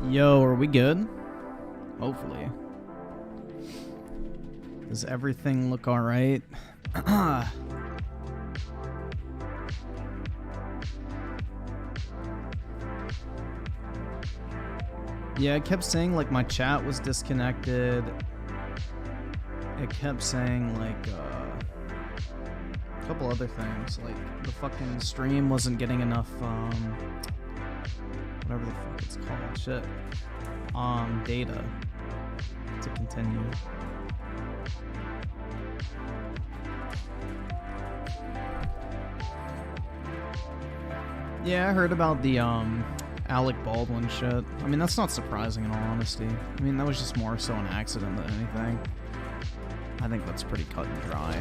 Yo, are we good? Hopefully. Does everything look alright? Yeah, it kept saying like my chat was disconnected. It kept saying like a couple other things, like the fucking stream wasn't getting enough whatever the fuck it's called, shit, data to continue. Yeah, I heard about the Alec Baldwin shit. I mean, that's not surprising in all honesty. I mean, that was just more so an accident than anything. I think that's pretty cut and dry.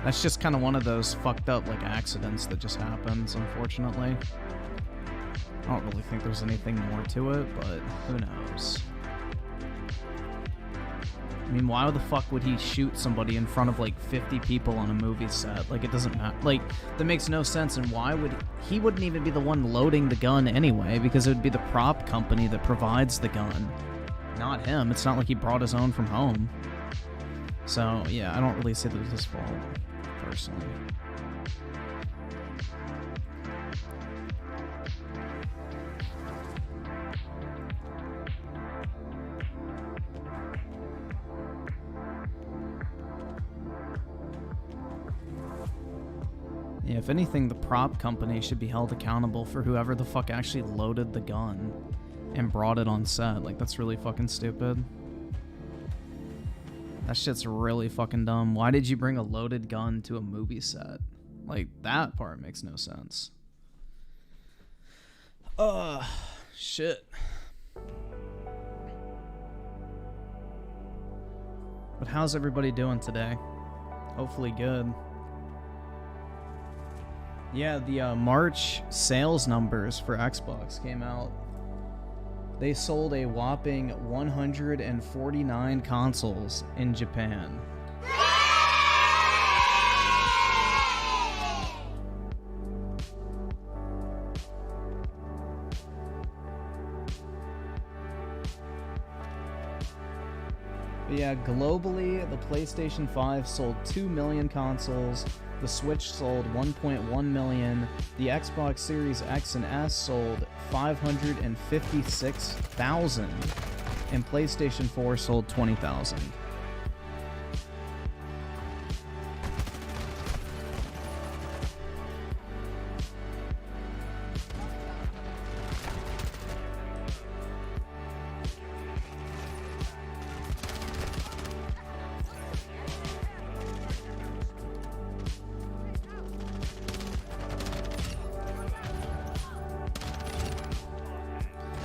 That's just kind of one of those fucked up like accidents that just happens, unfortunately. I don't really think there's anything more to it, but who knows? I mean, why the fuck would he shoot somebody in front of like 50 people on a movie set? Like, it doesn't matter. Like, that makes no sense. And why would he wouldn't even be the one loading the gun anyway, because it would be the prop company that provides the gun, not him. It's not like he brought his own from home. So yeah, I don't really say that it's his fault, personally. Yeah, if anything, the prop company should be held accountable for whoever the fuck actually loaded the gun and brought it on set. Like, that's really fucking stupid. That shit's really fucking dumb. Why did you bring a loaded gun to a movie set? Like, that part makes no sense. Shit. But how's everybody doing today? Hopefully good. Yeah, the March sales numbers for Xbox came out. They sold a whopping 149 consoles in Japan. But yeah, globally, the PlayStation 5 sold 2 million consoles. The Switch sold 1.1 million. The Xbox Series X and S sold 556,000. And PlayStation 4 sold 20,000.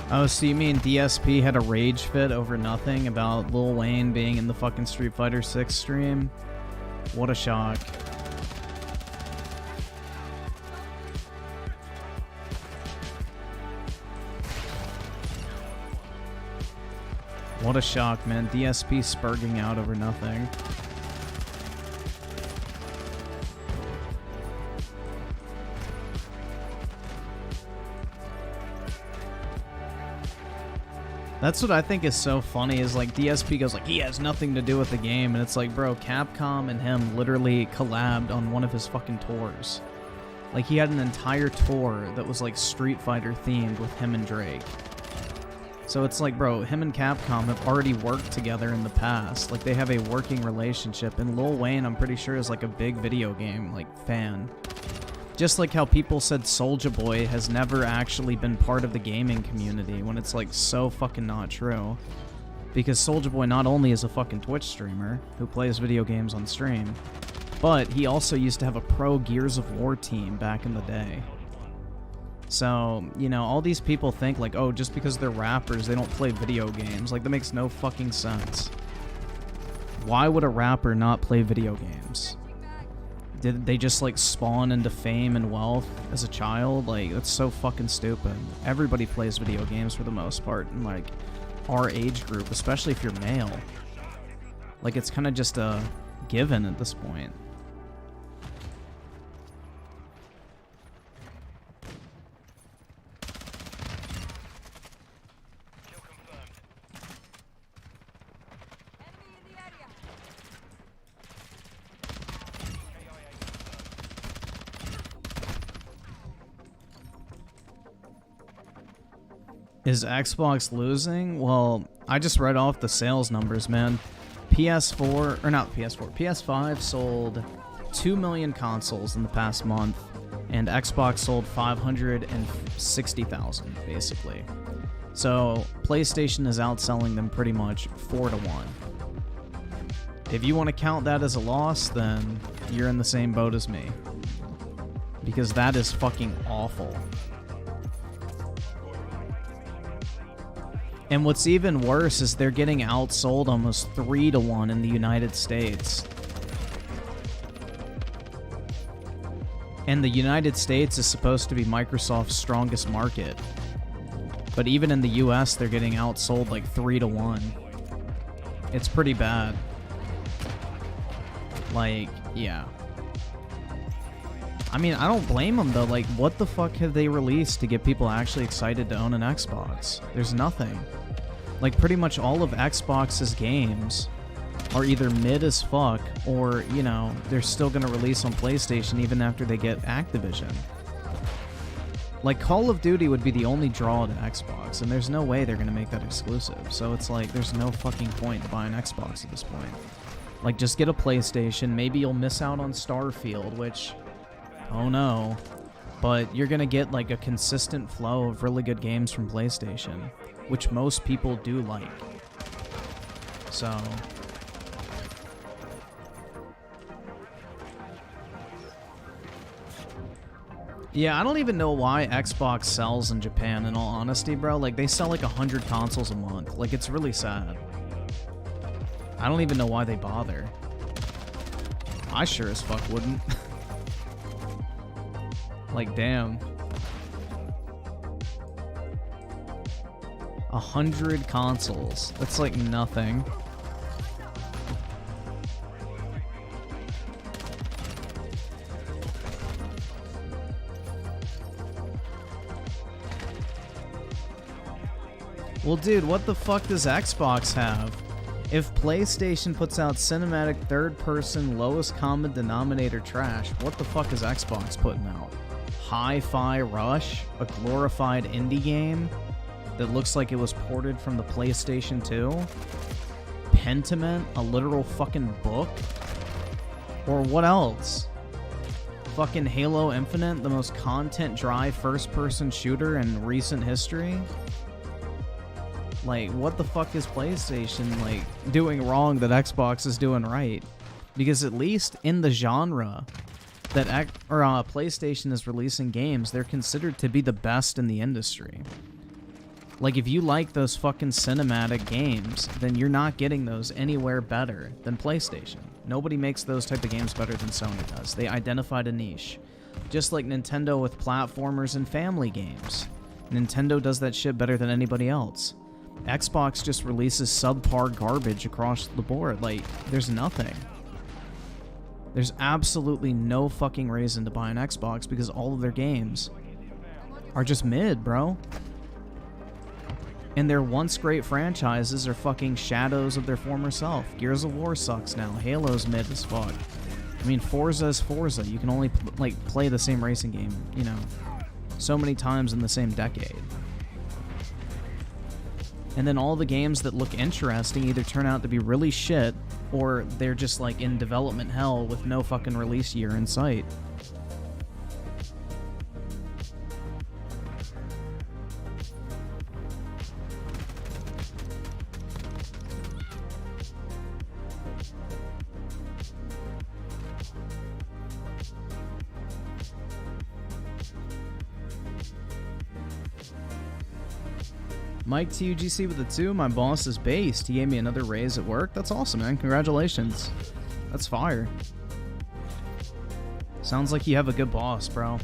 Oh, so you mean DSP had a rage fit over nothing about Lil Wayne being in the fucking Street Fighter 6 stream? What a shock. What a shock, man. DSP spurging out over nothing. That's what I think is so funny, is like DSP goes like, he has nothing to do with the game, and it's like, bro, Capcom and him literally collabed on one of his fucking tours. Like, he had an entire tour that was like Street Fighter themed with him and Drake. So it's like, bro, him and Capcom have already worked together in the past. Like, they have a working relationship, and Lil Wayne, I'm pretty sure, is like a big video game like fan. Just like how people said Soulja Boy has never actually been part of the gaming community, when it's like so fucking not true. Because Soulja Boy not only is a fucking Twitch streamer who plays video games on stream, but he also used to have a pro Gears of War team back in the day. So, you know, all these people think like, oh, just because they're rappers, they don't play video games. Like, that makes no fucking sense. Why would a rapper not play video games? Did they just like spawn into fame and wealth as a child? Like, that's so fucking stupid. Everybody plays video games for the most part in like our age group, especially if you're male. Like, it's kind of just a given at this point. Is Xbox losing? Well, I just read off the sales numbers, man. PS4, or not PS4, PS5 sold 2 million consoles in the past month, and Xbox sold 560,000, basically. So, PlayStation is outselling them pretty much 4-1. If you want to count that as a loss, then you're in the same boat as me. Because that is fucking awful. And what's even worse is they're getting outsold almost 3-1 in the United States. And the United States is supposed to be Microsoft's strongest market. But even in the US, they're getting outsold like 3-1. It's pretty bad. Like, yeah. I mean, I don't blame them though. Like, what the fuck have they released to get people actually excited to own an Xbox? There's nothing. Like, pretty much all of Xbox's games are either mid as fuck or, you know, they're still gonna release on PlayStation even after they get Activision. Like, Call of Duty would be the only draw to Xbox, and there's no way they're gonna make that exclusive. So it's like, there's no fucking point to buy an Xbox at this point. Like, just get a PlayStation. Maybe you'll miss out on Starfield, which, oh no. But you're gonna get, like, a consistent flow of really good games from PlayStation, which most people do like. So... yeah, I don't even know why Xbox sells in Japan, in all honesty, bro. Like, they sell like 100 consoles a month. Like, it's really sad. I don't even know why they bother. I sure as fuck wouldn't. Like, damn. 100 consoles. That's like nothing. Well, dude, what the fuck does Xbox have? If PlayStation puts out cinematic third-person lowest common denominator trash, what the fuck is Xbox putting out? Hi-Fi Rush, a glorified indie game that looks like it was ported from the PlayStation 2? Pentiment, a literal fucking book? Or what else? Fucking Halo Infinite, the most content-dry first-person shooter in recent history? Like, what the fuck is PlayStation, like, doing wrong that Xbox is doing right? Because at least in the genre that PlayStation is releasing games, they're considered to be the best in the industry. Like, if you like those fucking cinematic games, then you're not getting those anywhere better than PlayStation. Nobody makes those type of games better than Sony does. They identified a niche. Just like Nintendo with platformers and family games. Nintendo does that shit better than anybody else. Xbox just releases subpar garbage across the board. Like, there's nothing. There's absolutely no fucking reason to buy an Xbox because all of their games are just mid, bro. And their once great franchises are fucking shadows of their former self. Gears of War sucks now. Halo's mid as fuck. I mean, Forza is Forza. You can only, like, play the same racing game, you know, so many times in the same decade. And then all the games that look interesting either turn out to be really shit, or they're just like in development hell with no fucking release year in sight. Mike to UGC with a 2. My boss is based. He gave me another raise at work. That's awesome, man. Congratulations. That's fire. Sounds like you have a good boss, bro.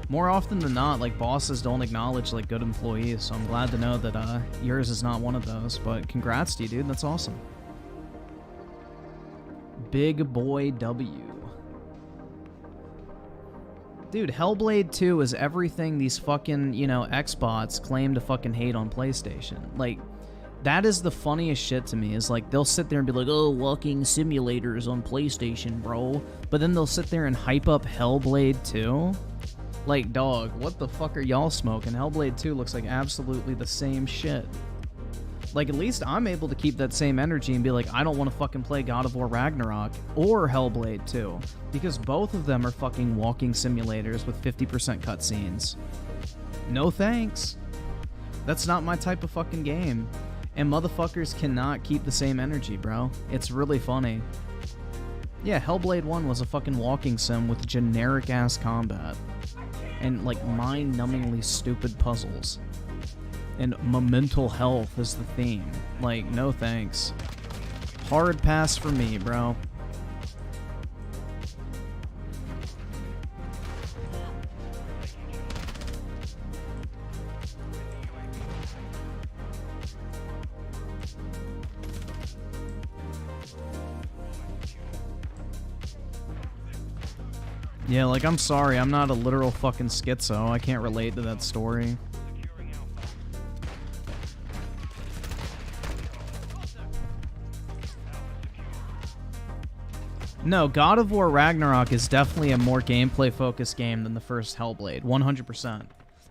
More often than not, like, bosses don't acknowledge, like, good employees, so I'm glad to know that yours is not one of those. But congrats to you, dude. That's awesome. Big boy W. Dude, Hellblade 2 is everything these fucking, you know, Xbots claim to fucking hate on PlayStation. Like, that is the funniest shit to me, is like, they'll sit there and be like, oh, walking simulators on PlayStation, bro. But then they'll sit there and hype up Hellblade 2. Like, dog, what the fuck are y'all smoking? Hellblade 2 looks like absolutely the same shit. Like, at least I'm able to keep that same energy and be like, I don't want to fucking play God of War Ragnarok or Hellblade 2, because both of them are fucking walking simulators with 50% cutscenes. No thanks. That's not my type of fucking game. And motherfuckers cannot keep the same energy, bro. It's really funny. Yeah, Hellblade 1 was a fucking walking sim with generic-ass combat. And, like, mind-numbingly stupid puzzles. And mental health is the theme. Like, no thanks. Hard pass for me, bro. Yeah, like, I'm sorry, I'm not a literal fucking schizo. I can't relate to that story. No, God of War Ragnarok is definitely a more gameplay-focused game than the first Hellblade, 100%.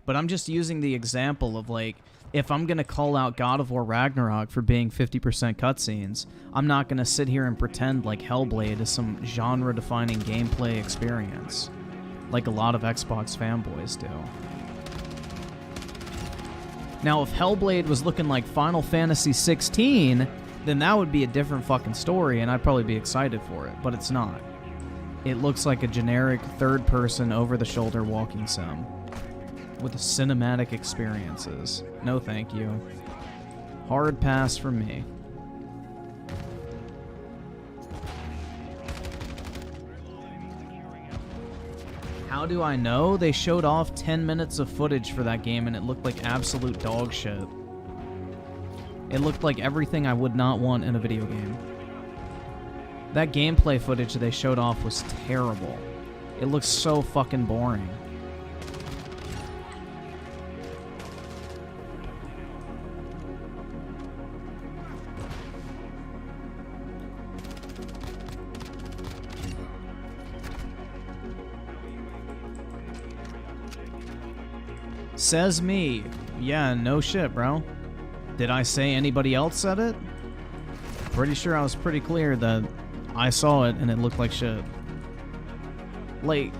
But I'm just using the example of, like, if I'm gonna call out God of War Ragnarok for being 50% cutscenes, I'm not gonna sit here and pretend like Hellblade is some genre-defining gameplay experience, like a lot of Xbox fanboys do. Now, if Hellblade was looking like Final Fantasy 16, then that would be a different fucking story, and I'd probably be excited for it, but it's not. It looks like a generic third-person, over-the-shoulder walking sim with cinematic experiences. No thank you. Hard pass for me. How do I know? They showed off 10 minutes of footage for that game and it looked like absolute dog shit. It looked like everything I would not want in a video game. That gameplay footage they showed off was terrible. It looks so fucking boring. Says me. Yeah, no shit, bro. Did I say anybody else said it? Pretty sure I was pretty clear that I saw it and it looked like shit. Like,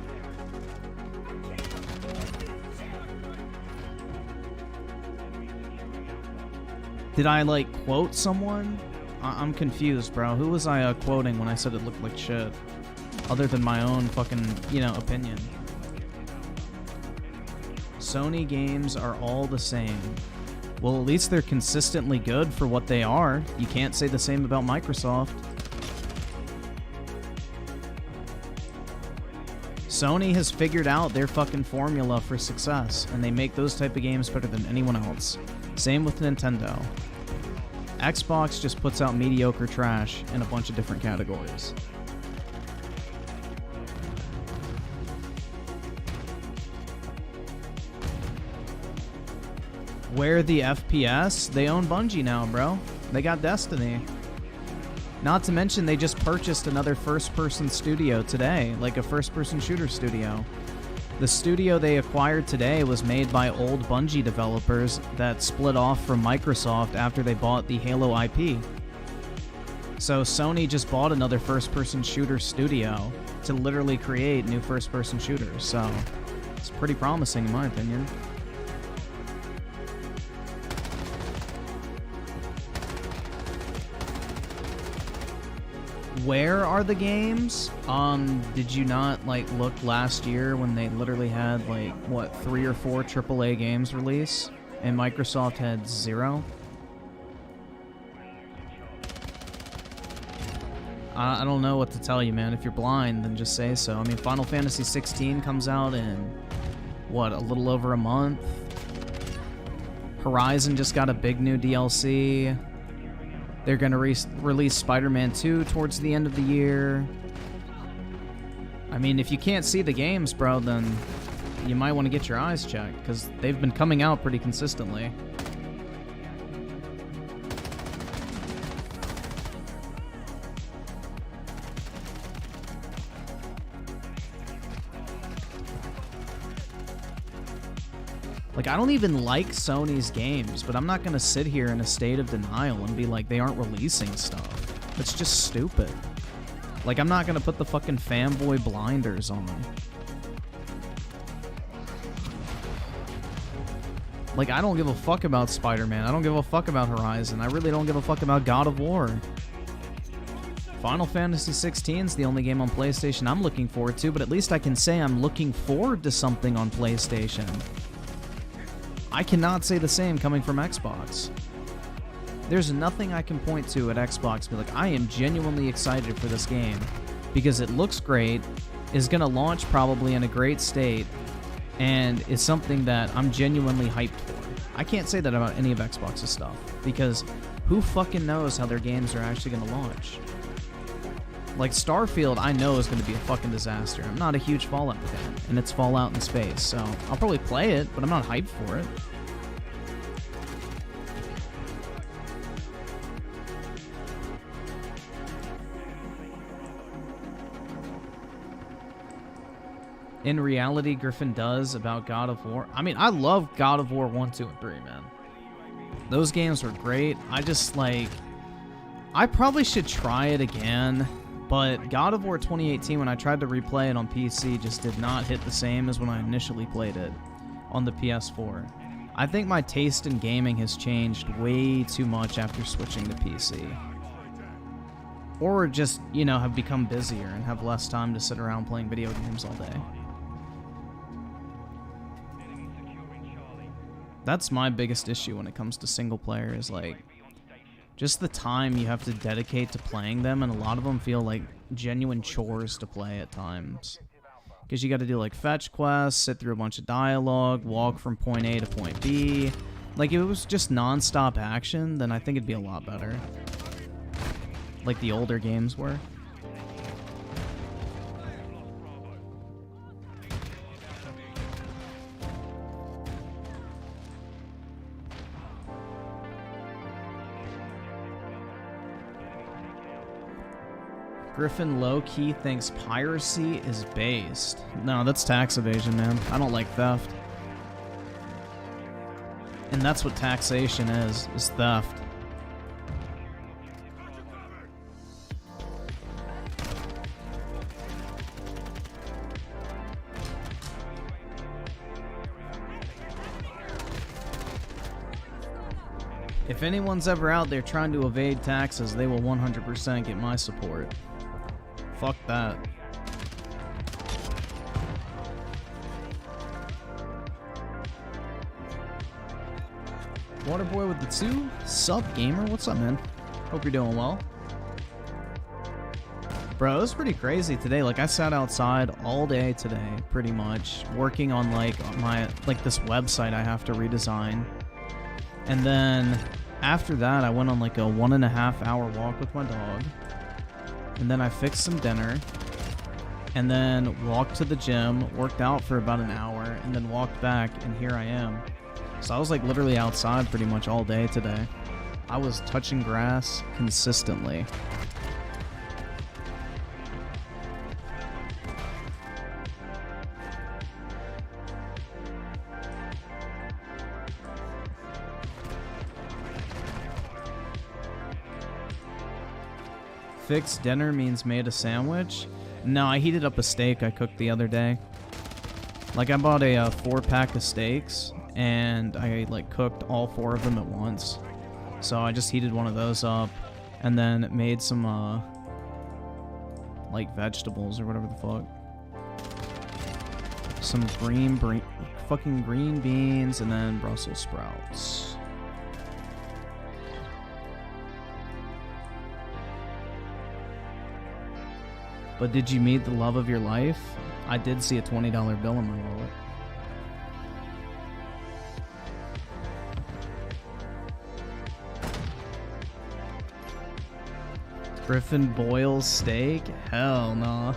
did I, like, quote someone? I'm confused, bro. Who was I quoting when I said it looked like shit? Other than my own fucking, you know, opinion. Sony games are all the same. Well, at least they're consistently good for what they are. You can't say the same about Microsoft. Sony has figured out their fucking formula for success, and they make those type of games better than anyone else. Same with Nintendo. Xbox just puts out mediocre trash in a bunch of different categories. Where the FPS? They own Bungie now, bro. They got Destiny. Not to mention they just purchased another first-person studio today, like a first-person shooter studio. The studio they acquired today was made by old Bungie developers that split off from Microsoft after they bought the Halo IP. So Sony just bought another first-person shooter studio to literally create new first-person shooters, so it's pretty promising in my opinion. Where are the games? Did you not, like, look last year when they literally had, like, what, 3 or 4 AAA games release? And Microsoft had 0? I don't know what to tell you, man. If you're blind, then just say so. I mean, Final Fantasy 16 comes out in, what, a little over a month? Horizon just got a big new DLC. They're going to release Spider-Man 2 towards the end of the year. I mean, if you can't see the games, bro, then you might want to get your eyes checked, because they've been coming out pretty consistently. Like, I don't even like Sony's games, but I'm not going to sit here in a state of denial and be like, they aren't releasing stuff. That's just stupid. Like, I'm not going to put the fucking fanboy blinders on. Like, I don't give a fuck about Spider-Man. I don't give a fuck about Horizon. I really don't give a fuck about God of War. Final Fantasy 16 is the only game on PlayStation I'm looking forward to, but at least I can say I'm looking forward to something on PlayStation. I cannot say the same coming from Xbox. There's nothing I can point to at Xbox and be like, I am genuinely excited for this game because it looks great, is going to launch probably in a great state, and is something that I'm genuinely hyped for. I can't say that about any of Xbox's stuff because who fucking knows how their games are actually going to launch. Like, Starfield, I know is going to be a fucking disaster. I'm not a huge Fallout fan, and it's Fallout in space, so I'll probably play it, but I'm not hyped for it. In reality, Griffin does about God of War. I mean, I love God of War 1, 2, and 3, man. Those games were great. I just, like... I probably should try it again. But God of War 2018, when I tried to replay it on PC, just did not hit the same as when I initially played it on the PS4. I think my taste in gaming has changed way too much after switching to PC. Or just, you know, have become busier and have less time to sit around playing video games all day. That's my biggest issue when it comes to single player is, like, just the time you have to dedicate to playing them, and a lot of them feel like genuine chores to play at times. Because you got to do, like, fetch quests, sit through a bunch of dialogue, walk from point A to point B. Like, if it was just non-stop action, then I think it'd be a lot better. Like the older games were. Griffin low-key thinks piracy is based. No, that's tax evasion, man. I don't like theft. And that's what taxation is theft. If anyone's ever out there trying to evade taxes, they will 100% get my support. Fuck that. Waterboy with the 2? Sup, gamer? What's up, man? Hope you're doing well. Bro, it was pretty crazy today. Like, I sat outside all day today, pretty much, working on, like, this website I have to redesign. And then, after that, I went on, like, a 1.5 hour walk with my dog. And then I fixed some dinner, and then walked to the gym, worked out for about an hour, and then walked back, and here I am. So I was like literally outside pretty much all day today. I was touching grass consistently. Fixed dinner means made a sandwich? No, I heated up a steak I cooked the other day. Like, I bought a 4-pack of steaks, and I, like, cooked all 4 of them at once. So I just heated one of those up, and then made some, like, vegetables or whatever the fuck. Some fucking green beans, and then Brussels sprouts. But did you meet the love of your life? I did see a $20 bill in my wallet. Griffin boils steak? Hell no.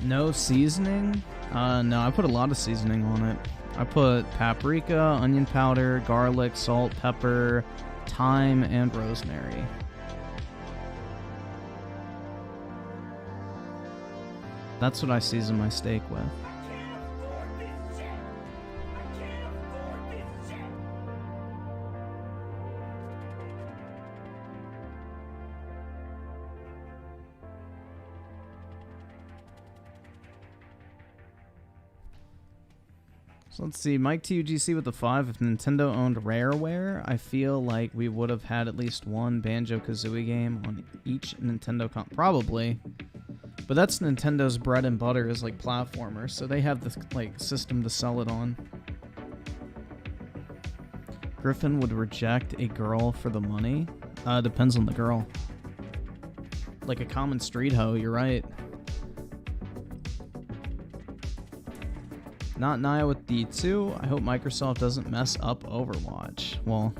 No seasoning? No, I put a lot of seasoning on it. I put paprika, onion powder, garlic, salt, pepper, thyme, and rosemary. That's what I season my steak with. So let's see, Mike TUGC with the 5. If Nintendo owned Rareware, I feel like we would have had at least one Banjo-Kazooie game on each Nintendo probably. But that's Nintendo's bread and butter is like platformers, so they have this like system to sell it on. Griffin would reject a girl for the money. Depends on the girl. Like a common street hoe, you're right. Not Naya with D2. I hope Microsoft doesn't mess up Overwatch. Well,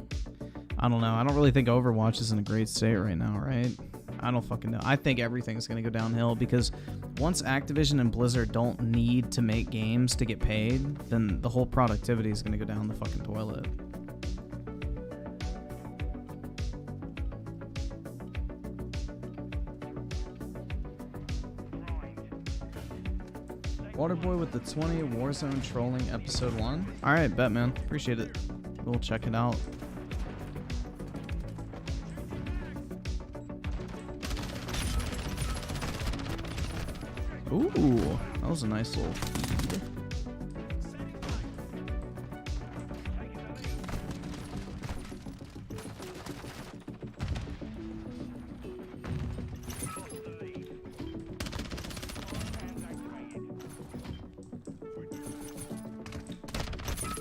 I don't know. I don't really think Overwatch is in a great state right now, right? I don't fucking know. I think everything's going to go downhill because once Activision and Blizzard don't need to make games to get paid, then the whole productivity is going to go down the fucking toilet. Waterboy with the 20 Warzone trolling episode 1. Alright, bet, man. Appreciate it. We'll check it out. Ooh, that was a nice little feed.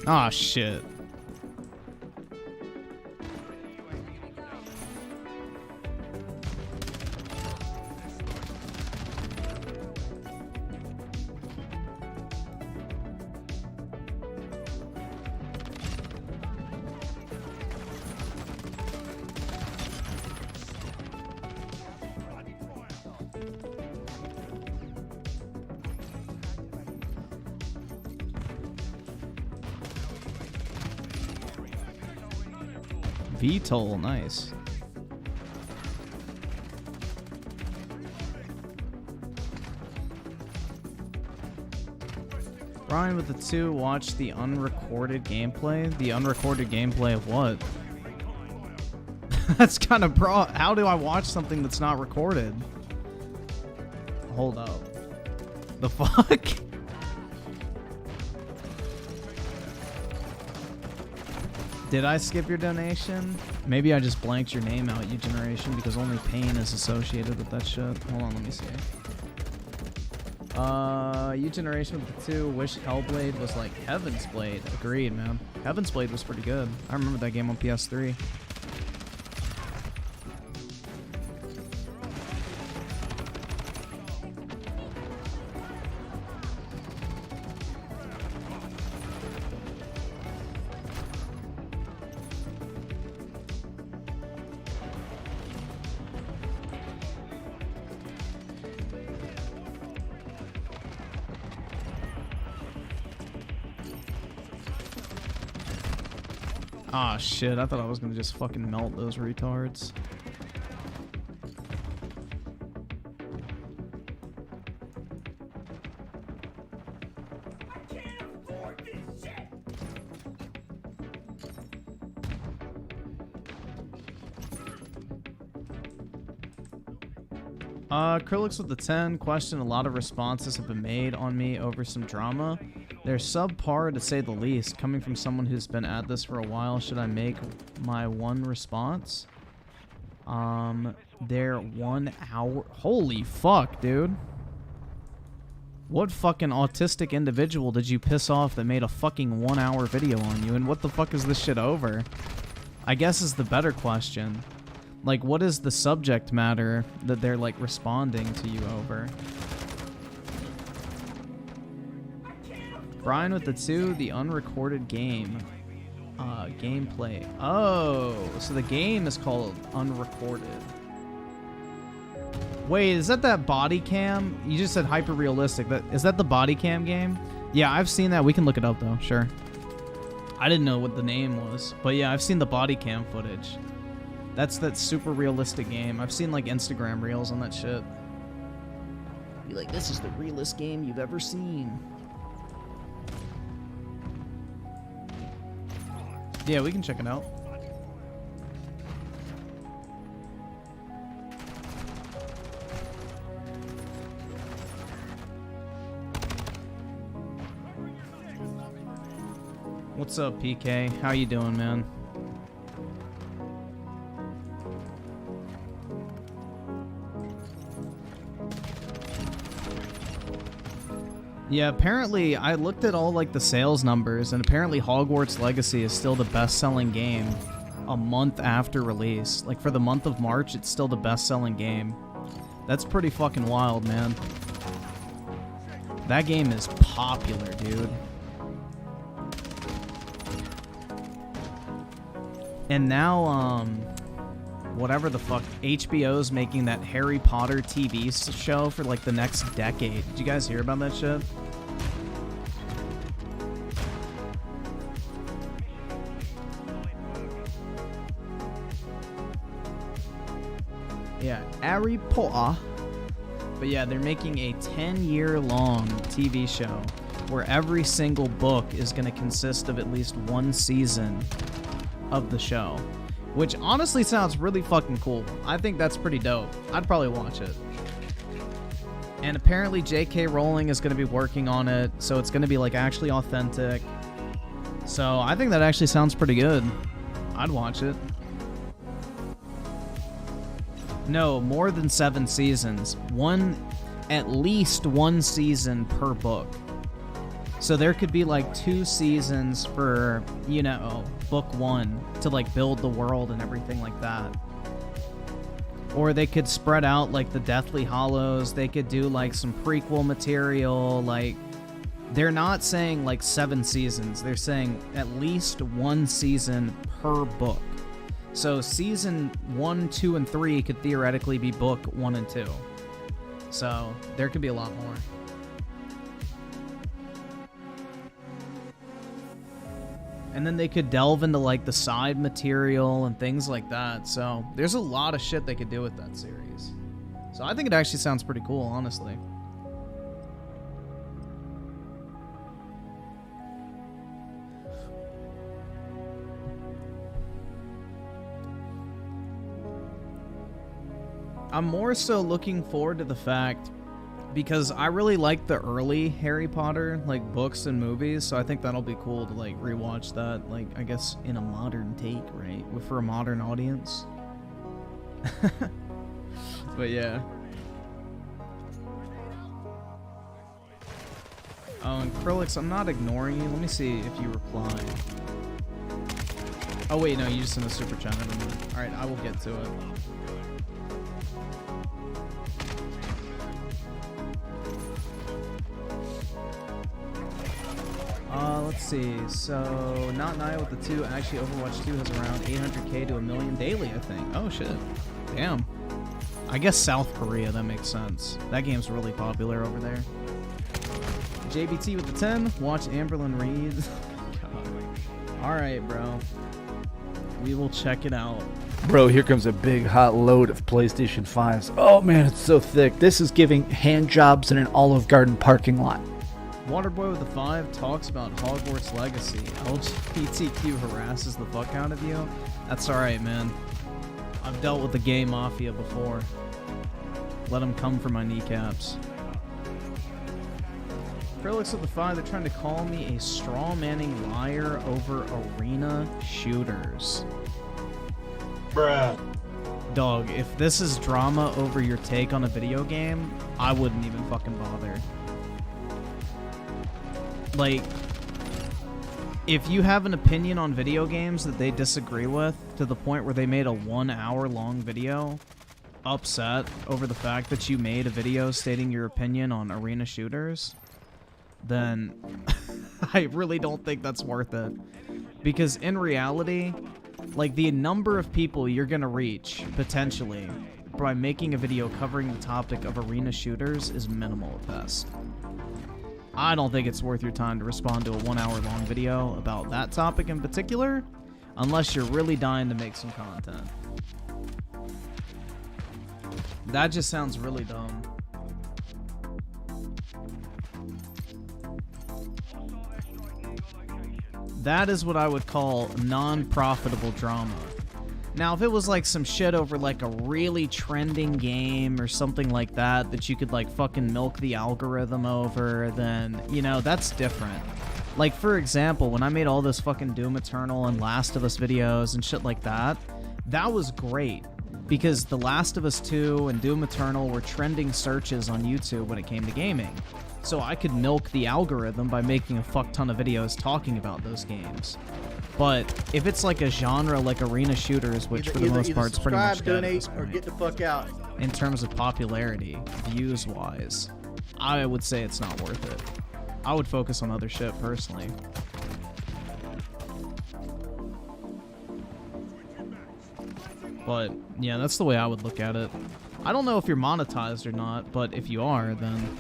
Ah, shit. VTOL, nice. Ryan with the 2, watch the unrecorded gameplay. The unrecorded gameplay of what? That's kind of broad. How do I watch something that's not recorded? Hold up. The fuck? Did I skip your donation? Maybe I just blanked your name out, you generation, because only pain is associated with that shit. Hold on, let me see. You generation with the 2, wish Hellblade was like Heaven's Blade. Agreed, man. Heaven's Blade was pretty good. I remember that game on PS3. Ah, shit. I thought I was gonna just fucking melt those retards. Acrylics with the 10 question. A lot of responses have been made on me over some drama. They're subpar to say the least. Coming from someone who's been at this for a while, should I make my one response? They're 1 hour. Holy fuck, dude. What fucking autistic individual did you piss off that made a fucking 1 hour video on you? And what the fuck is this shit over? I guess is the better question. Like, what is the subject matter that they're, like, responding to you over? Brian with the 2, the unrecorded game. Gameplay. Oh, so the game is called Unrecorded. Wait, is that body cam? You just said hyper realistic. Is that the body cam game? Yeah, I've seen that. We can look it up, though. Sure. I didn't know what the name was, but yeah, I've seen the body cam footage. That's that super realistic game. I've seen like Instagram reels on that shit. Be like, this is the realest game you've ever seen. Yeah, we can check it out. What's up, PK? How you doing, man? Yeah, apparently I looked at all like the sales numbers, and apparently Hogwarts Legacy is still the best-selling game a month after release. Like for the month of March, it's still the best-selling game. That's pretty fucking wild, man. That game is popular, dude. And now, whatever the fuck, HBO's making that Harry Potter TV show for like the next decade. Did you guys hear about that shit? Yeah, Harry Potter. But yeah, they're making a 10-year-long TV show where every single book is going to consist of at least one season of the show, which honestly sounds really fucking cool. I think that's pretty dope. I'd probably watch it. And apparently J.K. Rowling is going to be working on it, so it's going to be like actually authentic. So I think that actually sounds pretty good. I'd watch it. No, more than 7 seasons. At least one season per book. So there could be like 2 seasons for, you know, book 1 to like build the world and everything like that. Or they could spread out like the Deathly Hallows. They could do like some prequel material. Like, they're not saying like 7 seasons. They're saying at least 1 season per book. So season 1, 2, and 3 could theoretically be book 1 and 2. So there could be a lot more. And then they could delve into like the side material and things like that. So there's a lot of shit they could do with that series. So I think it actually sounds pretty cool, honestly. I'm more so looking forward to the fact, because I really like the early Harry Potter, like, books and movies, so I think that'll be cool to, like, rewatch that, like, I guess, in a modern take, right? For a modern audience. But, yeah. Oh, and Krillix, I'm not ignoring you. Let me see if you reply. Oh, wait, no, you just sent a super chat. Alright, I will get to it. Let's see. So, not Naya with the 2. Actually, Overwatch 2 has around 800k to 1 million daily, I think. Oh, shit. Damn. I guess South Korea, that makes sense. That game's really popular over there. JBT with the 10. Watch Amberlynn Reid. Alright, bro. We will check it out. Bro, here comes a big hot load of PlayStation 5s. Oh, man, it's so thick. This is giving hand jobs in an Olive Garden parking lot. Waterboy with the 5 talks about Hogwarts Legacy. LGBTQ harasses the fuck out of you. That's alright, man. I've dealt with the gay mafia before. Let them come for my kneecaps. Krillix with the 5, they're trying to call me a straw-manning liar over arena shooters. Bruh. Dog, if this is drama over your take on a video game, I wouldn't even fucking bother. Like, if you have an opinion on video games that they disagree with to the point where they made a 1-hour-long video upset over the fact that you made a video stating your opinion on arena shooters, then I really don't think that's worth it. Because in reality, like, the number of people you're gonna reach, potentially, by making a video covering the topic of arena shooters is minimal at best. I don't think it's worth your time to respond to a 1 hour long video about that topic in particular, unless you're really dying to make some content. That just sounds really dumb. That is what I would call non-profitable drama. Now, if it was like some shit over like a really trending game or something like that that you could like fucking milk the algorithm over, then, you know, that's different. Like, for example, when I made all this fucking Doom Eternal and Last of Us videos and shit like that, that was great. Because The Last of Us 2 and Doom Eternal were trending searches on YouTube when it came to gaming. So I could milk the algorithm by making a fuck ton of videos talking about those games. But if it's like a genre like arena shooters, which for the most part is pretty much dead at this point, or get the fuck out. in terms of popularity, views-wise, I would say it's not worth it. I would focus on other shit, personally. But, yeah, that's the way I would look at it. I don't know if you're monetized or not, but if you are, then...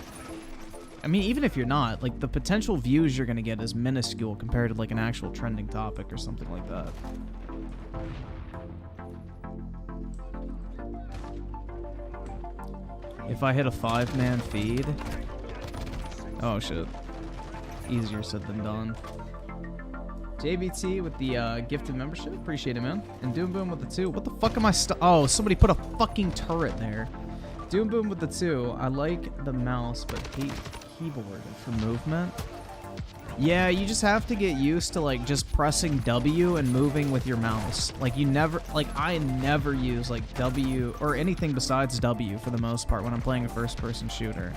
I mean, even if you're not, like, the potential views you're gonna get is minuscule compared to, like, an actual trending topic or something like that. If I hit a 5-man feed... Oh, shit. Easier said than done. JBT with the gifted membership. Appreciate it, man. And Doom Boom with the 2. What the fuck am I Oh, somebody put a fucking turret there. Doom Boom with the 2. I like the mouse, but hate keyboard for movement. Yeah, you just have to get used to, like, just pressing W and moving with your mouse. Like, you never... Like, I never use, like, W or anything besides W for the most part when I'm playing a first-person shooter.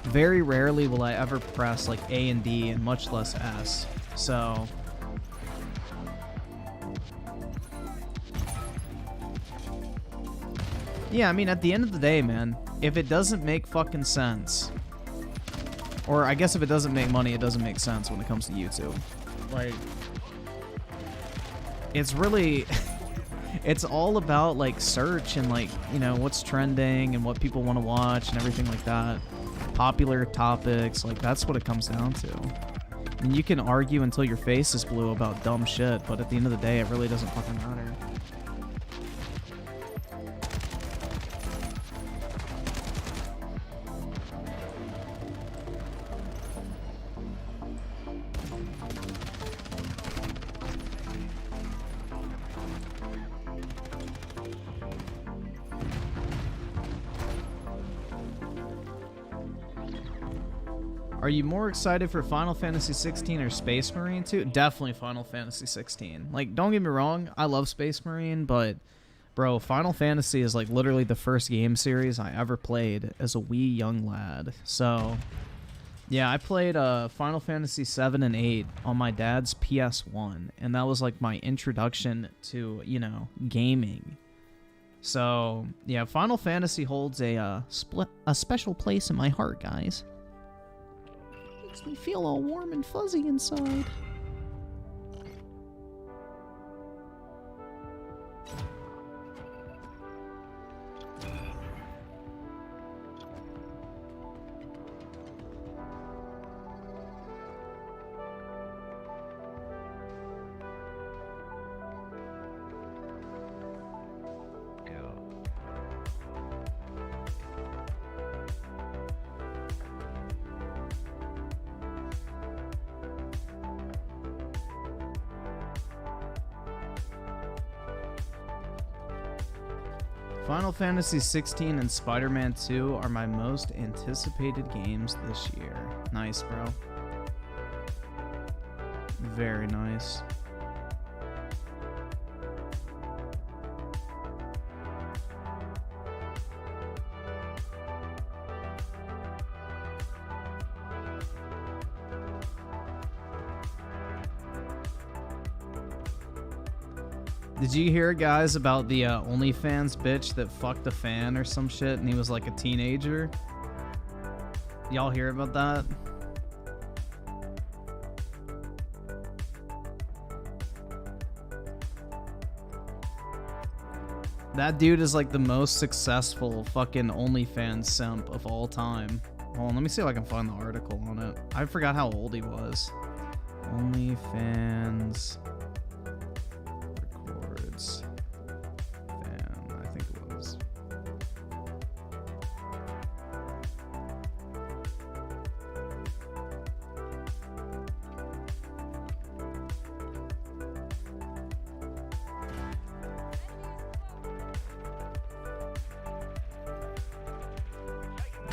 Very rarely will I ever press, like, A and D and much less S. So... Yeah, I mean, at the end of the day, man, if it doesn't make fucking sense, or I guess if it doesn't make money, it doesn't make sense when it comes to YouTube. Like, it's really, it's all about, like, search and, like, you know, what's trending and what people want to watch and everything like that. Popular topics, like, that's what it comes down to. And you can argue until your face is blue about dumb shit, but at the end of the day, it really doesn't fucking matter. Are you more excited for Final Fantasy 16 or Space Marine 2? Definitely Final Fantasy 16. Like, don't get me wrong, I love Space Marine, but, bro, Final Fantasy is, like, literally the first game series I ever played as a wee young lad. So, yeah, I played Final Fantasy 7 and 8 on my dad's PS1, and that was, like, my introduction to, you know, gaming. So, yeah, Final Fantasy holds a special place in my heart, guys. Makes me feel all warm and fuzzy inside. Final Fantasy 16 and Spider-Man 2 are my most anticipated games this year. Nice, bro. Very nice. Did you hear, guys, about the OnlyFans bitch that fucked a fan or some shit and he was like a teenager? Y'all hear about that? That dude is like the most successful fucking OnlyFans simp of all time. Hold on, let me see if I can find the article on it. I forgot how old he was. OnlyFans records fan, I think it was.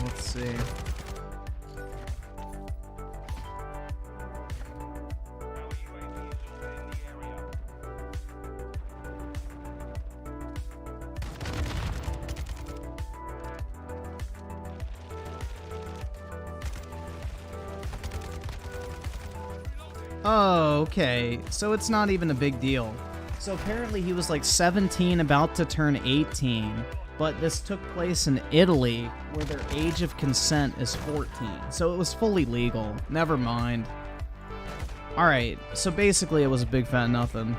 Let's see. Oh, okay. So it's not even a big deal. So apparently he was like 17, about to turn 18, but this took place in Italy where their age of consent is 14. So it was fully legal. Never mind. Alright, so basically it was a big fat nothing.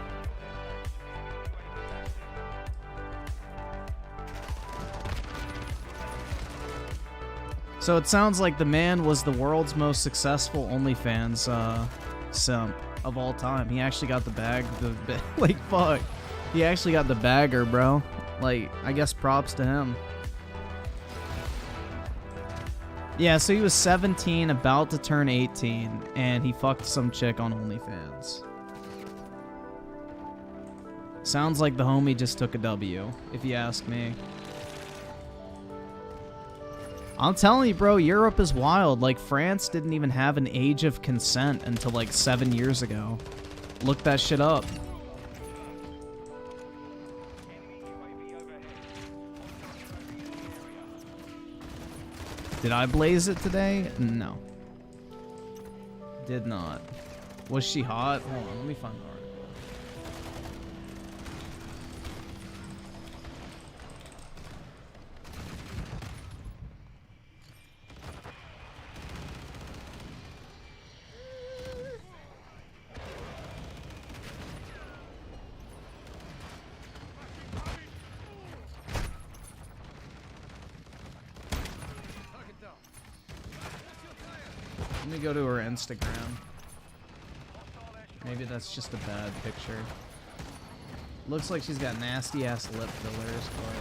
So it sounds like the man was the world's most successful OnlyFans simp of all time. He actually got the bag. Like, fuck. He actually got the bagger, bro. Like, I guess props to him. Yeah, so he was 17, about to turn 18, and he fucked some chick on OnlyFans. Sounds like the homie just took a W, if you ask me. I'm telling you, bro, Europe is wild. Like, France didn't even have an age of consent until like 7 years ago. Look that shit up. Did I blaze it today? No. Did not. Was she hot? Hold on, let me find the article. Let me go to her Instagram. Maybe that's just a bad picture. Looks like she's got nasty ass lip fillers, but...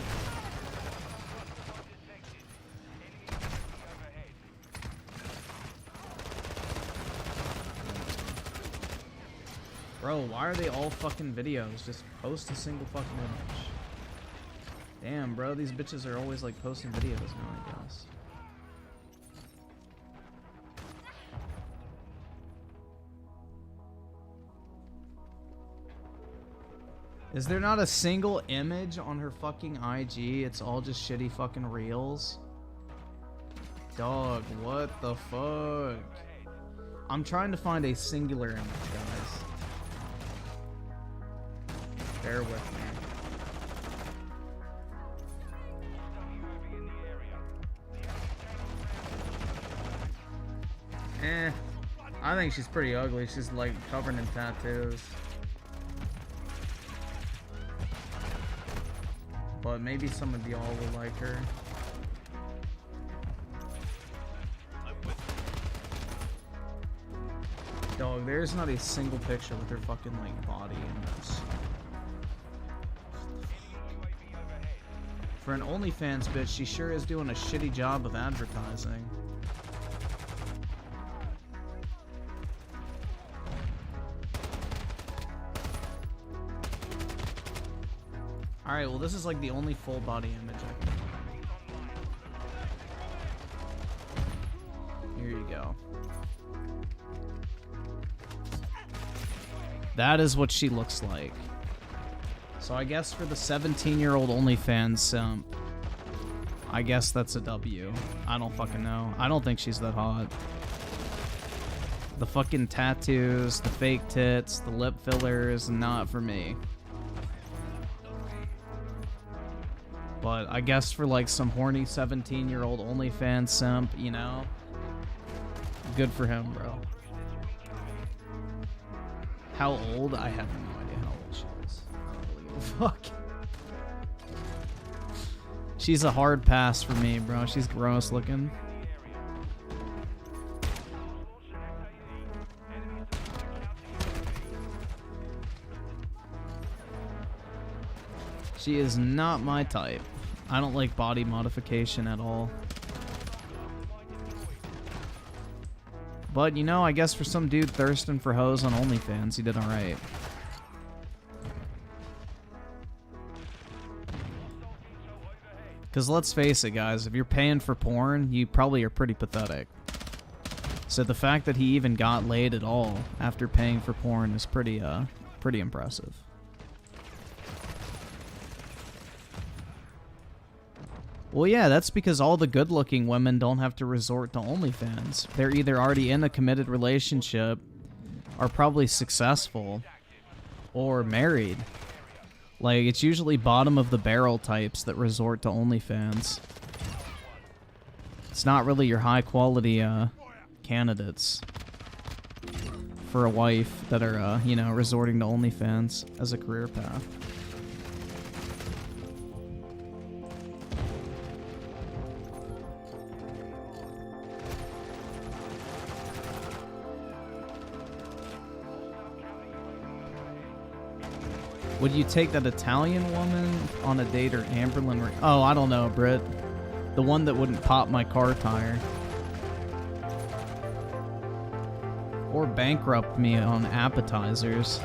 Bro, why are they all fucking videos? Just post a single fucking image. Damn, bro, these bitches are always like posting videos now, I guess. Is there not a single image on her fucking IG? It's all just shitty fucking reels. Dog, what the fuck? I'm trying to find a singular image, guys. Bear with me. I think she's pretty ugly. She's like covered in tattoos. But maybe some of y'all will like her. Dog, there's not a single picture with her fucking like body in this. For an OnlyFans bitch, she sure is doing a shitty job of advertising. Alright, well this is like the only full body image I can find. Here you go. That is what she looks like. So I guess for the 17-year-old OnlyFans simp, I guess that's a W. I don't fucking know. I don't think she's that hot. The fucking tattoos, the fake tits, the lip fillers, not for me. But I guess for like some horny 17-year-old OnlyFans simp, you know, good for him, bro. How old? I have no idea how old she is. I don't really give a fuck. She's a hard pass for me, bro. She's gross looking. She is not my type. I don't like body modification at all. But, you know, I guess for some dude thirsting for hoes on OnlyFans, he did alright. Because let's face it, guys, if you're paying for porn, you probably are pretty pathetic. So the fact that he even got laid at all after paying for porn is pretty impressive. Well, yeah, that's because all the good-looking women don't have to resort to OnlyFans. They're either already in a committed relationship, are probably successful, or married. Like, it's usually bottom-of-the-barrel types that resort to OnlyFans. It's not really your high-quality candidates for a wife that are, you know, resorting to OnlyFans as a career path. Would you take that Italian woman on a date or Amberlynn? Oh, I don't know, Britt. The one that wouldn't pop my car tire. Or bankrupt me on appetizers.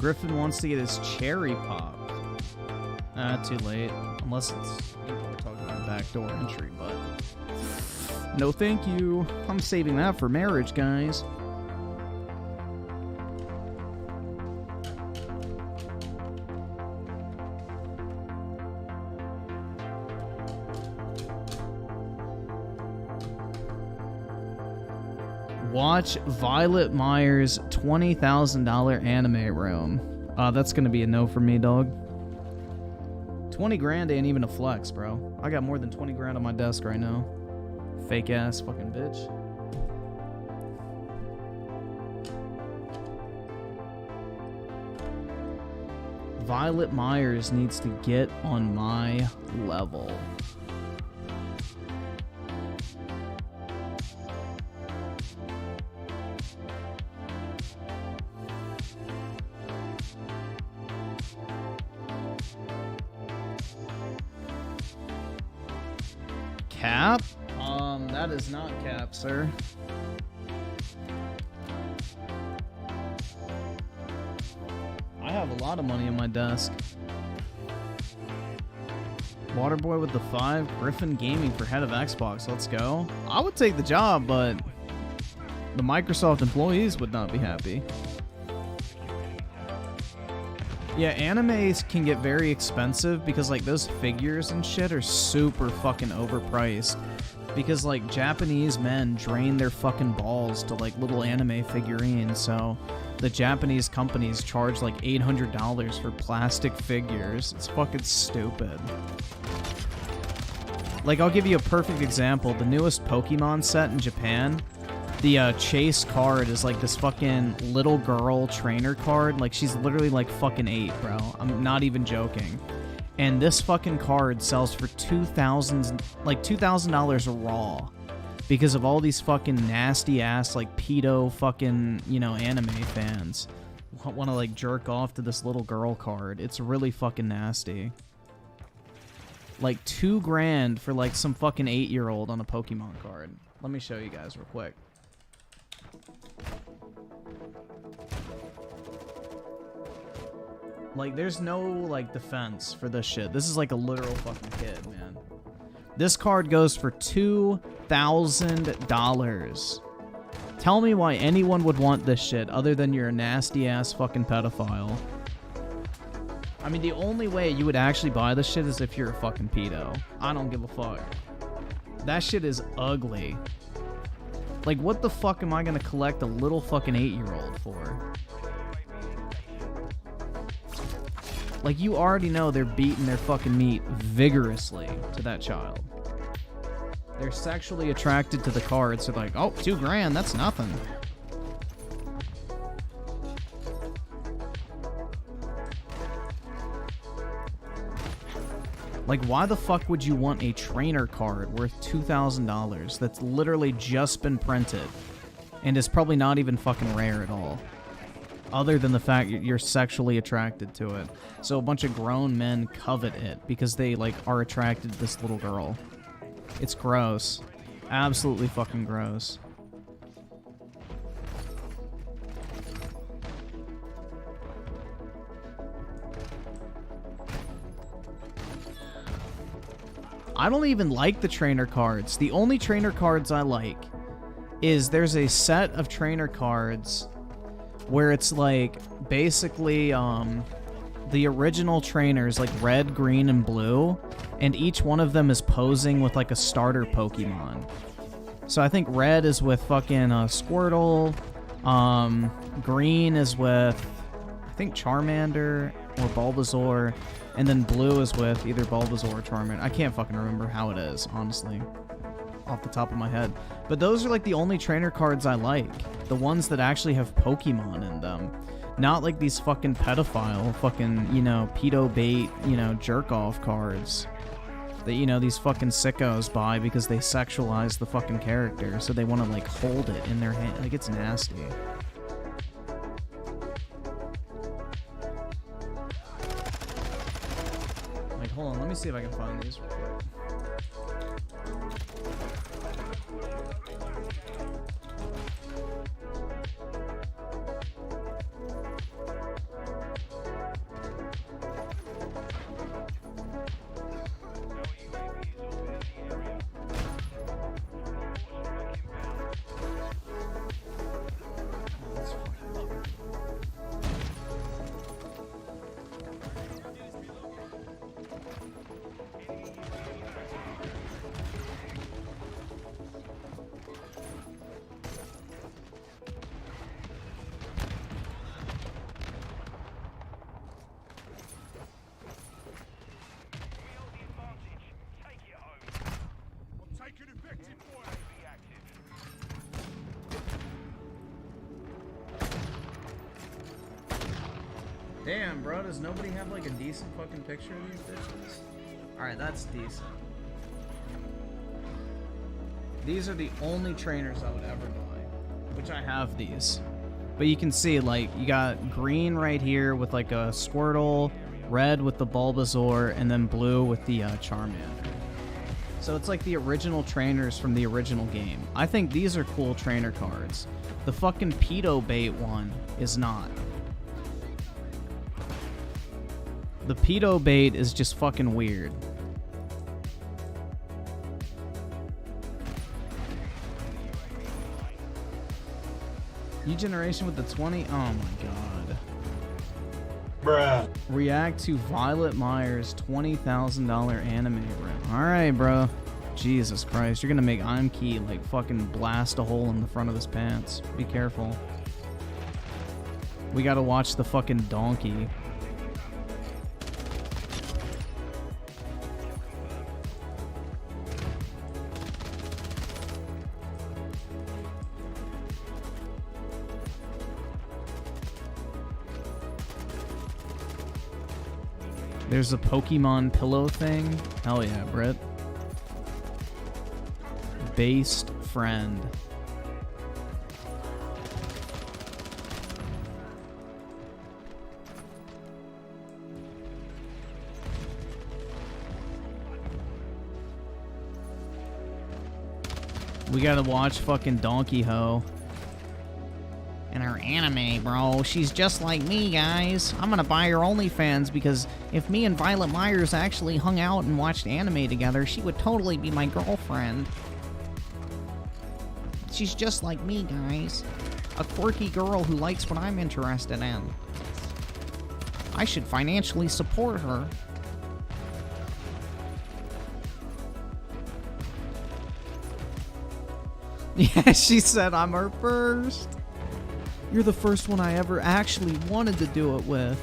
Griffin wants to get his cherry pop. Too late. Unless it's, you know, we're talking about backdoor entry, but... No thank you. I'm saving that for marriage, guys. Watch Violet Myers' $20,000 anime room. That's gonna be a no for me, dog. 20 grand ain't even a flex, bro. I got more than 20 grand on my desk right now. Fake ass fucking bitch. Violet Myers needs to get on my level. Cap? That is not cap, sir. I have a lot of money on my desk. Waterboy with the 5, Griffin Gaming for head of Xbox. Let's go. I would take the job, but the Microsoft employees would not be happy. Yeah, animes can get very expensive because, like, those figures and shit are super fucking overpriced. Because, like, Japanese men drain their fucking balls to, like, little anime figurines, so the Japanese companies charge, like, $800 for plastic figures. It's fucking stupid. Like, I'll give you a perfect example. The newest Pokemon set in Japan, the Chase card is like this fucking little girl trainer card. Like, she's literally like fucking 8, bro. I'm not even joking. And this fucking card sells for $2,000 raw because of all these fucking nasty ass like pedo fucking, you know, anime fans want to like jerk off to this little girl card. It's really fucking nasty. Like $2 grand for like some fucking 8-year-old on a Pokemon card. Let me show you guys real quick. Like, there's no, like, defense for this shit. This is like a literal fucking kid, man. This card goes for $2,000. Tell me why anyone would want this shit other than you're a nasty-ass fucking pedophile. I mean, the only way you would actually buy this shit is if you're a fucking pedo. I don't give a fuck. That shit is ugly. Like, what the fuck am I gonna collect a little fucking 8-year-old for? Like, you already know they're beating their fucking meat vigorously to that child. They're sexually attracted to the cards. They're like, oh, $2,000, that's nothing. Like, why the fuck would you want a trainer card worth $2,000 that's literally just been printed and is probably not even fucking rare at all? Other than the fact you're sexually attracted to it. So a bunch of grown men covet it because they, like, are attracted to this little girl. It's gross. Absolutely fucking gross. I don't even like the trainer cards. The only trainer cards I like is there's a set of trainer cards where it's like basically the original trainers, like red, green, and blue, and each one of them is posing with like a starter Pokemon. So I think red is with fucking Squirtle, green is with I think Charmander or Bulbasaur, and then blue is with either Bulbasaur or Charmander. I can't fucking remember how it is, honestly, off the top of my head. But those are like the only trainer cards I like. The ones that actually have Pokemon in them. Not like these fucking pedophile, fucking, you know, pedo bait, you know, jerk-off cards that, you know, these fucking sickos buy because they sexualize the fucking character, so they want to, like, hold it in their hand. Like, it's nasty. Like, hold on, let me see if I can find these real quick. Damn, bro, does nobody have like a decent fucking picture of these bitches? Alright, that's decent. These are the only trainers I would ever buy, which I have these. But you can see, like, you got green right here with like a Squirtle, red with the Bulbasaur, and then blue with the Charmander. So it's like the original trainers from the original game. I think these are cool trainer cards. The fucking pedo bait one is not. The pedo bait is just fucking weird. New generation with the 20? Oh my god. Bruh. React to Violet Myers' $20,000 anime rip. Alright, bro. Jesus Christ. You're gonna make I'm Key like fucking blast a hole in the front of his pants. Be careful. We gotta watch the fucking donkey. There's a Pokemon pillow thing. Hell yeah, Britt. Based friend. We gotta watch fucking Donkey Ho. And her anime, bro. She's just like me, guys. I'm gonna buy her OnlyFans because if me and Violet Myers actually hung out and watched anime together, she would totally be my girlfriend. She's just like me, guys. A quirky girl who likes what I'm interested in. I should financially support her. Yeah, she said I'm her first. You're the first one I ever actually wanted to do it with.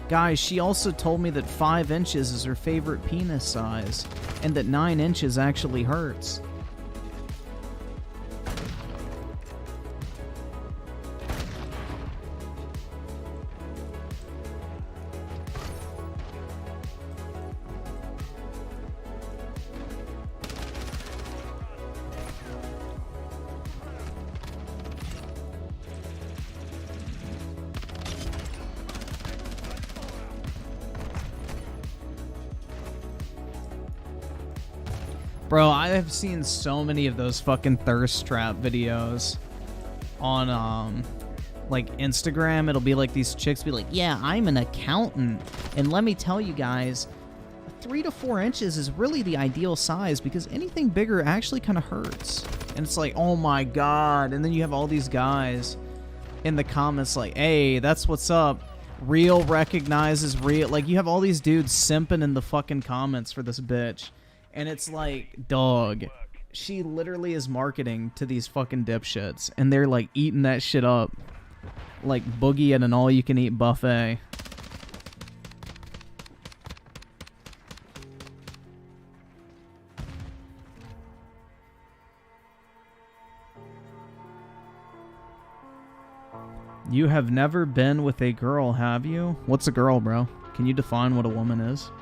Guys, she also told me that 5 inches is her favorite penis size, and that 9 inches actually hurts. Bro, I have seen so many of those fucking thirst trap videos on, like, Instagram. It'll be like these chicks be like, yeah, I'm an accountant. And let me tell you guys, 3 to 4 inches is really the ideal size because anything bigger actually kind of hurts. And it's like, oh my God. And then you have all these guys in the comments like, hey, that's what's up. Real recognizes real. Like, you have all these dudes simping in the fucking comments for this bitch. And it's like, dog, she literally is marketing to these fucking dipshits. And they're like eating that shit up. Like Boogie at an all-you-can-eat buffet. You have never been with a girl, have you? What's a girl, bro? Can you define what a woman is?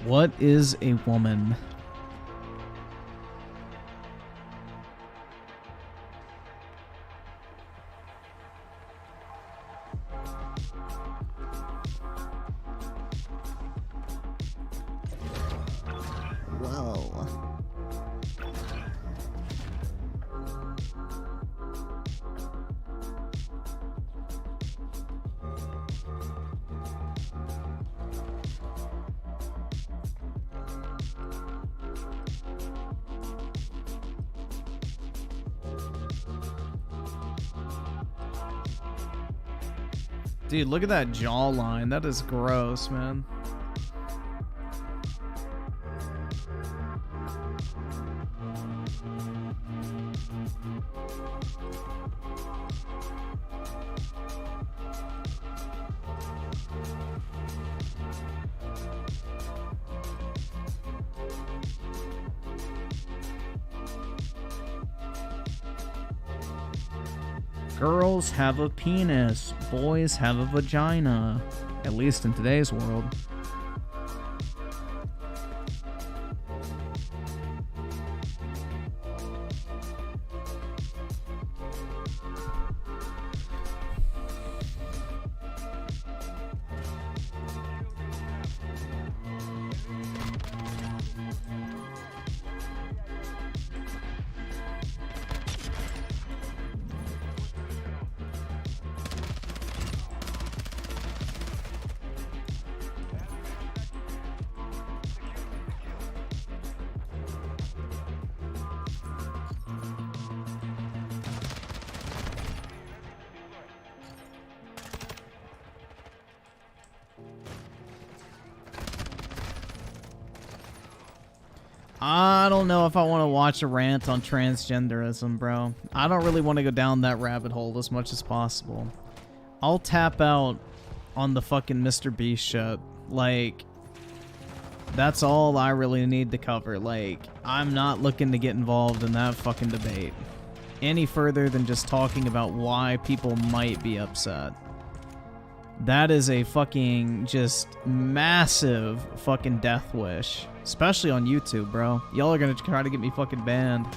What is a woman? Whoa. Dude, look at that jawline. That is gross, man. Girls have a penis, boys have a vagina. At least in today's world. I don't know if I want to watch a rant on transgenderism, bro. I don't really want to go down that rabbit hole as much as possible. I'll tap out on the fucking Mr. Beast shit. Like, that's all I really need to cover. Like, I'm not looking to get involved in that fucking debate any further than just talking about why people might be upset. That is a fucking just massive fucking death wish. Especially on YouTube, bro. Y'all are gonna try to get me fucking banned.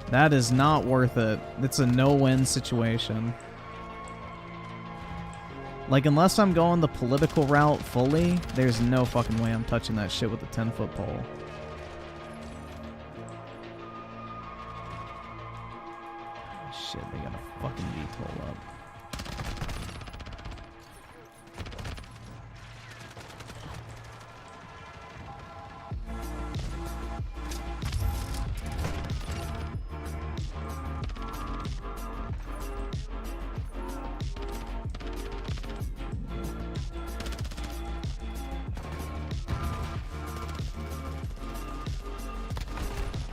That is not worth it. It's a no-win situation. Like, unless I'm going the political route fully, there's no fucking way I'm touching that shit with a 10-foot pole. Shit, they got a fucking VTOL up.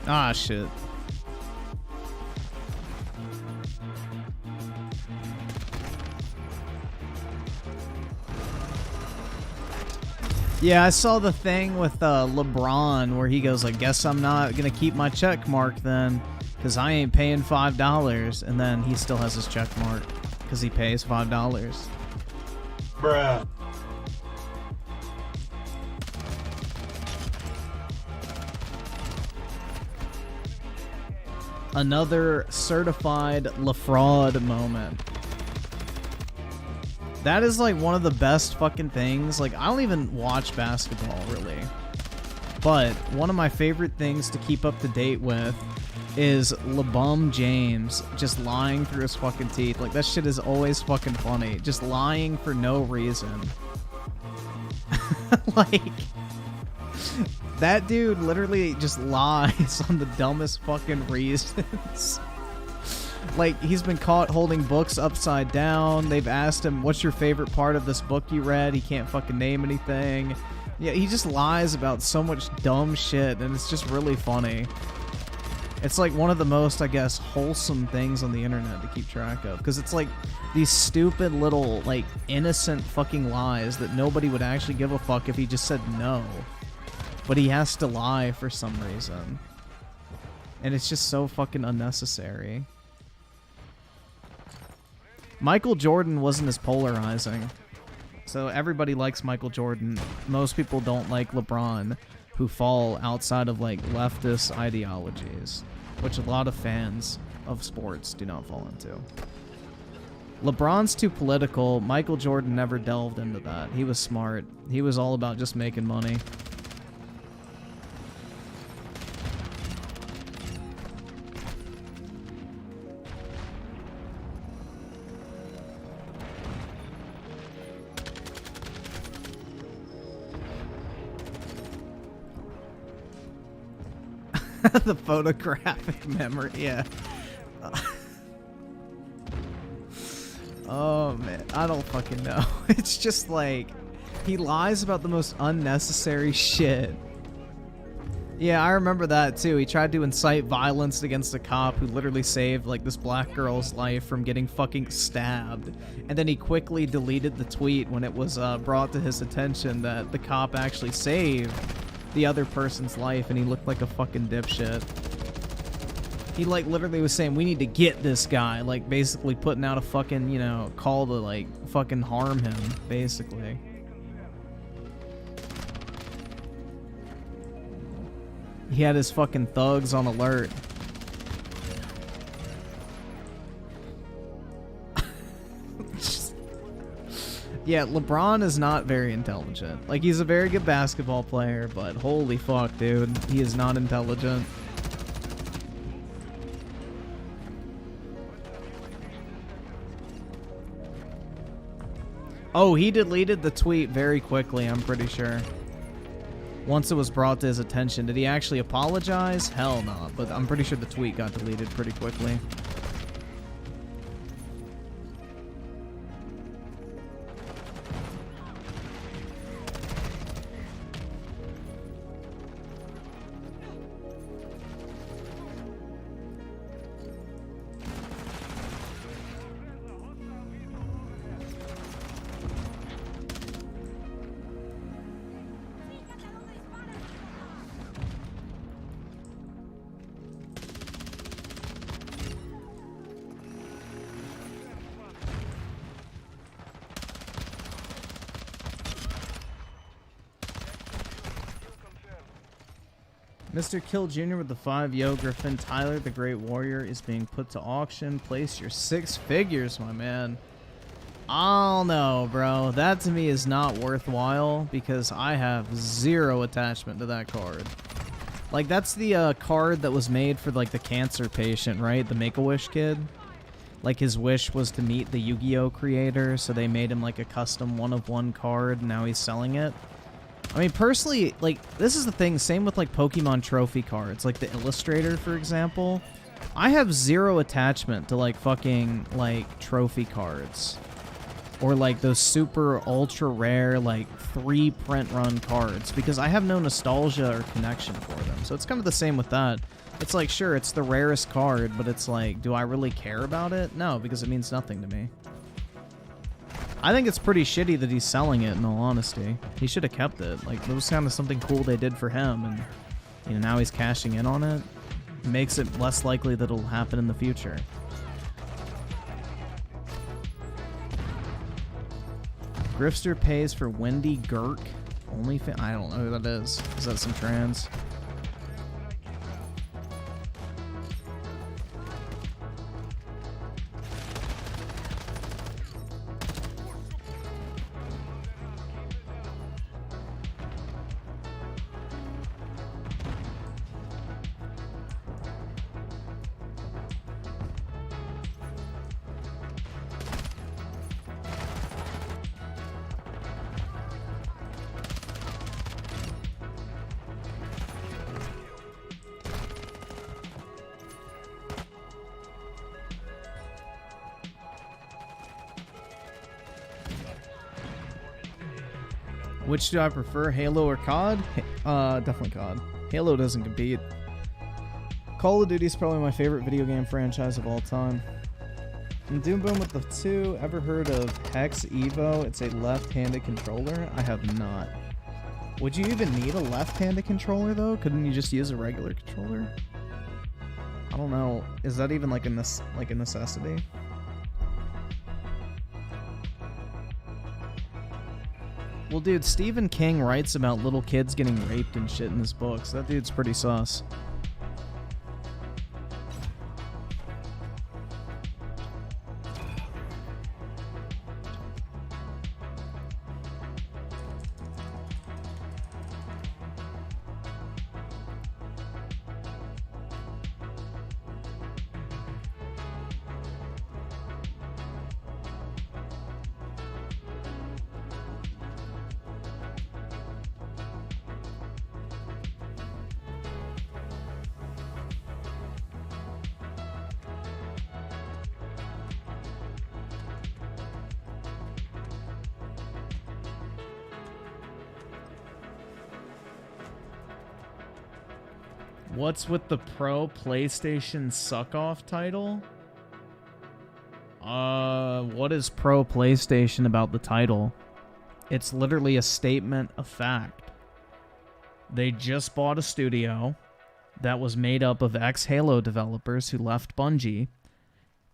Ah, shit. Yeah, I saw the thing with LeBron where he goes, I guess I'm not gonna keep my check mark then, because I ain't paying $5. And then he still has his check mark because he pays $5. Bruh. Another certified LaFraud moment. That is like one of the best fucking things. Like, I don't even watch basketball really, but one of my favorite things to keep up to date with is LeBum James just lying through his fucking teeth. Like, that shit is always fucking funny. Just lying for no reason. Like, that dude literally just lies on the dumbest fucking reasons. Like, he's been caught holding books upside down. They've asked him, what's your favorite part of this book you read? He can't fucking name anything. Yeah, he just lies about so much dumb shit, and it's just really funny. It's like one of the most, I guess, wholesome things on the internet to keep track of. Because it's like these stupid little, like, innocent fucking lies that nobody would actually give a fuck if he just said no. But he has to lie for some reason. And it's just so fucking unnecessary. Michael Jordan wasn't as polarizing. So everybody likes Michael Jordan. Most people don't like LeBron, who fall outside of like leftist ideologies, which a lot of fans of sports do not fall into. LeBron's too political. Michael Jordan never delved into that. He was smart. He was all about just making money. The photographic memory, yeah. Oh man, I don't fucking know. It's just like, he lies about the most unnecessary shit. Yeah, I remember that too. He tried to incite violence against a cop who literally saved like this black girl's life from getting fucking stabbed. And then he quickly deleted the tweet when it was brought to his attention that the cop actually saved the other person's life, and he looked like a fucking dipshit. He like literally was saying, we need to get this guy, like basically putting out a fucking, you know, call to like fucking harm him, basically. He had his fucking thugs on alert. Yeah, LeBron is not very intelligent. Like, he's a very good basketball player, but holy fuck, dude. He is not intelligent. Oh, he deleted the tweet very quickly, I'm pretty sure. Once it was brought to his attention. Did he actually apologize? Hell no, but I'm pretty sure the tweet got deleted pretty quickly. Mr. Kill Jr. with the 5. Yo, Griffin. Tyler, the Great Warrior, is being put to auction. Place your 6 figures, my man. I don't know, bro. That to me is not worthwhile because I have 0 attachment to that card. Like, that's the card that was made for, like, the cancer patient, right? The Make-A-Wish kid. Like, his wish was to meet the Yu-Gi-Oh creator, so they made him, like, a custom 1-of-1 card, and now he's selling it. I mean, personally, like, this is the thing, same with, like, Pokemon trophy cards. Like, the Illustrator, for example. I have 0 attachment to, like, fucking, like, trophy cards. Or, like, those super ultra rare, like, 3 print run cards. Because I have no nostalgia or connection for them. So it's kind of the same with that. It's like, sure, it's the rarest card, but it's like, do I really care about it? No, because it means nothing to me. I think it's pretty shitty that he's selling it, in all honesty. He should have kept it. Like, it was kind of something cool they did for him, and you know, now he's cashing in on it. It makes it less likely that it'll happen in the future. Grifster pays for Wendy Girk. I don't know who that is. Is that some trans? Which do I prefer, Halo or COD? Definitely COD. Halo doesn't compete. Call of Duty is probably my favorite video game franchise of all time. And Doom Boom with the 2. Ever heard of Hex Evo? It's a left-handed controller. I have not. Would you even need a left-handed controller though? Couldn't you just use a regular controller? I don't know. Is that even like a necessity? Well, dude, Stephen King writes about little kids getting raped and shit in his books. That dude's pretty sus. What's with the Pro PlayStation Suck-Off title? What is Pro PlayStation about the title? It's literally a statement of fact. They just bought a studio that was made up of ex-Halo developers who left Bungie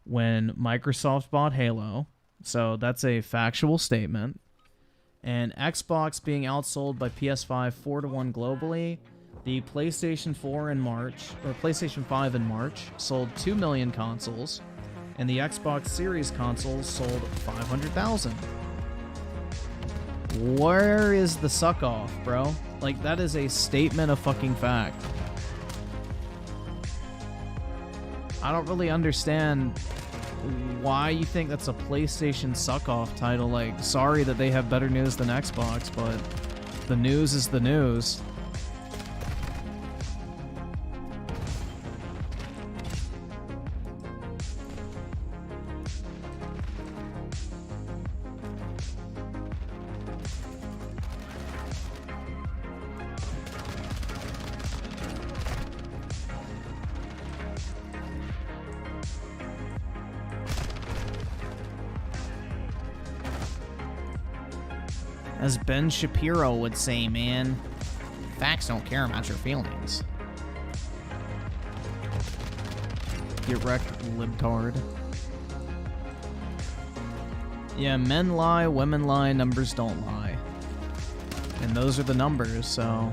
when Microsoft bought Halo. So that's a factual statement. And Xbox being outsold by PS5 4-1 globally. The PlayStation 4 in March, or PlayStation 5 in March, sold 2 million consoles, and the Xbox Series consoles sold 500,000. Where is the suck-off, bro? Like, that is a statement of fucking fact. I don't really understand why you think that's a PlayStation suck-off title. Like, sorry that they have better news than Xbox, but the news is the news. As Ben Shapiro would say, man, facts don't care about your feelings. Get wrecked, libtard. Yeah, men lie, women lie, numbers don't lie. And those are the numbers, so...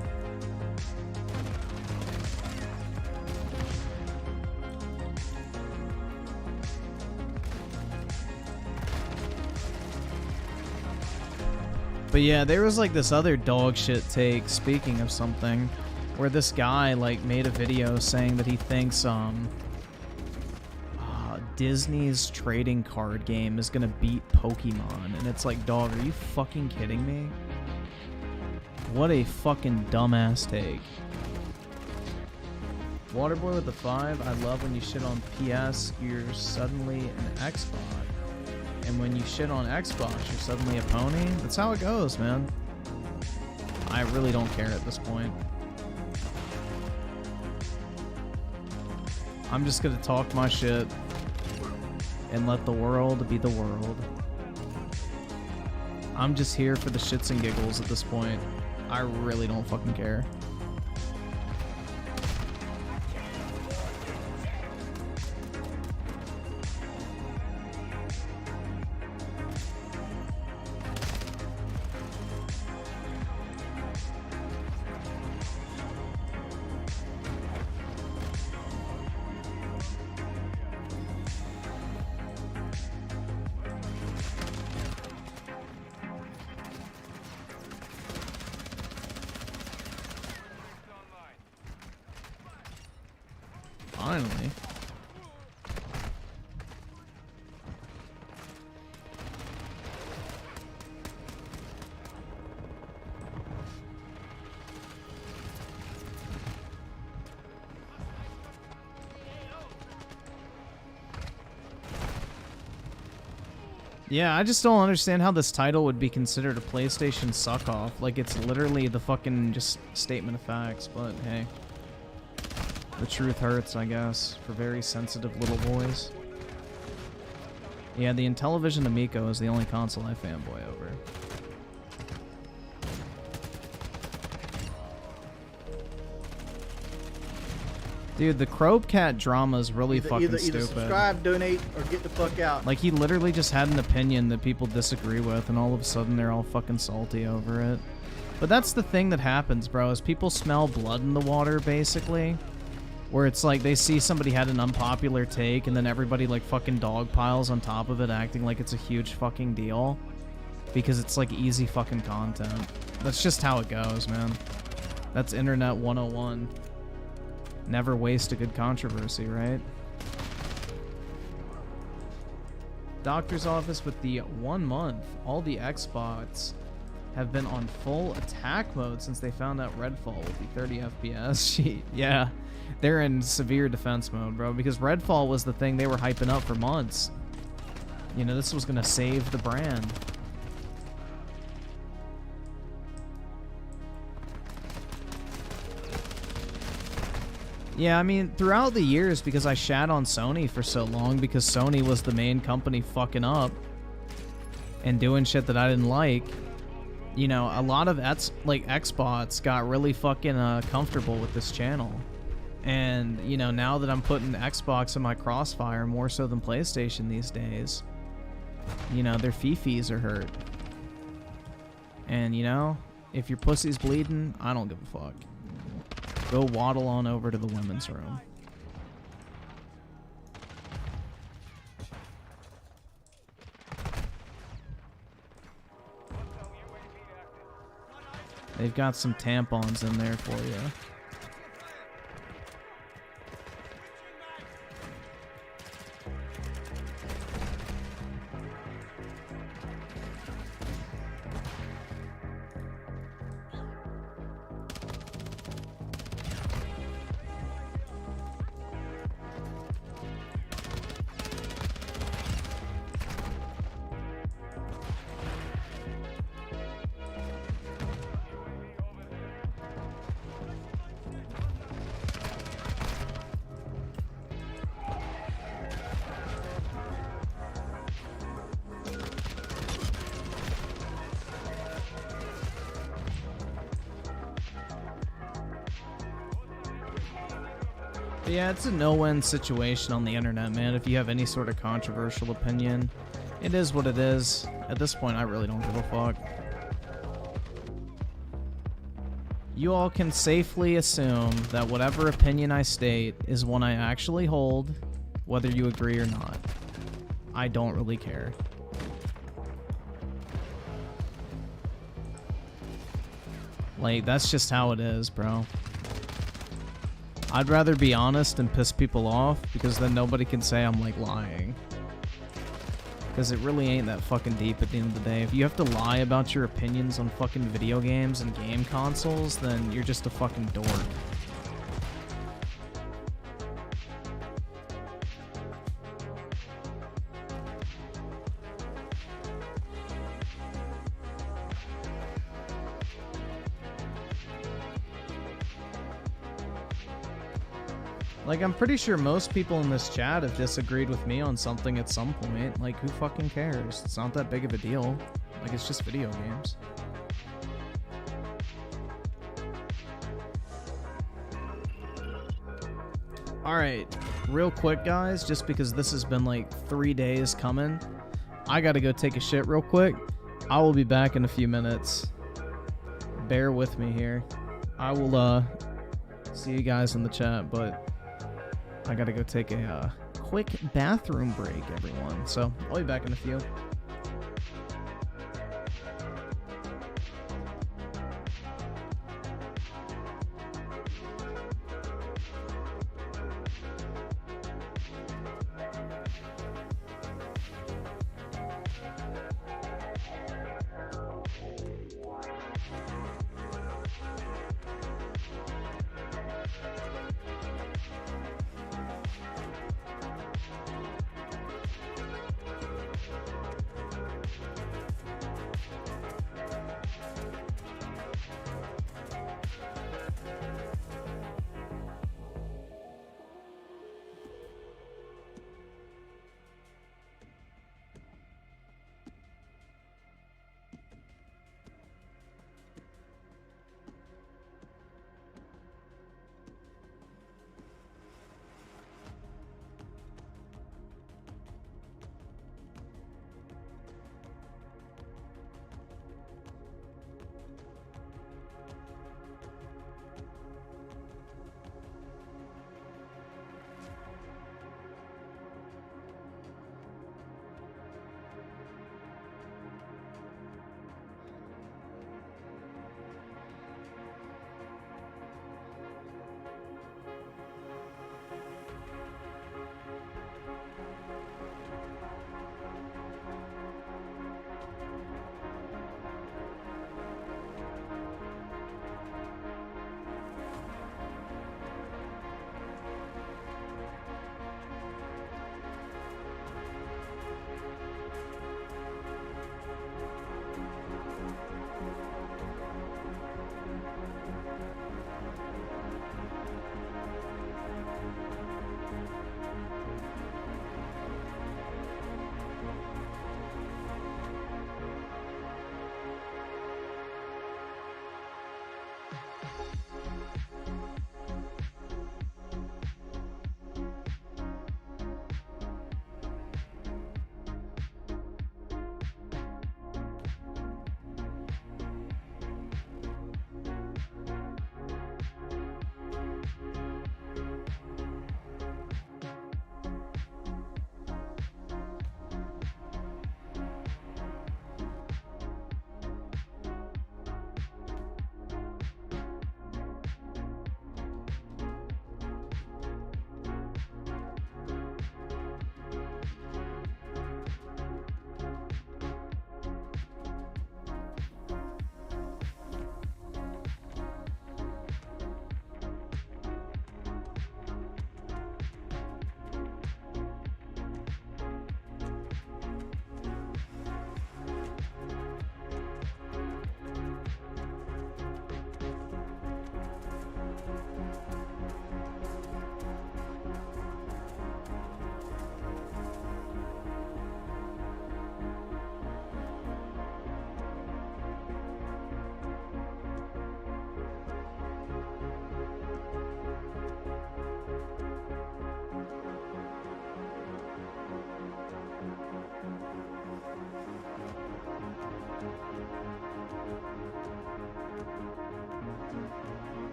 But yeah, there was like this other dog shit take, speaking of something, where this guy like made a video saying that he thinks Disney's trading card game is gonna beat Pokemon, and it's like, dog, are you fucking kidding me? What a fucking dumbass take. Waterboy with the 5, I love when you shit on PS, you're suddenly an Xbox. And when you shit on Xbox, you're suddenly a pony? That's how it goes, man. I really don't care at this point. I'm just gonna talk my shit and let the world be the world. I'm just here for the shits and giggles at this point. I really don't fucking care. Finally. Yeah, I just don't understand how this title would be considered a PlayStation suck-off. Like, it's literally the fucking just statement of facts, but hey. The truth hurts, I guess, for very sensitive little boys. Yeah, the Intellivision Amico is the only console I fanboy over. Dude, the Crope Cat drama is really fucking stupid. Either subscribe, donate, or get the fuck out. Like, he literally just had an opinion that people disagree with, and all of a sudden they're all fucking salty over it. But that's the thing that happens, bro, is people smell blood in the water, basically. Where it's like they see somebody had an unpopular take, and then everybody like fucking dog piles on top of it, acting like it's a huge fucking deal. Because it's like easy fucking content. That's just how it goes, man. That's Internet 101. Never waste a good controversy, right? Doctor's office with the 1 month. All the Xbox have been on full attack mode since they found out Redfall with the 30 FPS. Yeah, they're in severe defense mode, bro, because Redfall was the thing they were hyping up for months. You know, this was gonna save the brand. Yeah, I mean, throughout the years, because I shat on Sony for so long, because Sony was the main company fucking up and doing shit that I didn't like, you know, a lot of Xbots got really fucking comfortable with this channel. And, you know, now that I'm putting Xbox in my crossfire more so than PlayStation these days, you know, their fifis are hurt. And, you know, if your pussy's bleeding, I don't give a fuck. Go waddle on over to the women's room. They've got some tampons in there for you. But yeah, it's a no-win situation on the internet, man. If you have any sort of controversial opinion, it is what it is. At this point, I really don't give a fuck. You all can safely assume that whatever opinion I state is one I actually hold, whether you agree or not. I don't really care. Like, that's just how it is, bro. I'd rather be honest and piss people off, because then nobody can say I'm, like, lying. Because it really ain't that fucking deep at the end of the day. If you have to lie about your opinions on fucking video games and game consoles, then you're just a fucking dork. Like, I'm pretty sure most people in this chat have disagreed with me on something at some point. Like, who fucking cares? It's not that big of a deal. Like, it's just video games. Alright, real quick, guys, just because this has been like 3 days coming, I gotta go take a shit real quick. I will be back in a few minutes. Bear with me here. I will, see you guys in the chat, but I gotta go take a quick bathroom break, everyone. So, I'll be back in a few.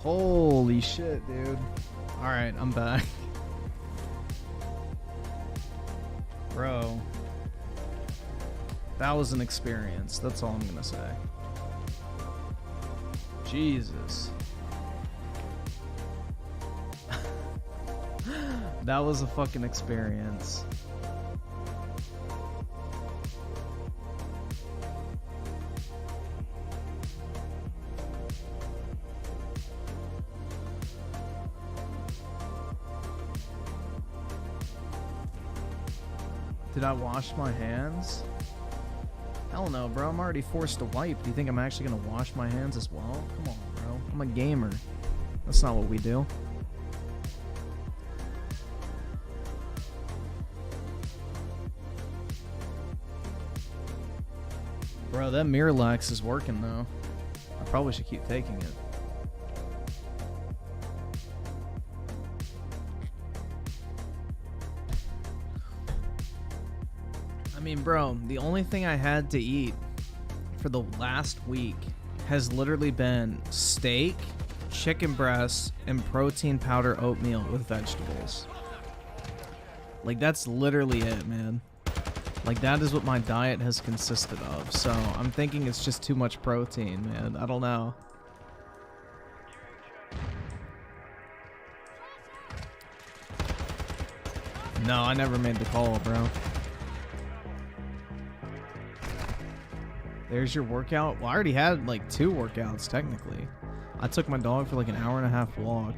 Holy shit, dude. Alright, I'm back. Bro. That was an experience. That's all I'm gonna say. Jesus. That was a fucking experience. Did I wash my hands? Hell no, bro. I'm already forced to wipe. Do you think I'm actually gonna wash my hands as well? Come on, bro. I'm a gamer. That's not what we do. Bro, that Miralax is working though. I probably should keep taking it. I mean, bro, the only thing I had to eat for the last week has literally been steak, chicken breast, and protein powder oatmeal with vegetables. Like, that's literally it, man. Like, that is what my diet has consisted of. So, I'm thinking it's just too much protein, man. I don't know. No, I never made the call, bro. There's your workout. Well, I already had like 2 workouts technically. I took my dog for like an hour-and-a-half walk,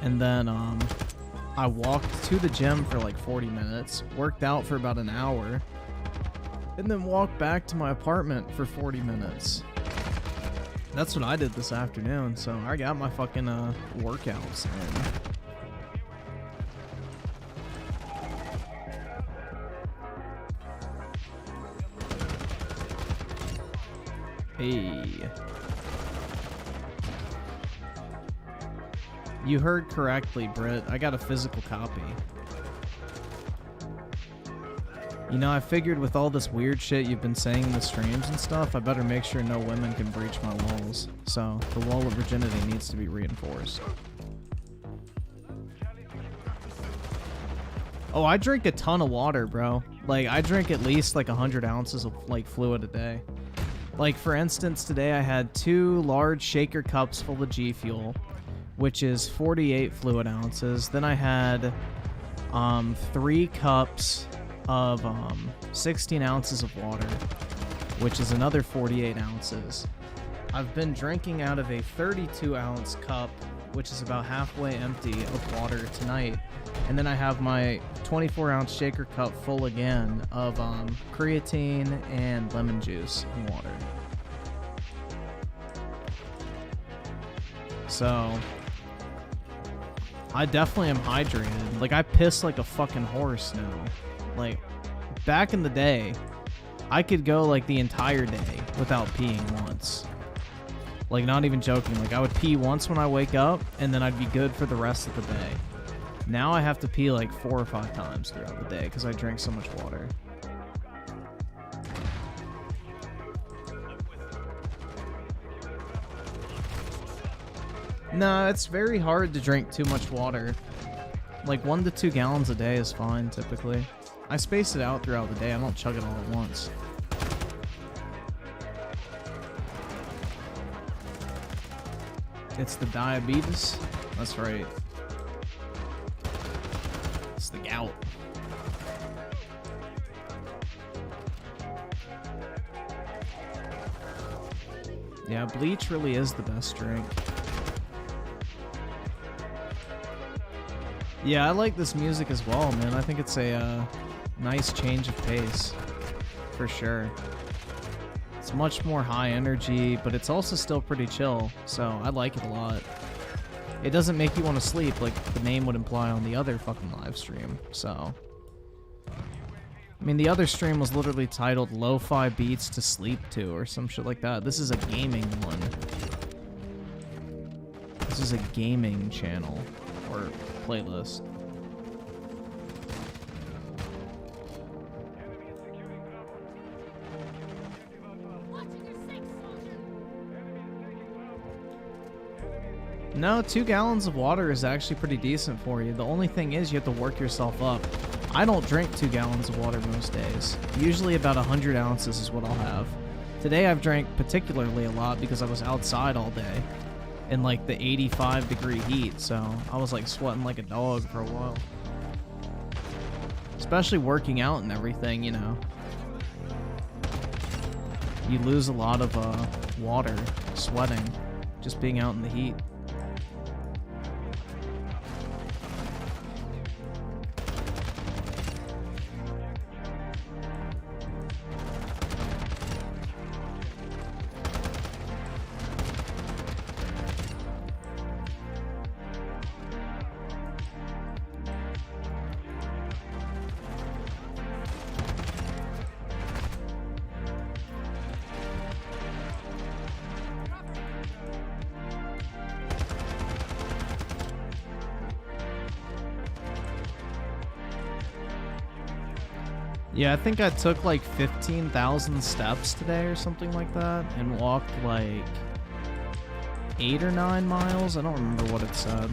and then I walked to the gym for like 40 minutes, worked out for about an hour, and then walked back to my apartment for 40 minutes. That's what I did this afternoon, so I got my fucking workouts in. Hey. You heard correctly, Britt. I got a physical copy. You know, I figured with all this weird shit you've been saying in the streams and stuff, I better make sure no women can breach my walls. So, the wall of virginity needs to be reinforced. Oh, I drink a ton of water, bro. Like, I drink at least like 100 ounces of like fluid a day. Like, for instance, today I had 2 large shaker cups full of G Fuel, which is 48 fluid ounces. Then I had 3 cups of 16 ounces of water, which is another 48 ounces. I've been drinking out of a 32-ounce cup, which is about halfway empty, of water tonight. And then I have my 24-ounce shaker cup full again of creatine and lemon juice and water. So, I definitely am hydrated. Like, I piss like a fucking horse now. Like, back in the day, I could go like the entire day without peeing once. Like, not even joking. Like, I would pee once when I wake up, and then I'd be good for the rest of the day. Now I have to pee like 4 or 5 times throughout the day because I drink so much water. No, it's very hard to drink too much water. Like 1 to 2 gallons a day is fine typically. I space it out throughout the day. I don't chug it all at once. It's the diabetes. That's right. It's the gout. Yeah, bleach really is the best drink. Yeah, I like this music as well, man. I think it's a nice change of pace, for sure. It's much more high energy, but it's also still pretty chill, so I like it a lot. It doesn't make you want to sleep like the name would imply on the other fucking live stream, so. I mean, the other stream was literally titled Lo-Fi Beats to Sleep To or some shit like that. This is a gaming one. This is a gaming channel, or playlist. No, 2 gallons of water is actually pretty decent for you. The only thing is you have to work yourself up. I don't drink 2 gallons of water most days. Usually about 100 ounces is what I'll have. Today I've drank particularly a lot because I was outside all day in like the 85-degree heat, so I was like sweating like a dog for a while. Especially working out and everything, you know. You lose a lot of water sweating just being out in the heat. Yeah, I think I took like 15,000 steps today or something like that and walked like 8 or 9 miles. I don't remember what it said.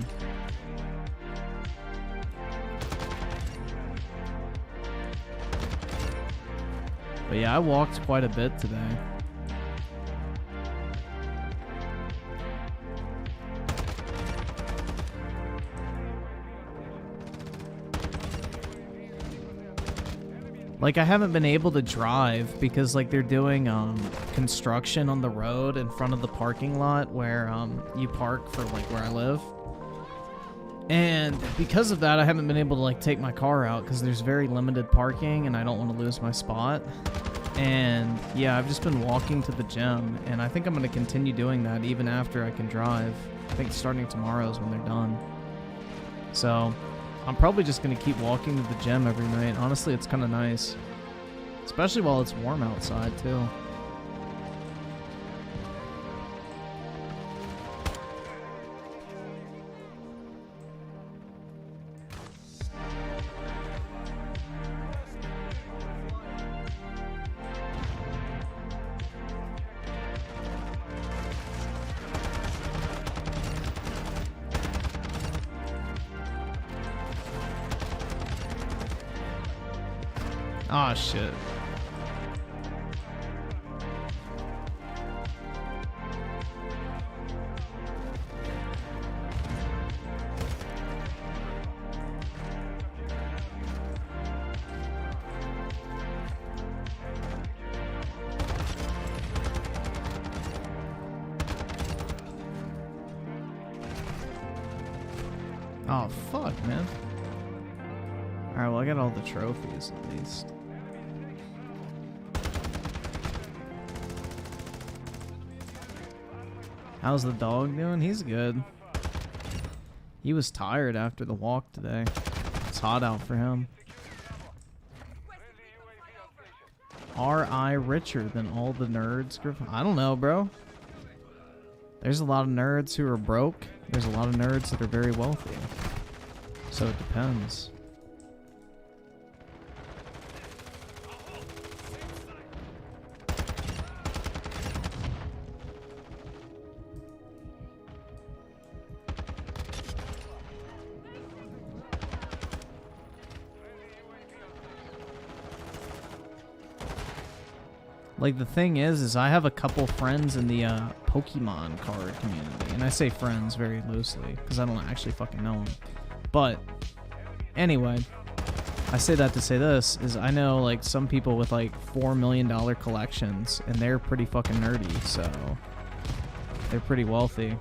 But yeah, I walked quite a bit today. Like, I haven't been able to drive because, like, they're doing construction on the road in front of the parking lot where you park for, like, where I live. And because of that, I haven't been able to, like, take my car out because there's very limited parking and I don't want to lose my spot. And, yeah, I've just been walking to the gym, and I think I'm going to continue doing that even after I can drive. I think starting tomorrow is when they're done. So I'm probably just going to keep walking to the gym every night. Honestly, it's kind of nice. Especially while it's warm outside, too. Ah, shit. Oh, fuck, man. Alright, well, I got all the trophies, at least. How's the dog doing? He's good. He was tired after the walk today. It's hot out for him. Are I richer than all the nerds, Griffin? I don't know, bro. There's a lot of nerds who are broke. There's a lot of nerds that are very wealthy. So it depends. Like, the thing is I have a couple friends in the Pokemon card community. And I say friends very loosely, because I don't actually fucking know them. But, anyway, I say that to say this, is I know, like, some people with, like, $4 million collections, and they're pretty fucking nerdy, so they're pretty wealthy.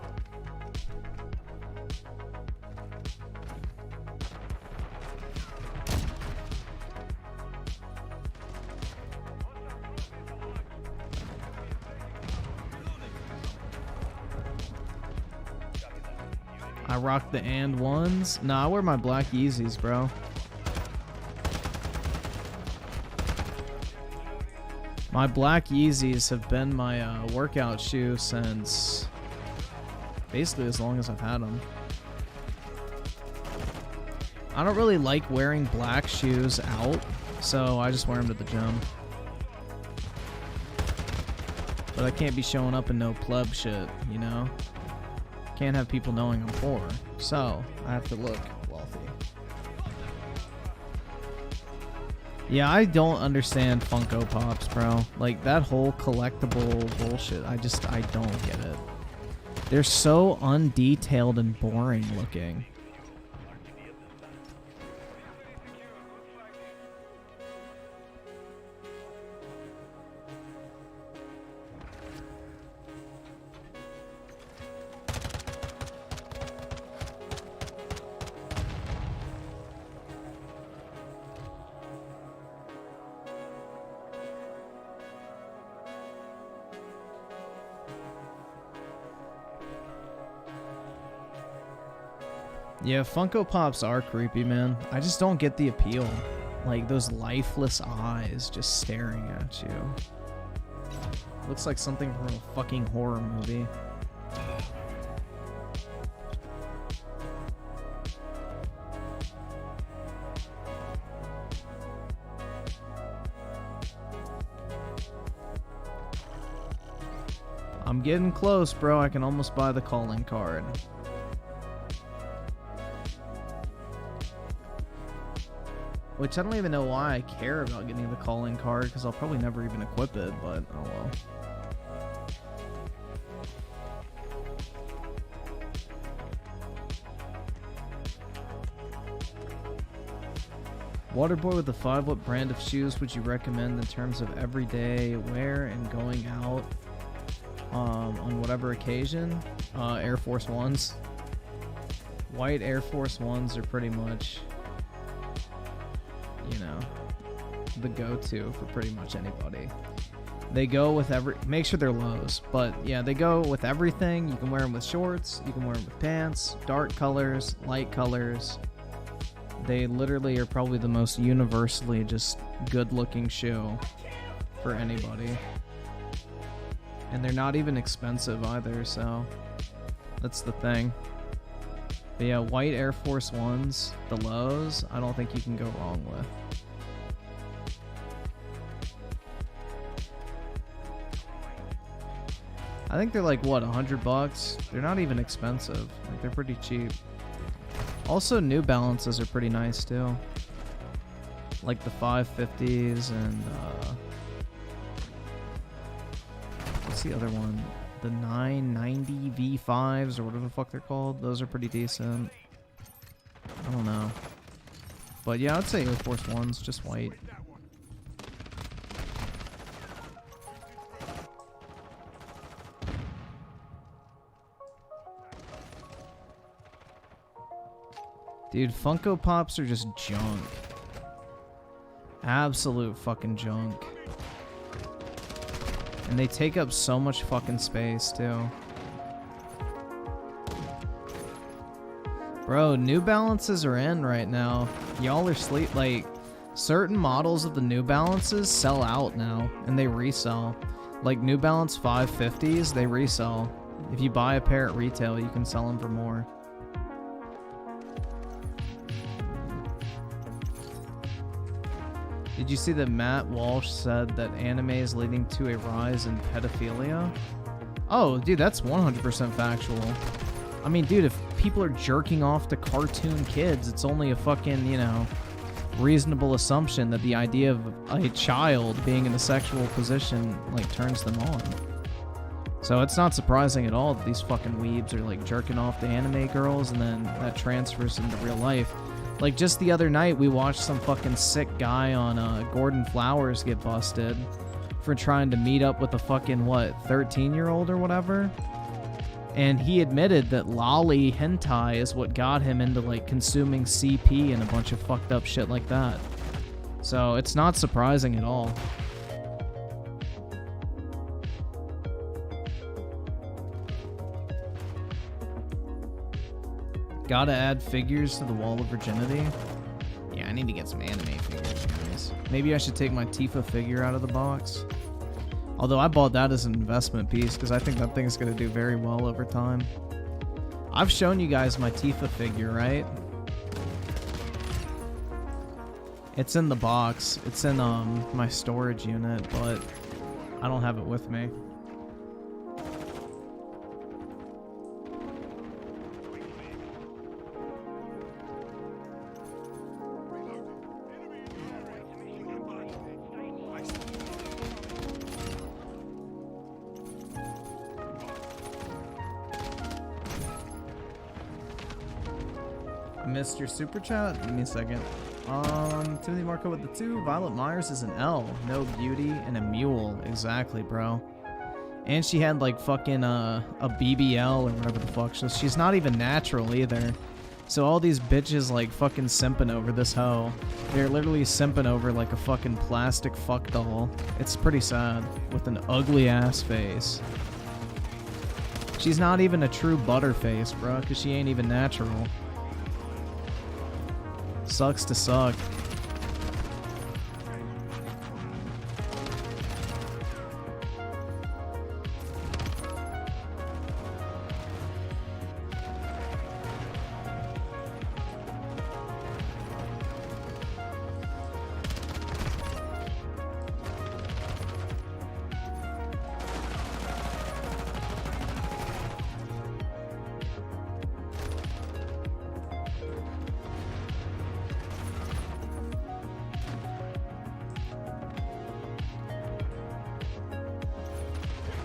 I rock the and ones. Nah, I wear my black Yeezys, bro. My black Yeezys have been my workout shoe since basically as long as I've had them. I don't really like wearing black shoes out, so I just wear them to the gym. But I can't be showing up in no pleb shit, you know? Can't have people knowing I'm poor, so I have to look wealthy. Yeah, I don't understand Funko Pops, bro. Like, that whole collectible bullshit, I don't get it. They're so undetailed and boring looking. Yeah, Funko Pops are creepy, man. I just don't get the appeal. Like, those lifeless eyes just staring at you. Looks like something from a fucking horror movie. I'm getting close, bro. I can almost buy the calling card. Which I don't even know why I care about getting the calling card, because I'll probably never even equip it, but oh well. Waterboy with the 5, what brand of shoes would you recommend in terms of everyday wear and going out on whatever occasion? Air Force Ones. White Air Force Ones are pretty much, you know, the go-to for pretty much anybody. They go with make sure they're lows, but yeah, they go with everything. You can wear them with shorts, you can wear them with pants, dark colors, light colors. They literally are probably the most universally just good-looking shoe for anybody. And they're not even expensive either, so that's the thing. But yeah, white Air Force Ones, the lows, I don't think you can go wrong with. I think they're like, what, $100? They're not even expensive. Like, they're pretty cheap. Also, New Balances are pretty nice, too. Like the 550s and, what's the other one? The 990 V5s or whatever the fuck they're called. Those are pretty decent. I don't know. But yeah, I'd say Air Force Ones, just white. Dude, Funko Pops are just junk. Absolute fucking junk. And they take up so much fucking space, too. Bro, New Balances are in right now. Y'all are like, certain models of the New Balances sell out now, and they resell. Like New Balance 550s, they resell. If you buy a pair at retail, you can sell them for more. Did you see that Matt Walsh said that anime is leading to a rise in pedophilia? Oh, dude, that's 100% factual. I mean, dude, if people are jerking off to cartoon kids, it's only a fucking, you know, reasonable assumption that the idea of a child being in a sexual position, like, turns them on. So it's not surprising at all that these fucking weebs are, like, jerking off to anime girls, and then that transfers into real life. Like, just the other night, we watched some fucking sick guy on Gordon Flowers get busted for trying to meet up with a fucking, what, 13-year-old or whatever? And he admitted that lolly hentai is what got him into, like, consuming CP and a bunch of fucked up shit like that. So it's not surprising at all. Gotta add figures to the Wall of Virginity. Yeah, I need to get some anime figures, guys. Maybe I should take my Tifa figure out of the box. Although I bought that as an investment piece because I think that thing is going to do very well over time. I've shown you guys my Tifa figure, right? It's in the box. It's in my storage unit, but I don't have it with me. Missed your super chat? Give me a second. Timothy Marco with the 2. Violet Myers is an L. No beauty and a mule. Exactly, bro. And she had like fucking a BBL or whatever the fuck. So she's not even natural either. So all these bitches like fucking simping over this hoe. They're literally simping over like a fucking plastic fuck doll. It's pretty sad. With an ugly ass face. She's not even a true butterface, bro, because she ain't even natural. Sucks to suck.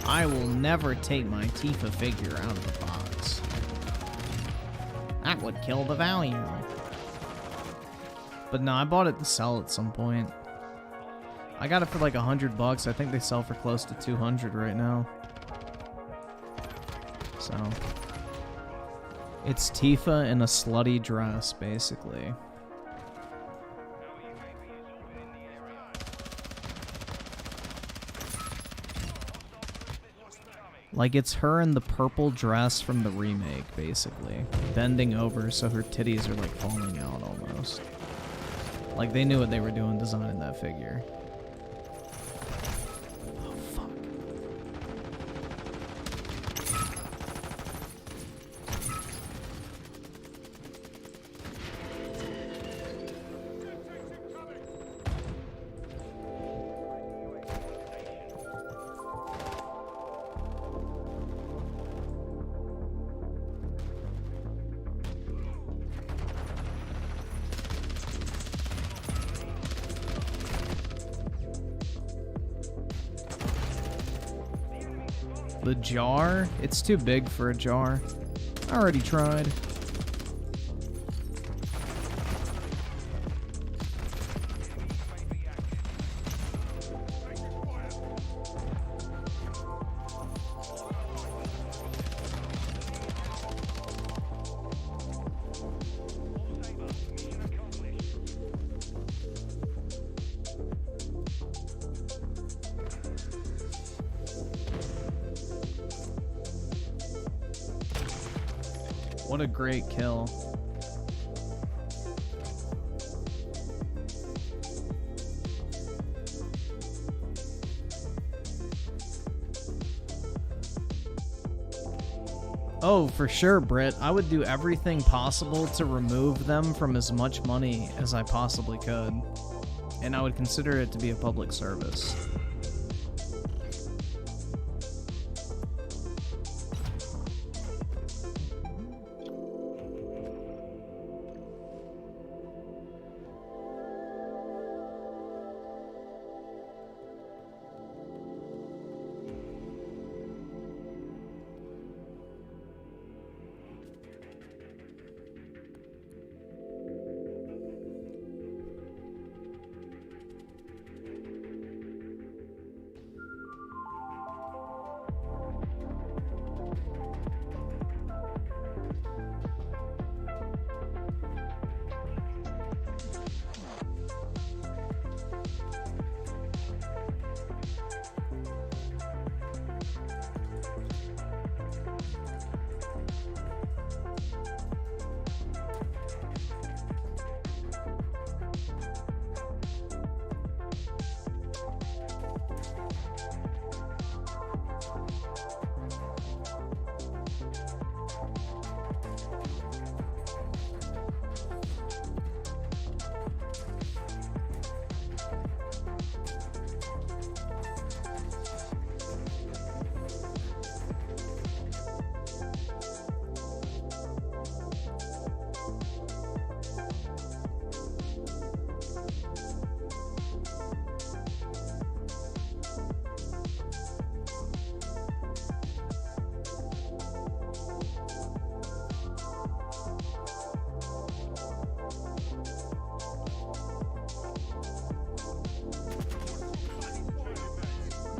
I will never take my Tifa figure out of the box. That would kill the value. But no, I bought it to sell at some point. I got it for like $100. I think they sell for close to 200 right now. So it's Tifa in a slutty dress, basically. Like, it's her in the purple dress from the remake, basically. Bending over so her titties are, like, falling out almost. Like, they knew what they were doing designing that figure. Oh, fuck. The jar? It's too big for a jar. I already tried. What a great kill. Oh, for sure, Britt. I would do everything possible to remove them from as much money as I possibly could. And I would consider it to be a public service.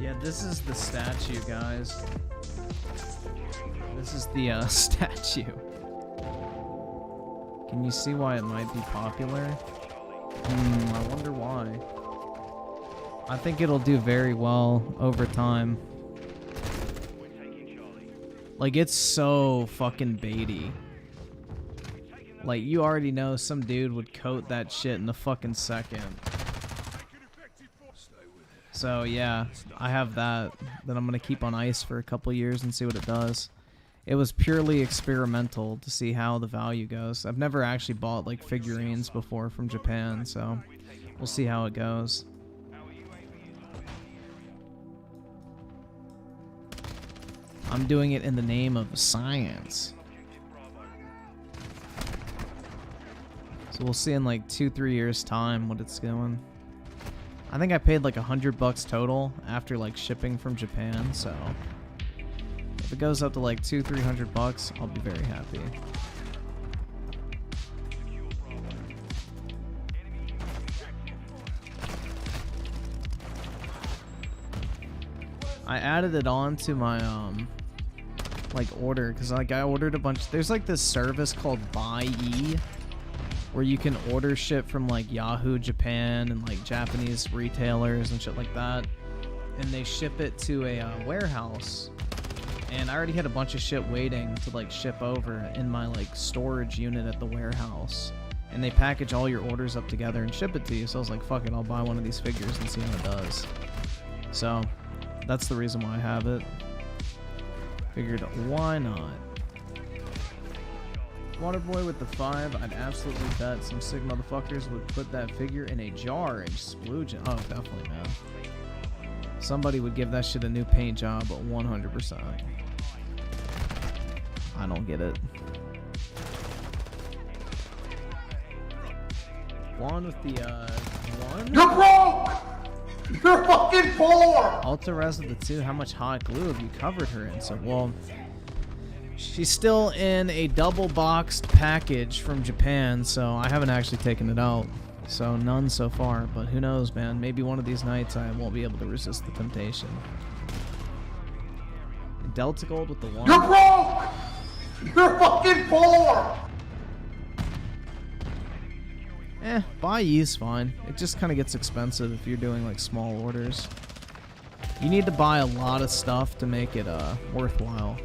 Yeah, this is the statue, guys. This is the statue. Can you see why it might be popular? I wonder why. I think it'll do very well over time. Like, it's so fucking baity. Like, you already know some dude would coat that shit in a fucking second. So, yeah, I have that I'm gonna keep on ice for a couple years and see what it does. It was purely experimental to see how the value goes. I've never actually bought, like, figurines before from Japan, so we'll see how it goes. I'm doing it in the name of science. So we'll see in like 2-3 years time what it's doing. I think I paid like $100 total after like shipping from Japan, so if it goes up to like $200-300, I'll be very happy. I added it on to my like order because like I ordered a bunch. There's like this service called Buy-E where you can order shit from like Yahoo Japan and like Japanese retailers and shit like that, and they ship it to a warehouse. And I already had a bunch of shit waiting to like ship over in my like storage unit at the warehouse, and they package all your orders up together and ship it to you. So I was like, fuck it, I'll buy one of these figures and see how it does. So that's the reason why I have it. Figured, why not? Waterboy with the 5, I'd absolutely bet some sick motherfuckers would put that figure in a jar and splooge it. Oh, definitely, man. Somebody would give that shit a new paint job, 100%. I don't get it. One with the, one? You're broke! You're fucking poor! Ultra Res of the 2, how much hot glue have you covered her in? So, well, she's still in a double boxed package from Japan, so I haven't actually taken it out. So none so far, but who knows, man. Maybe one of these nights I won't be able to resist the temptation. Delta Gold with the 1. You're broke! You're fucking poor! Buy-E's fine. It just kind of gets expensive if you're doing like small orders. You need to buy a lot of stuff to make it worthwhile.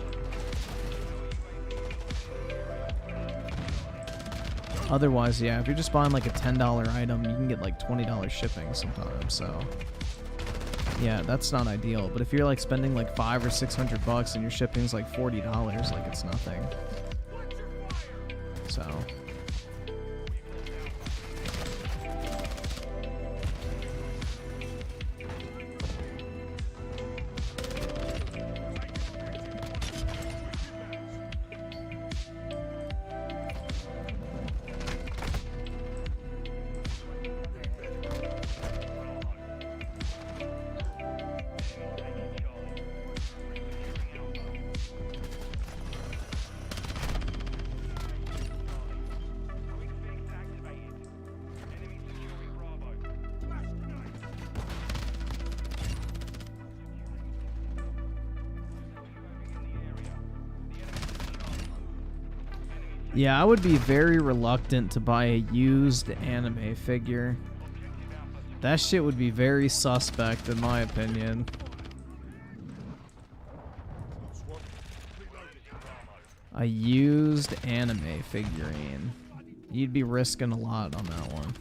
Otherwise, yeah, if you're just buying like a $10 item, you can get like $20 shipping sometimes, so yeah, that's not ideal. But if you're like spending like $500 or $600 and your shipping's like $40, like it's nothing. So yeah, I would be very reluctant to buy a used anime figure. That shit would be very suspect in my opinion. A used anime figurine. You'd be risking a lot on that one.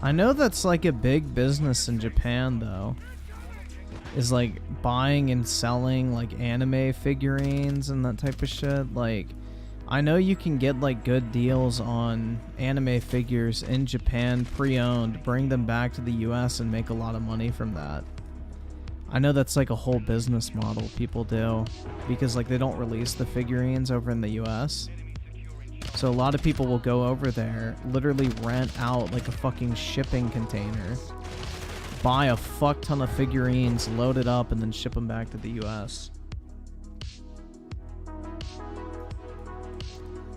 I know that's like a big business in Japan, though. is like buying and selling like anime figurines and that type of shit. Like, I know you can get like good deals on anime figures in Japan pre-owned, bring them back to the US and make a lot of money from that. I know that's like a whole business model people do, because like they don't release the figurines over in the US. So a lot of people will go over there, literally rent out like a fucking shipping container, buy a fuck ton of figurines, load it up, and then ship them back to the US.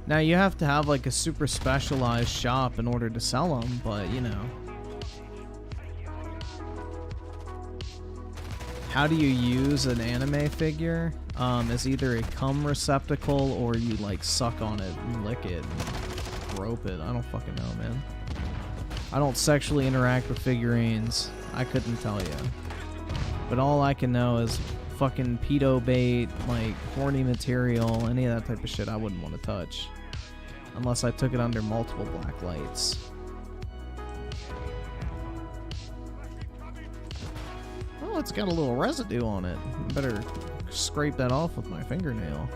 Now you have to have like a super specialized shop in order to sell them, but you know. How do you use an anime figure? As either a cum receptacle or you like suck on it and lick it and grope it. I don't fucking know, man. I don't sexually interact with figurines. I couldn't tell you. But all I can know is fucking pedo bait, like horny material, any of that type of shit I wouldn't want to touch. Unless I took it under multiple black lights. Oh, it's got a little residue on it. Better scrape that off with my fingernail.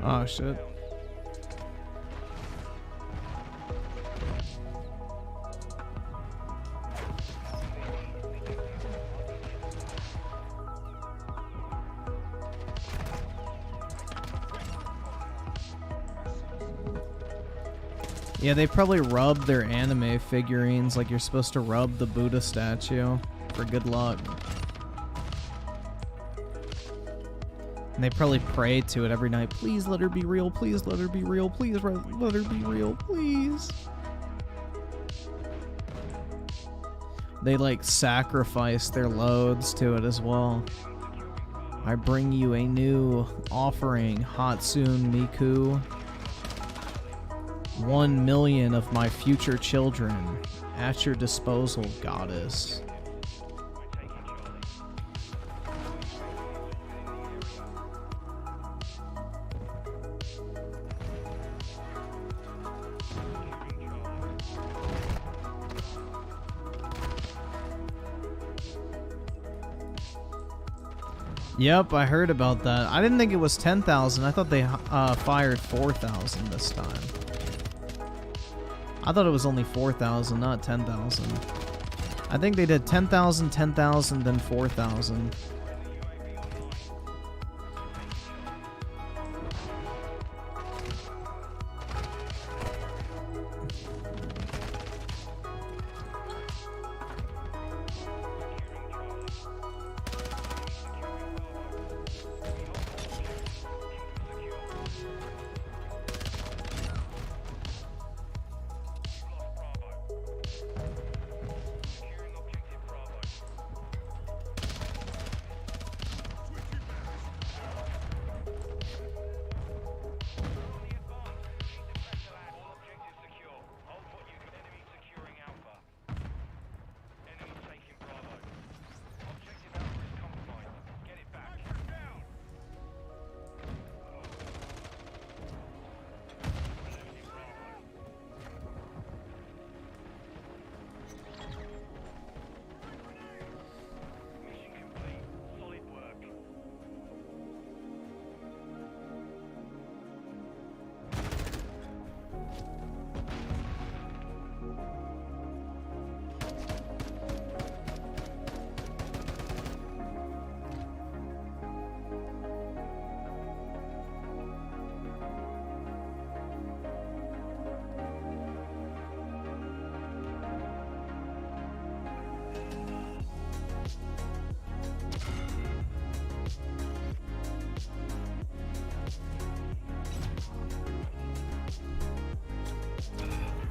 Oh shit. Yeah, they probably rub their anime figurines like you're supposed to rub the Buddha statue for good luck. And they probably pray to it every night. Please let her be real. Please let her be real. Please let her be real. Please. They like sacrifice their loads to it as well. I bring you a new offering, Hatsune Miku. 1 million of my future children at your disposal, goddess. Yep, I heard about that. I didn't think it was 10,000. I thought they fired 4,000 this time. I thought it was only 4,000, not 10,000. I think they did 10,000, 10,000, then 4,000.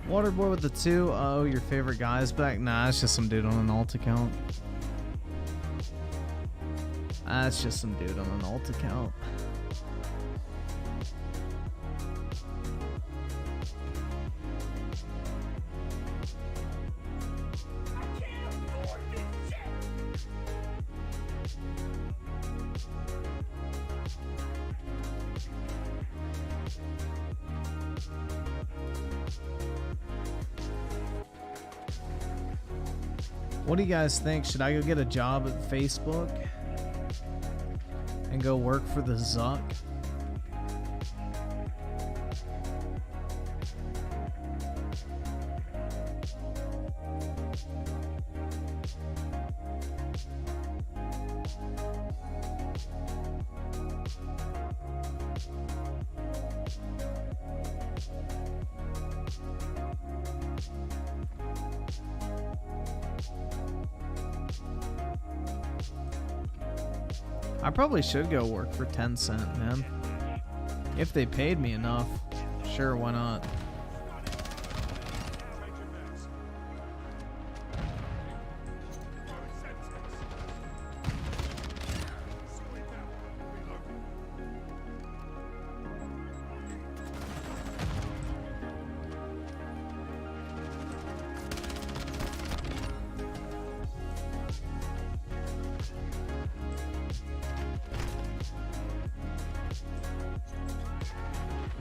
Waterboy with the 2. Oh, your favorite guy's back? Nah, it's just some dude on an alt account. That's just some dude on an alt account. What do you guys think? Should I go get a job at Facebook and go work for the Zuck? I probably should go work for 10 Cent, man. If they paid me enough, sure, why not?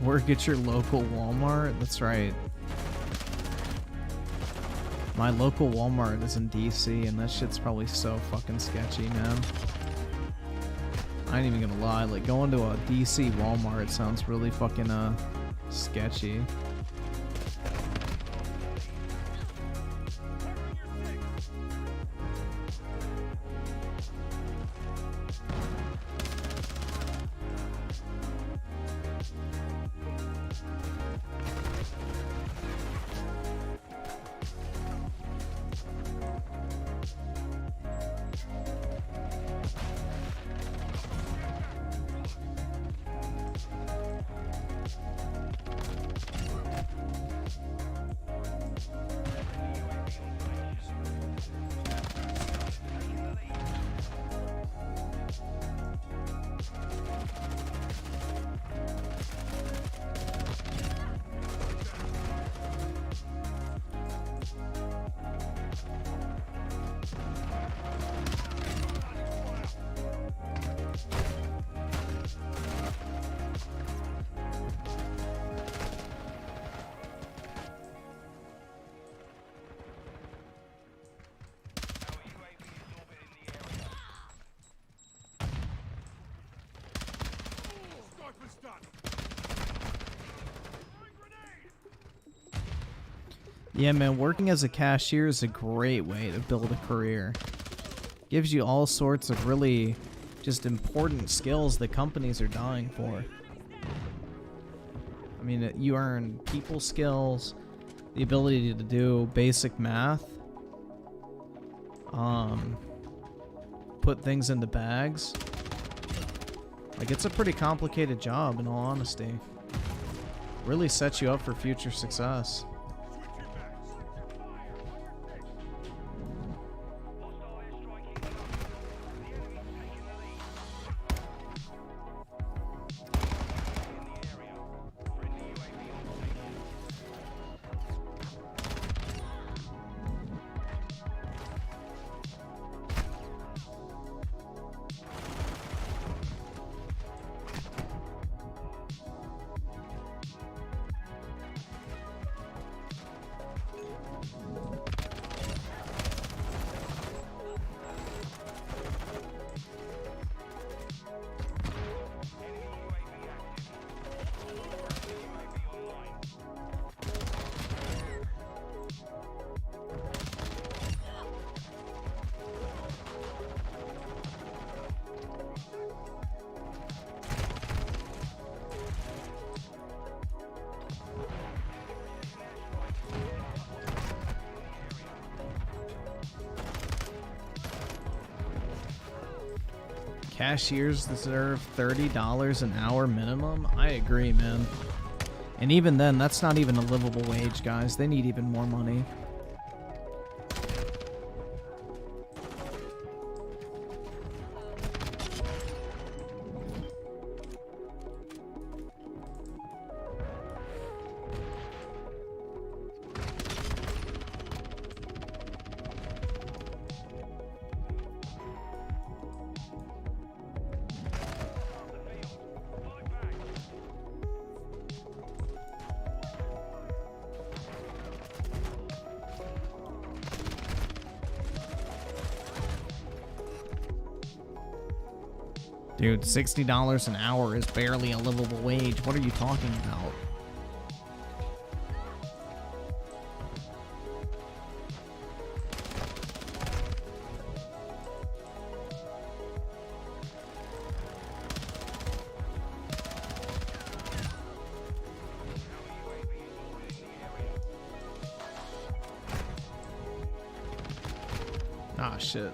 Work at your local Walmart? That's right. My local Walmart is in DC, and that shit's probably so fucking sketchy, man. I ain't even gonna lie, like, going to a DC Walmart sounds really fucking, sketchy. Yeah, man, working as a cashier is a great way to build a career. Gives you all sorts of really just important skills that companies are dying for. I mean, you earn people skills, the ability to do basic math, put things into bags. Like, it's a pretty complicated job, in all honesty. Really sets you up for future success. Cashiers deserve $30 an hour minimum? I agree, man. And even then, that's not even a livable wage, guys. They need even more money. Dude, $60 an hour is barely a livable wage. What are you talking about? Ah, shit.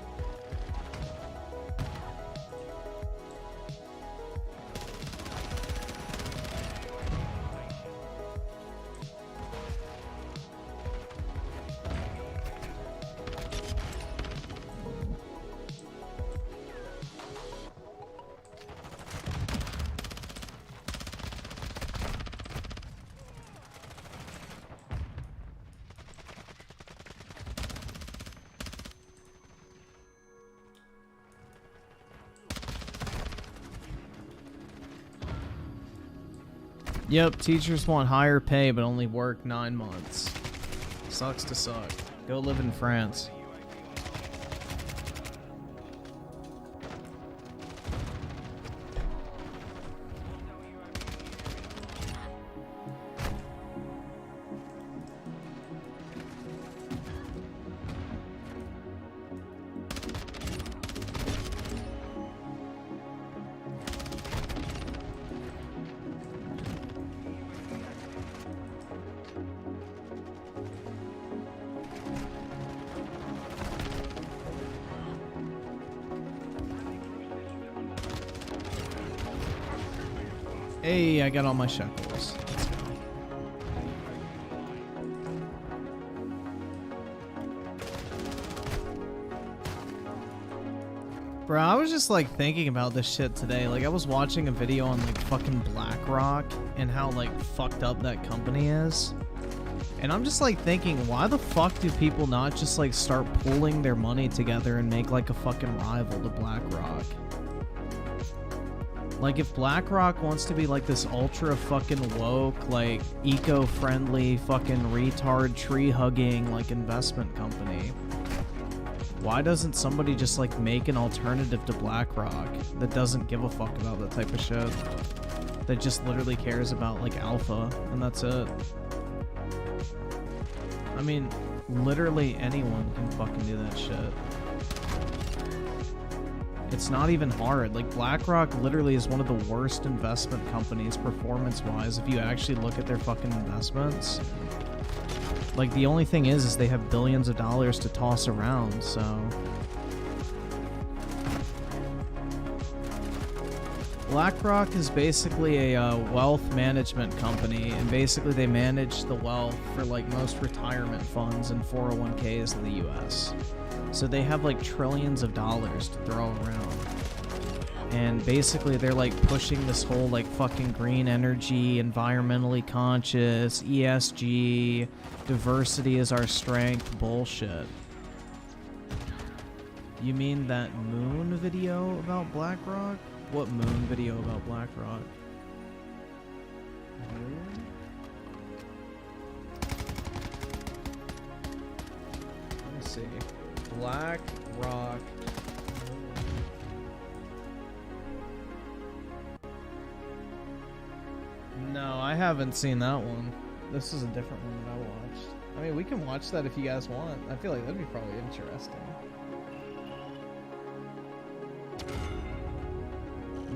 Yep, teachers want higher pay but only work 9 months. Sucks to suck. Go live in France. Hey, I got all my shekels. Let's go. Bro, I was just like thinking about this shit today. Like I was watching a video on like fucking BlackRock and how like fucked up that company is. And I'm just like thinking, why the fuck do people not just like start pooling their money together and make like a fucking rival to BlackRock? Like, if BlackRock wants to be, like, this ultra fucking woke, like, eco-friendly, fucking retard, tree-hugging, like, investment company, why doesn't somebody just, like, make an alternative to BlackRock that doesn't give a fuck about that type of shit? That just literally cares about, like, alpha, and that's it. I mean, literally anyone can fucking do that shit. It's not even hard. Like, BlackRock literally is one of the worst investment companies performance-wise if you actually look at their fucking investments. Like, the only thing is they have billions of dollars to toss around, so... BlackRock is basically a wealth management company, and basically they manage the wealth for, like, most retirement funds and 401ks in the US. So they have like trillions of dollars to throw around. And basically they're like pushing this whole like fucking green energy, environmentally conscious, ESG, diversity is our strength bullshit. You mean that moon video about BlackRock? What moon video about BlackRock? Let me see. BlackRock. No, I haven't seen that one. This is a different one that I watched. I mean, we can watch that if you guys want. I feel like that'd be probably interesting.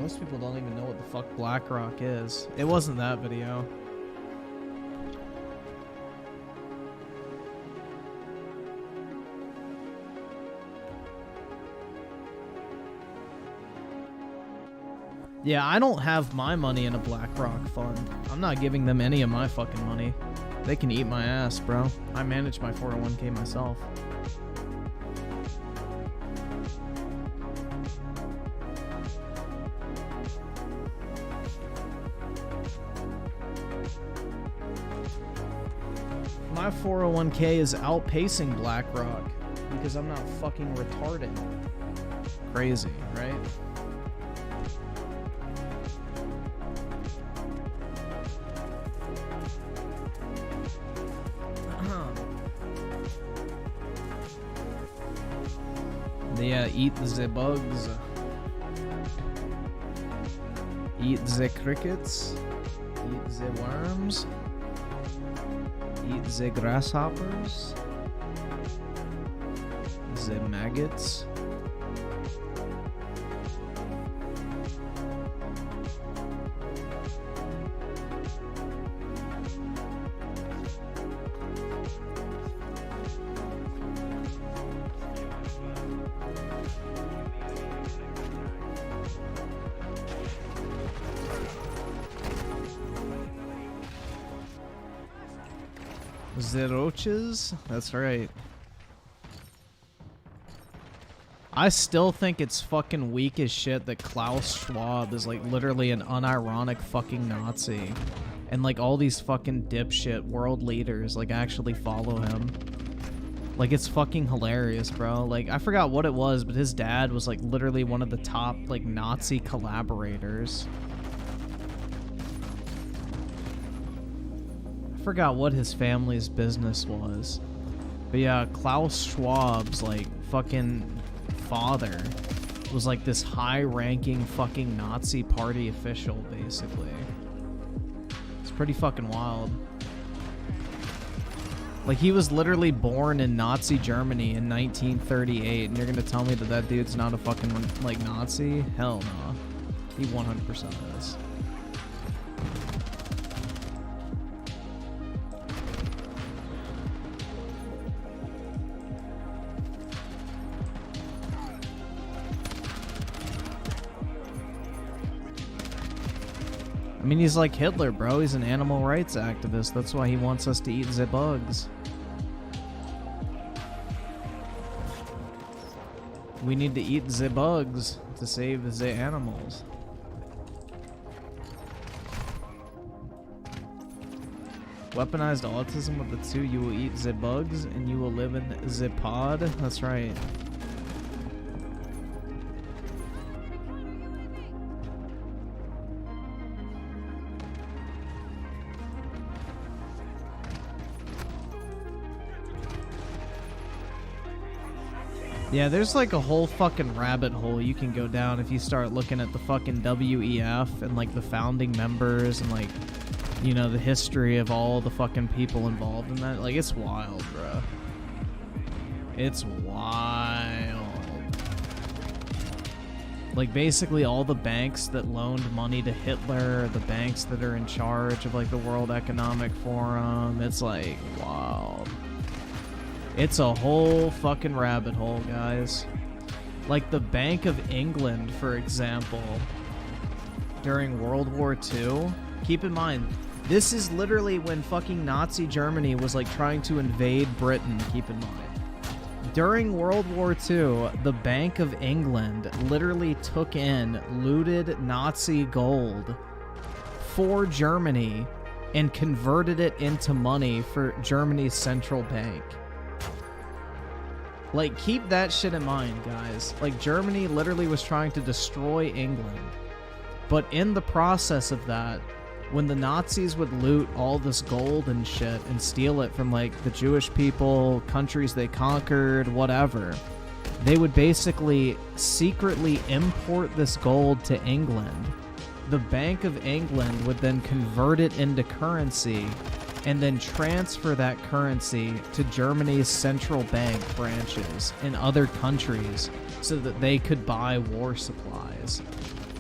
Most people don't even know what the fuck BlackRock is. It wasn't that video. Yeah, I don't have my money in a BlackRock fund. I'm not giving them any of my fucking money. They can eat my ass, bro. I manage my 401k myself. My 401k is outpacing BlackRock because I'm not fucking retarded. Crazy, right? They eat the bugs. Eat the crickets. Eat the worms. Eat the grasshoppers. The maggots. The roaches? That's right. I still think it's fucking weak as shit that Klaus Schwab is like literally an unironic fucking Nazi. And like all these fucking dipshit world leaders like actually follow him. Like it's fucking hilarious, bro. Like I forgot what it was, but his dad was like literally one of the top like Nazi collaborators. Forgot what his family's business was, but yeah, Klaus Schwab's like fucking father was like this high-ranking fucking Nazi party official, basically. It's pretty fucking wild. Like he was literally born in Nazi Germany in 1938, and you're gonna tell me that that dude's not a fucking like Nazi? Hell no, he 100% is. I mean, he's like Hitler, bro. He's an animal rights activist. That's why he wants us to eat the bugs. We need to eat the bugs to save the animals. Weaponized autism with the two. You will eat the bugs and you will live in the pod. That's right. Yeah, there's like a whole fucking rabbit hole you can go down if you start looking at the fucking WEF and like the founding members and like, you know, the history of all the fucking people involved in that. Like, it's wild, bro. It's wild. Like, basically all the banks that loaned money to Hitler, the banks that are in charge of like the World Economic Forum, it's like, wild. It's a whole fucking rabbit hole, guys. Like the Bank of England, for example, during World War II. Keep in mind, this is literally when fucking Nazi Germany was like trying to invade Britain, keep in mind. During World War II, the Bank of England literally took in looted Nazi gold for Germany and converted it into money for Germany's central bank. Like, keep that shit in mind, guys. Like, Germany literally was trying to destroy England. But in the process of that, when the Nazis would loot all this gold and shit and steal it from, like, the Jewish people, countries they conquered, whatever, they would basically secretly import this gold to England. The Bank of England would then convert it into currency and then transfer that currency to Germany's central bank branches in other countries so that they could buy war supplies.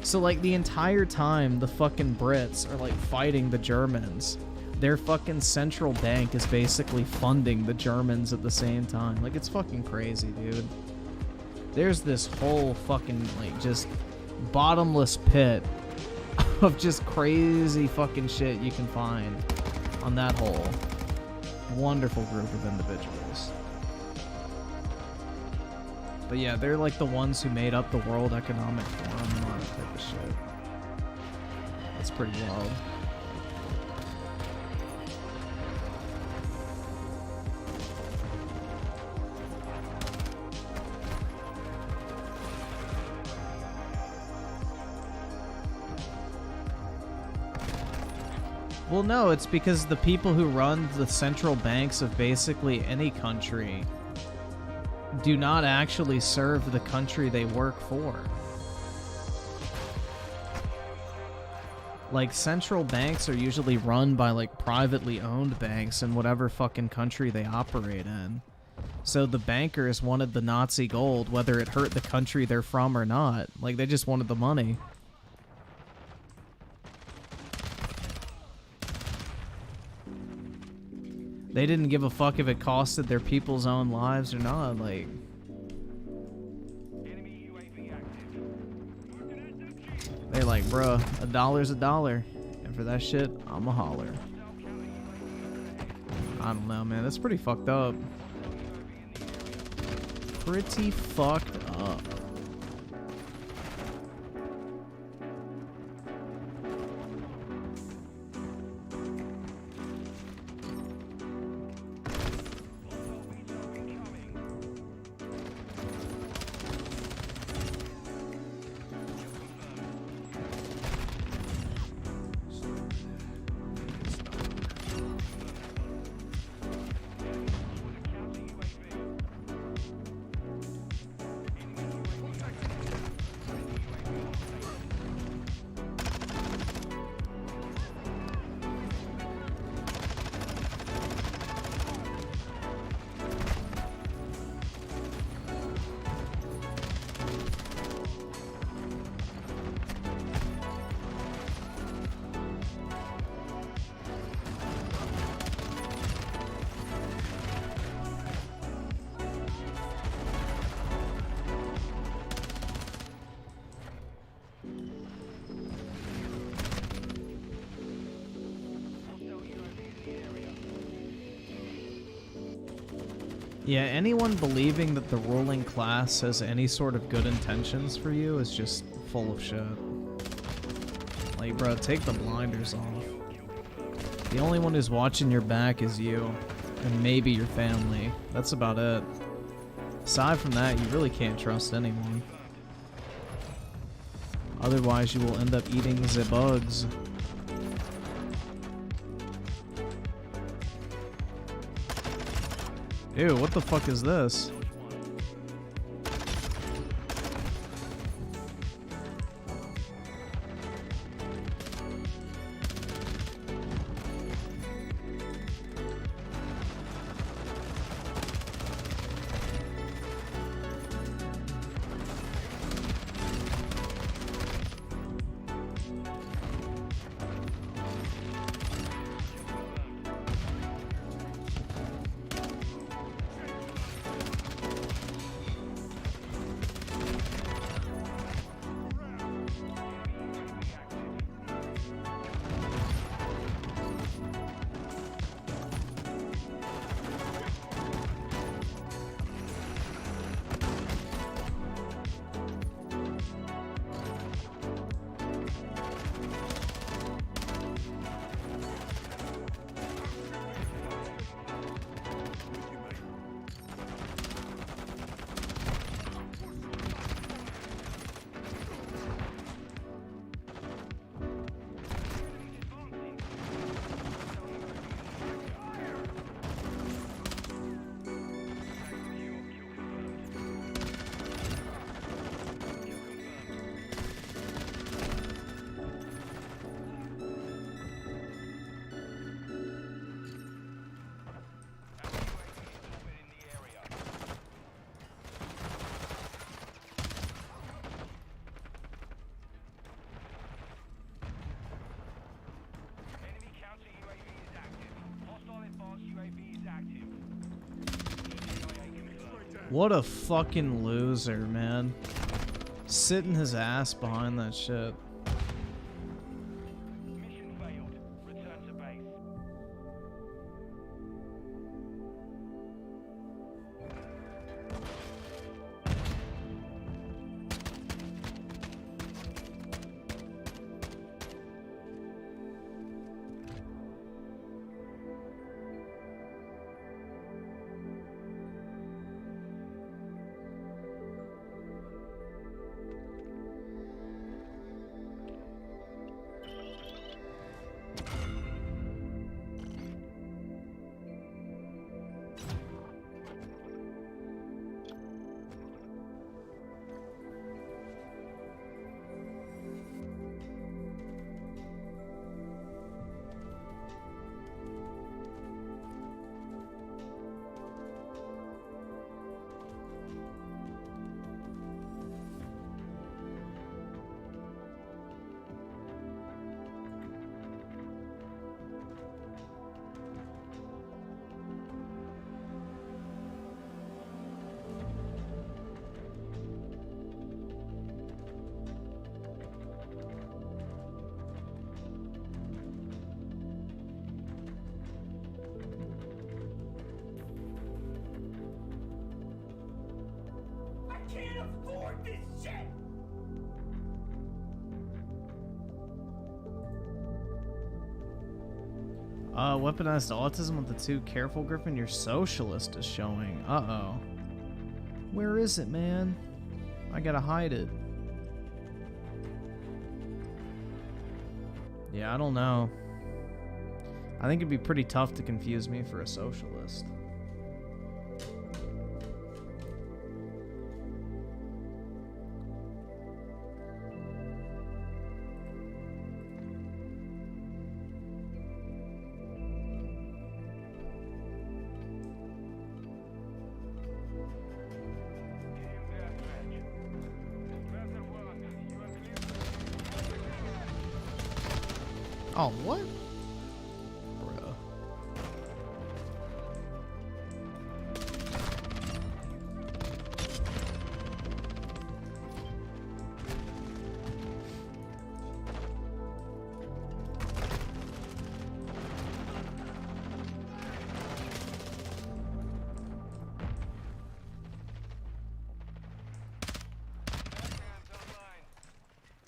So, like, the entire time the fucking Brits are, like, fighting the Germans, their fucking central bank is basically funding the Germans at the same time. Like, it's fucking crazy, dude. There's this whole fucking, like, just bottomless pit of just crazy fucking shit you can find on that whole wonderful group of individuals. But yeah, they're like the ones who made up the World Economic Forum and all that type of shit. That's pretty wild. Well, no, it's because the people who run the central banks of basically any country do not actually serve the country they work for. Like, central banks are usually run by, like, privately owned banks in whatever fucking country they operate in. So the bankers wanted the Nazi gold, whether it hurt the country they're from or not. Like, they just wanted the money. They didn't give a fuck if it costed their people's own lives or not, like... They're like, bruh, $1's $1, and for that shit, I'ma holler. I don't know, man, that's pretty fucked up. Pretty fucked up. Yeah, anyone believing that the ruling class has any sort of good intentions for you is just full of shit. Like, bro, take the blinders off. The only one who's watching your back is you, and maybe your family. That's about it. Aside from that, you really can't trust anyone. Otherwise, you will end up eating the bugs. Ew, what the fuck is this? What a fucking loser, man. Sitting his ass behind that shit. afford this shit! Weaponized autism with the 2. Careful, Griffin, your socialist is showing. Uh-oh. Where is it, man? I gotta hide it. Yeah, I don't know. I think it'd be pretty tough to confuse me for a socialist. Oh, what? Bruh.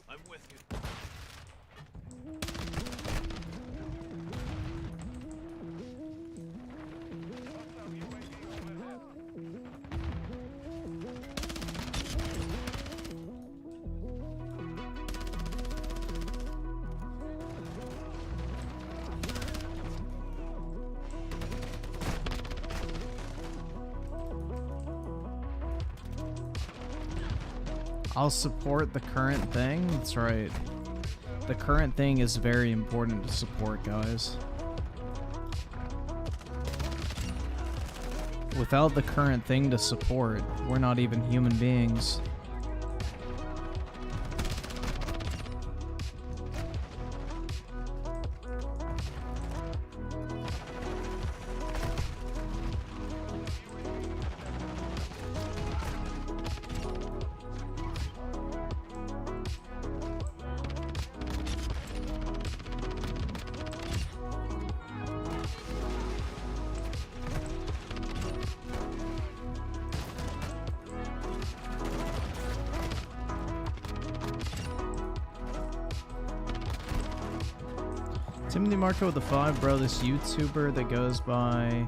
I'm with you. I'll support the current thing. That's right. The current thing is very important to support, guys. Without the current thing to support, we're not even human beings. Timothy Marco with the 5, bro. This YouTuber that goes by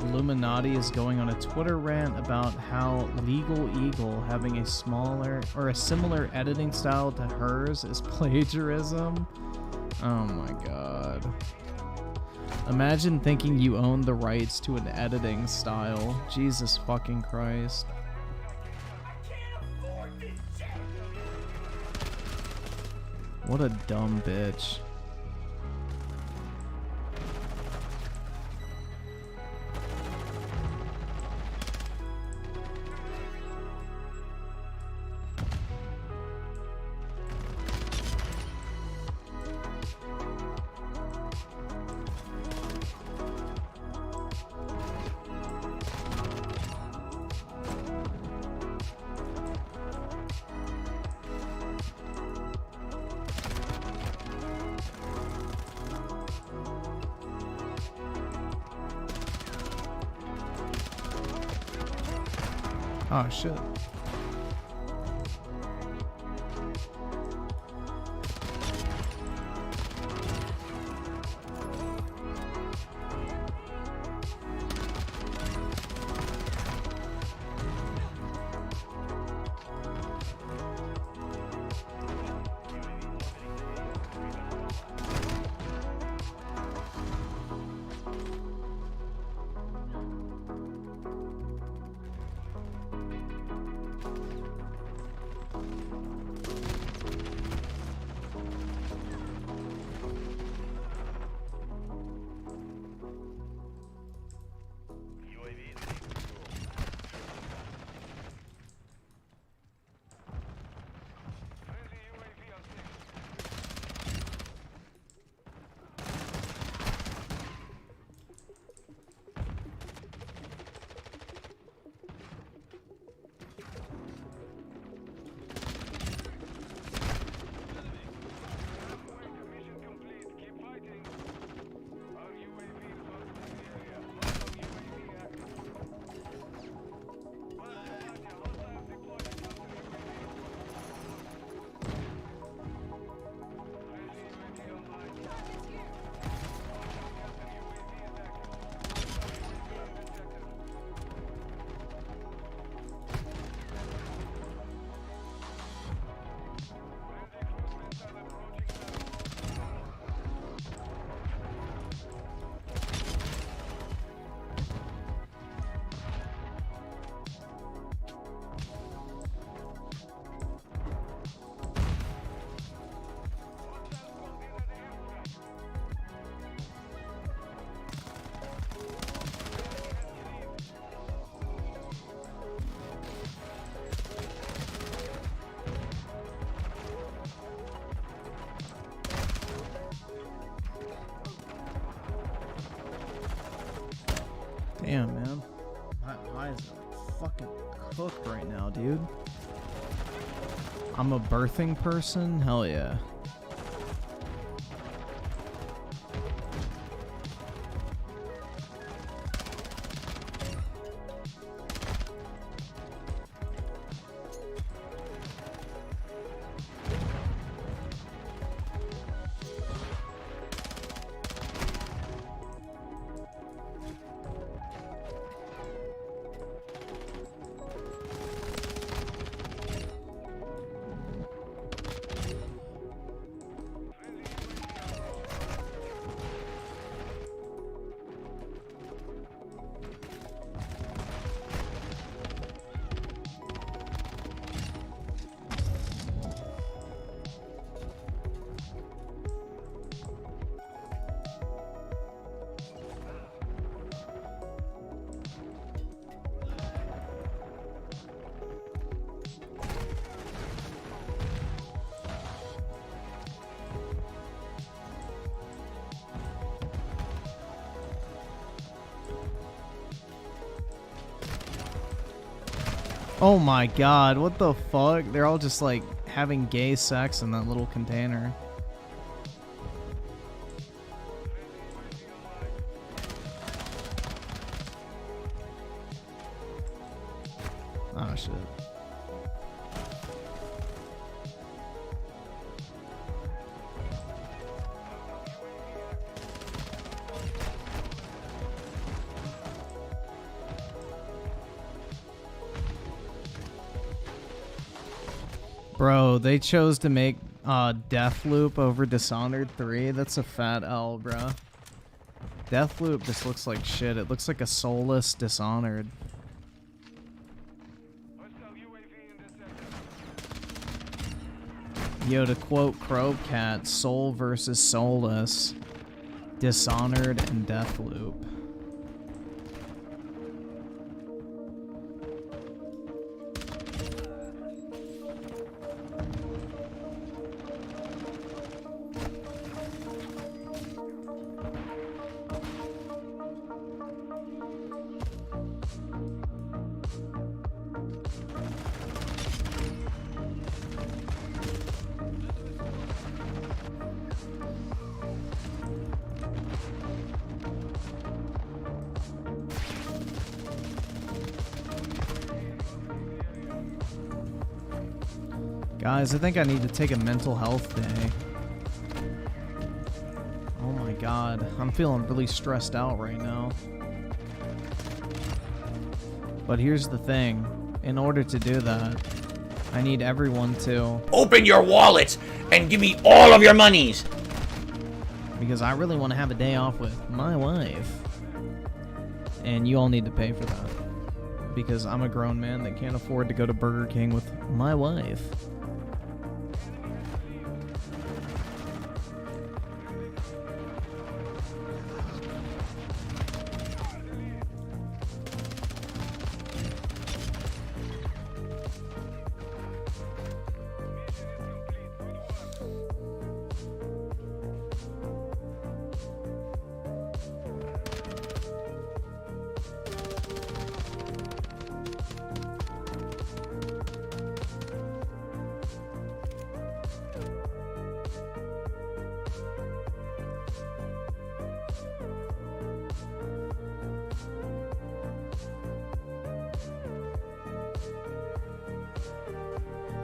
Illuminati is going on a Twitter rant about how Legal Eagle having a smaller or a similar editing style to hers is plagiarism. Oh my god. Imagine thinking you own the rights to an editing style. Jesus fucking Christ. I can't afford this shit! What a dumb bitch. Oh shit. Damn, man. My eyes are fucking cooked right now, dude. I'm a birthing person? Hell yeah. Oh my god, what the fuck? They're all just like having gay sex in that little container. Oh shit. Bro, they chose to make Deathloop over Dishonored 3. That's a fat L, bro. Deathloop just looks like shit. It looks like a soulless Dishonored. Yo, to quote Crowcat, soul versus soulless, Dishonored and Deathloop. Guys, I think I need to take a mental health day. Oh my god, I'm feeling really stressed out right now. But here's the thing, in order to do that, I need everyone to open your wallets and give me all of your monies. Because I really want to have a day off with my wife. And you all need to pay for that. Because I'm a grown man that can't afford to go to Burger King with my wife.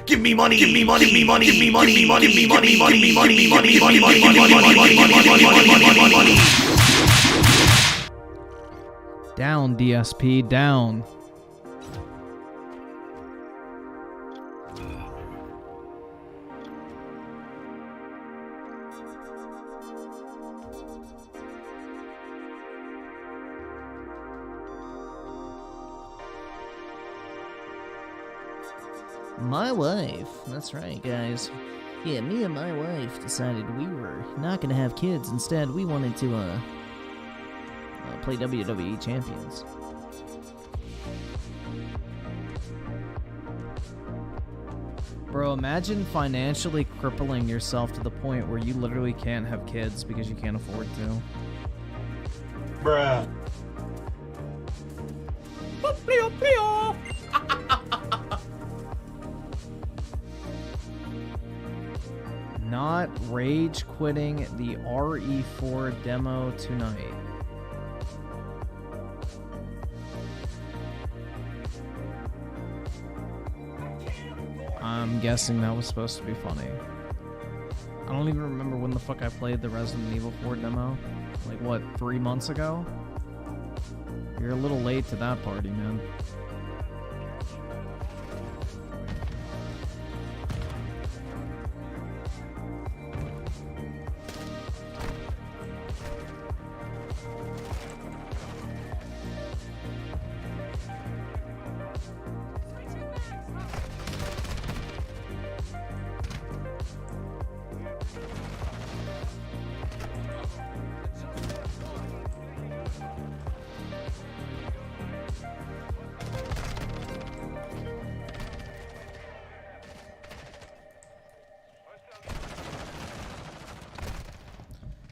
Give me money, give me money, give me money, give me money, give me money, give me money, give me money, give me money, give me money, give me money. Down, DSP, down. My wife. That's right, guys. Yeah, me and my wife decided we were not gonna have kids. Instead, we wanted to play WWE Champions. Bro, imagine financially crippling yourself to the point where you literally can't have kids because you can't afford to. Bruh. Not rage quitting the RE4 demo tonight. I'm guessing that was supposed to be funny. I don't even remember when the fuck I played the Resident Evil 4 demo. Like, what, 3 months ago? You're a little late to that party, man.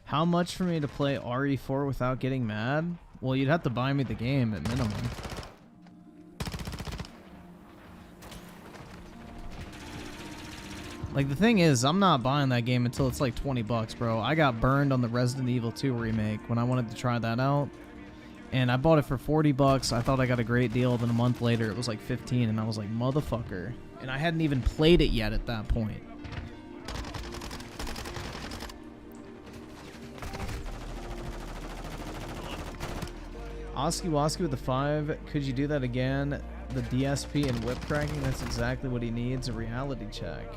How much for me to play RE4 without getting mad? Well, you'd have to buy me the game at minimum. Like, the thing is, I'm not buying that game until it's like 20 bucks, bro. I got burned on the Resident Evil 2 remake when I wanted to try that out. And I bought it for 40 bucks. I thought I got a great deal. Then a month later, it was like 15. And I was like, motherfucker. And I hadn't even played it yet at that point. Oski Woski with the 5. Could you do that again? The DSP and whip cracking, that's exactly what he needs. A reality check.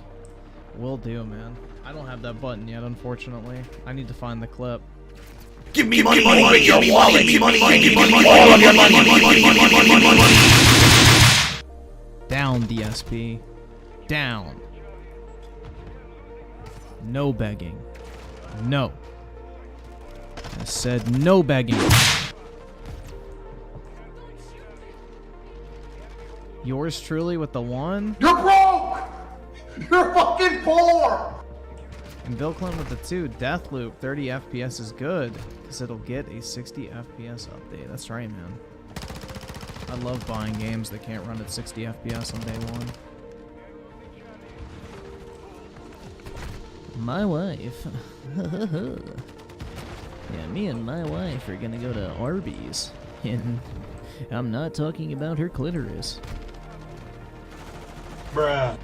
Will do, man. I don't have that button yet, unfortunately. I need to find the clip. Give me money, money, your wallet, give me money, all of your money. Down, DSP. Down. No begging. No. I said no begging. Yours truly with the 1. You're broke! You're fucking poor! And Bill Clinton with the 2. Deathloop, 30 FPS is good, because it'll get a 60 FPS update. That's right, man. I love buying games that can't run at 60 FPS on day 1. My wife. Yeah, me and my wife are gonna go to Arby's. And I'm not talking about her clitoris. Bruh.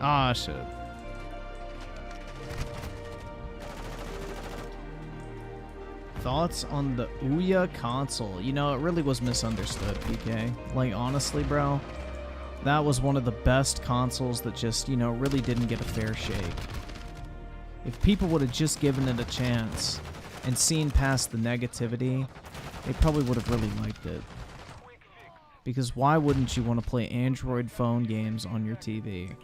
Ah, shit. Thoughts on the Ouya console? You know, it really was misunderstood, PK. Like, honestly, bro, that was one of the best consoles that just, you know, really didn't get a fair shake. If people would have just given it a chance and seen past the negativity, they probably would have really liked it. Because why wouldn't you want to play Android phone games on your TV?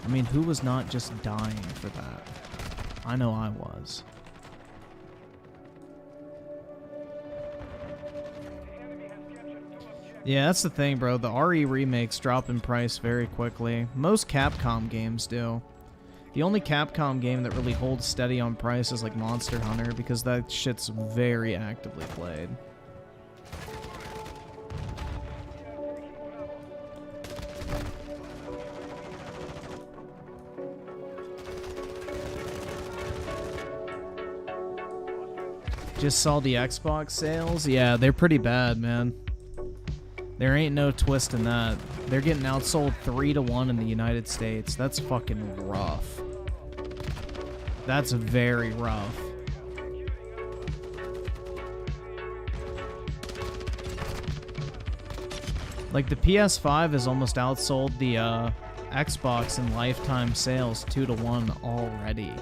I mean, who was not just dying for that? I know I was. Yeah, that's the thing, bro. The RE remakes drop in price very quickly. Most Capcom games do. The only Capcom game that really holds steady on price is like Monster Hunter, because that shit's very actively played. Just saw the Xbox sales. Yeah, they're pretty bad, man. There ain't no twist in that. They're getting outsold 3-1 in the United States. That's fucking rough. That's very rough. Like, the PS5 has almost outsold the Xbox in lifetime sales 2-1 already.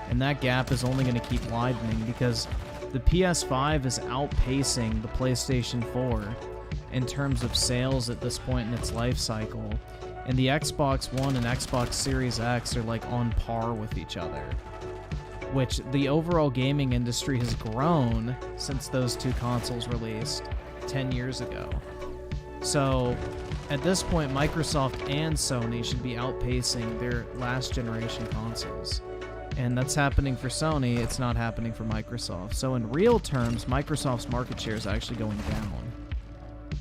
And that gap is only going to keep widening because the PS5 is outpacing the PlayStation 4 in terms of sales at this point in its life cycle. And the Xbox One and Xbox Series X are like on par with each other. Which the overall gaming industry has grown since those two consoles released 10 years ago. So at this point, Microsoft and Sony should be outpacing their last generation consoles. And that's happening for Sony, it's not happening for Microsoft. So in real terms, Microsoft's market share is actually going down.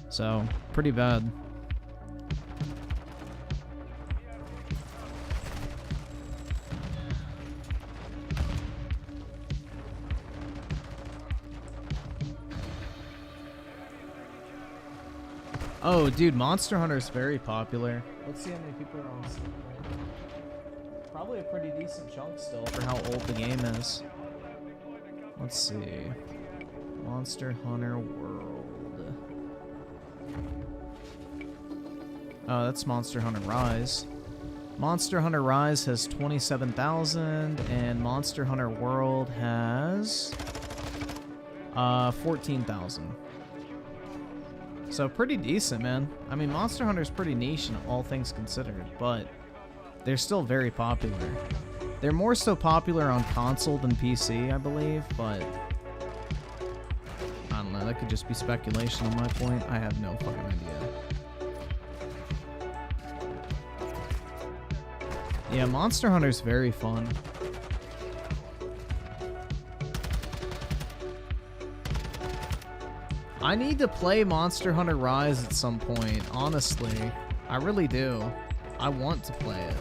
So, pretty bad. Oh, dude, Monster Hunter is very popular. Let's see how many people are on Steam. Probably a pretty decent chunk still for how old the game is. Let's see. Monster Hunter World. Oh, that's Monster Hunter Rise. Monster Hunter Rise has 27,000, and Monster Hunter World has 14,000. So pretty decent, man. I mean, Monster Hunter's pretty niche in all things considered, but they're still very popular. They're more so popular on console than PC, I believe, but I don't know. That could just be speculation on my point. I have no fucking idea. Yeah, Monster Hunter's very fun. I need to play Monster Hunter Rise at some point, honestly. I really do. I want to play it.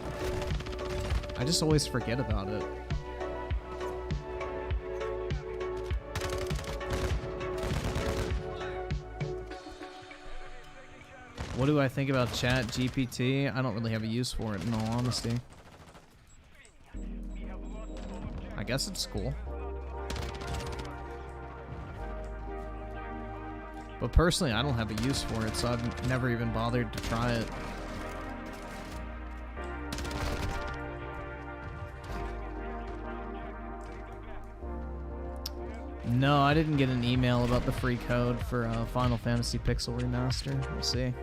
I just always forget about it. What do I think about Chat GPT? I don't really have a use for it, in all honesty. I guess it's cool. But personally, I don't have a use for it, so I've never even bothered to try it. No, I didn't get an email about the free code for Final Fantasy Pixel Remaster. We'll see.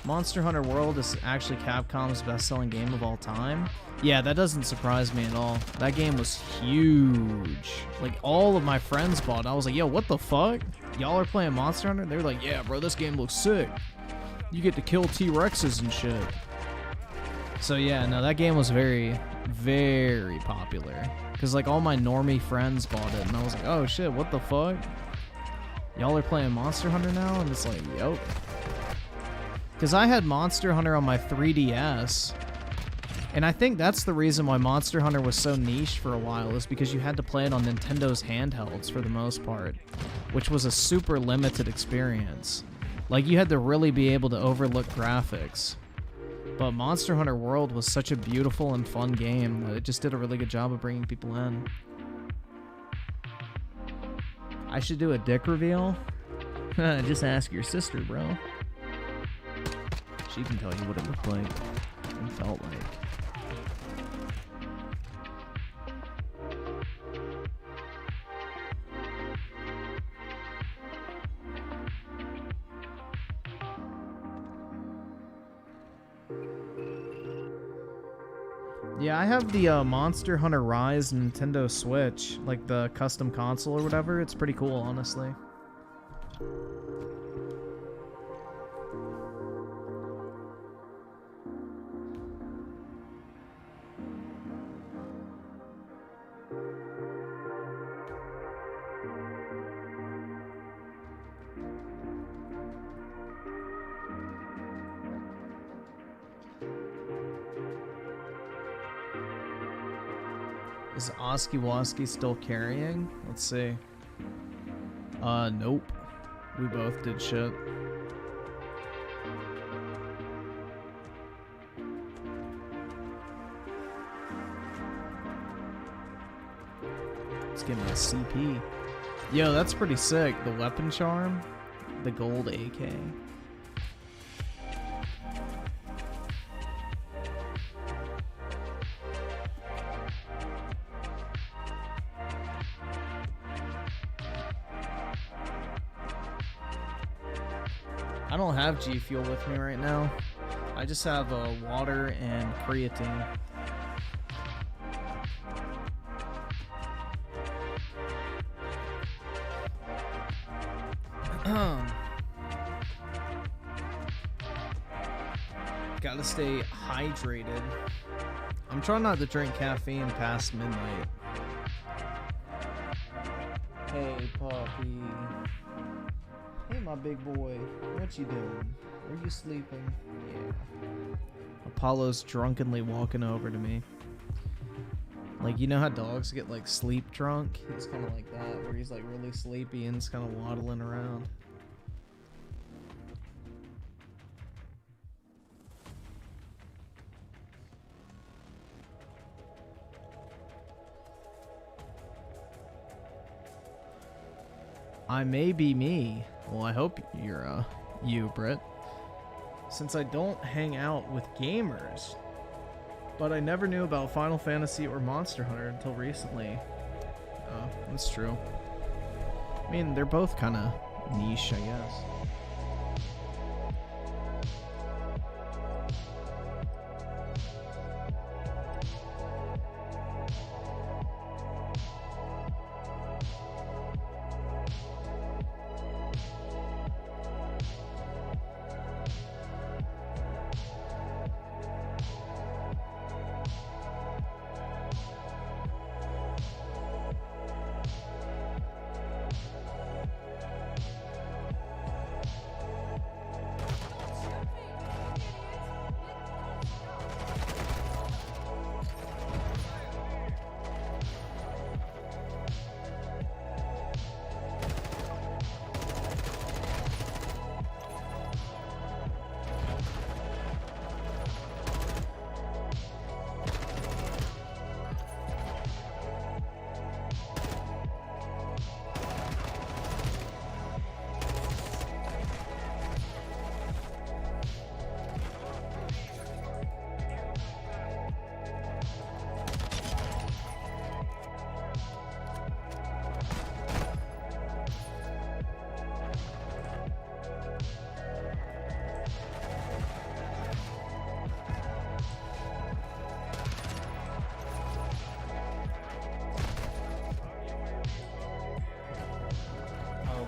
Monster Hunter World is actually Capcom's best-selling game of all time. Yeah, that doesn't surprise me at all. That game was huge. Like, all of my friends bought it. I was like, yo, what the fuck? Y'all are playing Monster Hunter? They were like, yeah, bro, this game looks sick. You get to kill T-Rexes and shit. So yeah, no, that game was very, very popular. Because, like, all my normie friends bought it, and I was like, oh shit, what the fuck? Y'all are playing Monster Hunter now? And it's like, yep. Because I had Monster Hunter on my 3DS, and I think that's the reason why Monster Hunter was so niche for a while, is because you had to play it on Nintendo's handhelds for the most part, which was a super limited experience. Like, you had to really be able to overlook graphics. But Monster Hunter World was such a beautiful and fun game that it just did a really good job of bringing people in. I should do a dick reveal? Just ask your sister, bro. She can tell you what it looked like and felt like. Yeah, I have the Monster Hunter Rise Nintendo Switch, like the custom console or whatever. It's pretty cool, honestly. Is Oski still carrying? Let's see. Nope. We both did shit. Let's give me a CP. Yo, that's pretty sick. The weapon charm. The gold AK. I I don't have G Fuel with me right now. I just have water and creatine. Gotta stay hydrated. I'm trying not to drink caffeine past midnight. Hey, puppy. Hey, my big boy. What you doing? Are you sleeping? Yeah. Apollo's drunkenly walking over to me. Like, you know how dogs get, like, sleep drunk? He's kind of like that, where he's, like, really sleepy and just kind of waddling around. I may be me. Well, I hope you're, you, Britt. Since I don't hang out with gamers. But I never knew about Final Fantasy or Monster Hunter until recently. Oh, that's true. I mean, they're both kind of niche, I guess.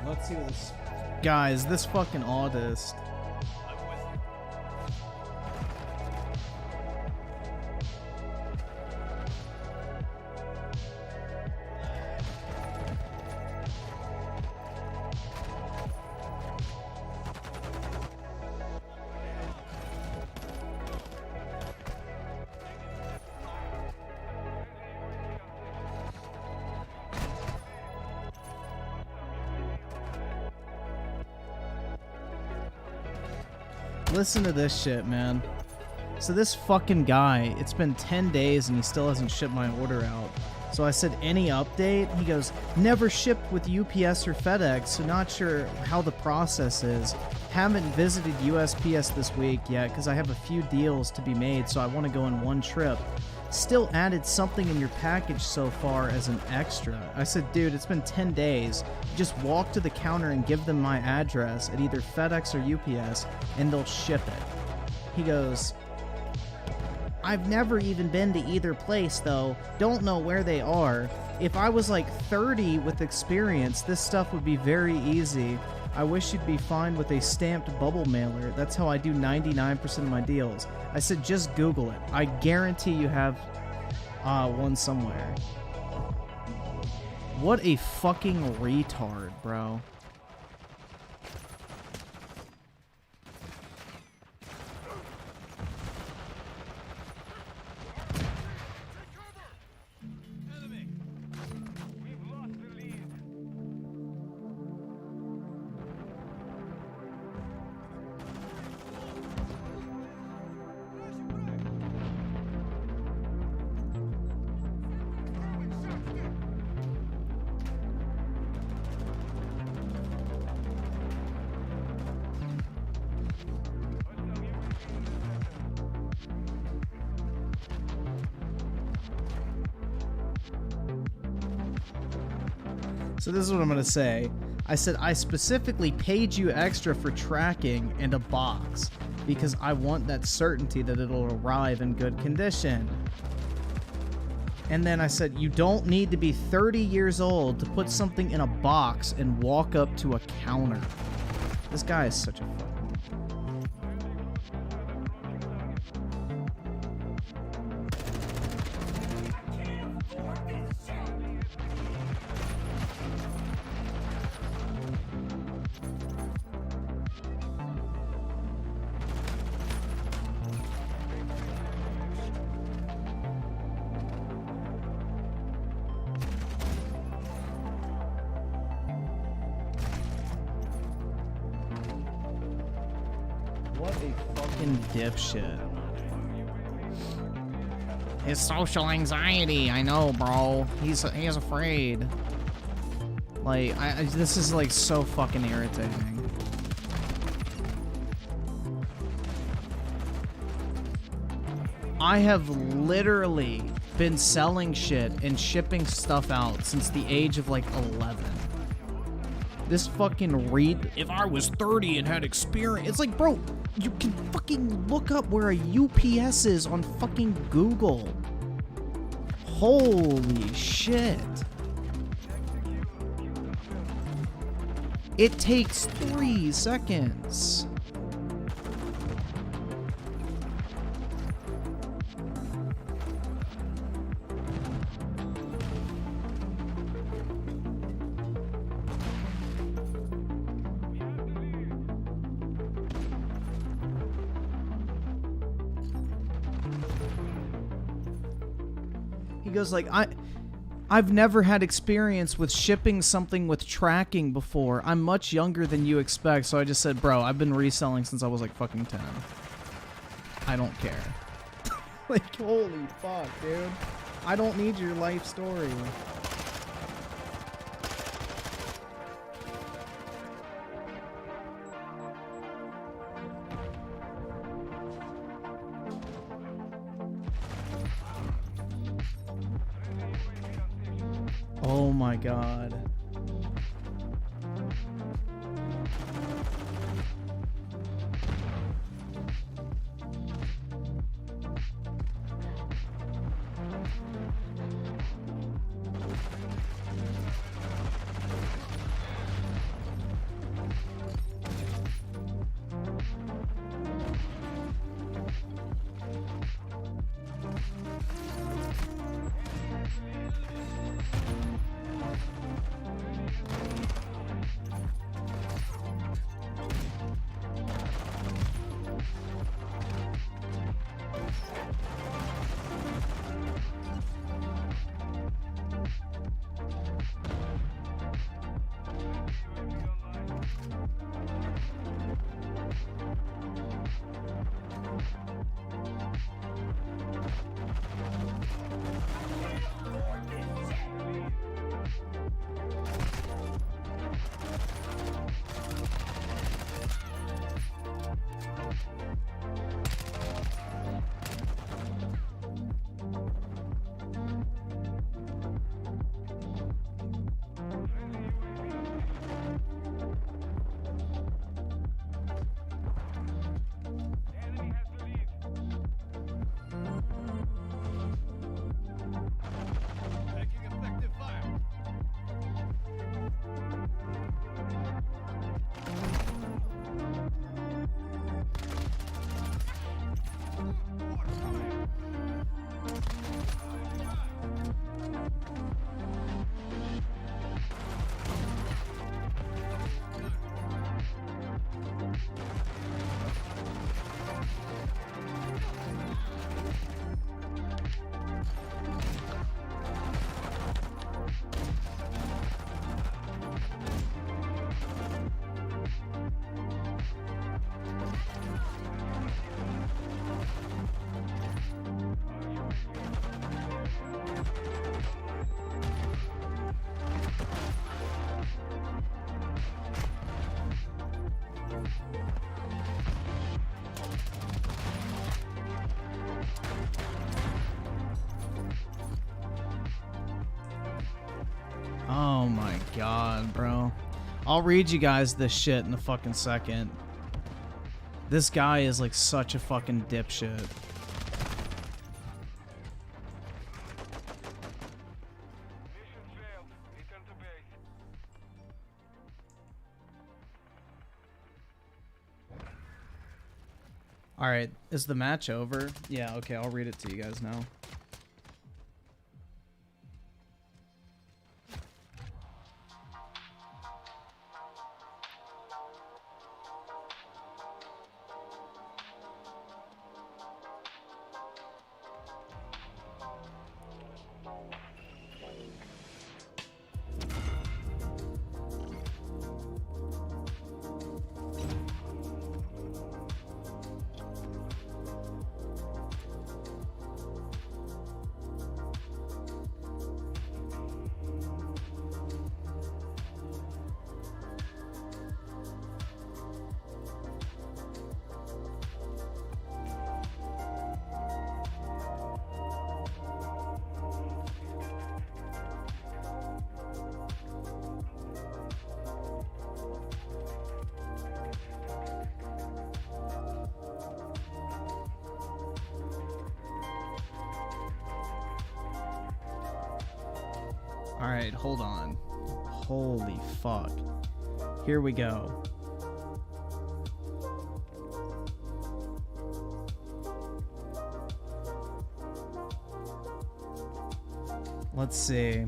Let's see what this... Guys, this fucking autist. Listen to this shit, man. So this fucking guy, it's been 10 days and he still hasn't shipped my order out. So I said, any update? He goes, never shipped with UPS or FedEx, so not sure how the process is. Haven't visited USPS this week yet because I have a few deals to be made, so I want to go in one trip. Still added something in your package so far as an extra. I said, dude, it's been 10 days. Just walk to the counter and give them my address at either FedEx or UPS, and they'll ship it. He goes, I've never even been to either place, though. Don't know where they are. If I was like 30 with experience, this stuff would be very easy. I wish you'd be fine with a stamped bubble mailer. That's how I do 99% of my deals. I said, just Google it. I guarantee you have one somewhere. What a fucking retard, bro. So this is what I'm gonna say. I said, I specifically paid you extra for tracking and a box because I want that certainty that it'll arrive in good condition. And then I said, you don't need to be 30 years old to put something in a box and walk up to a counter. This guy is such a fucking... What a fucking dipshit. His social anxiety, I know, bro. He's afraid. Like, this is like so fucking irritating. I have literally been selling shit and shipping stuff out since the age of like 11. This fucking Reid, if I was 30 and had experience, it's like, bro, you can fucking look up where a UPS is on fucking Google. Holy shit. It takes 3 seconds. He goes like, I've never had experience with shipping something with tracking before. I'm much younger than you expect. So I just said, bro, I've been reselling since I was like fucking 10. I don't care. Like, holy fuck, dude. I don't need your life story. Oh my god. Oh my god, bro. I'll read you guys this shit in a fucking second. This guy is like such a fucking dipshit. Alright, is the match over? Yeah, okay, I'll read it to you guys now. Alright, hold on. Holy fuck. Here we go. Let's see.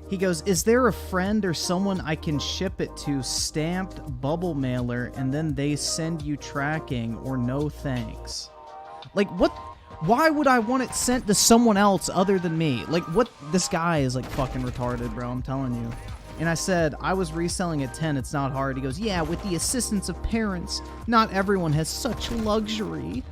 He goes, is there a friend or someone I can ship it to stamped bubble mailer and then they send you tracking or no thanks? Like, what? Why would I want it sent to someone else other than me? Like, what? This guy is, like, fucking retarded, bro. I'm telling you. And I said, I was reselling at 10. It's not hard. He goes, yeah, with the assistance of parents. Not everyone has such luxury.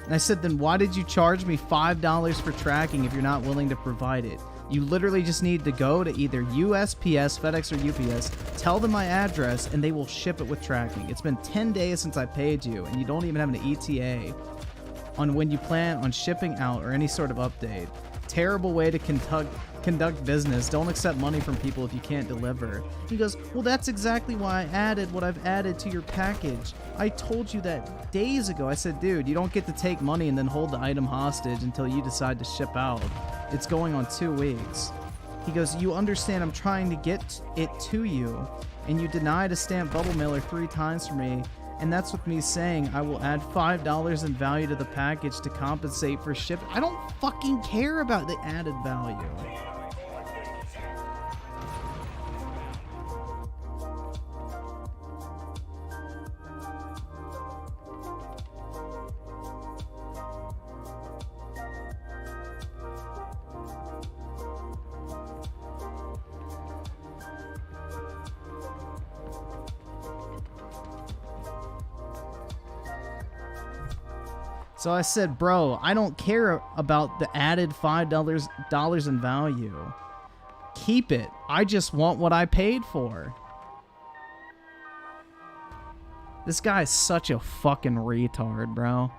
And I said, then why did you charge me $5 for tracking if you're not willing to provide it? You literally just need to go to either USPS, FedEx, or UPS, tell them my address, and they will ship it with tracking. It's been 10 days since I paid you, and you don't even have an ETA on when you plan on shipping out or any sort of update. Terrible way to conduct business. Don't accept money from people if you can't deliver. He goes, well, that's exactly why I added what I've added to your package. I told you that days ago. I said, dude, you don't get to take money and then hold the item hostage until you decide to ship out. It's going on 2 weeks. He goes, you understand I'm trying to get it to you, and you denied a stamped bubble mailer 3 times for me. And that's with me saying I will add $5 in value to the package to compensate for shipping. I don't fucking care about the added value. So I said, bro, I don't care about the added $5 in value. Keep it. I just want what I paid for. This guy's such a fucking retard, bro.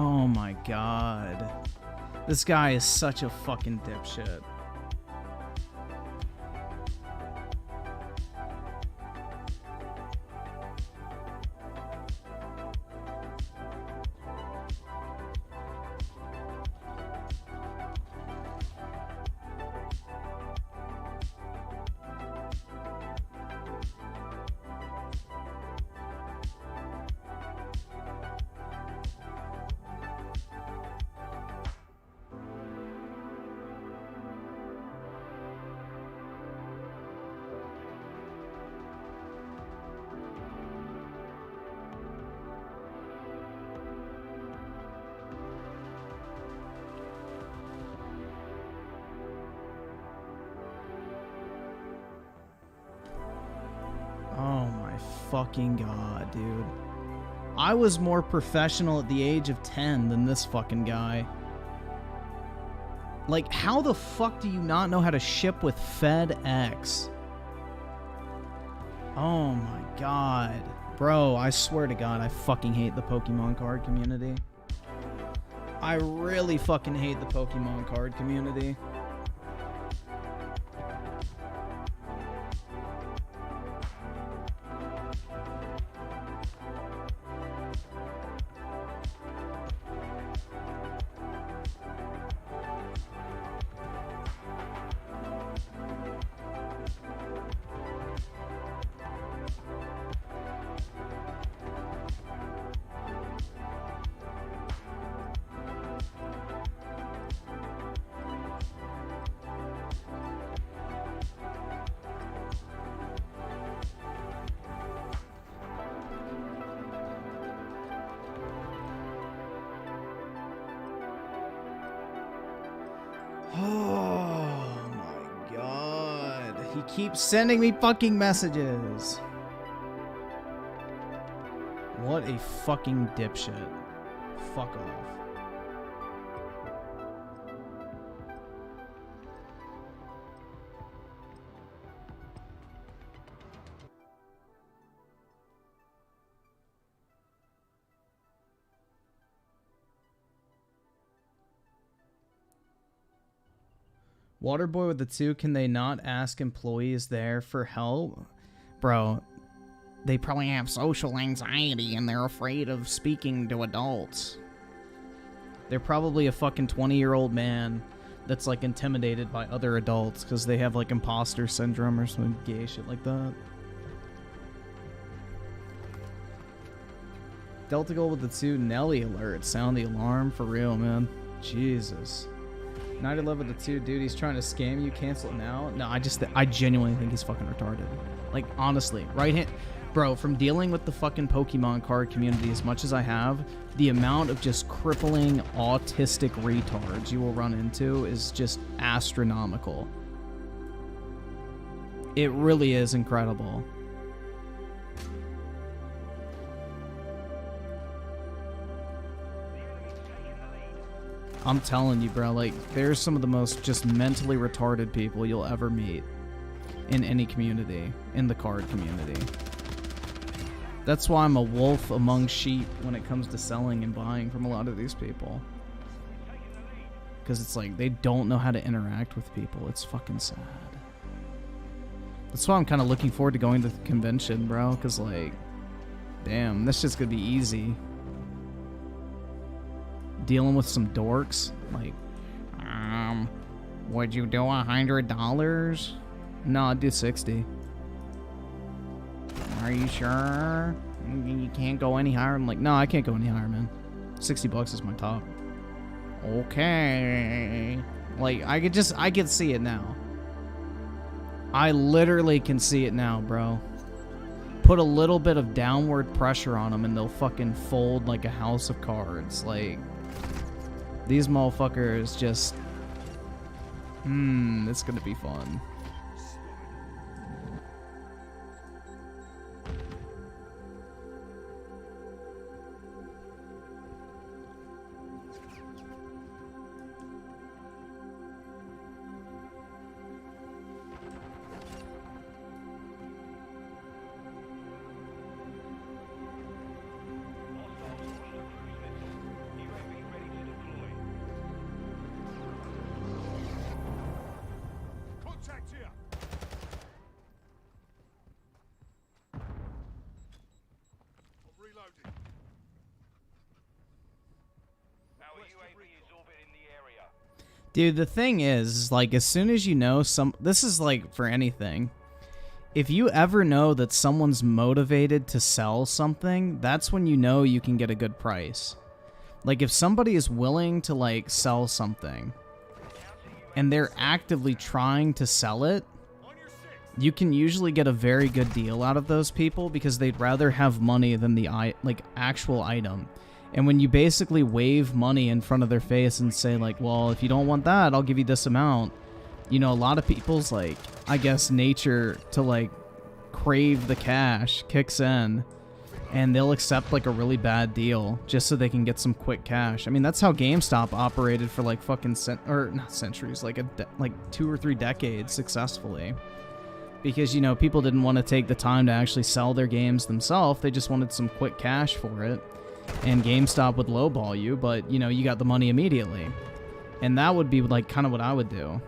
Oh my god. This guy is such a fucking dipshit. Oh my fucking god, dude. I was more professional at the age of 10 than this fucking guy. Like, how the fuck do you not know how to ship with FedEx? Oh my god. Bro, I swear to god, I fucking hate the Pokemon card community. I really fucking hate the Pokemon card community. Oh my god. He keeps sending me fucking messages. What a fucking dipshit. Fuck off. Waterboy with the 2, can they not ask employees there for help? Bro, they probably have social anxiety and they're afraid of speaking to adults. They're probably a fucking 20-year-old man that's like intimidated by other adults because they have like imposter syndrome or some gay shit like that. Delta Gold with the 2, Nelly alert. Sound the alarm for real, man. Jesus. 911 with the 2, dude, he's trying to scam you. Cancel it now. No, I genuinely think he's fucking retarded. Like, honestly, right hand, bro, from dealing with the fucking Pokemon card community as much as I have, the amount of just crippling autistic retards you will run into is just astronomical. It really is incredible. I'm telling you, bro, like, there's some of the most just mentally retarded people you'll ever meet in any community, in the card community. That's why I'm a wolf among sheep when it comes to selling and buying from a lot of these people. Because it's like, they don't know how to interact with people. It's fucking sad. That's why I'm kind of looking forward to going to the convention, bro, because, like, damn, this shit's gonna be easy. Dealing with some dorks, like, would you do $100? No, I'd do 60. Are you sure? You can't go any higher? I'm like, no, I can't go any higher, man. $60 is my top. Okay. Like, I could see it now. I literally can see it now, bro. Put a little bit of downward pressure on them and they'll fucking fold like a house of cards. Like, these motherfuckers just... it's gonna be fun. Dude, the thing is, like, as soon as you know this is like for anything. If you ever know that someone's motivated to sell something, that's when you know you can get a good price. Like, if somebody is willing to, like, sell something, and they're actively trying to sell it, you can usually get a very good deal out of those people because they'd rather have money than the, like, actual item. And when you basically wave money in front of their face and say, like, well, if you don't want that, I'll give you this amount. You know, a lot of people's, like, I guess, nature to, like, crave the cash kicks in, and they'll accept, like, a really bad deal just so they can get some quick cash. I mean, that's how GameStop operated for, like, fucking not centuries, like, 2 or 3 decades successfully. Because, you know, people didn't want to take the time to actually sell their games themselves. They just wanted some quick cash for it. And GameStop would lowball you, but, you know, you got the money immediately. And that would be, like, kind of what I would do.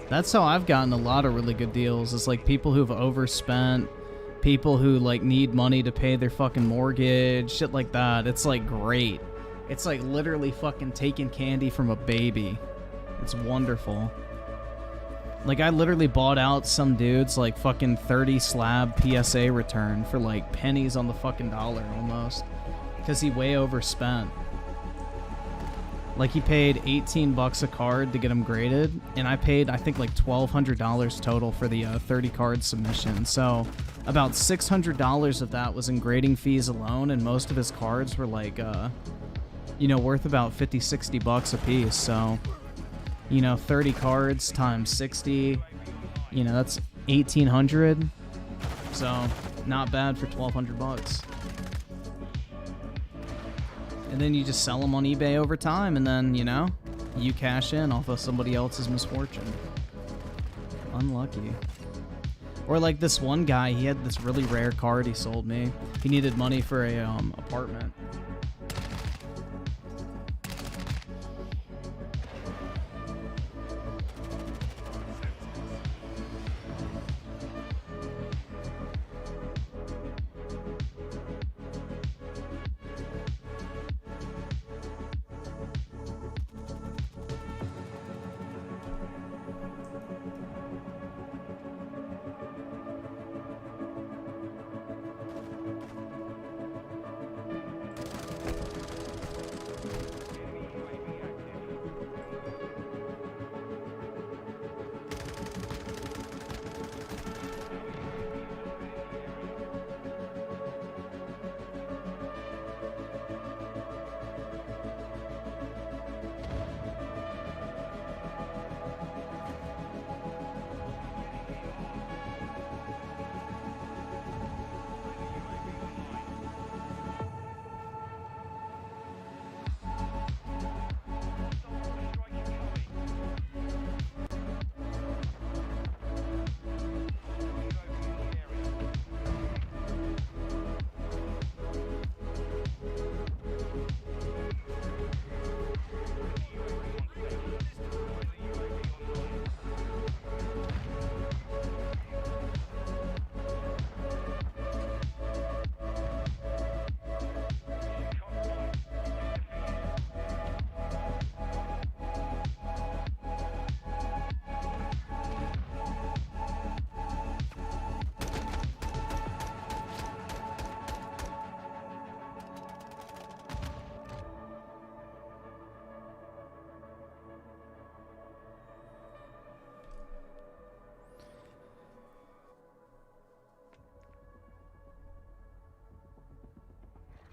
That's how I've gotten a lot of really good deals. It's like people who've overspent, people who like need money to pay their fucking mortgage, shit like that. It's like great. It's like literally fucking taking candy from a baby. It's wonderful. Like I literally bought out some dude's like fucking 30 slab PSA return for like pennies on the fucking dollar almost. Because he way overspent. Like, he paid 18 bucks a card to get them graded, and I paid, I think, like $1,200 total for the 30 card submission. So, about $600 of that was in grading fees alone, and most of his cards were, like, you know, worth about 50, 60 bucks a piece. So, you know, 30 cards times 60, you know, that's 1,800. So, not bad for 1,200 bucks. And then you just sell them on eBay over time, and then, you know, you cash in off of somebody else's misfortune. Unlucky. Or like this one guy, he had this really rare card he sold me. He needed money for a apartment.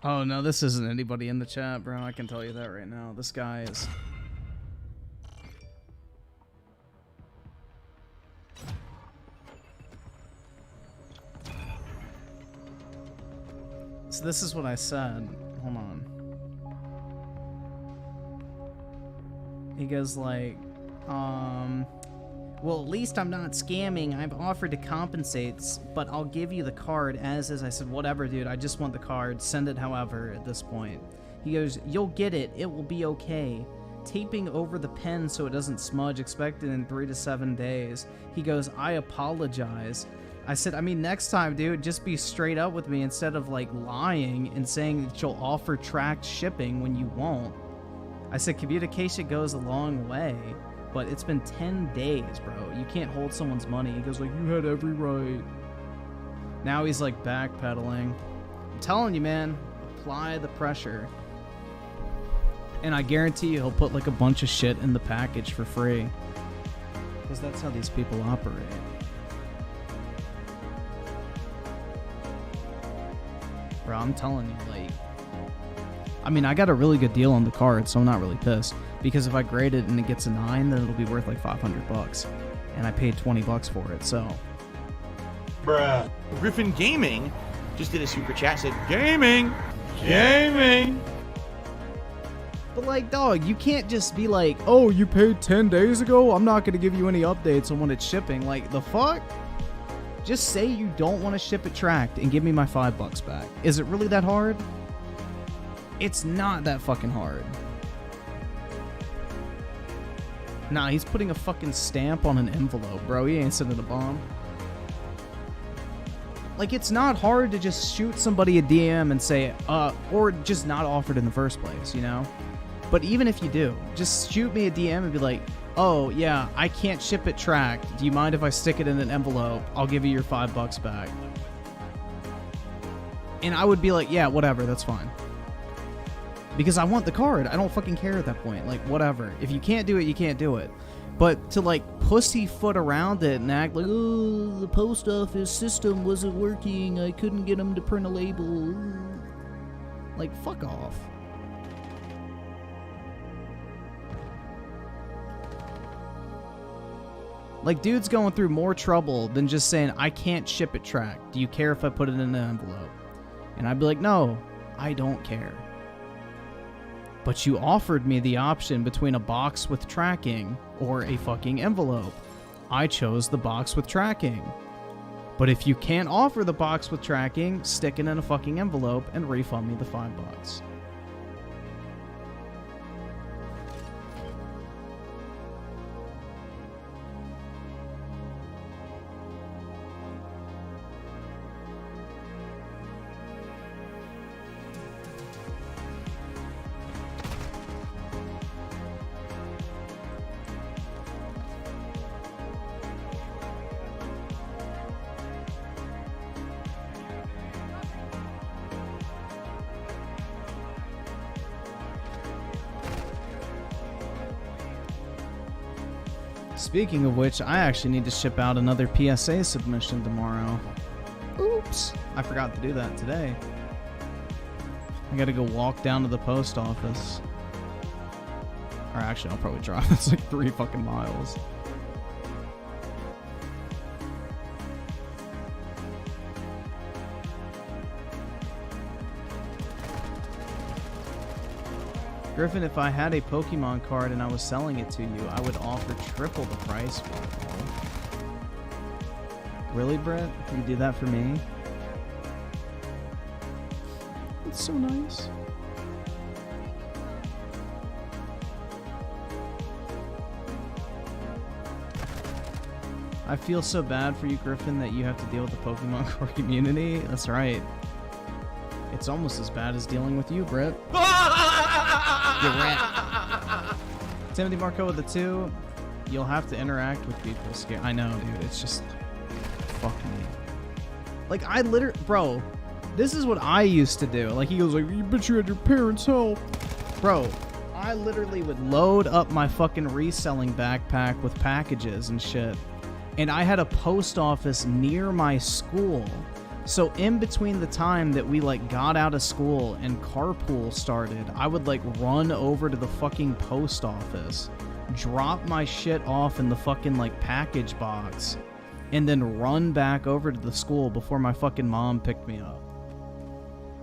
Oh, no, this isn't anybody in the chat, bro. I can tell you that right now. This guy is... So this is what I said. Hold on. He goes like, well, at least I'm not scamming. I've offered to compensate, but I'll give you the card as is. I said, whatever, dude. I just want the card. Send it however at this point. He goes, you'll get it. It will be okay. taping over the pen so it doesn't smudge, expected in 3 to 7 days. He goes, I apologize. I said, I mean, next time, dude, just be straight up with me instead of, like, lying and saying that you'll offer tracked shipping when you won't. I said, communication goes a long way, but it's been 10 days, bro. You can't hold someone's money. He goes, like, you had every right. Now he's, like, backpedaling. I'm telling you, man, apply the pressure. And I guarantee you he'll put, like, a bunch of shit in the package for free. Because that's how these people operate. Bro, I'm telling you, like... I mean, I got a really good deal on the card, so I'm not really pissed. Because if I grade it and it gets a 9, then it'll be worth, like, $500. And I paid $20 for it, so... Bruh. Griffin Gaming just did a super chat, said, Gaming! Gaming! But, like, dog, you can't just be like, oh, you paid 10 days ago? I'm not going to give you any updates on when it's shipping. Like, the fuck? Just say you don't want to ship it tracked and give me my $5 back. Is it really that hard? It's not that fucking hard. Nah, he's putting a fucking stamp on an envelope, bro. He ain't sending a bomb. Like, it's not hard to just shoot somebody a DM and say, or just not offer it in the first place, you know? But even if you do, just shoot me a DM and be like, oh, yeah, I can't ship it tracked. Do you mind if I stick it in an envelope? I'll give you your $5 back. And I would be like, yeah, whatever, that's fine. Because I want the card. I don't fucking care at that point. Like, whatever. If you can't do it, you can't do it. But to, like, pussyfoot around it and act like, oh, the post office system wasn't working. I couldn't get them to print a label. Like, fuck off. Like, dude's going through more trouble than just saying, I can't ship it tracked. Do you care if I put it in an envelope? And I'd be like, no, I don't care. But you offered me the option between a box with tracking or a fucking envelope. I chose the box with tracking. But if you can't offer the box with tracking, stick it in a fucking envelope and refund me the $5. Speaking of which, I actually need to ship out another PSA submission tomorrow. Oops. I forgot to do that today. I gotta go walk down to the post office. Or actually, I'll probably drive. It's like 3 fucking miles. Griffin, if I had a Pokemon card and I was selling it to you, I would offer triple the price for it. Really, Brett? You do that for me? It's so nice. I feel so bad for you, Griffin, that you have to deal with the Pokemon card community. That's right. It's almost as bad as dealing with you, Brett. You rat. Timothy Marco with the 2. You'll have to interact with people. I know, dude. It's just... Fuck me. Like, I literally... Bro, this is what I used to do. Like, he goes like, you bet you had your parents' help. Bro, I literally would load up my fucking reselling backpack with packages and shit. And I had a post office near my school. So in between the time that we, like, got out of school and carpool started, I would, like, run over to the fucking post office, drop my shit off in the fucking, like, package box, and then run back over to the school before my fucking mom picked me up.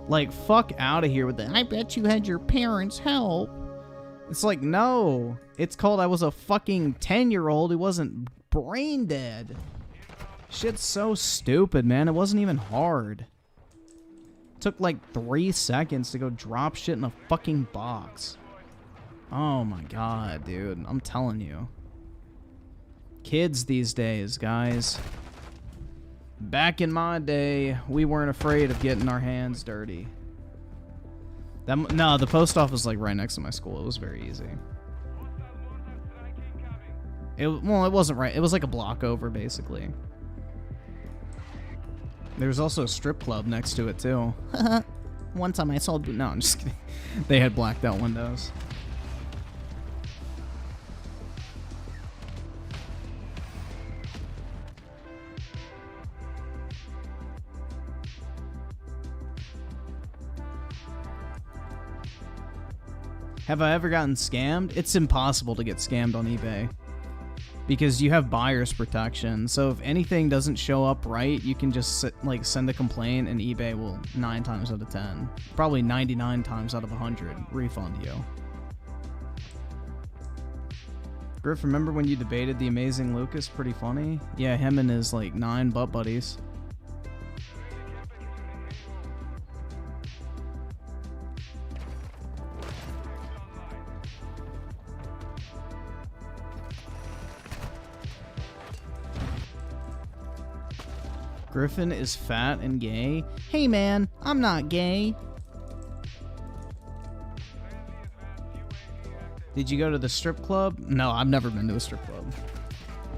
Like, fuck out of here with that. I bet you had your parents' help. It's like, no. It's called I was a fucking 10-year-old who wasn't brain dead. Shit's so stupid, man. It wasn't even hard. It took like 3 seconds to go drop shit in a fucking box. Oh my god, dude. I'm telling you. Kids these days, guys. Back in my day, we weren't afraid of getting our hands dirty. No, the post office was like right next to my school. It was very easy. Well, it wasn't right. It was like a block over, basically. There was also a strip club next to it, too. One time I sold... No, I'm just kidding. They had blacked out windows. Have I ever gotten scammed? It's impossible to get scammed on eBay because you have buyer's protection. So if anything doesn't show up right, you can just send a complaint and eBay will 9 times out of 10, probably 99 times out of 100 refund you. Griff, remember when you debated the amazing Lucas? Pretty funny. Yeah, him and his 9 butt buddies. Griffin is fat and gay. Hey man, I'm not gay. Did you go to the strip club? No, I've never been to a strip club.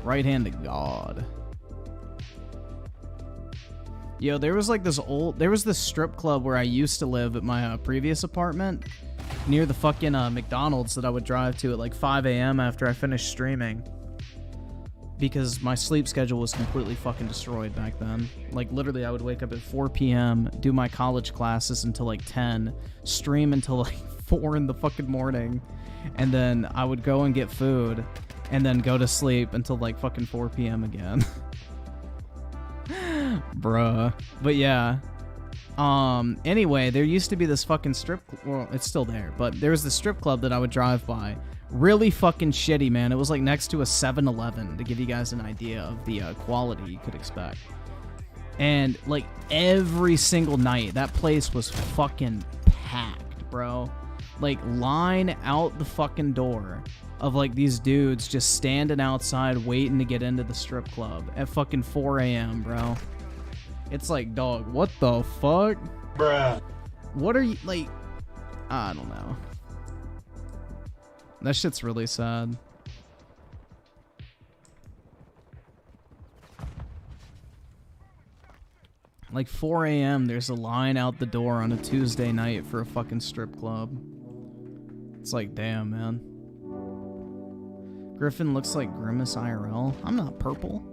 Right hand to God. Yo, there was this strip club where I used to live at my previous apartment near the fucking McDonald's that I would drive to at 5 a.m. after I finished streaming. Because my sleep schedule was completely fucking destroyed back then. Literally, I would wake up at 4 p.m., do my college classes until 10, stream until 4 in the fucking morning, and then I would go and get food, and then go to sleep until fucking 4 p.m. again. Bruh. But yeah. Anyway, there used to be this fucking well, it's still there, but there was this strip club that I would drive by. Really fucking shitty, man. It was next to a 7-Eleven, to give you guys an idea of the quality you could expect. And every single night, that place was fucking packed, bro. Line out the fucking door of these dudes just standing outside waiting to get into the strip club at fucking 4 a.m., bro. It's dog, what the fuck? Bruh. What are you, I don't know. That shit's really sad. 4 a.m. there's a line out the door on a Tuesday night for a fucking strip club. It's damn, man. Griffin looks like Grimace IRL. I'm not purple.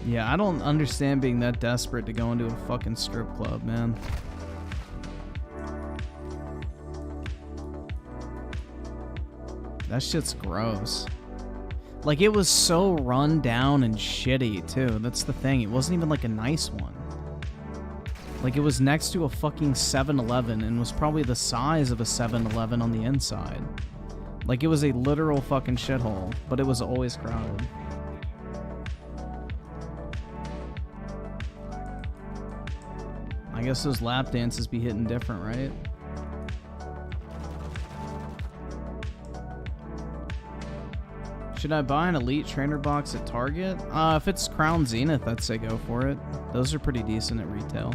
Yeah, I don't understand being that desperate to go into a fucking strip club, man. That shit's gross. It was so run down and shitty, too. That's the thing. It wasn't even a nice one. It was next to a fucking 7-Eleven and was probably the size of a 7-Eleven on the inside. It was a literal fucking shithole, but it was always crowded. I guess those lap dances be hitting different, right? Should I buy an Elite Trainer box at Target? If it's Crown Zenith, I'd say go for it. Those are pretty decent at retail.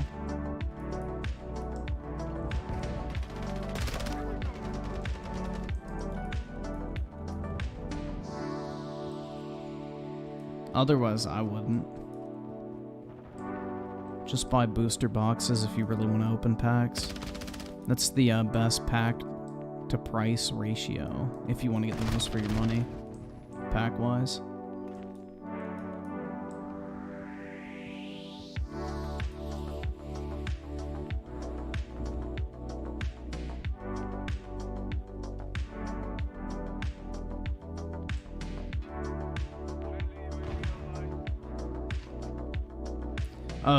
Otherwise, I wouldn't. Just buy booster boxes if you really want to open packs. That's the best pack to price ratio if you want to get the most for your money, pack-wise.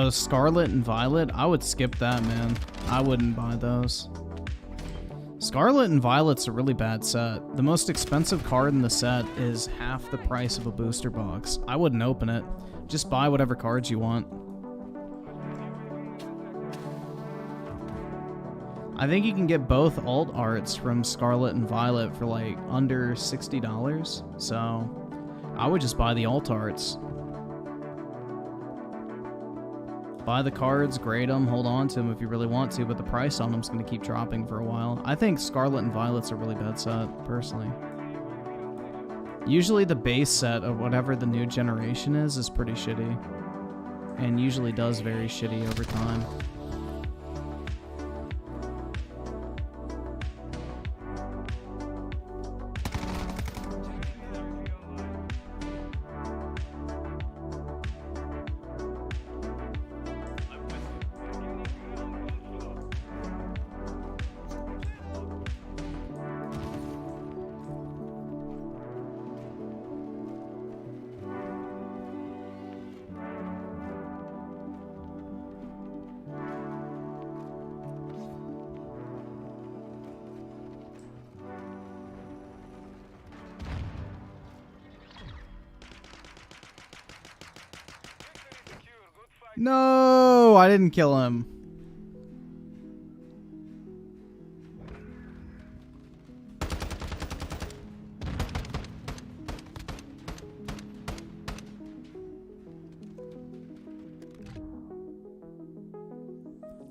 Scarlet and Violet, I would skip that, man. I wouldn't buy those. Scarlet and Violet's a really bad set. The most expensive card in the set is half the price of a booster box. I wouldn't open it. Just buy whatever cards you want. I think you can get both alt arts from Scarlet and Violet for like under $60. So I would just buy the alt arts. Buy the cards, grade them, hold on to them if you really want to, but the price on them is going to keep dropping for a while. I think Scarlet and Violet's a really bad set, personally. Usually the base set of whatever the new generation is pretty shitty. And usually does very shitty over time. No, I didn't kill him.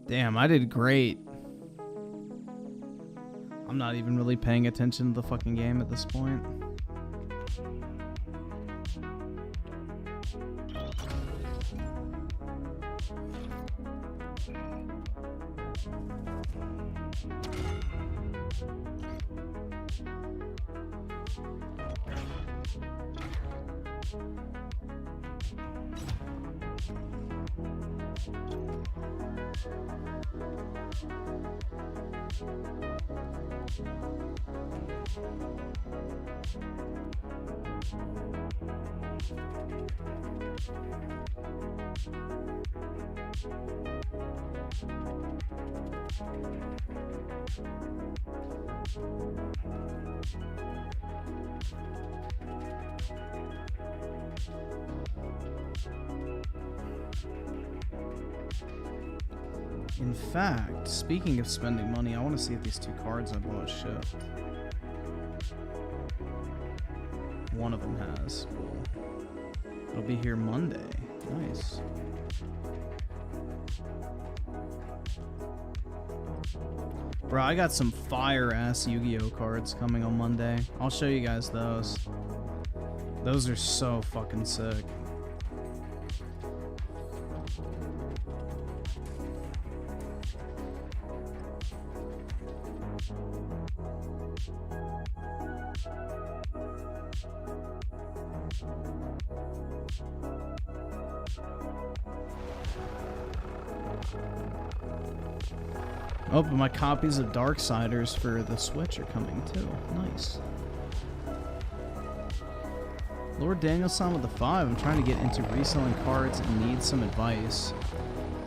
Damn, I did great. I'm not even really paying attention to the fucking game at this point. In fact, speaking of spending money, I want to see if these two cards I bought ship. One of them has. Cool. It'll be here Monday. Nice. Bro, I got some fire-ass Yu-Gi-Oh cards coming on Monday. I'll show you guys those. Those are so fucking sick. Oh, but my copies of Darksiders for the Switch are coming too. Nice. Lord Daniel-san with the 5. I'm trying to get into reselling cards and need some advice.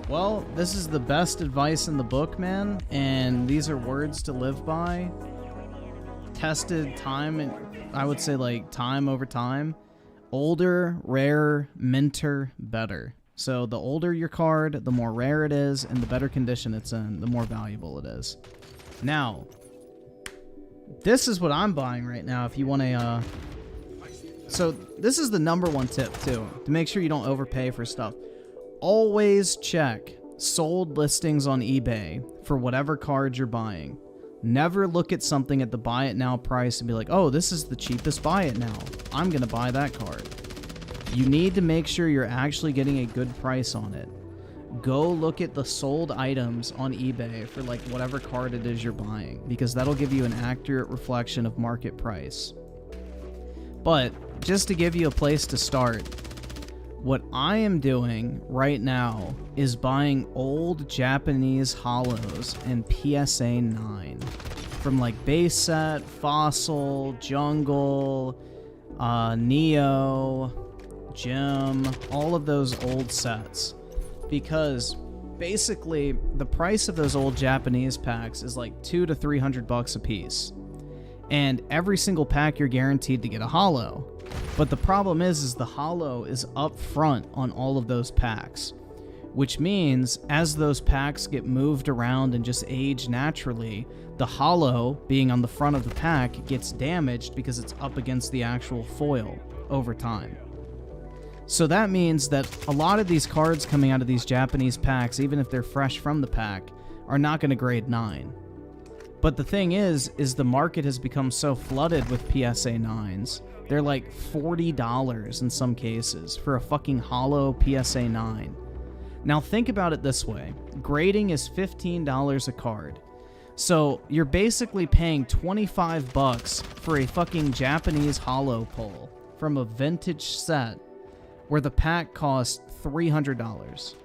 Well, this is the best advice in the book, man, and these are words to live by. Tested time, and I would say like time over time. Older, rarer, minter, better. So the older your card, the more rare it is, and the better condition it's in, the more valuable it is. Now, this is what I'm buying right now if you want a... So this is the #1 tip, too, to make sure you don't overpay for stuff. Always check sold listings on eBay for whatever card you're buying. Never look at something at the buy it now price and be like, oh, this is the cheapest buy it now. I'm going to buy that card. You need to make sure you're actually getting a good price on it. Go look at the sold items on eBay for like whatever card it is you're buying, because that'll give you an accurate reflection of market price. But just to give you a place to start, what I am doing right now is buying old Japanese holos and PSA 9 from like base set, fossil, jungle, Neo, Gem, all of those old sets, because basically, the price of those old Japanese packs is like $200 to $300 a piece. And every single pack you're guaranteed to get a holo. But the problem is the holo is up front on all of those packs. Which means, as those packs get moved around and just age naturally, the holo, being on the front of the pack, gets damaged because it's up against the actual foil over time. So that means that a lot of these cards coming out of these Japanese packs, even if they're fresh from the pack, are not going to grade 9. But the thing is the market has become so flooded with PSA 9s. They're like $40 in some cases for a fucking holo PSA 9. Now think about it this way. Grading is $15 a card. So you're basically paying $25 for a fucking Japanese holo pull from a vintage set where the pack costs $300.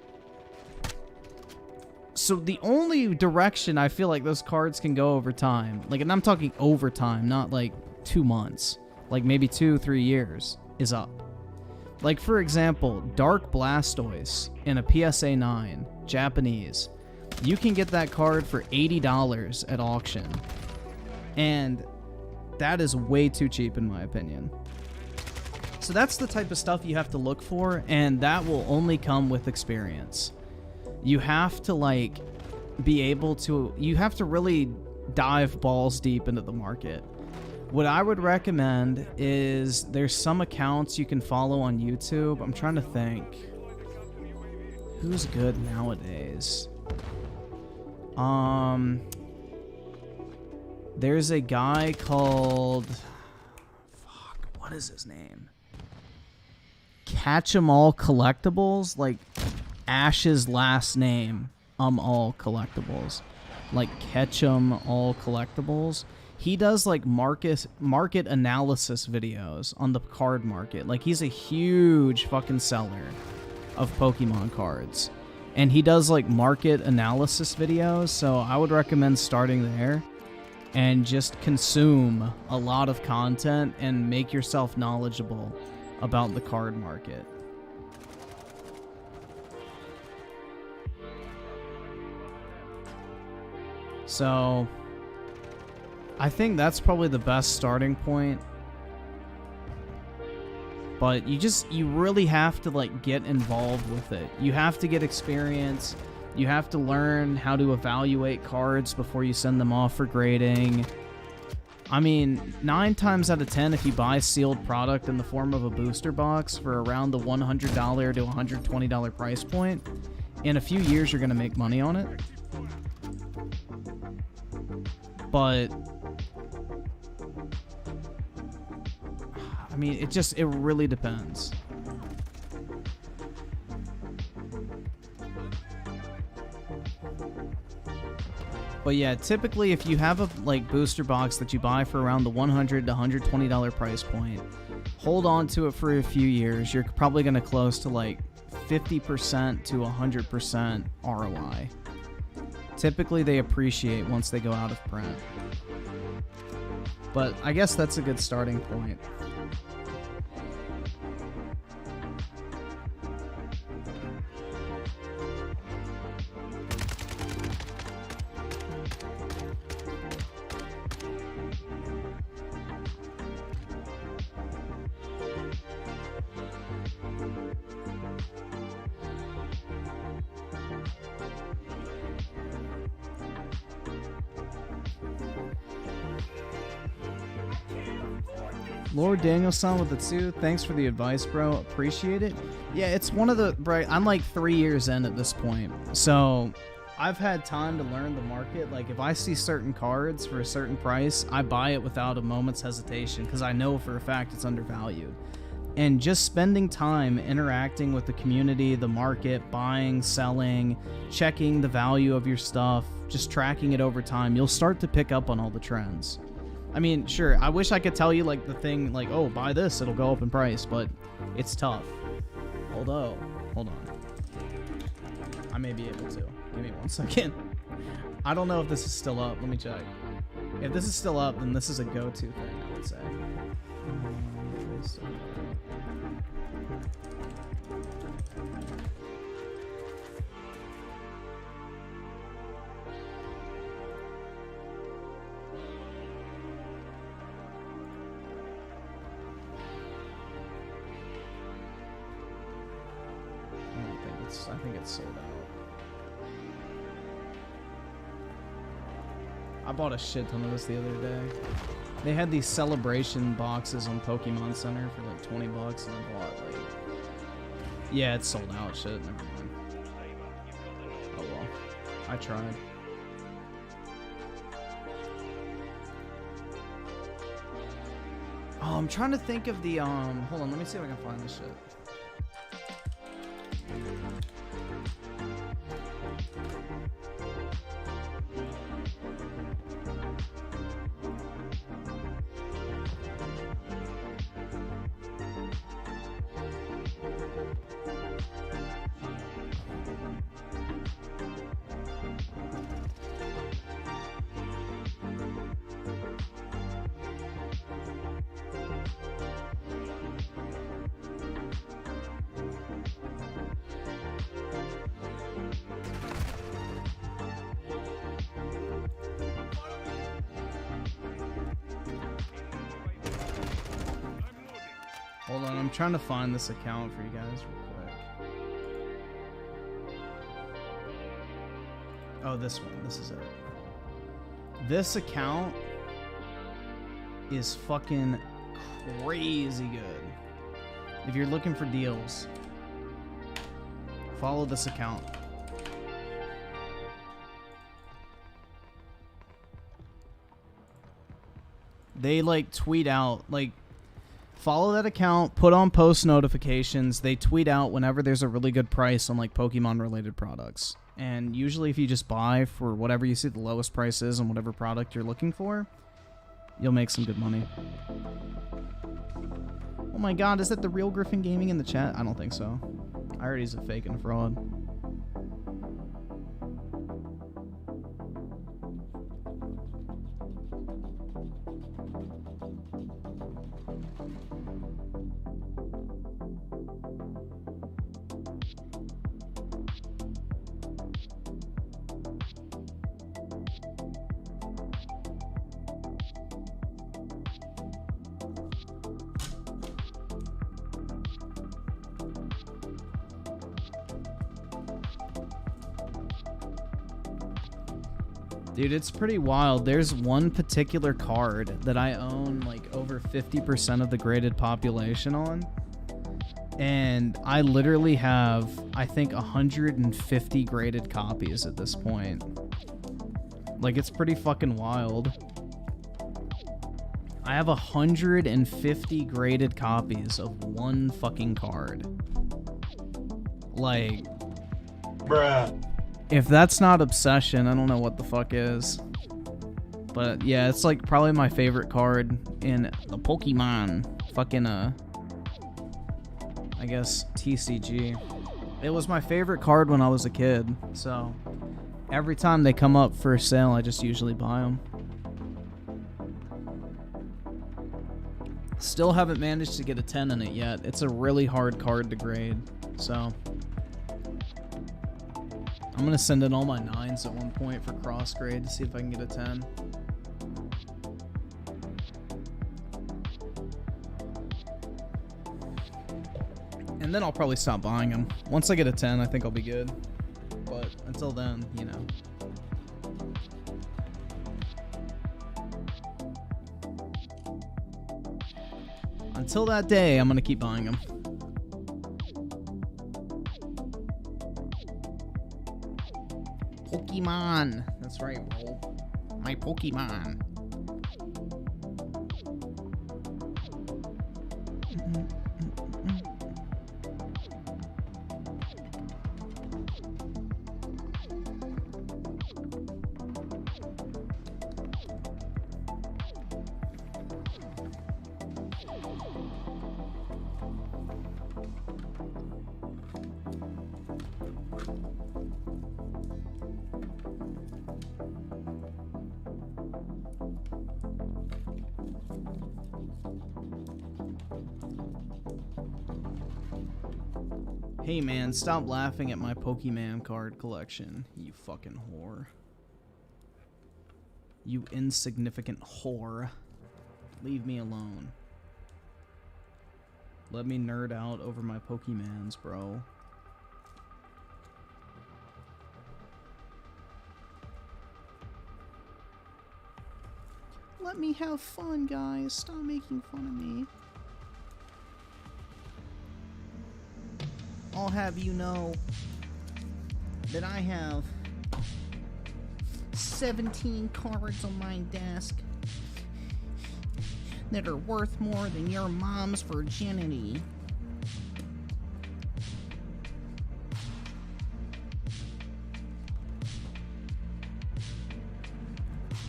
So the only direction I feel like those cards can go over time, like, and I'm talking over time, not like 2 months, like maybe 2-3 years, is up. Like, for example, Dark Blastoise in a PSA 9, Japanese. You can get that card for $80 at auction. And that is way too cheap in my opinion. So that's the type of stuff you have to look for, and that will only come with experience. You have to, like, be able to... You have to really dive balls deep into the market. What I would recommend is there's some accounts you can follow on YouTube. I'm trying to think. Who's good nowadays? There's a guy called... Fuck, what is his name? Catch 'em All Collectibles? Like, Ash's last name. All Collectibles. Like, Catch 'em All Collectibles. He does, like, market analysis videos on the card market. Like, he's a huge fucking seller of Pokemon cards. And he does, like, market analysis videos, so I would recommend starting there and just consume a lot of content and make yourself knowledgeable about the card market. So I think that's probably the best starting point. But you really have to, like, get involved with it. You have to get experience. You have to learn how to evaluate cards before you send them off for grading. I mean, 9 times out of 10, if you buy sealed product in the form of a booster box for around the $100 to $120 price point, in a few years you're going to make money on it. But I mean, it really depends. But yeah, typically if you have a, like, booster box that you buy for around the $100 to $120 price point, hold on to it for a few years. You're probably going to close to like 50% to 100% ROI. Typically they appreciate once they go out of print. But I guess that's a good starting point. Lord Danielson with the 2, thanks for the advice, bro. Appreciate it. Yeah, it's one of the... I'm like 3 years in at this point. So I've had time to learn the market. Like, if I see certain cards for a certain price, I buy it without a moment's hesitation because I know for a fact it's undervalued. And just spending time interacting with the community, the market, buying, selling, checking the value of your stuff, just tracking it over time, you'll start to pick up on all the trends. I mean, sure, I wish I could tell you, like, the thing, like, oh, buy this, it'll go up in price, but it's tough. Although, hold on. I may be able to. Give me 1 second. I don't know if this is still up. Let me check. If this is still up, then this is a go-to thing, I would say. think it's sold out. I bought a shit ton of this the other day. They had these celebration boxes on Pokemon Center for like 20 bucks, and I bought like... Yeah, it's sold out. Shit, never mind. Oh well. I tried. Oh, I'm trying to think of the, hold on, let me see if I can find this shit. Hold on, I'm trying to find this account for you guys real quick. Oh, this one. This is it. This account is fucking crazy good. If you're looking for deals, follow this account. They like tweet out, like, follow that account, put on post notifications. They tweet out whenever there's a really good price on like Pokemon related products. And usually if you just buy for whatever you see the lowest price is on whatever product you're looking for, you'll make some good money. Oh my god, is that the real Griffin Gaming in the chat? I don't think so. I heard he's a fake and a fraud. Dude, it's pretty wild. There's one particular card that I own like over 50% of the graded population on. And I literally have, I think, 150 graded copies at this point. Like, it's pretty fucking wild. I have 150 graded copies of one fucking card. Like... Bruh. If that's not obsession, I don't know what the fuck is. But yeah, it's like probably my favorite card in the Pokemon fucking I guess TCG. It was my favorite card when I was a kid, so every time they come up for sale, I just usually buy them. Still haven't managed to get a 10 in it yet. It's a really hard card to grade, so I'm gonna send in all my 9s at one point for cross grade to see if I can get a 10. And then I'll probably stop buying them. Once I get a 10, I think I'll be good. But until then, you know. Until that day, I'm gonna keep buying them. Pokemon. That's right, bro. My Pokemon. Hey man, stop laughing at my Pokemon card collection, you fucking whore. You insignificant whore. Leave me alone. Let me nerd out over my Pokemons, bro. Let me have fun, guys. Stop making fun of me. I'll have you know that I have 17 cards on my desk that are worth more than your mom's virginity.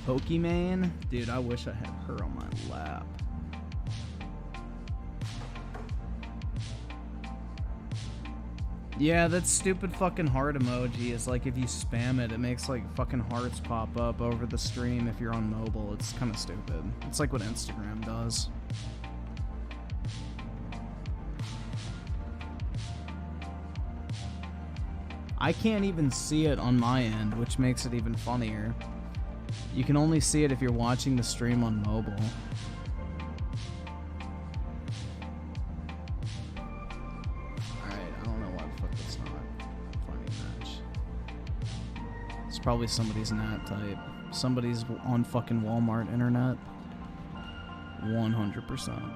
Pokemon? Dude, I wish I had her on my lap. Yeah, that stupid fucking heart emoji is like if you spam it, it makes like fucking hearts pop up over the stream if you're on mobile. It's kind of stupid. It's like what Instagram does. I can't even see it on my end, which makes it even funnier. You can only see it if you're watching the stream on mobile. Alright, I don't know why the fuck it's not finding match. It's probably somebody's nat type. Somebody's on fucking Walmart internet. 100%.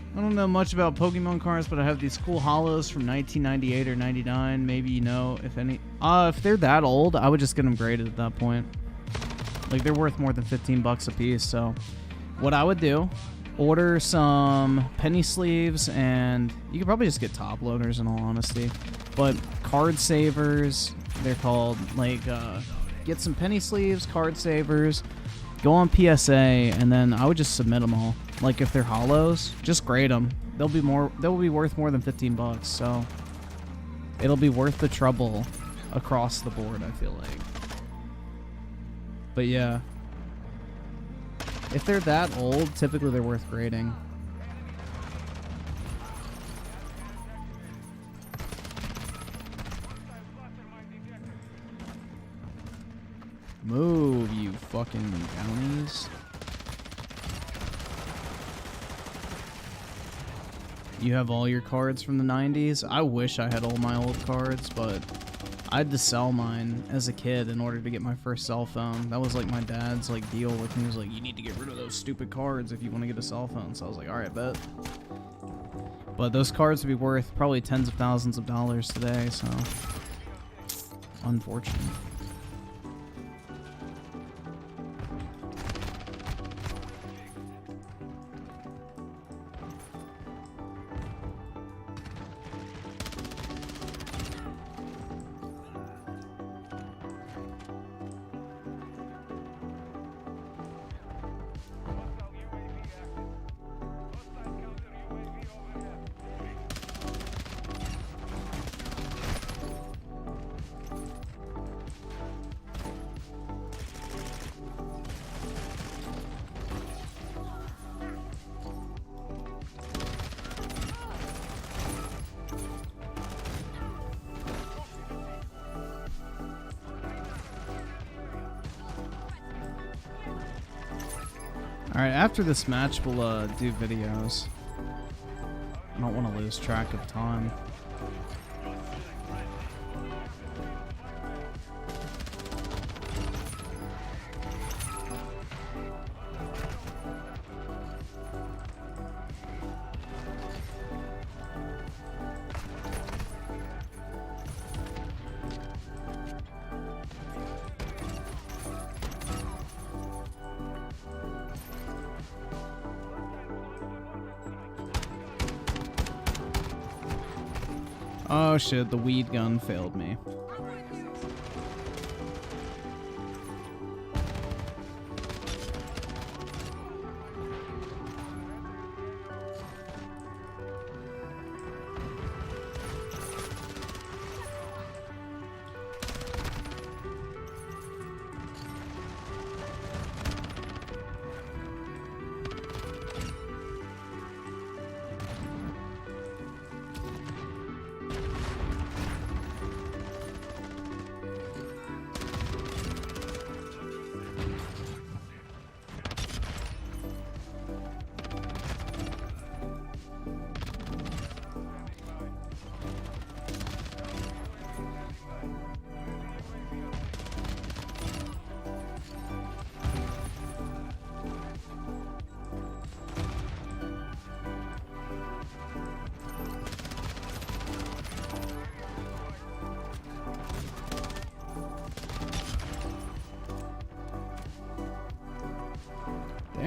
I don't know much about Pokemon cards, but I have these cool holos from 1998 or 99. Maybe you know if any. If they're that old, I would just get them graded at that point. Like, they're worth more than 15 bucks a piece. So what I would do, order some penny sleeves, and you could probably just get top loaders in all honesty. But card savers, they're called. Like, get some penny sleeves, card savers, go on PSA, and then I would just submit them all. Like, if they're holos, just grade them. They'll be worth more than 15 bucks, so it'll be worth the trouble across the board, I feel like. But yeah, if they're that old, typically they're worth grading. Move, you fucking gownies. You have all your cards from the 90s? I wish I had all my old cards, but I had to sell mine as a kid in order to get my first cell phone. That was like my dad's like deal with me. He was like, you need to get rid of those stupid cards if you want to get a cell phone. So I was like, alright, bet. But those cards would be worth probably tens of thousands of dollars today, so unfortunate. Alright, after this match, we'll do videos. I don't want to lose track of time. Oh shit, the weed gun failed me.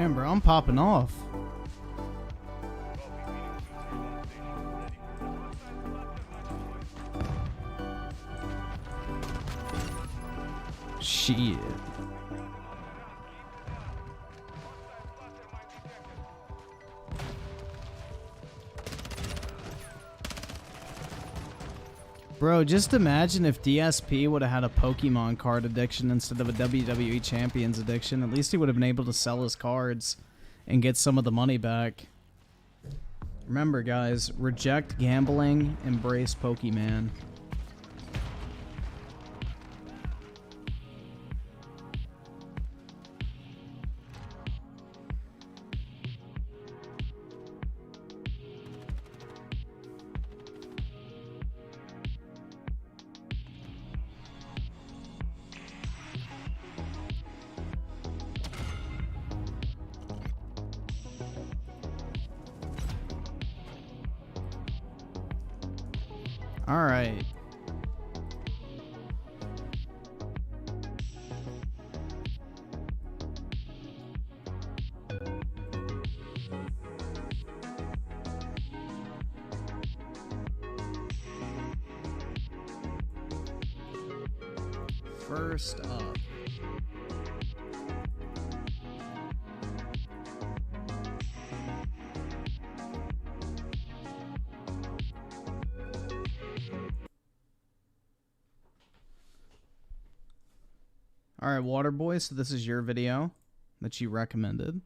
Damn, bro, I'm popping off. Shit. Bro, just imagine if DSP would have had a Pokemon card addiction instead of a WWE Champions addiction. At least he would have been able to sell his cards and get some of the money back. Remember, guys, reject gambling, embrace Pokemon. All right. First up. Alright, Waterboy, so this is your video that you recommended.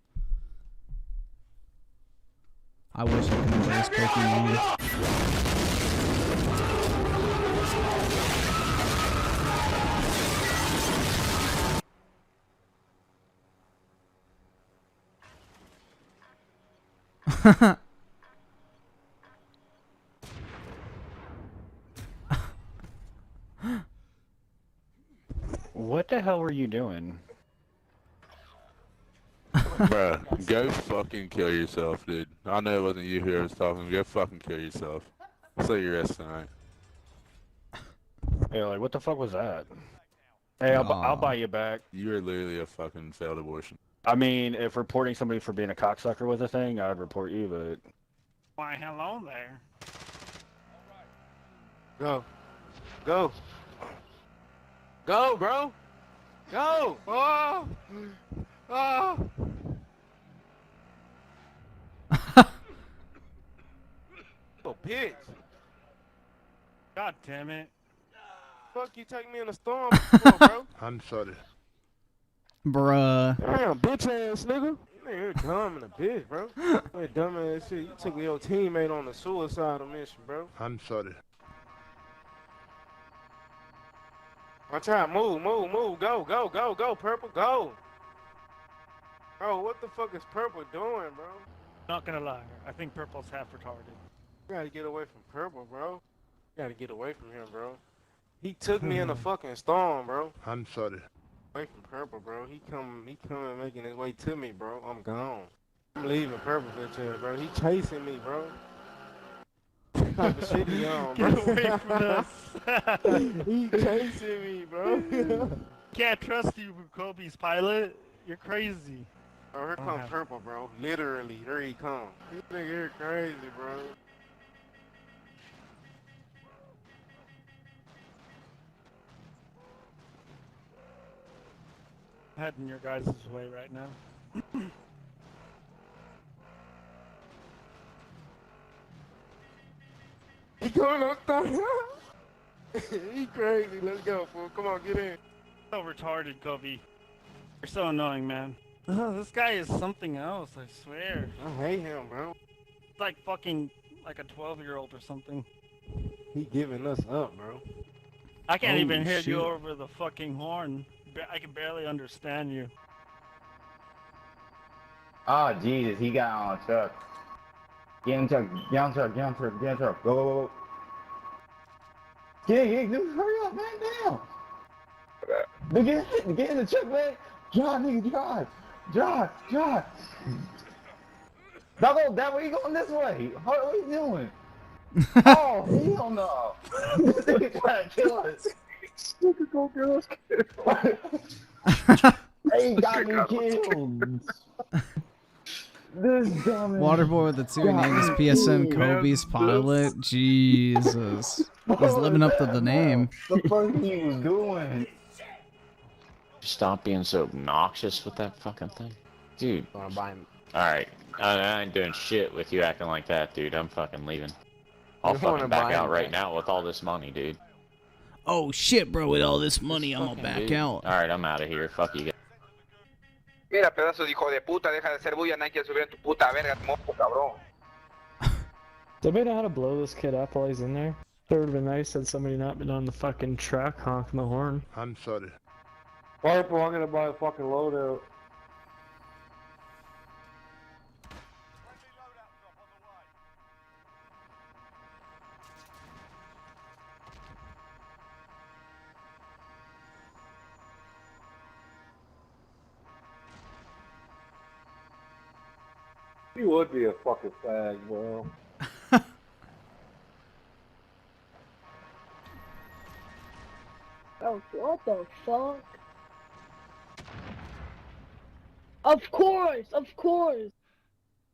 I wish I could embrace Pokemon. What the hell were you doing? Bruh, go fucking kill yourself, dude. I know it wasn't you who was talking. Go fucking kill yourself. Say your rest tonight. Hey, like, what the fuck was that? Hey, I'll buy you back. You are literally a fucking failed abortion. I mean, if reporting somebody for being a cocksucker was a thing, I'd report you, but... Why, hello there. Go. Go. Go, bro. Go. Oh. Oh. Oh, bitch. God damn it. Fuck you take me in a storm for, bro. I'm sorry. Bruh. Damn, bitch ass nigga. You're dumb and a bitch, bro. You're dumb ass shit. You took your teammate on a suicidal mission, bro. I'm sorry. Watch out. Move, move, move. Go, go, go, go, Purple. Go. Bro, what the fuck is Purple doing, bro? Not gonna lie, I think Purple's half retarded. You gotta get away from Purple, bro. You gotta get away from him, bro. He took me in a fucking storm, bro. I'm sorry. Away from Purple, bro. He coming making his way to me, bro. I'm gone. I'm leaving Purple bitch ass, bro. He chasing me, bro. What type of shit he on, bro? Get away from us! He chasing me, bro. Can't trust you, Kobe's pilot. You're crazy. Oh, here come Purple, bro. Literally, here he come. This nigga here crazy, bro. Heading your guys' way right now. He going up there. He crazy. Let's go, fool. Come on, get in. So retarded, Kobe. You're so annoying, man. This guy is something else, I swear. I hate him, bro. It's like fucking like a 12-year-old or something. He giving us up, bro. I can't even Holy hear shit. you over the fucking horn. I can barely understand you. Oh, Jesus, he got on a truck. Get in truck, get on truck, get on truck, get on truck. Go, go, go. Dude, hurry up, man, down. Get in the truck, man. Drive, nigga, drive. Drive. Doggo, that way you going this way. What are you doing? Oh, hell no. This nigga trying to kill us. Nigga, go, girls. He got me killed. This dumbass. Waterboy with the 2 named his PSN Kobe's pilot. Jesus. He's living up to the name. The fuck he was doing? Stop being so obnoxious with that fucking thing. Dude. Alright. I ain't doing shit with you acting like that, dude. I'm fucking leaving. I'll fucking back out right now with all this money, dude. Oh shit, bro, with all this money, I'm gonna back out. Alright, I'm out of here. Fuck you guys. Mira, pedazo de hijo de puta, deja de ser bulla, nadie quiere subir en tu puta verga, moco, cabrón. Does anybody know how to blow this kid up while he's in there? It would have been nice had somebody not been on the fucking truck honking the horn. I'm sorry. Purple, I'm gonna buy a fucking loadout. You would be a fucking fag, bro. Oh, what the fuck? Of course!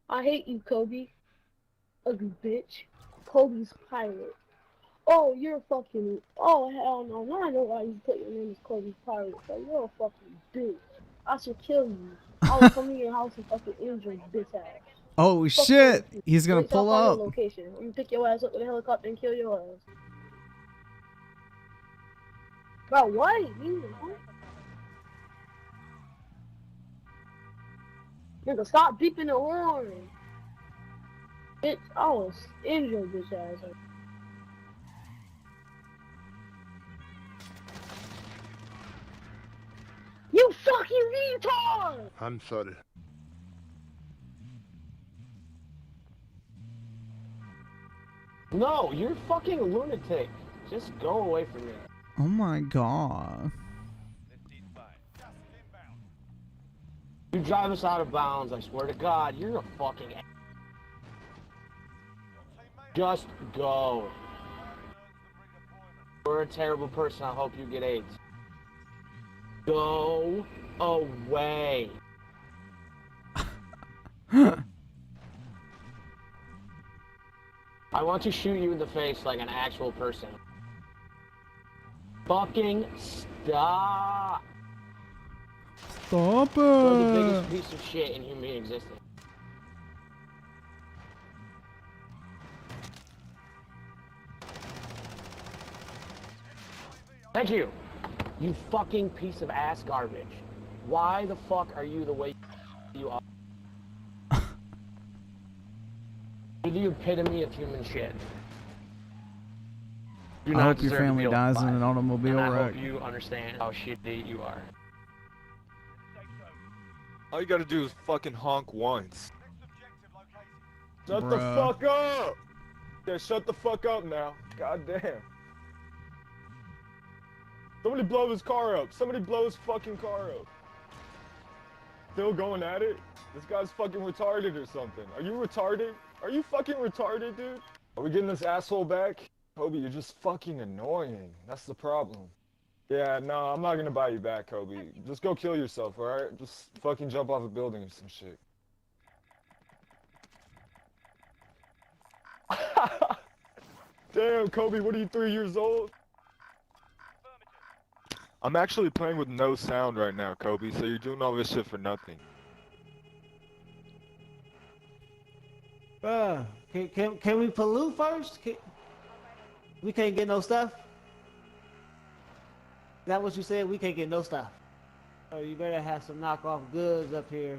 I hate you, Kobe. Ugly bitch. Kobe's pirate. Oh, you're fucking... Oh, hell no. Now I know why you put your name as Kobe's pirate. So you're a fucking bitch. I should kill you. I will come to your house and fucking injure you, bitch ass. Oh shit! He's gonna pull up. Location. You pick your ass up with a helicopter and kill your ass. Bro, what? Nigga, stop beeping the horn. Bitch, I was injured, bitch ass. You fucking retard! I'm sorry. No, you're fucking a lunatic. Just go away from me. Oh my god. You drive us out of bounds, I swear to God, you're a fucking... Just go. You're a terrible person, I hope you get AIDS. Go away. I want to shoot you in the face like an actual person. Fucking stop! Stop You're the it! biggest piece of shit in human existence. Thank you! You fucking piece of ass garbage. Why the fuck are you the way you are? You're the epitome of human shit. You I hope your family dies in an automobile and I wreck. hope you understand how shitty you are. All you gotta do is fucking honk once. Shut the Bruh. fuck up! Yeah, shut the fuck up now. God damn. Somebody blow his car up. Somebody blow his fucking car up. Still going at it? This guy's fucking retarded or something. Are you retarded? Are you fucking retarded, dude? Are we getting this asshole back? Kobe, you're just fucking annoying. That's the problem. Yeah, no, I'm not gonna buy you back, Kobe. Just go kill yourself, alright? Just fucking jump off a building or some shit. Damn, Kobe, what are you, 3 years old? I'm actually playing with no sound right now, Kobe, so you're doing all this shit for nothing. Can we pollute first? We can't get no stuff? Is that what you said? We can't get no stuff. Oh, you better have some knockoff goods up here.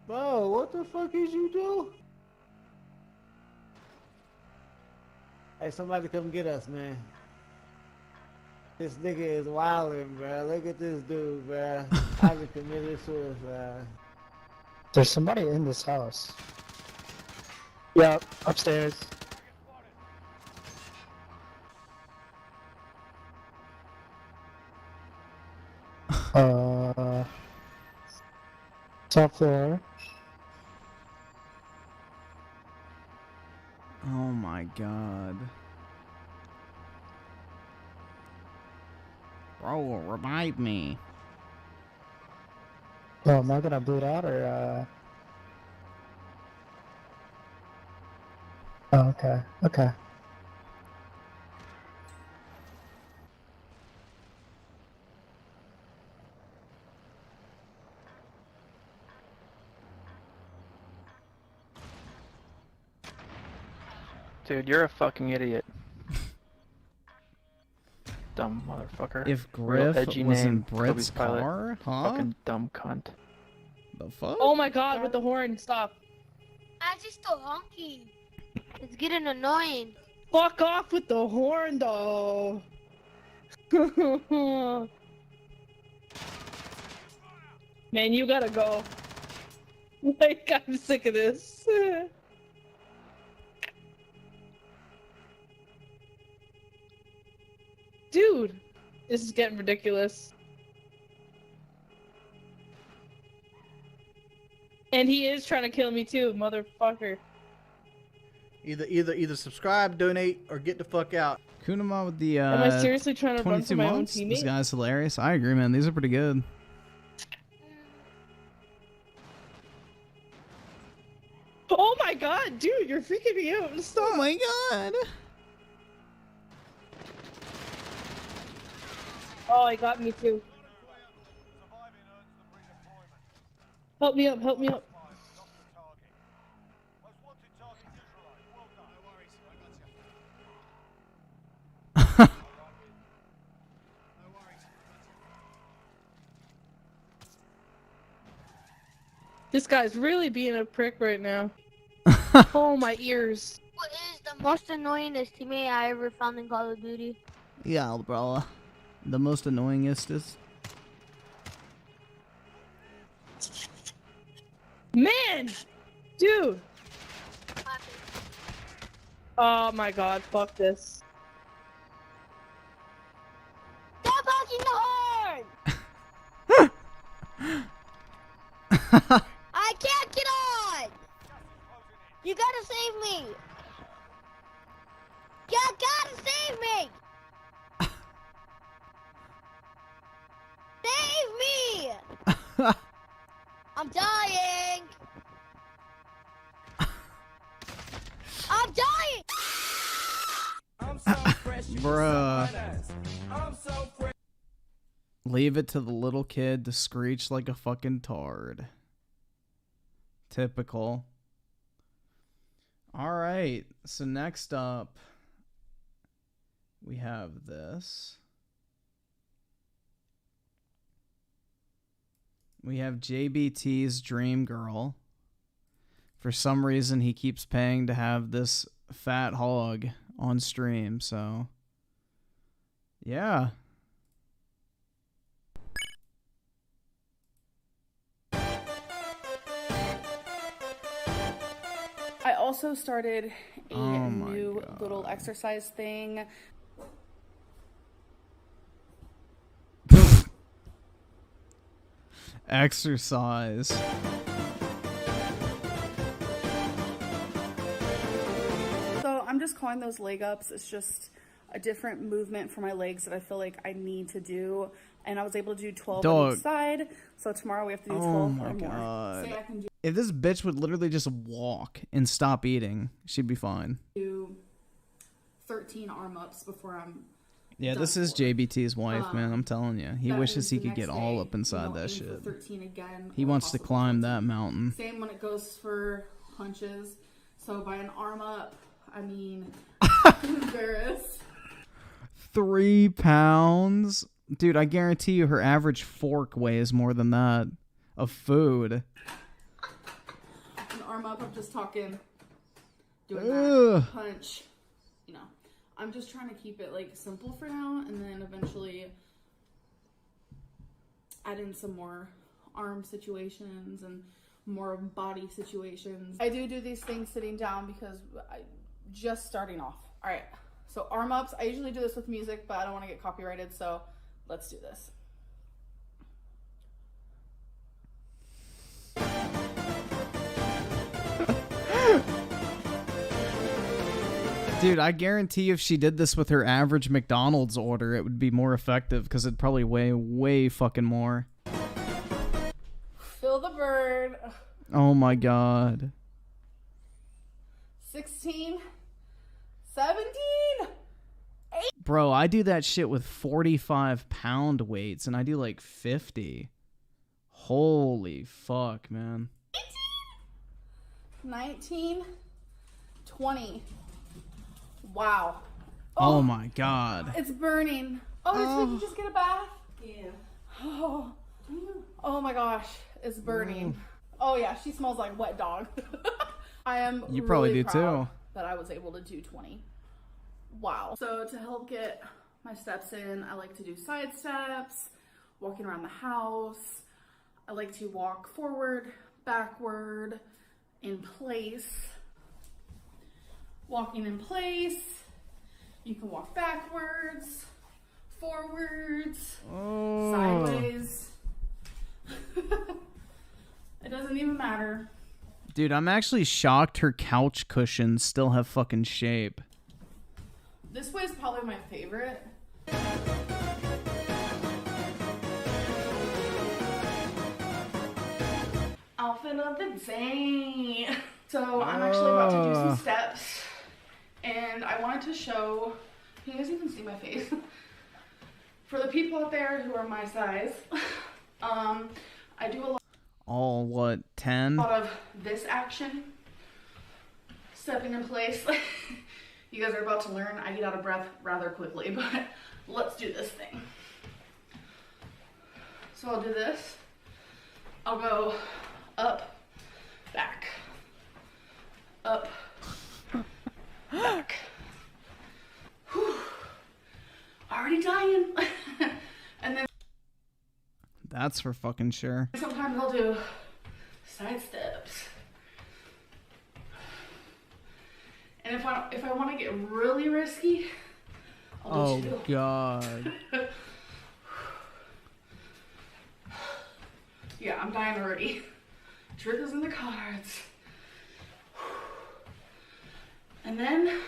Bro, what the fuck is you do? Hey, somebody come get us, man. This nigga is wildin', bro. Look at this dude, bro. I just committed suicide. There's somebody in this house. Yeah, upstairs. Top floor. Oh my god. Bro, revive me. Oh, am I gonna bleed out or Oh, okay. Okay. Dude, you're a fucking idiot. Dumb motherfucker. If Real Griff edgy was in name, Britt's Kobe's pilot. car, huh? Fucking dumb cunt. The fuck? Oh my god, with the horn, stop. I just still honking. It's getting annoying. Fuck off with the horn, though. Man, you gotta go. Like, I'm sick of this. Dude, this is getting ridiculous. And he is trying to kill me too, motherfucker. Either subscribe, donate, or get the fuck out. Kunama with the Am I seriously trying to run 22 for my own months. This teammate? guy's hilarious. I agree, man. These are pretty good. Oh my god, dude, you're freaking me out. Stop. Oh my god. Oh, he got me too. Help me up, help me up. This guy's really being a prick right now. Oh, my ears. What is the most annoyingest teammate I ever found in Call of Duty? Yeah, bro. The most annoyingest is... Man! Dude! Oh my god, fuck this. Stop honking the horn! I can't get on! You gotta save me! You gotta save me! Save me! I'm dying! I'm dying! Bruh. Leave it to the little kid to screech like a fucking tard. Typical. Alright, so next up, we have this. We have JBT's Dream Girl. For some reason, he keeps paying to have this fat hog on stream, so yeah. I also started a new little exercise thing. Exercise. So I'm just calling those leg ups. It's just a different movement for my legs that I feel like I need to do. And I was able to do 12 on each side. So tomorrow we have to do 12 Oh or my more. god. Say I can If this bitch would literally just walk and stop eating, she'd be fine. do 13 arm ups before I'm Yeah, done this is for. JBT's wife, man. I'm telling you. He That wishes means he the could get next all day, up inside that aim for shit. 13 again, He or wants to possibly climb 14. that mountain. Same when it goes for punches. So by an arm up, I mean embarrassed. 3 pounds? Dude, I guarantee you her average fork weighs more than that of food. An arm up, I'm just talking, doing Ugh. that punch. You know, I'm just trying to keep it like simple for now, and then eventually add in some more arm situations and more body situations. I do these things sitting down because I just starting off. All right, so arm ups. I usually do this with music, but I don't want to get copyrighted, so let's do this. Dude, I guarantee if she did this with her average McDonald's order, it would be more effective because it'd probably weigh way fucking more. Feel the burn. Oh my god. 16, 17, 8. Bro, I do that shit with 45-pound weights, and I do like 50. Holy fuck, man. 19, 20. Wow. Oh my god. It's burning. Oh, did you just get a bath? Yeah. Oh my gosh, it's burning. Oh yeah, she smells like wet dog. I am You probably really do proud too. that I was able to do 20. Wow. So to help get my steps in, I like to do side steps, walking around the house. I like to walk forward, backward, in place. Walking in place. You can walk backwards, forwards, sideways. It doesn't even matter. Dude, I'm actually shocked her couch cushions still have fucking shape. This way is probably my favorite. Outfit of the day. So I'm actually about to do some steps, and I wanted to show, can you guys even see my face? For the people out there who are my size, I do a lot. All what, 10? A lot of this action, stepping in place. You guys are about to learn. I get out of breath rather quickly, but let's do this thing. So I'll do this. I'll go up, back, up, back. Whew. Already dying. And then That's for fucking sure. sometimes I'll do side steps. And if I want to get really risky, I'll do 2. God. Yeah, I'm dying already. Truth is in the cards. And then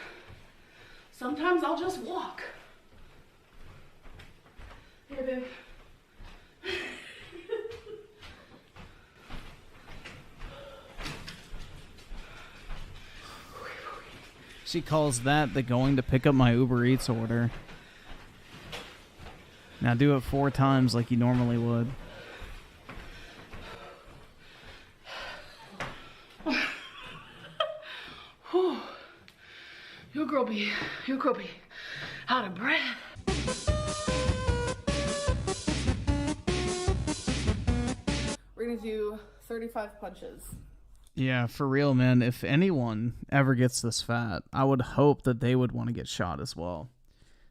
sometimes I'll just walk. Here, babe. She calls that the going to pick up my Uber Eats order. Now do it 4 times like you normally would. You could be out of breath. We're gonna do 35 punches. Yeah, for real, man. If anyone ever gets this fat, I would hope that they would want to get shot as well.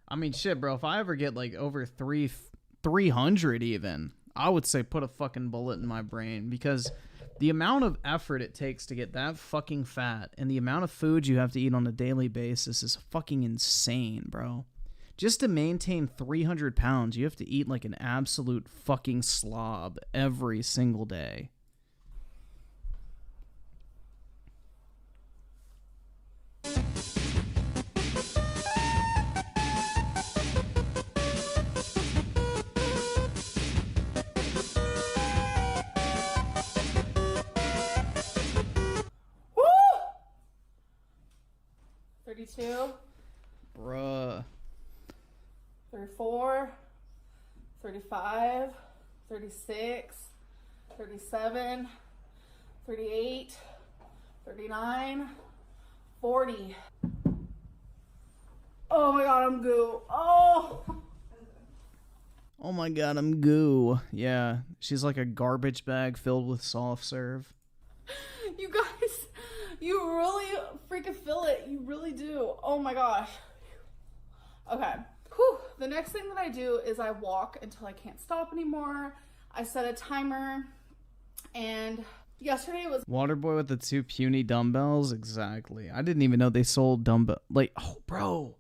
I mean, shit, bro. If I ever get like over 300 even, I would say put a fucking bullet in my brain, because the amount of effort it takes to get that fucking fat and the amount of food you have to eat on a daily basis is fucking insane, bro. Just to maintain 300 pounds, you have to eat like an absolute fucking slob every single day. Woo! 32. Bruh. 34, 35, 36, 37, 38, 39, 40. Oh my god, I'm goo. Oh! Oh my god, I'm goo. Yeah, she's like a garbage bag filled with soft serve. You guys, you really freaking feel it. You really do. Oh my gosh. Okay. Whew. The next thing that I do is I walk until I can't stop anymore. I set a timer, and yesterday was Waterboy with the 2 puny dumbbells? Exactly. I didn't even know they sold dumbbell. Like, oh, bro.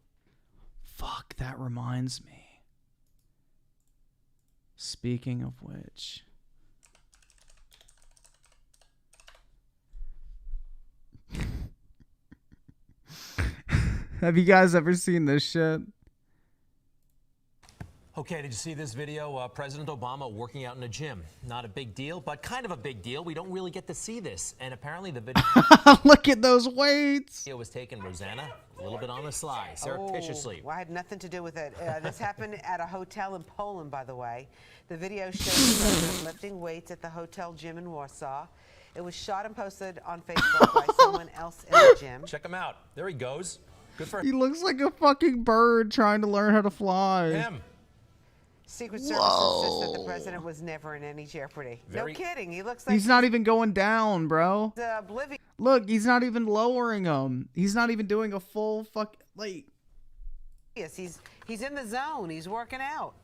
Fuck, that reminds me. Speaking of which. Have you guys ever seen this shit? Okay, did you see this video? President Obama working out in a gym. Not a big deal, but kind of a big deal. We don't really get to see this. And apparently the video Look at those weights. was taken, Rosanna, a little bit on the sly, surreptitiously. Well, I had nothing to do with it. This happened at a hotel in Poland, by the way. The video shows the president lifting weights at the hotel gym in Warsaw. It was shot and posted on Facebook by someone else in the gym. Check him out. There he goes. Good for He looks like a fucking bird trying to learn how to fly. him. Secret Service insists that the president was never in any jeopardy. Very- No kidding. He looks like He's not even going down, bro. oblivious. Look, he's not even lowering him. He's not even doing a full like. He's in the zone. He's working out.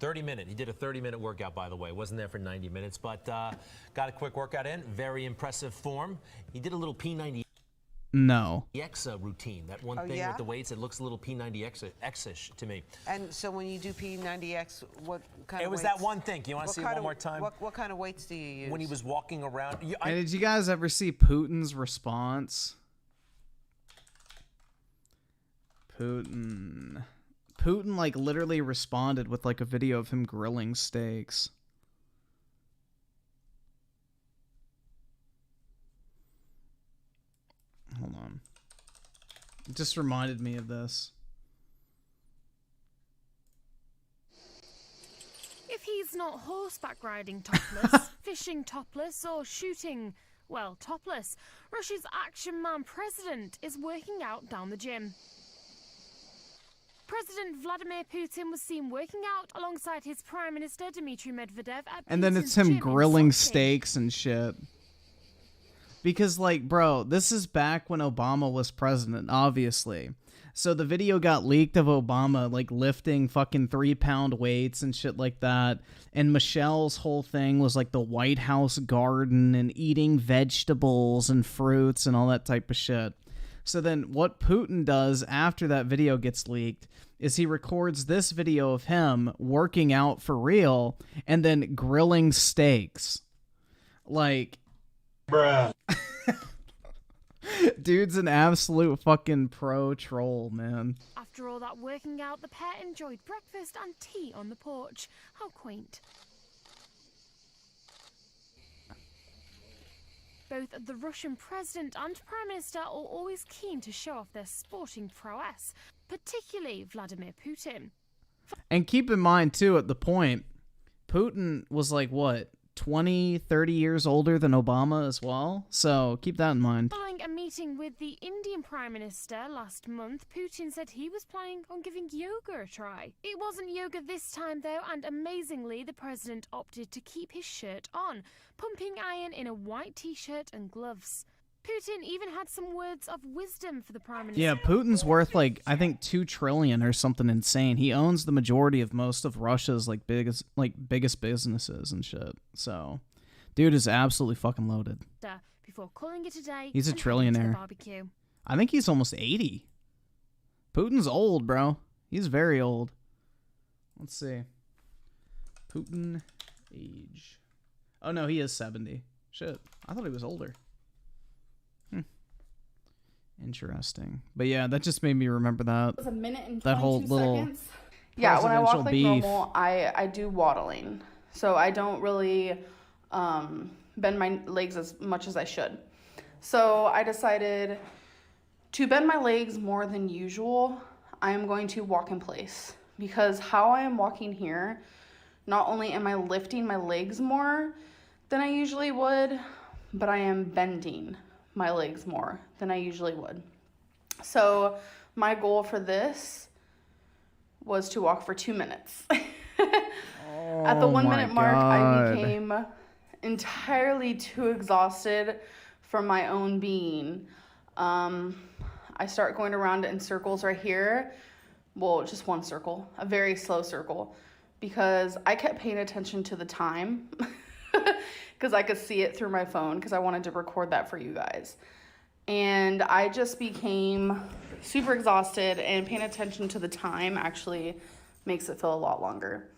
30-minute. He did a 30-minute workout, by the way. Wasn't there for 90 minutes, but got a quick workout in. Very impressive form. He did a little P90X No. routine. That one Oh, thing yeah? with the weights, it looks a little P90X-ish to me. And so when you do P90X, what kind It of was weights? that one thing. Do you want to What see it kind one of- more time? What kind of weights do you use? When he was walking around. And did you guys ever see Putin's response? Putin like literally responded with like a video of him grilling steaks. Hold on. It just reminded me of this. If he's not horseback riding topless, fishing topless, or shooting, well, topless, Russia's action man president is working out down the gym. President Vladimir Putin was seen working out alongside his Prime Minister Dmitry Medvedev at And then Putin's it's him gym in grilling Sochi. steaks and shit. Because, like, bro, this is back when Obama was president, obviously. So the video got leaked of Obama, like, lifting fucking 3-pound weights and shit like that. And Michelle's whole thing was, like, the White House garden and eating vegetables and fruits and all that type of shit. So then what Putin does after that video gets leaked is he records this video of him working out for real and then grilling steaks. Like... Bruh. Dude's an absolute fucking pro troll, man. After all that working out, the pair enjoyed breakfast and tea on the porch. How quaint. Both the Russian president and prime minister are always keen to show off their sporting prowess, particularly Vladimir Putin. And keep in mind, too, at the point, Putin was like, what, 20, 30 years older than Obama as well? So keep that in mind. Following a meeting with the Indian Prime Minister last month, Putin said he was planning on giving yoga a try. It wasn't yoga this time, though, and amazingly, the president opted to keep his shirt on, pumping iron in a white t-shirt and gloves. Putin even had some words of wisdom for the Prime Minister. Yeah, Putin's worth, like, I think 2 trillion or something insane. He owns the majority of most of Russia's, like, biggest businesses and shit. So, dude is absolutely fucking loaded. Before calling it a day, He's a and heading to the trillionaire. barbecue. I think he's almost 80. Putin's old, bro. He's very old. Let's see. Putin age. Oh, no, he is 70. Shit. I thought he was older. Interesting. But yeah, that just made me remember that. It was a minute and that whole 22 little seconds. Yeah, when I walk presidential like beef. normal, I do waddling. So I don't really bend my legs as much as I should. So I decided to bend my legs more than usual. I am going to walk in place because how I am walking here, not only am I lifting my legs more than I usually would, but I am bending my legs more than I usually would. So my goal for this was to walk for 2 minutes. At the 1 minute mark, I became entirely too exhausted from my own being. I start going around in circles right here. Well, just one circle, a very slow circle, because I kept paying attention to the time because I could see it through my phone because I wanted to record that for you guys. And I just became super exhausted, and paying attention to the time actually makes it feel a lot longer.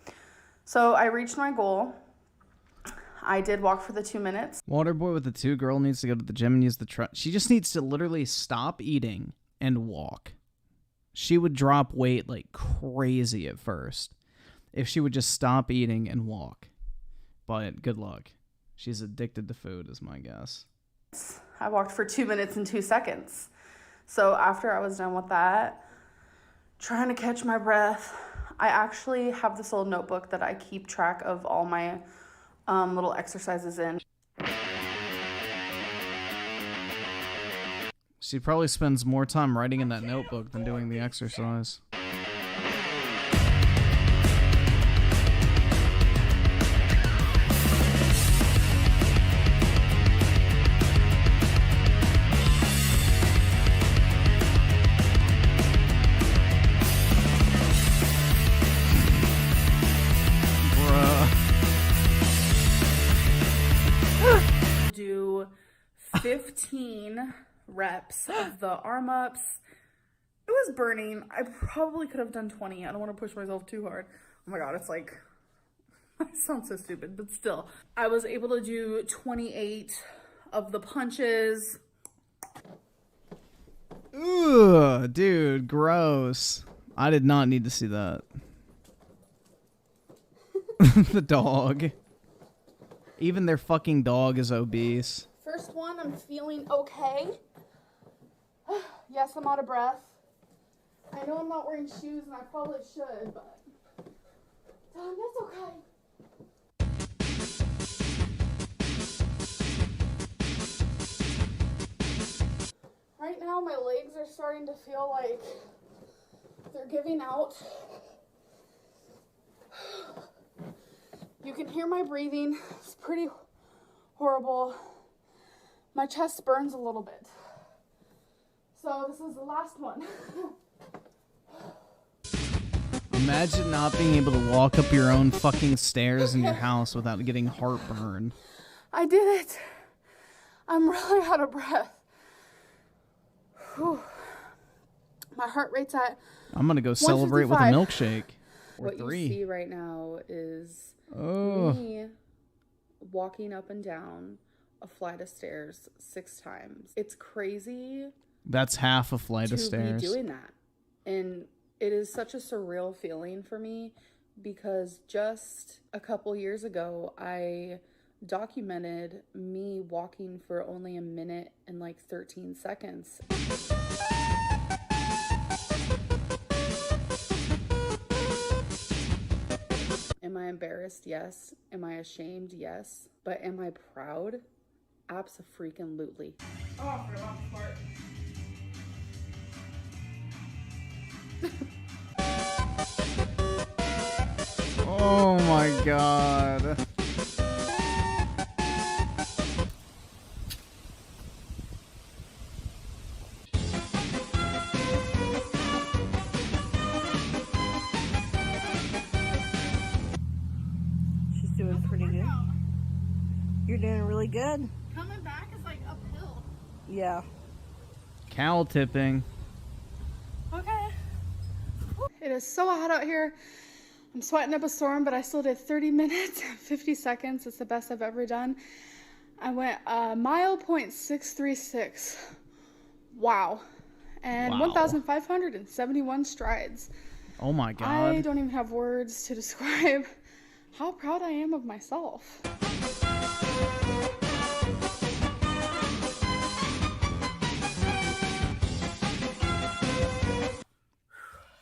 So I reached my goal. I did walk for the 2 minutes. Waterboy with the 2 girl needs to go to the gym and use the truck. She just needs to literally stop eating and walk. She would drop weight like crazy at first if she would just stop eating and walk. But good luck. She's addicted to food, is my guess. I walked for 2 minutes and 2 seconds. So after I was done with that, trying to catch my breath, I actually have this little notebook that I keep track of all my little exercises in. She probably spends more time writing in that notebook than doing the exercise. Do 15 reps of the arm ups. It was burning. I probably could have done 20. I don't want to push myself too hard. Oh my god, it's like, I sound so stupid, but still. I was able to do 28 of the punches. Ugh, dude, gross. I did not need to see that. The dog. Even their fucking dog is obese. First one, I'm feeling okay. Yes, I'm out of breath. I know I'm not wearing shoes and I probably should, but that's okay. Right now, my legs are starting to feel like they're giving out. You can hear my breathing. It's pretty horrible. My chest burns a little bit. So this is the last one. Imagine not being able to walk up your own fucking stairs in your house without getting heartburn. I did it. I'm really out of breath. Whew. My heart rate's at I'm gonna go celebrate with a milkshake. Or what 3. you see right now is Oh. me walking up and down a flight of stairs 6 times. It's crazy. That's half a flight of stairs. To be doing that. And it is such a surreal feeling for me because just a couple years ago, I documented me walking for only a minute and like 13 seconds. Am I embarrassed? Yes. Am I ashamed? Yes. But am I proud? Abso-freaking-lutely. Oh, I forgot the part. Oh my god. She's doing pretty good. You're doing really good. Coming back is like uphill. Yeah. Cow tipping. Okay. It is so hot out here. I'm sweating up a storm, but I still did 30 minutes and 50 seconds. It's the best I've ever done. I went a mile .636. Wow. And Wow. 1,571 strides. Oh my god. I don't even have words to describe how proud I am of myself.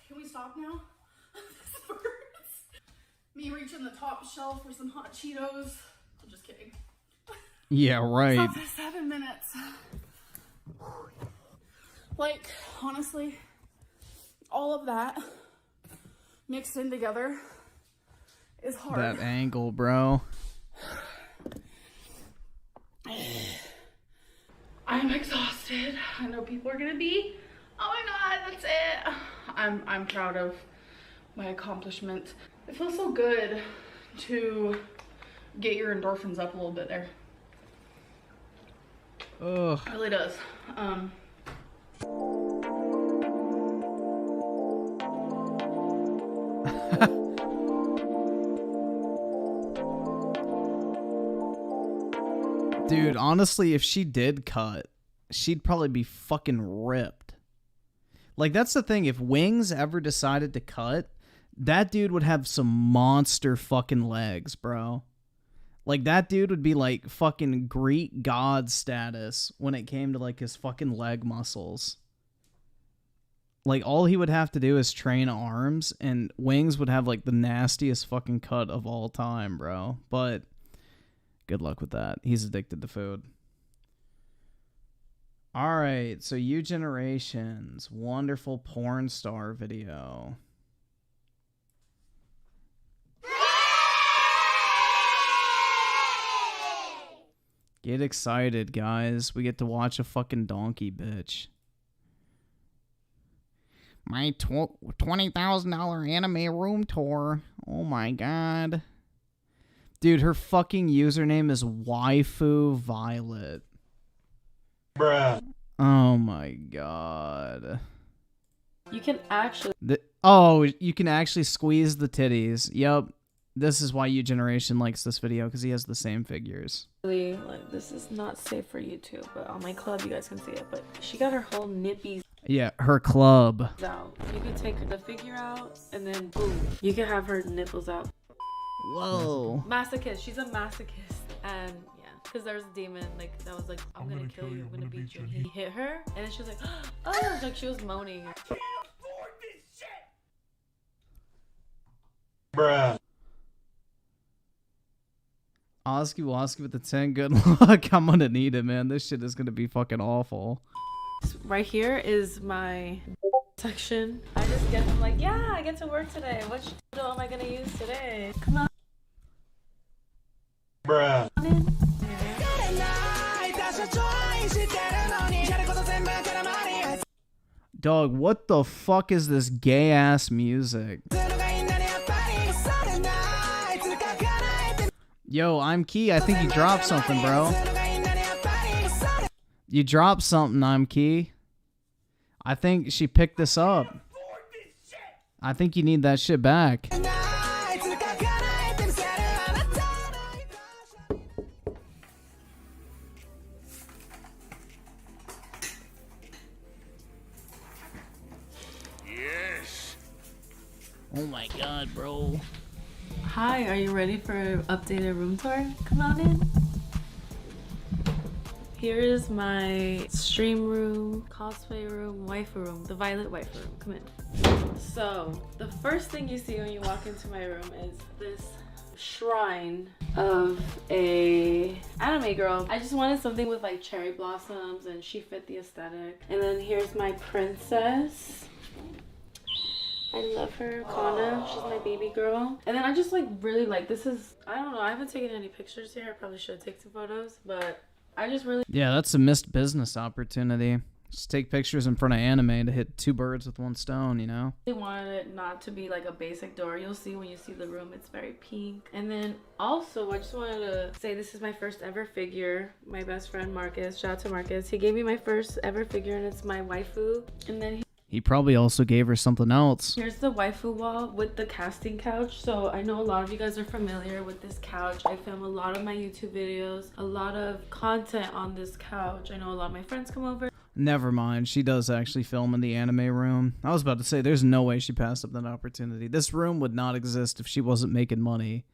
Can we stop now? This hurts. Me reaching the top shelf for some hot Cheetos. I'm just kidding. Yeah, right. Stop for 7 minutes. Like, honestly, all of that mixed in together is hard. That angle, bro. I'm exhausted. I know people are gonna be, oh my god, that's it. I'm proud of my accomplishment. It feels so good to get your endorphins up a little bit there. Ugh. It really does. Dude, honestly, if she did cut, she'd probably be fucking ripped. Like, that's the thing. If Wings ever decided to cut, that dude would have some monster fucking legs, bro. Like, that dude would be like fucking Greek god status when it came to like his fucking leg muscles. Like, all he would have to do is train arms, and Wings would have like the nastiest fucking cut of all time, bro. But good luck with that. He's addicted to food. Alright, so U Generations, wonderful porn star video. Get excited, guys. We get to watch a fucking donkey bitch. My $20,000 anime room tour. Oh my god. Dude, her fucking username is Waifu Violet. Bruh. Oh my god. You can actually... you can actually squeeze the titties. Yep. This is why U Generation likes this video, because he has the same figures. Like, this is not safe for YouTube, but on my club you guys can see it. But she got her whole nippies Yeah, her club. out. You can take the figure out, and then boom, you can have her nipples out. Whoa. Masochist. She's a masochist, and yeah, because there's a demon like that was like, I'm gonna kill you, I'm gonna beat you. And he hit her, and then she was like, oh, like she was moaning. Bruh. Oski Woski with the 10. Good luck. I'm gonna need it, man. This shit is gonna be fucking awful. Right here is my section. I just get, I'm like, yeah, I get to work today. What am I gonna use today? Come on. Bruh. Dog, what the fuck is this gay ass music? Yo, I'm Key. I think you dropped something, bro. You dropped something, I'm Key. I think she picked this up. I think you need that shit back. Yes. Oh my god, bro. Hi, are you ready for an updated room tour? Come on in. Here is my stream room, cosplay room, waifu room, the violet waifu room. Come in. So, the first thing you see when you walk into my room is this shrine of a anime girl. I just wanted something with like cherry blossoms, and she fit the aesthetic. And then here's my princess. I love her, Kana. She's my baby girl. And then I just like really like, this is, I don't know, I haven't taken any pictures here. I probably should take some photos, but I just really... Yeah, that's a missed business opportunity. Just take pictures in front of anime to hit two birds with one stone, you know? I wanted it not to be like a basic door. You'll see when you see the room, it's very pink. And then also, I just wanted to say this is my first ever figure. My best friend, Marcus, shout out to Marcus. He gave me my first ever figure, and it's my waifu. And then He probably also gave her something else. here's the waifu wall with the casting couch. So I know a lot of you guys are familiar with this couch. I film a lot of my YouTube videos, a lot of content on this couch. I know a lot of my friends come over. Never mind, she does actually film in the anime room. I was about to say, there's no way she passed up that opportunity. This room would not exist if she wasn't making money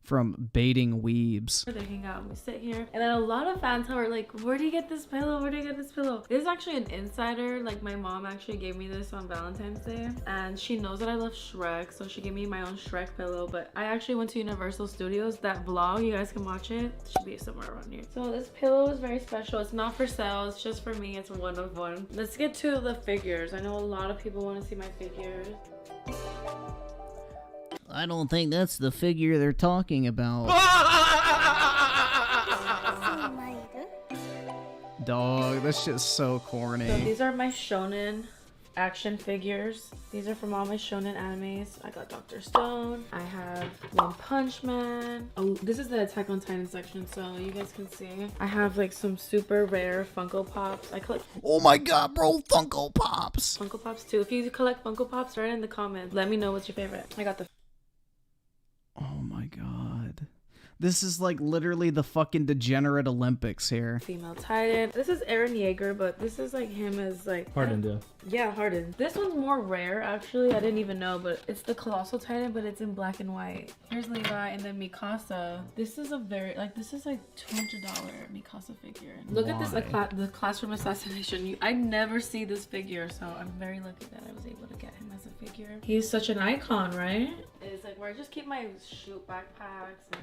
from baiting weebs. They hang out and we sit here. And then a lot of fans are like, where do you get this pillow? Where do you get this pillow? This is actually an insider. Like, my mom actually gave me this on Valentine's Day. And she knows that I love Shrek, so she gave me my own Shrek pillow. But I actually went to Universal Studios. That vlog, you guys can watch it. It should be somewhere around here. So this pillow is very special. It's not for sale. It's just for me. It's one of one. Let's get to the figures. I know a lot of people want to see my figures. I don't think that's the figure they're talking about. Dog, this shit's so corny. So these are my shonen action figures. These are from all my shonen animes. I got Dr. Stone. I have One Punch Man. Oh, this is the Attack on Titan section, so you guys can see. I have like some super rare Funko Pops. I collect... Oh my god, bro, Funko Pops. Funko Pops too. If you collect Funko Pops, write in the comments. Let me know what's your favorite. I got the... Oh my god. This is like literally the fucking degenerate Olympics here. Female Titan. This is Aaron Yeager, but this is like him as like Hardened, yeah. Yeah, Hardened. This one's more rare actually. I didn't even know, but it's the Colossal Titan, but it's in black and white. Here's Levi and then Mikasa. This is a very like this is like $200 Mikasa figure. Look at this the classroom assassination. I never see this figure, so I'm very lucky that I was able to get him as a figure. He's such an icon, right? It's like where I just keep my shoot backpacks and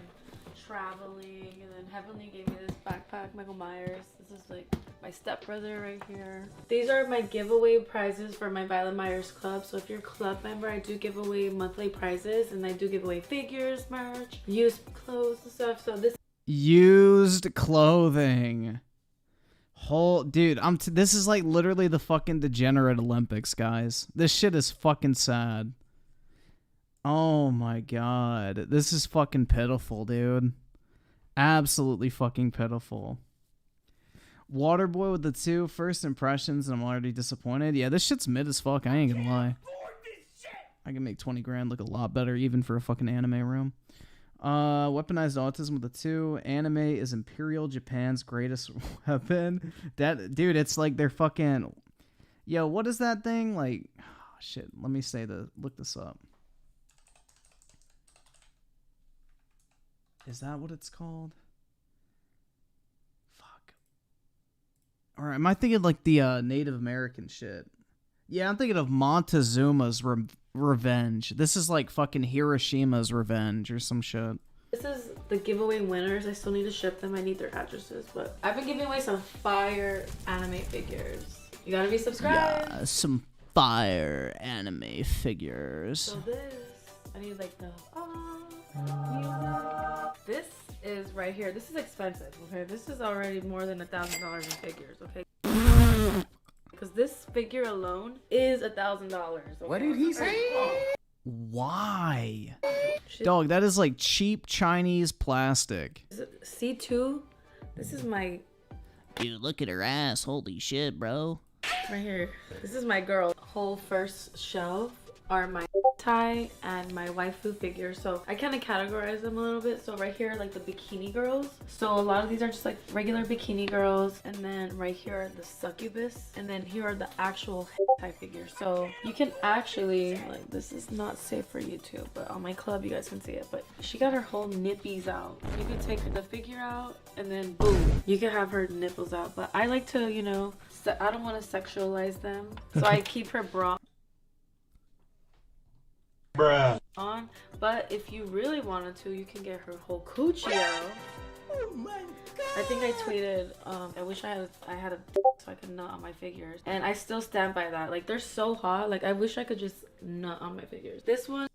traveling, and then Heavenly gave me this backpack, Michael Myers. This is like my stepbrother right here. These are my giveaway prizes for my Violet Myers club. So if you're a club member, I do give away monthly prizes, and I do give away figures, merch, used clothes and stuff. So this Used clothing. Dude, this is like literally the fucking degenerate Olympics, guys. This shit is fucking sad. Oh my god. This is fucking pitiful, dude. Absolutely fucking pitiful. Waterboy with the 2 first impressions, and I'm already disappointed. Yeah, this shit's mid as fuck. I ain't gonna lie. I can make 20 grand look a lot better, even for a fucking anime room. Weaponized autism with the 2. Anime is Imperial Japan's greatest weapon. Dude, it's like they're fucking. Yo, what is that thing? Like, oh, shit. Let me look this up. Is that what it's called? Fuck. Or am I thinking like the Native American shit? Yeah, I'm thinking of Montezuma's Revenge. This is like fucking Hiroshima's Revenge or some shit. This is the giveaway winners. I still need to ship them. I need their addresses, but I've been giving away some fire anime figures. You gotta be subscribed. Yeah, some fire anime figures. So this, I need like the music. This is right here. This is expensive, okay? This is already more than $1,000 in figures, okay? Because this figure alone is $1,000. Okay? What did he say? Why? Dog, that is like cheap Chinese plastic. C2. This is my... Dude, look at her ass. Holy shit, bro. Right here. This is my girl. Whole first shelf are my tie and my waifu figures. So I kind of categorize them a little bit. So right here, like the bikini girls. So a lot of these are just like regular bikini girls. And then right here are the succubus. And then here are the actual hentai figures. So you can actually, like, this is not safe for YouTube, but on my club you guys can see it. But she got her whole nippies out. You can take the figure out and then boom, you can have her nipples out. But I like to, you know, I don't want to sexualize them. So I keep her bra on, but if you really wanted to, you can get her whole coochie out. Oh my god! I think I tweeted, I wish I had a so I could nut on my figures, and I still stand by that. Like, they're so hot. Like, I wish I could just nut on my figures. This one.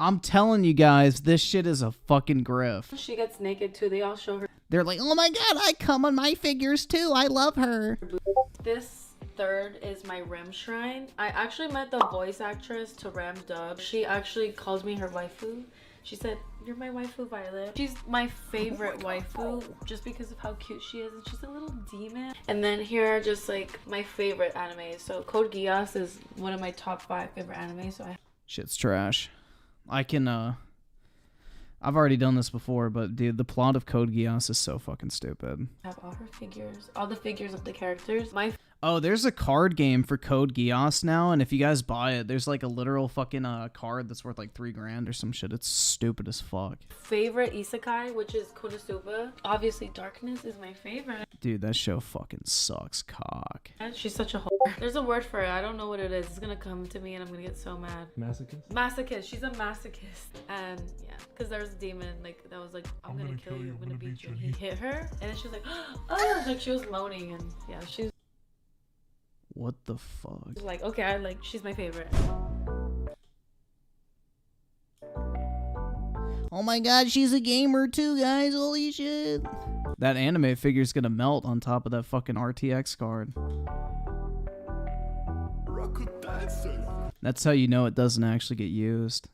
I'm telling you guys, this shit is a fucking grift. She gets naked too. They all show her. They're like, oh my god, I come on my figures too. I love her. This third is my Rem Shrine. I actually met the voice actress to Rem Dub. She actually calls me her waifu. She said, you're my waifu, Violet. She's my favorite waifu just because of how cute she is, and she's a little demon. And then here are just like my favorite animes. So Code Geass is one of my top 5 favorite animes. So Shit's trash. I can, I've already done this before, but dude, the plot of Code Geass is so fucking stupid. I have all her figures, all the figures of the characters. Oh, there's a card game for Code Geass now, and if you guys buy it, there's like a literal fucking card that's worth like $3 grand or some shit. It's stupid as fuck. Favorite isekai, which is Konosuba. Obviously, Darkness is my favorite. Dude, that show fucking sucks cock. She's such a whore. There's a word for it. I don't know what it is. It's gonna come to me and I'm gonna get so mad. Masochist? Masochist. She's a masochist. And yeah, because there was a demon like that was like, I'm gonna kill you, I'm gonna beat you. And he hit her, and then she was like, oh, like she was moaning, and yeah, she's. What the fuck? Like, okay, she's my favorite. Oh my god, she's a gamer too, guys. Holy shit. That anime figure's gonna melt on top of that fucking RTX card. That's how you know it doesn't actually get used.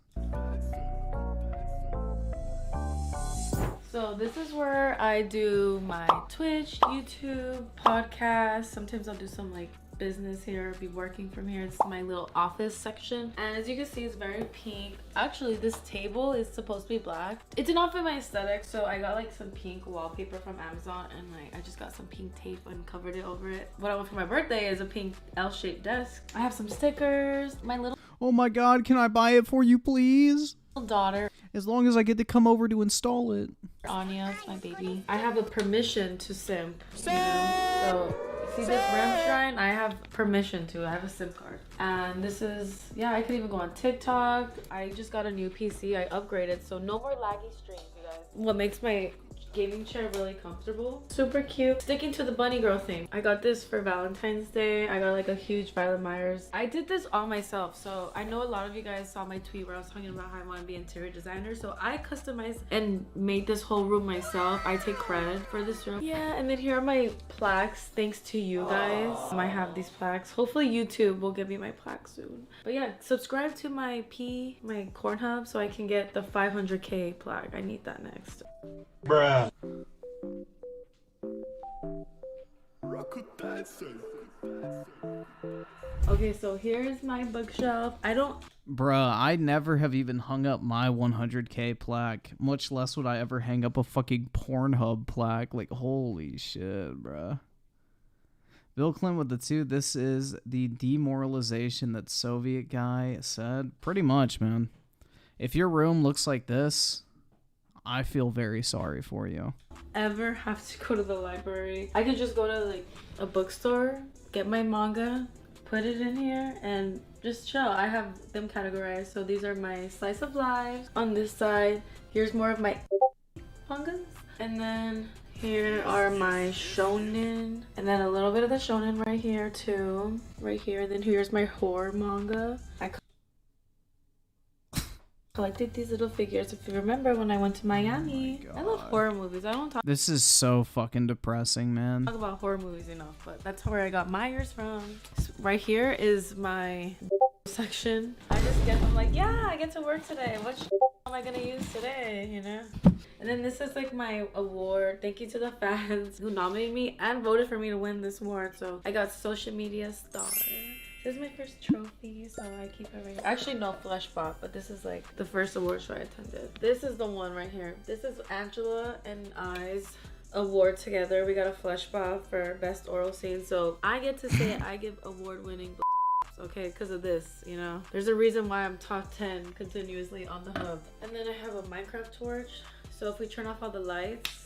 So this is where I do my Twitch, YouTube, podcast. Sometimes I'll do some like business here, be working from here. It's my little office section. And as you can see, it's very pink. Actually, this table is supposed to be black. It did not fit my aesthetic, so I got like some pink wallpaper from Amazon, and like I just got some pink tape and covered it over it. What I want for my birthday is a pink L-shaped desk. I have some stickers. My little Oh my god, can I buy it for you, please? daughter, As long as I get to come over to install it. Anya, my baby. I have a permission to simp, you know? So, see this rim shrine? I have permission to. I have a simp card. And this is, yeah, I could even go on TikTok. I just got a new PC. I upgraded, so no more laggy streams, you guys. What makes my gaming chair really comfortable. Super cute. Sticking to the bunny girl thing. I got this for Valentine's Day. I got like a huge Violet Myers. I did this all myself. So I know a lot of you guys saw my tweet where I was talking about how I want to be an interior designer. So I customized and made this whole room myself. I take credit for this room. Yeah, and then here are my plaques. Thanks to you guys. I have these plaques. Hopefully YouTube will give me my plaque soon. But yeah, subscribe to my corn hub so I can get the 500K plaque. I need that next. Bruh. Okay, so here's my bookshelf. Bruh, I never have even hung up my 100K plaque. Much less would I ever hang up a fucking Pornhub plaque. Like, holy shit, bruh. Bill Clinton with the 2. This is the demoralization that Soviet guy said. Pretty much, man. If your room looks like this, I feel very sorry for you. Ever have to go to the library? I could just go to like a bookstore, get my manga, put it in here, and just chill. I have them categorized. So these are my slice of life. On this side, here's more of my mangas. And then here are my shonen. And then a little bit of the shonen right here too. Right here. Then here's my horror manga. I collected these little figures. If you remember when I went to Miami, I love horror movies. I don't talk This is so fucking depressing, man. about horror movies enough, but that's where I got Myers from. Right here is my section. I'm like, yeah, I get to work today. What am I gonna use today, you know? And then this is like my award. Thank you to the fans who nominated me and voted for me to win this award. So I got social media star. This is my first trophy, so I keep it right here. Actually, no, flesh bot, but this is like the first award show I attended. This is the one right here. This is Angela and I's award together. We got a flesh bot for best oral scene, so I get to say I give award-winning okay, because of this, you know. There's a reason why I'm top 10 continuously on the hub. And then I have a Minecraft torch, so if we turn off all the lights,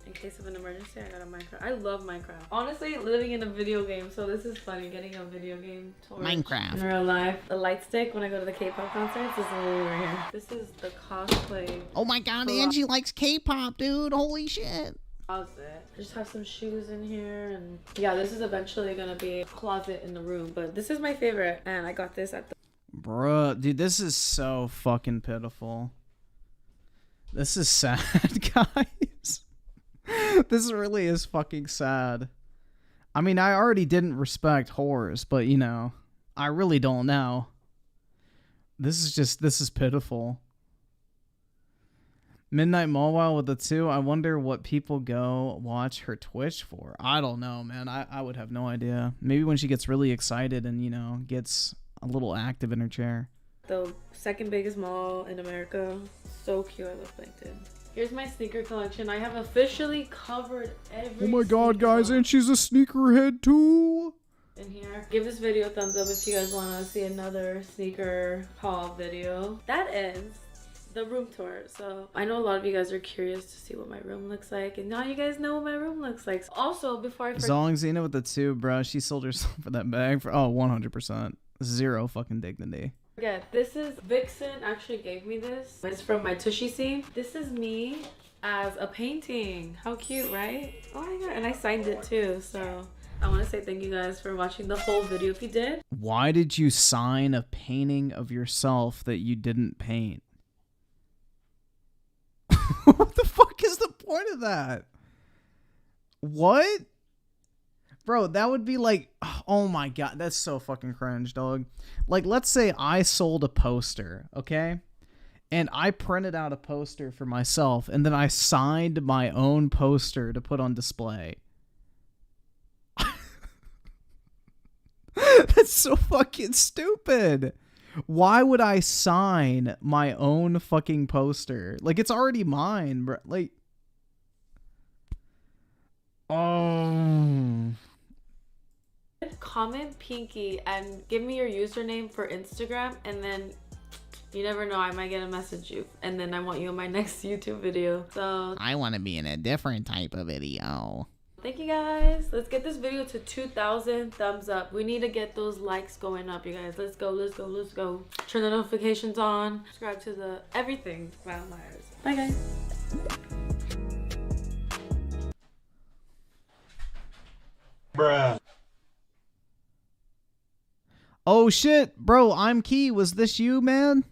in case of an emergency, I got a Minecraft. I love Minecraft. Honestly, living in a video game, so this is funny, getting a video game torch Minecraft. in real life. The light stick when I go to the K-pop concerts is over here. This is the cosplay. Oh my god, Angie likes K-pop, dude. Holy shit. Closet. I just have some shoes in here, and yeah, this is eventually gonna be a closet in the room, but this is my favorite, and I got this at the Bruh, dude, this is so fucking pitiful. This is sad, guys. This really is fucking sad. I mean, I already didn't respect whores, but you know, I really don't now. This is pitiful. Midnight Mobile with the 2. I wonder what people go watch her Twitch for. I don't know, man. I would have no idea. Maybe when she gets really excited and, you know, gets a little active in her chair. The second biggest mall in America. So cute. I love Plankton. Here's my sneaker collection. I have officially covered every Oh my god, guys, and she's a sneakerhead too. in here. Give this video a thumbs up if you guys want to see another sneaker haul video. That ends the room tour. So I know a lot of you guys are curious to see what my room looks like, and now you guys know what my room looks like. Also, before I forget, Zongzina with the 2, bro. She sold herself for that bag for 100%. Zero fucking dignity. this is Vixen actually gave me this. It's from my Tushy scene. This is me as a painting. How cute, right? Oh my god, and I signed it too. So I want to say thank you guys for watching the whole video. If you did, Why did you sign a painting of yourself that you didn't paint? What the fuck is the point of that? What? Bro, that would be like, oh my god, that's so fucking cringe, dog. Like, let's say I sold a poster, okay? And I printed out a poster for myself, and then I signed my own poster to put on display. That's so fucking stupid. Why would I sign my own fucking poster? Like, it's already mine, bro. Like, oh. Comment Pinky and give me your username for Instagram, and then you never know, I might get a message you, and then I want you in my next YouTube video. So I want to be in a different type of video. thank you guys. Let's get this video to 2,000 thumbs up. We need to get those likes going up, you guys. Let's go, let's go, let's go. Turn the notifications on. Subscribe to the everything Violent Liars. Bye, guys. Bruh. Oh shit, bro, I'm Key. Was this you, man?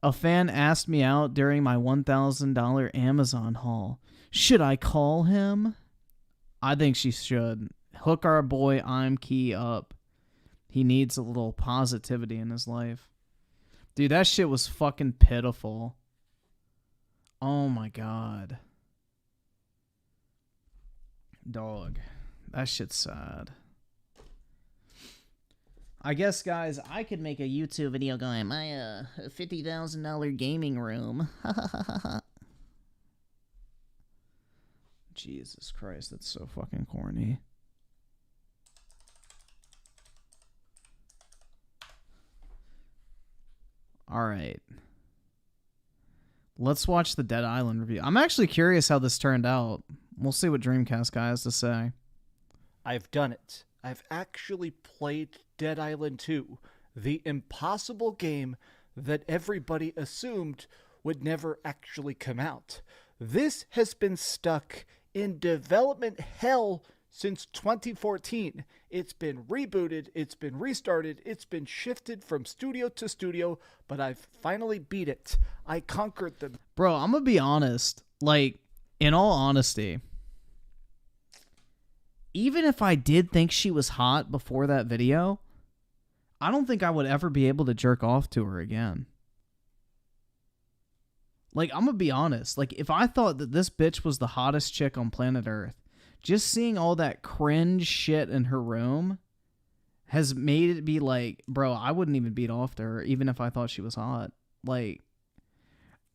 A fan asked me out during my $1,000 Amazon haul. Should I call him? I think she should. Hook our boy I'm Key up. He needs a little positivity in his life. Dude, that shit was fucking pitiful. Oh my god. Dog. That shit's sad. I guess, guys, I could make a YouTube video going, my $50,000 gaming room. Jesus Christ, that's so fucking corny. Alright. Let's watch the Dead Island review. I'm actually curious how this turned out. We'll see what Dreamcast guy has to say. I've done it. I've actually played Dead Island 2, the impossible game that everybody assumed would never actually come out. This has been stuck in development hell since 2014. It's been rebooted, it's been restarted, it's been shifted from studio to studio, but I've finally beat it. I conquered them. Bro, I'm gonna be honest. Like, in all honesty, even if I did think she was hot before that video, I don't think I would ever be able to jerk off to her again. Like, I'm gonna be honest. Like, if I thought that this bitch was the hottest chick on planet Earth, just seeing all that cringe shit in her room has made it be like, bro, I wouldn't even beat off to her, even if I thought she was hot. Like,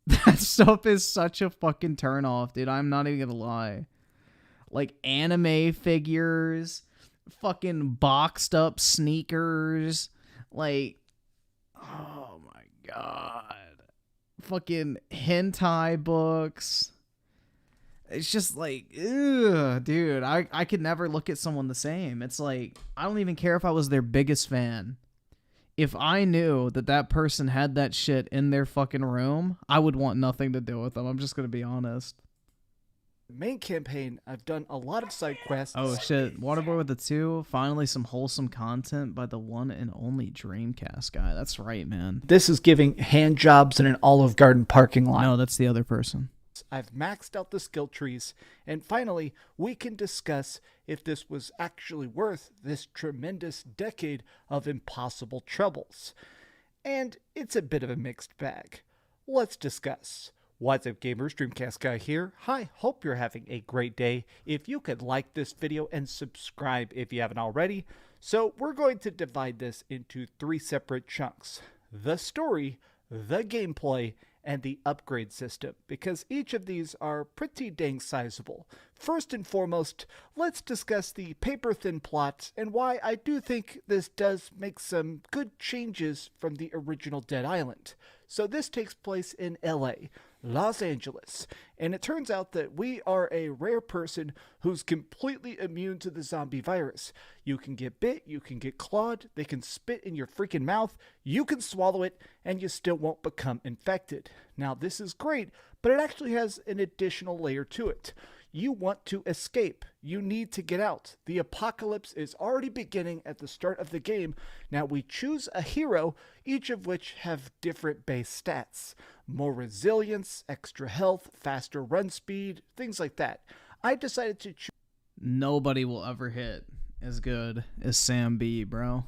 that stuff is such a fucking turn off, dude. I'm not even gonna lie. Like, anime figures, fucking boxed up sneakers, like, oh my god. Fucking hentai books. It's just like, ugh, dude, I could never look at someone the same. It's like, I don't even care if I was their biggest fan. If I knew that that person had that shit in their fucking room, I would want nothing to do with them. I'm just gonna be honest. Main campaign, I've done a lot of side quests. Oh shit, Waterboy with the 2, finally some wholesome content by the one and only Dreamcast guy. That's right, man. This is giving hand jobs in an Olive Garden parking lot. No, that's the other person. I've maxed out the skill trees, and finally, we can discuss if this was actually worth this tremendous decade of impossible troubles. And it's a bit of a mixed bag. Let's discuss. What's up, gamers? Dreamcast guy here. Hi, hope you're having a great day. If you could like this video and subscribe if you haven't already. So we're going to divide this into 3 separate chunks. The story, the gameplay, and the upgrade system, because each of these are pretty dang sizable. First and foremost, let's discuss the paper-thin plot and why I do think this does make some good changes from the original Dead Island. So this takes place in LA, Los Angeles, and it turns out that we are a rare person who's completely immune to the zombie virus. You can get bit, you can get clawed, they can spit in your freaking mouth, you can swallow it, and you still won't become infected. Now this is great, but it actually has an additional layer to it. You want to escape. You need to get out. The apocalypse is already beginning at the start of the game. Now we choose a hero, each of which have different base stats. More resilience, extra health, faster run speed, things like that. I decided to choose... Nobody will ever hit as good as Sam B, bro.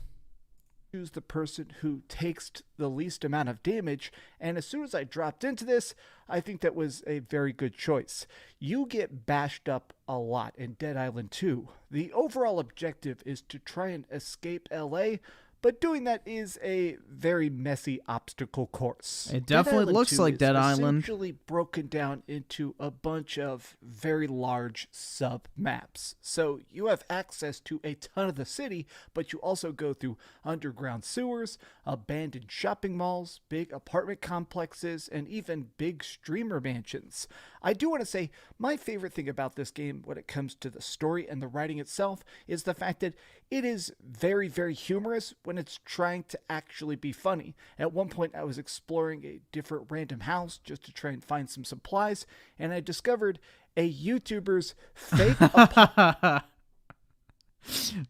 choose the person who takes the least amount of damage, and as soon as I dropped into this, I think that was a very good choice. You get bashed up a lot in Dead Island 2. The overall objective is to try and escape LA, but doing that is a very messy obstacle course. It definitely looks like Dead Island. Essentially broken down into a bunch of very large sub-maps. So you have access to a ton of the city, but you also go through underground sewers, abandoned shopping malls, big apartment complexes, and even big streamer mansions. I do want to say my favorite thing about this game when it comes to the story and the writing itself is the fact that it is very, very humorous when it's trying to actually be funny. At one point, I was exploring a different random house just to try and find some supplies, and I discovered a YouTuber's fake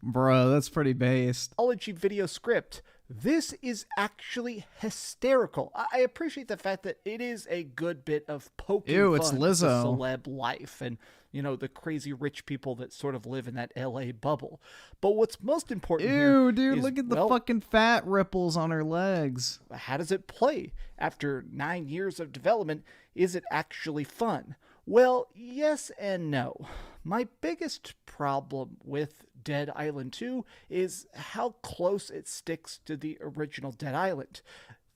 Bro, that's pretty based. apology video script. This is actually hysterical. I appreciate the fact that it is a good bit of poking Ew, fun it's at the Lizzo. celeb life and, you know, the crazy rich people that sort of live in that LA bubble. But what's most important here Ew, dude, is, look at the well, fucking fat ripples on her legs. how does it play? After 9 years of development, is it actually fun? Well, yes and no. My biggest problem with Dead Island 2 is how close it sticks to the original Dead Island.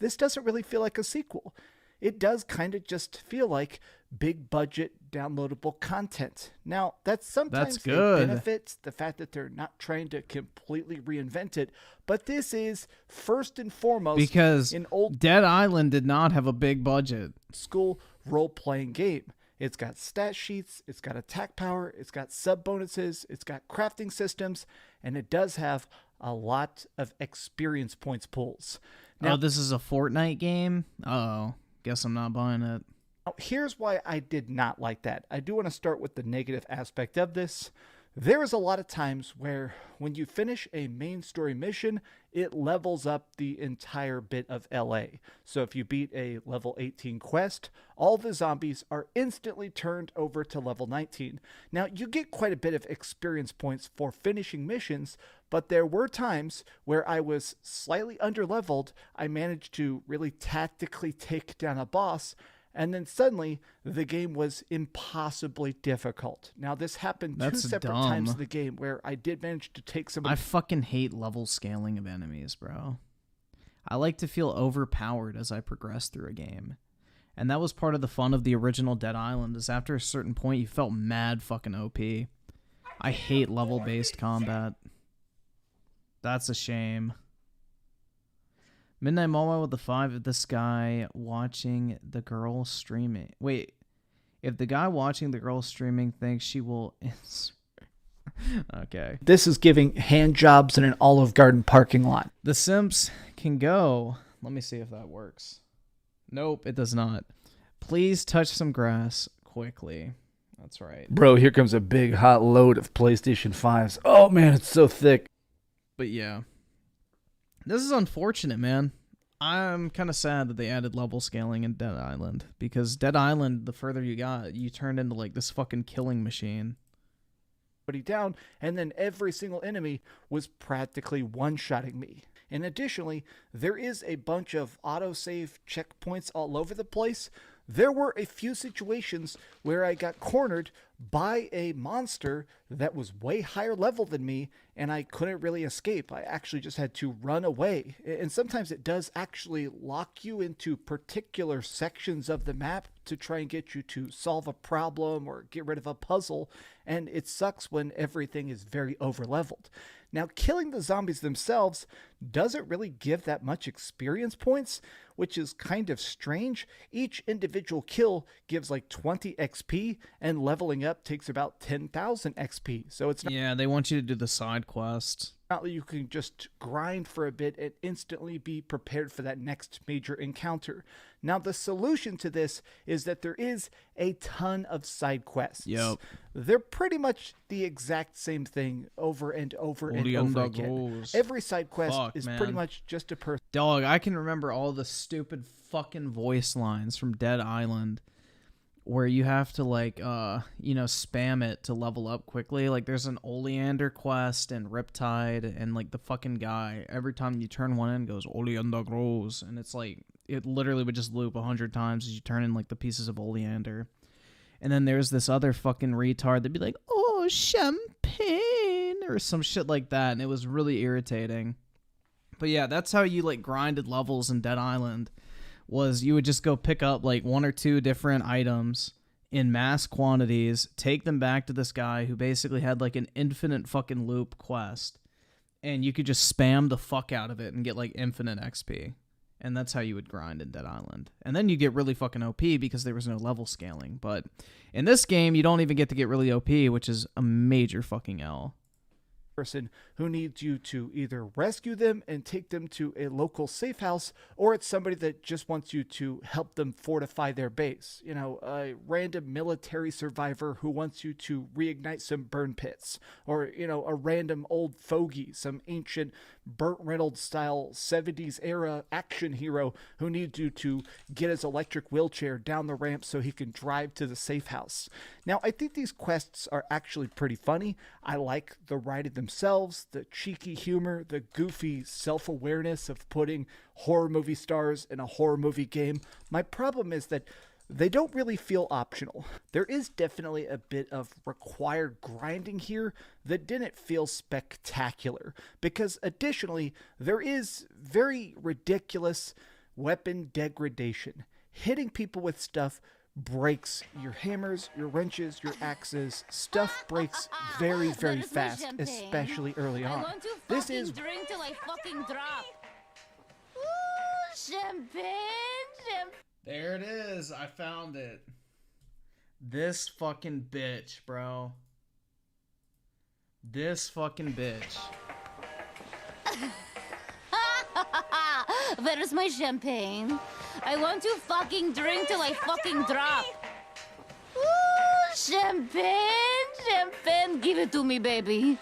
This doesn't really feel like a sequel. It does kind of just feel like big budget downloadable content. Now, that's sometimes That's good. a benefit, the fact that they're not trying to completely reinvent it, but this is first and foremost Because an old Dead Island did not have a big budget. school role-playing game. It's got stat sheets, it's got attack power, it's got sub bonuses, it's got crafting systems, and it does have a lot of experience points pools. Oh, this is a Fortnite game? Uh-oh. Guess I'm not buying it. Now, here's why I did not like that. I do want to start with the negative aspect of this. There is a lot of times where when you finish a main story mission, it levels up the entire bit of LA. So if you beat a level 18 quest, all the zombies are instantly turned over to level 19. Now, you get quite a bit of experience points for finishing missions, but there were times where I was slightly underleveled. I managed to really tactically take down a boss, and then suddenly the game was impossibly difficult. Now, this happened That's two separate dumb. times in the game where I did manage to take some. I fucking hate level scaling of enemies, bro. I like to feel overpowered as I progress through a game. And that was part of the fun of the original Dead Island, is after a certain point you felt mad fucking OP. I hate level-based combat. That's a shame. Midnight Mall with the 5 of this guy watching the girl streaming. Wait, if the guy watching the girl streaming thinks she will... Okay. This is giving hand jobs in an Olive Garden parking lot. The simps can go. Let me see if that works. Nope, it does not. Please touch some grass quickly. That's right. Bro, here comes a big hot load of PlayStation 5s. Oh man, it's so thick. But yeah. This is unfortunate, man. I'm kind of sad that they added level scaling in Dead Island. Because Dead Island, the further you got, you turned into like this fucking killing machine. Down, and then every single enemy was practically one-shotting me. And additionally, there is a bunch of autosave checkpoints all over the place. There were a few situations where I got cornered by a monster that was way higher level than me, and I couldn't really escape. I actually just had to run away. And sometimes it does actually lock you into particular sections of the map to try and get you to solve a problem or get rid of a puzzle, and it sucks when everything is very over-leveled. Now, killing the zombies themselves doesn't really give that much experience points, which is kind of strange. Each individual kill gives like 20 XP, and leveling up takes about 10,000 XP. So it's not, Yeah, they want you to do the side quests. not that you can just grind for a bit and instantly be prepared for that next major encounter. Now, the solution to this is that there is a ton of side quests. Yep. They're pretty much the exact same thing over and over and over again. Every side quest is pretty much just a person. Dog, I can remember all the stupid fucking voice lines from Dead Island where you have to like you know, spam it to level up quickly. Like there's an Oleander quest and Riptide, and like the fucking guy, every time you turn one in, goes Oleander grows, and it's like it literally would just loop 100 times as you turn in like the pieces of Oleander. And then there's this other fucking retard that'd be like, oh, champagne, or some shit like that, and it was really irritating. But yeah, that's how you like grinded levels in Dead Island, was you would just go pick up like 1 or 2 different items in mass quantities, take them back to this guy who basically had like an infinite fucking loop quest, and you could just spam the fuck out of it and get like infinite XP. And that's how you would grind in Dead Island. And then you get really fucking OP because there was no level scaling. But in this game, you don't even get to get really OP, which is a major fucking L. Person who needs you to either rescue them and take them to a local safe house, or it's somebody that just wants you to help them fortify their base. You know, a random military survivor who wants you to reignite some burn pits, or, you know, a random old fogey, some ancient Burt Reynolds style 70s era action hero who needs you to get his electric wheelchair down the ramp so he can drive to the safe house. Now, I think these quests are actually pretty funny. I like the writing themselves, the cheeky humor, the goofy self-awareness of putting horror movie stars in a horror movie game. My problem is that they don't really feel optional. There is definitely a bit of required grinding here that didn't feel spectacular, because additionally, there is very ridiculous weapon degradation. Hitting people with stuff breaks your hammers, your wrenches, your axes. Stuff breaks very, very fast, especially early on. This is drink till I fucking drop. Ooh, champagne. There it is. I found it. This fucking bitch, bro. This fucking bitch. Where's my champagne? I want to fucking drink till I fucking drop. Ooh, champagne, champagne. Give it to me, baby.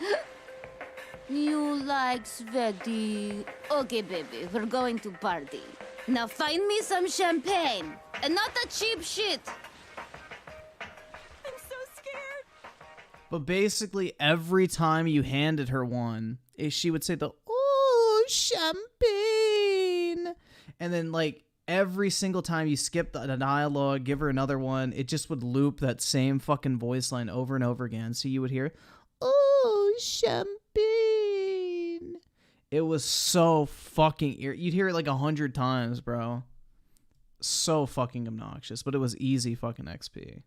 You like sweaty. Okay, baby, we're going to party. Now find me some champagne, and not the cheap shit. I'm so scared. But basically, every time you handed her one, she would say the, oh, champagne. And then, like, every single time you skip the dialogue, give her another one, it just would loop that same fucking voice line over and over again. So you would hear, oh, champagne. It was so fucking you'd hear it like 100 times, bro. So fucking obnoxious, but it was easy fucking XP.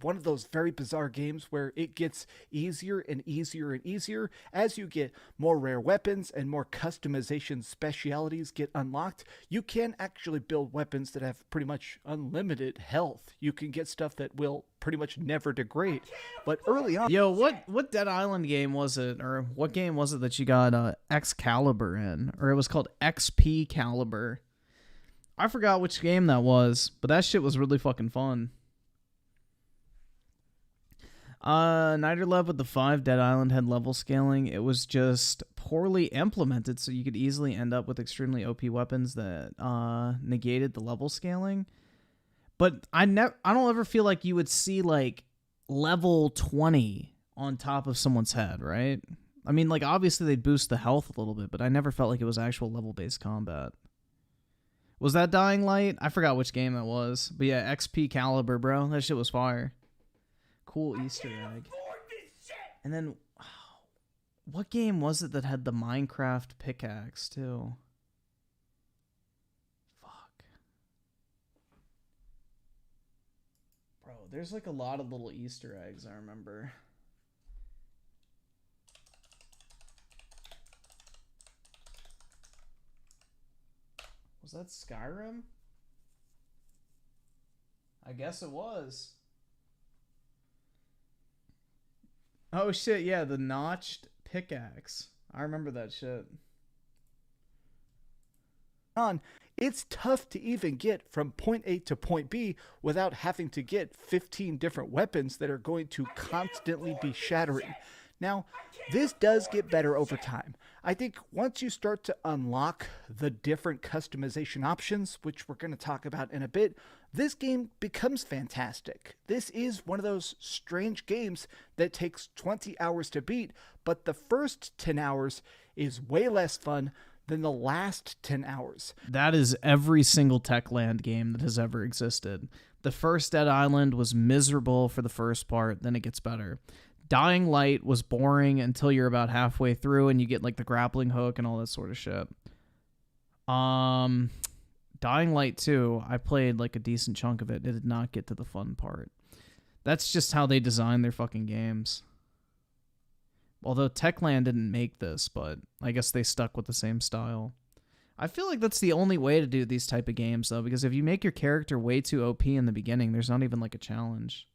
One of those very bizarre games where it gets easier and easier and easier as you get more rare weapons and more customization specialities get unlocked. You can actually build weapons that have pretty much unlimited health. You can get stuff that will pretty much never degrade. But early on, yo, what Dead Island game was it, or what game was it that you got Excalibur in, or it was called XP Caliber? I forgot which game that was, but that shit was really fucking fun. Night or Love with the 5 Dead Island had level scaling. It was just poorly implemented, so you could easily end up with extremely OP weapons that negated the level scaling. But I don't ever feel like you would see like level 20 on top of someone's head, right? I mean, like, obviously they'd boost the health a little bit, but I never felt like it was actual level-based combat. Was that Dying Light? I forgot which game that was. But yeah, XP Caliber, bro. That shit was fire. Cool Easter egg. And then, what game was it that had the Minecraft pickaxe, too? Fuck. Bro, there's like a lot of little Easter eggs, I remember. Was that Skyrim? I guess it was. Oh shit, yeah, the notched pickaxe. I remember that shit. It's tough to even get from point A to point B without having to get 15 different weapons that are going to constantly be shattering. Now, this does get better over time. I think once you start to unlock the different customization options, which we're going to talk about in a bit, this game becomes fantastic. This is one of those strange games that takes 20 hours to beat, but the first 10 hours is way less fun than the last 10 hours. That is every single Techland game that has ever existed. The first Dead Island was miserable for the first part, then it gets better. Dying Light was boring until you're about halfway through and you get like the grappling hook and all that sort of shit. Dying Light 2, I played like a decent chunk of it. It did not get to the fun part. That's just how they design their fucking games. Although Techland didn't make this, but I guess they stuck with the same style. I feel like that's the only way to do these type of games, though, because if you make your character way too OP in the beginning, there's not even like a challenge.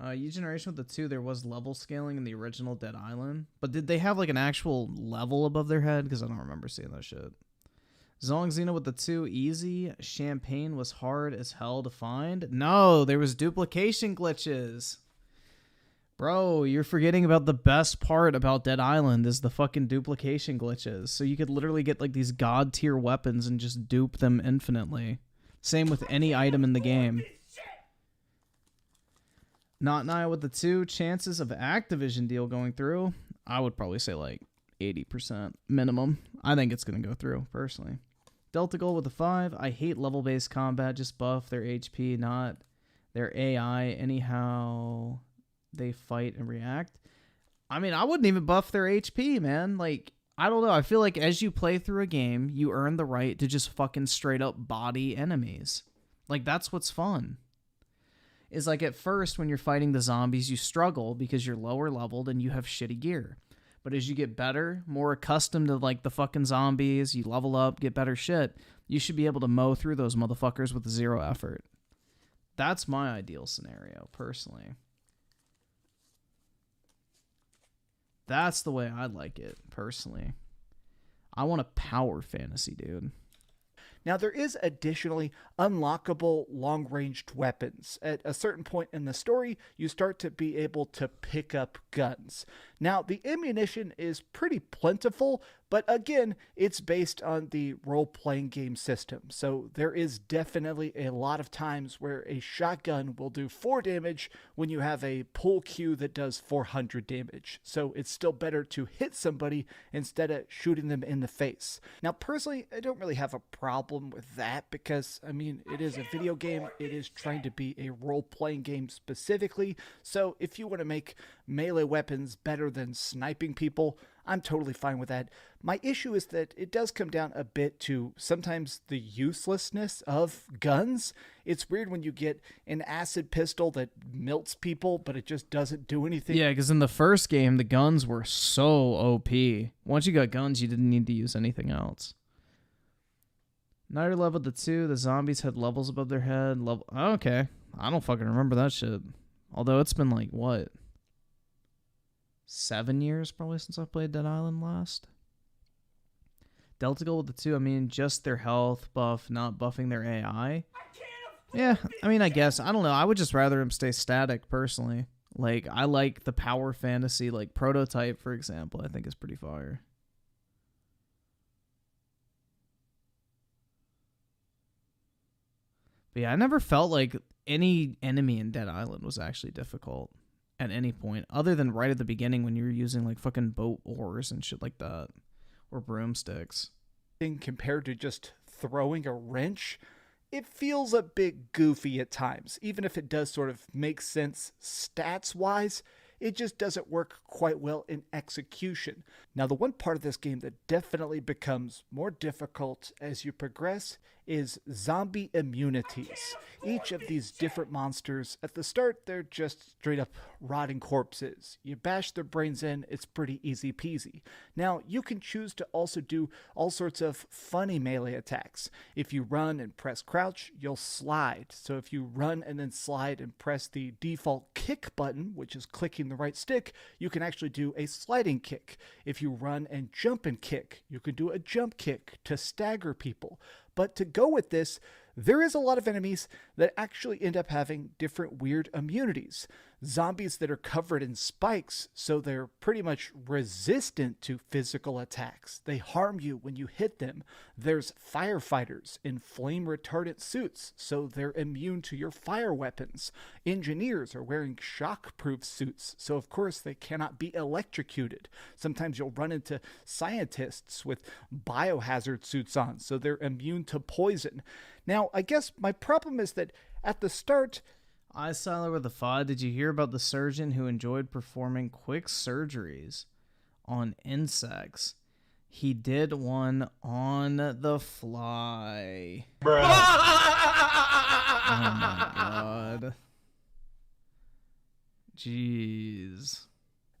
U-Generation with the 2, there was level scaling in the original Dead Island. But did they have like an actual level above their head? Because I don't remember seeing that shit. Zong Xena with the 2, easy. Champagne was hard as hell to find. No, there was duplication glitches. Bro, you're forgetting about the best part about Dead Island is the fucking duplication glitches. So you could literally get like these god tier weapons and just dupe them infinitely. Same with any item in the game. Not Naya with the 2, chances of Activision deal going through. I would probably say like 80% minimum. I think it's going to go through, personally. Delta Gold with the 5, I hate level-based combat. Just buff their HP, not their AI. Anyhow, they fight and react. I mean, I wouldn't even buff their HP, man. Like, I don't know. I feel like as you play through a game, you earn the right to just fucking straight up body enemies. Like, that's what's fun. Is like at first when you're fighting the zombies, you struggle because you're lower leveled and you have shitty gear. But as you get better, more accustomed to like the fucking zombies, you level up, get better shit, you should be able to mow through those motherfuckers with zero effort. That's my ideal scenario, personally. That's the way I'd like it, personally. I want a power fantasy, dude. Now, there is additionally unlockable long-ranged weapons. At a certain point in the story, you start to be able to pick up guns. Now, the ammunition is pretty plentiful, but again, it's based on the role-playing game system. So there is definitely a lot of times where a shotgun will do 4 damage when you have a pull Q that does 400 damage. So it's still better to hit somebody instead of shooting them in the face. Now, personally, I don't really have a problem with that because, I mean, it is a video game. It is trying to be a role-playing game specifically. So if you want to make melee weapons better than sniping people, I'm totally fine with that. My issue is that it does come down a bit to sometimes the uselessness of guns. It's weird when you get an acid pistol that melts people, but it just doesn't do anything. Yeah, because in the first game, the guns were so OP. Once you got guns, you didn't need to use anything else. Nighter leveled the 2, the zombies had levels above their head. Okay, I don't fucking remember that shit. Although it's been like, what? 7 years probably since I played Dead Island last. Delta Gold with the 2, I mean, just their health buff, not buffing their AI. Yeah, I mean, I guess. I don't know. I would just rather him stay static, personally. Like, I like the power fantasy, like Prototype, for example, I think is pretty fire. But yeah, I never felt like any enemy in Dead Island was actually difficult at any point, other than right at the beginning when you were using like fucking boat oars and shit like that, or broomsticks. Compared to just throwing a wrench, it feels a bit goofy at times. Even if it does sort of make sense stats-wise, it just doesn't work quite well in execution. Now, the one part of this game that definitely becomes more difficult as you progress is zombie immunities. Each of these different monsters, at the start, they're just straight up rotting corpses. You bash their brains in, it's pretty easy peasy. Now, you can choose to also do all sorts of funny melee attacks. If you run and press crouch, you'll slide. So if you run and then slide and press the default kick button, which is clicking the right stick, you can actually do a sliding kick. If you run and jump and kick, you can do a jump kick to stagger people. But to go with this, there is a lot of enemies that actually end up having different weird immunities. Zombies that are covered in spikes, so they're pretty much resistant to physical attacks. They harm you when you hit them. There's firefighters in flame retardant suits, so they're immune to your fire weapons. Engineers are wearing shock-proof suits, so of course they cannot be electrocuted. Sometimes you'll run into scientists with biohazard suits on, so they're immune to poison. Now, I guess my problem is that at the start, Siler with a FOD, did you hear about the surgeon who enjoyed performing quick surgeries on insects? He did one on the fly. Bruh. Oh my god. Jeez.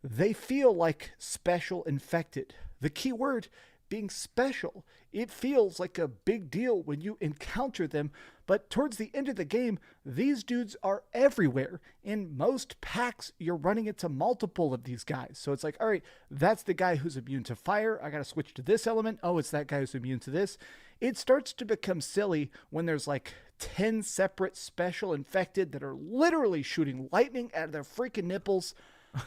They feel like special infected. The key word being special. It feels like a big deal when you encounter them, but towards the end of the game, these dudes are everywhere. In most packs, you're running into multiple of these guys. So it's like, all right, that's the guy who's immune to fire. I got to switch to this element. Oh, it's that guy who's immune to this. It starts to become silly when there's like 10 separate special infected that are literally shooting lightning out of their freaking nipples.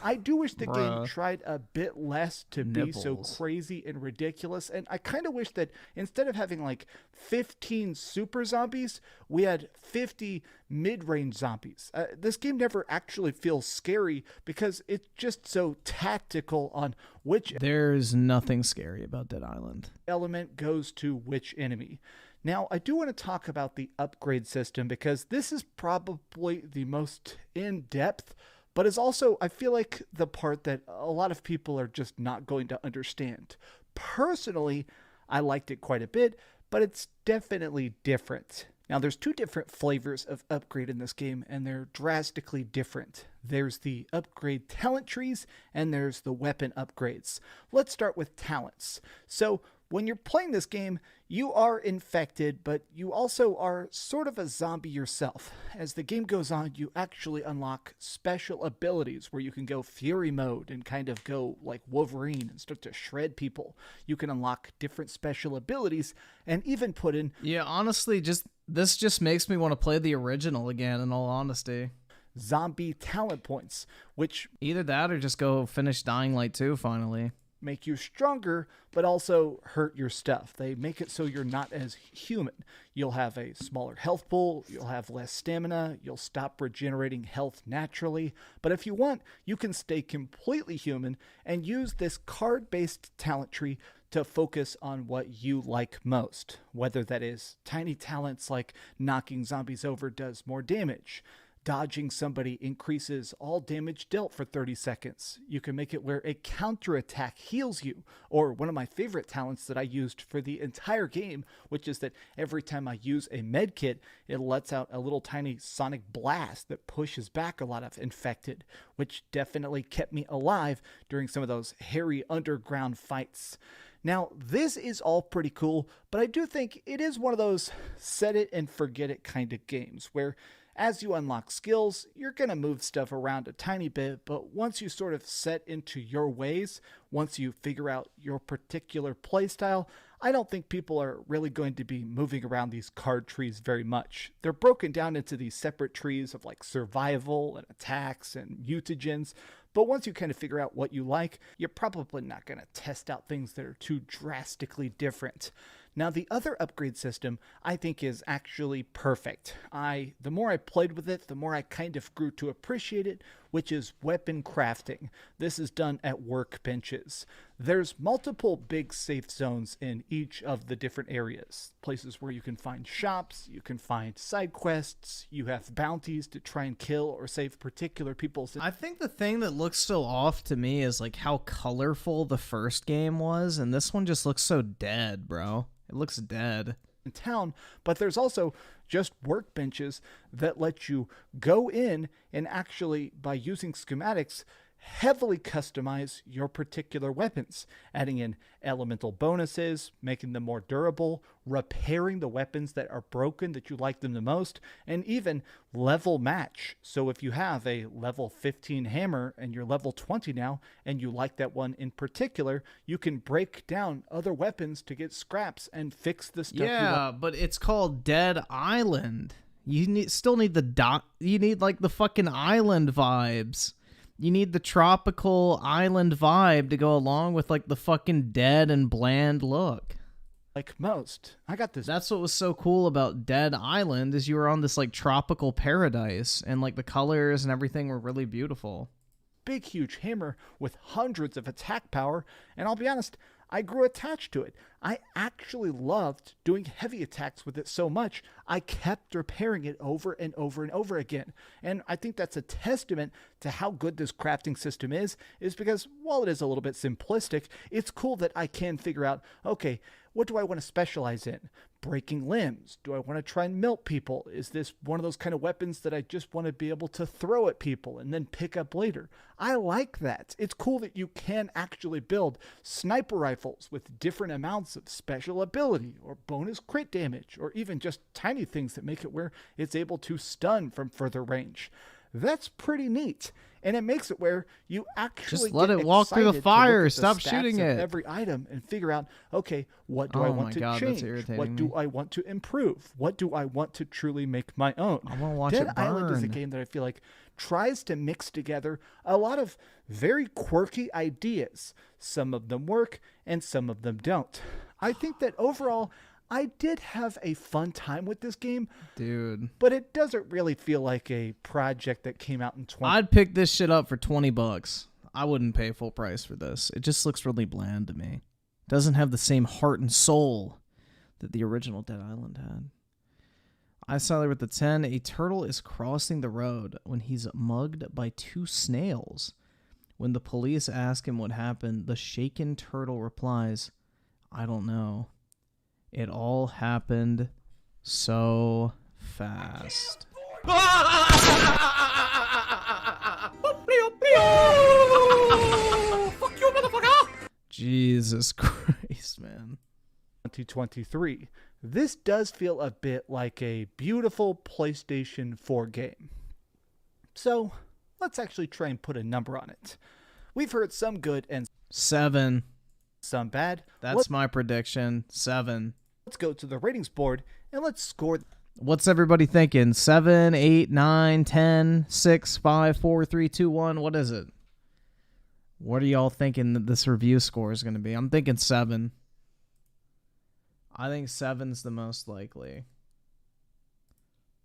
I do wish the game tried a bit less to be so crazy and ridiculous, and I kind of wish that instead of having like 15 super zombies, we had 50 mid-range zombies. This game never actually feels scary because it's just so tactical on which... There's nothing scary about Dead Island. ...element goes to which enemy. Now, I do want to talk about the upgrade system because this is probably the most in-depth, but is also, I feel like, the part that a lot of people are just not going to understand. Personally, I liked it quite a bit, but it's definitely different. Now, there's two different flavors of upgrade in this game, and they're drastically different. There's the upgrade talent trees, and there's the weapon upgrades. Let's start with talents. So, when you're playing this game, you are infected, but you also are sort of a zombie yourself. As the game goes on, you actually unlock special abilities where you can go fury mode and kind of go like Wolverine and start to shred people. You can unlock different special abilities and even put in... Yeah, honestly, this just makes me want to play the original again, in all honesty. Zombie talent points, which... Either that or just go finish Dying Light 2 finally. Make you stronger, but also hurt your stuff. They make it so you're not as human. You'll have a smaller health pool, you'll have less stamina, you'll stop regenerating health naturally, but if you want, you can stay completely human and use this card-based talent tree to focus on what you like most, whether that is tiny talents like knocking zombies over does more damage, dodging somebody increases all damage dealt for 30 seconds. You can make it where a counterattack heals you. Or one of my favorite talents that I used for the entire game, which is that every time I use a med kit, it lets out a little tiny sonic blast that pushes back a lot of infected, which definitely kept me alive during some of those hairy underground fights. Now, this is all pretty cool, but I do think it is one of those set it and forget it kind of games where as you unlock skills, you're going to move stuff around a tiny bit, but once you sort of set into your ways, once you figure out your particular playstyle, I don't think people are really going to be moving around these card trees very much. They're broken down into these separate trees of like survival and attacks and mutagens, but once you kind of figure out what you like, you're probably not going to test out things that are too drastically different. Now, the other upgrade system I think is actually perfect. The more I played with it, the more I kind of grew to appreciate it, which is weapon crafting. This is done at workbenches. There's multiple big safe zones in each of the different areas. Places where you can find shops, you can find side quests, you have bounties to try and kill or save particular people. I think the thing that looks so off to me is like how colorful the first game was, and this one just looks so dead, bro. It looks dead. In town, but there's also just workbenches that let you go in and actually, by using schematics, heavily customize your particular weapons, adding in elemental bonuses, making them more durable, repairing the weapons that are broken that you like them the most, and even level match. So if you have a level 15 hammer and you're level 20 now, and you like that one in particular, you can break down other weapons to get scraps and fix the stuff you Yeah, want. but it's called Dead Island. You still need you need like the fucking island vibes. You need the tropical island vibe to go along with like the fucking dead and bland look. Like most. I got this. That's what was so cool about Dead Island is you were on this like tropical paradise and like the colors and everything were really beautiful. Big, huge hammer with hundreds of attack power, and I'll be honest, I grew attached to it. I actually loved doing heavy attacks with it so much, I kept repairing it over and over and over again. And I think that's a testament to how good this crafting system is because while it is a little bit simplistic, it's cool that I can figure out, okay, what do I want to specialize in? Breaking limbs? Do I want to try and melt people? Is this one of those kind of weapons that I just want to be able to throw at people and then pick up later? I like that. It's cool that you can actually build sniper rifles with different amounts of special ability or bonus crit damage or even just tiny things that make it where it's able to stun from further range. That's pretty neat. And it makes it where you actually Just let get it walk through the excited to fire. look at the Stop stats shooting of it. every item and figure out, okay, what do I Oh want my to God, that's change? irritating What do me. I want to improve? What do I want to truly make my own? I want to watch Dead it Island is a burn. game that I feel like tries to mix together a lot of very quirky ideas. Some of them work and some of them don't. I think that overall, I did have a fun time with this game, Dude. but it doesn't really feel like a project that came out in 20. I'd pick this shit up for $20. I wouldn't pay full price for this. It just looks really bland to me. Doesn't have the same heart and soul that the original Dead Island had. I saw there with the 10. A turtle is crossing the road when he's mugged by 2 snails. When the police ask him what happened, the shaken turtle replies, "I don't know. It all happened so fast." Fuck you, motherfucker! Jesus Christ, man. 2023. This does feel a bit like a beautiful PlayStation 4 game. So, let's actually try and put a number on it. We've heard some good and 7. some bad. That's my prediction. 7. Let's go to the ratings board and let's score. What's everybody thinking? 7, 8, 9, 10, 6, 5, 4, 3, 2, 1. What is it? What are y'all thinking that this review score is going to be? I'm thinking 7. I think 7's the most likely.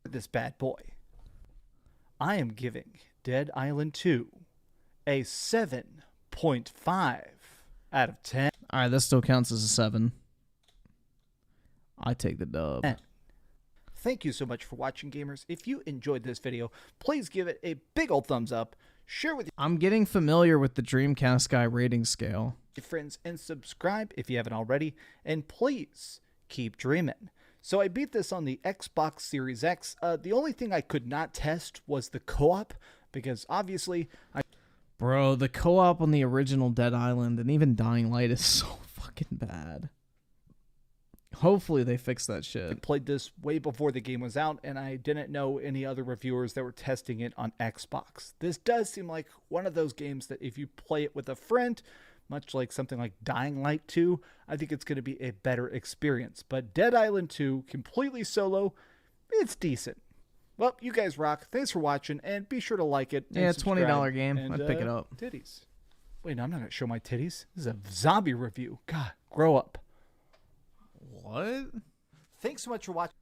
This bad boy. I am giving Dead Island 2 a 7.5 out of 10. All right, this still counts as a 7. I take the dub. Thank you so much for watching, gamers. If you enjoyed this video, please give it a big old thumbs up, share with I'm getting familiar with the Dreamcast guy rating scale. your friends, and subscribe if you haven't already. And please keep dreaming. So I beat this on the Xbox Series X. The only thing I could not test was the co-op, because obviously Bro, the co-op on the original Dead Island and even Dying Light is so fucking bad. Hopefully they fix that shit. played this way before the game was out, and I didn't know any other reviewers that were testing it on Xbox. This does seem like one of those games that if you play it with a friend, much like something like Dying Light 2, I think it's going to be a better experience. But Dead Island 2, completely solo, it's decent. Well, you guys rock. Thanks for watching, and be sure to like it. Yeah, and subscribe. $20 game. And, I'd pick it up. Titties. Wait, no, I'm not going to show my titties. This is a zombie review. God, grow up. What? Thanks so much for watching.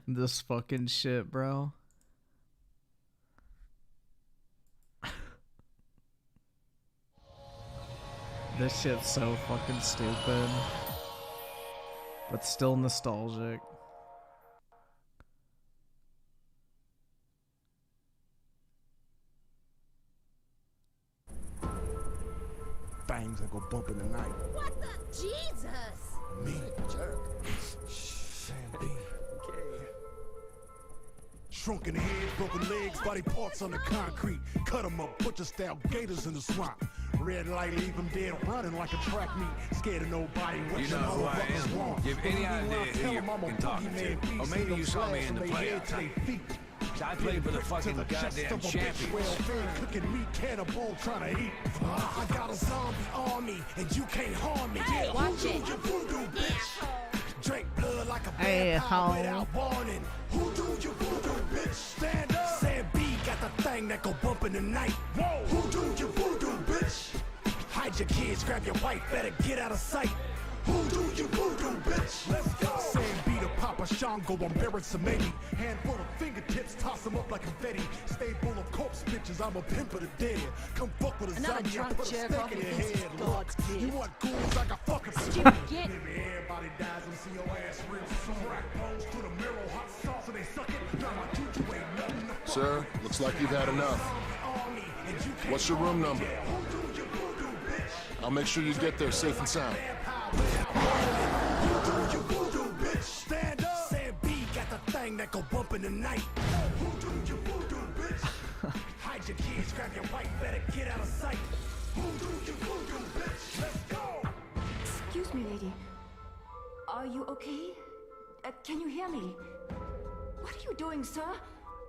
This fucking shit, bro. This shit's so fucking stupid. But still nostalgic. Bang. things that go bump in the night. What the? Jesus! Me. Jerk. Sam B. Okay. Shrunk in the head, broken legs, body parts on the concrete. Cut 'em up, butcher style gators in the swamp. Red light, leave 'em dead, running like a track meet. Scared of nobody. You know who I am. Give any idea who you're fucking talking to. Or maybe you saw me in the playoff. I played for the fucking goddamn champions. Cooking meat, cannibal, trying to eat. I got a zombie army, and you can't harm me. Hey, watch it. You voodoo, bitch. Drink blood like a Hey, vampire without warning. Who do you voodoo, bitch? Stand up. Sam B got the thing that go bump in the night. Whoa. Who do you voodoo, bitch? Hide your kids, grab your wife, better get out of sight. Who do you voodoo, bitch? Let's go. Sam B to Papa Shango, I'm Barrett Samedi. Handful of fingertips, toss them up like confetti. Stay full of corpse bitches, I'm a pimp of the dead. Come fuck with a Another zombie, I drunk put a sheriff stick in your thinks he's head. God's Look, you gift. want ghouls like a fucking Stupid git. Maybe everybody dies and see your ass real soon. Crack bones to the marrow, hot sauce and they suck it. Now my juju ain't nothing to fuck Sir, with. looks like you've had enough. What's your room number? I'll make sure you get there safe and sound. Stand up. Sam B got the thing that go bump in the night. Who do you voodoo, bitch? Hide your kids, grab your wife, better get out of sight. Who do you voodoo, bitch? Let's go. Excuse me, lady. Are you okay? Can you hear me? What are you doing, sir?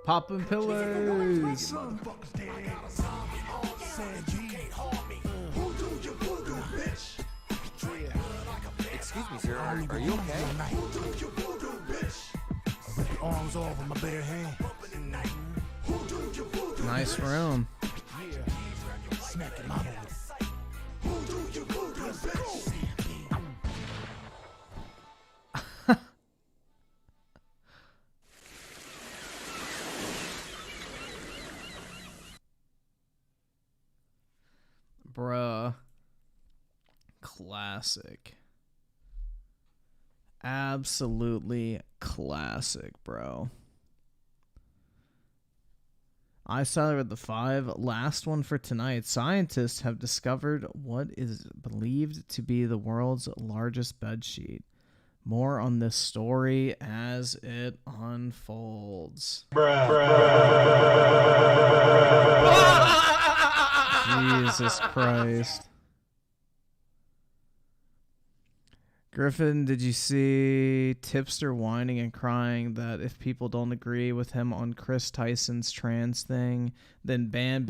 Popping pillars. Sam G can't harm me. Who do you voodoo, bitch? Excuse me, sir. Are you okay? Who do you voodoo, bitch? I rip your arms off with my bare hand. Who do you voodoo, Nice room. Smack your mama with it. Who do you voodoo, bitch? Bruh. Classic. Absolutely classic, bro. I started with the 5. Last one for tonight. Scientists have discovered what is believed to be the world's largest bedsheet. More on this story as it unfolds. Jesus Christ. Griffin, did you see Tipster whining and crying that if people don't agree with him on Chris Tyson's trans thing, then ban,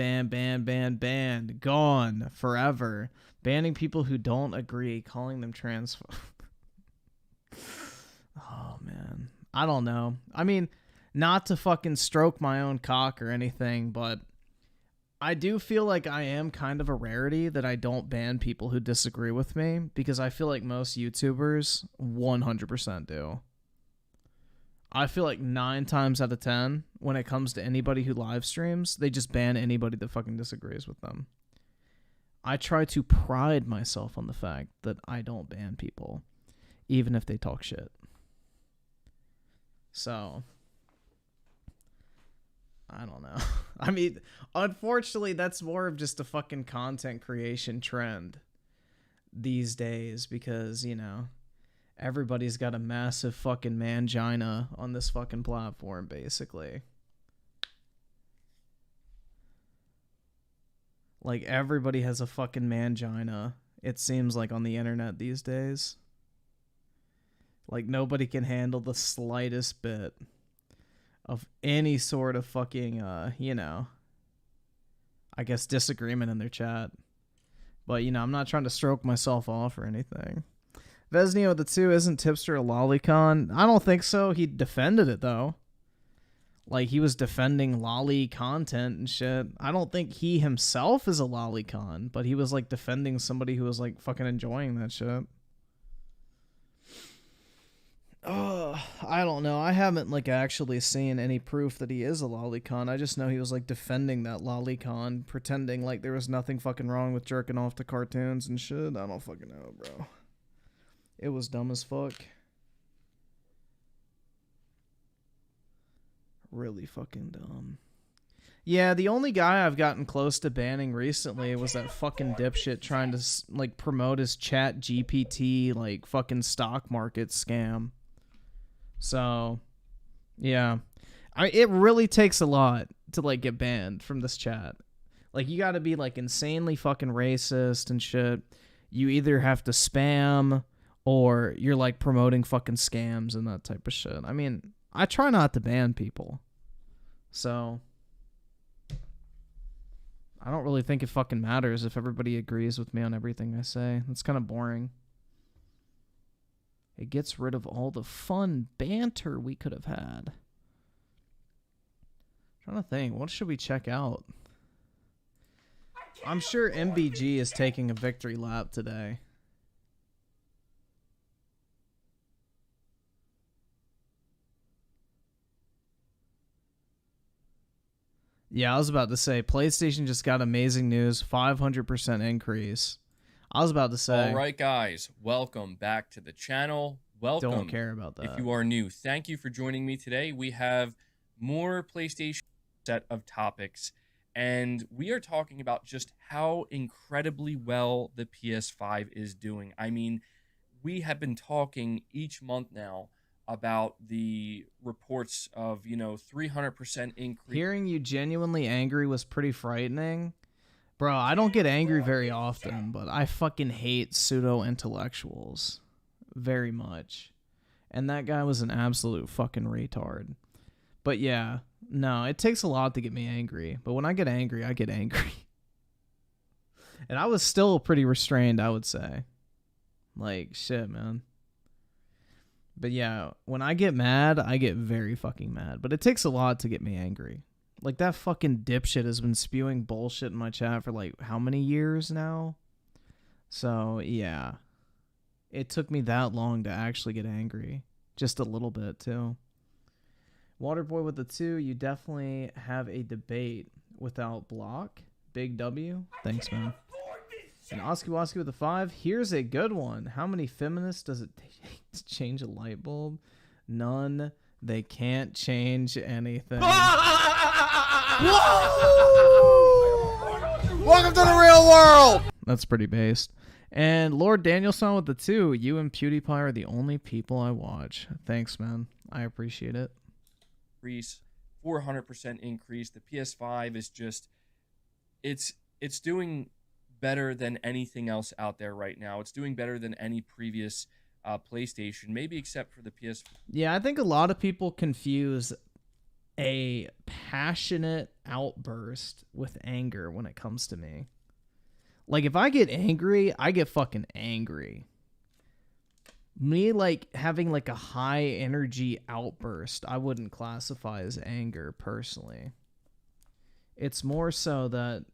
gone forever. Banning people who don't agree, calling them trans. Oh, man. I don't know. I mean, not to fucking stroke my own cock or anything, but I do feel like I am kind of a rarity that I don't ban people who disagree with me, because I feel like most YouTubers 100% do. I feel like 9 times out of 10, when it comes to anybody who live streams, they just ban anybody that fucking disagrees with them. I try to pride myself on the fact that I don't ban people, even if they talk shit. So, I don't know. I mean, unfortunately, that's more of just a fucking content creation trend these days, because, you know, everybody's got a massive fucking mangina on this fucking platform, basically. Like, everybody has a fucking mangina, it seems like, on the internet these days. Like, nobody can handle the slightest bit of any sort of fucking, you know, I guess disagreement in their chat. But, you know, I'm not trying to stroke myself off or anything. Vesnio the 2, isn't Tipster a lolicon? I don't think so. He defended it, though. Like, he was defending lolly content and shit. I don't think he himself is a lolicon, but he was, like, defending somebody who was, like, fucking enjoying that shit. I don't know. I haven't, like, actually seen any proof that he is a lolicon. I just know he was, like, defending that lolicon, pretending like there was nothing fucking wrong with jerking off to cartoons and shit. I don't fucking know, bro. It was dumb as fuck. Really fucking dumb. Yeah, the only guy I've gotten close to banning recently was that fucking dipshit trying to like promote his Chat GPT like fucking stock market scam. So, yeah. It really takes a lot to like get banned from this chat. Like you got to be like insanely fucking racist and shit. You either have to spam or you're like promoting fucking scams and that type of shit. I mean, I try not to ban people. So I don't really think it fucking matters if everybody agrees with me on everything I say. That's kind of boring. It gets rid of all the fun banter we could have had. I'm trying to think, what should we check out? I'm sure MBG is taking a victory lap today. Yeah, I was about to say, PlayStation just got amazing news, 500% increase. I was about to say. All right, guys, welcome back to the channel. Welcome. Don't care about that. If you are new, thank you for joining me today. We have more PlayStation set of topics, and we are talking about just how incredibly well the PS5 is doing. I mean, we have been talking each month now about the reports of, 300% increase. Hearing you genuinely angry was pretty frightening. Bro, I don't get angry very often, but I fucking hate pseudo-intellectuals very much. And that guy was an absolute fucking retard. But yeah, no, it takes a lot to get me angry. But when I get angry, I get angry. And I was still pretty restrained, I would say. Like, shit, man. But yeah, when I get mad, I get very fucking mad. But it takes a lot to get me angry. Like, that fucking dipshit has been spewing bullshit in my chat for, like, how many years now? So, yeah. It took me that long to actually get angry. Just a little bit, too. Waterboy with the 2, you definitely have a debate without block. Big W. Thanks, man. And Oski Woski with the 5. Here's a good one. How many feminists does it take to change a light bulb? None. They can't change anything. Welcome to the real world! That's pretty based. And Lord Danielson with the 2. You and PewDiePie are the only people I watch. Thanks, man. I appreciate it. 400% increase. The PS5 is just, it's doing better than anything else out there right now. It's doing better than any previous PlayStation, maybe except for the PS. Yeah, I think a lot of people confuse a passionate outburst with anger when it comes to me. Like, if I get angry, I get fucking angry. Me, like, having, like, a high energy outburst, I wouldn't classify as anger, personally. It's more so that,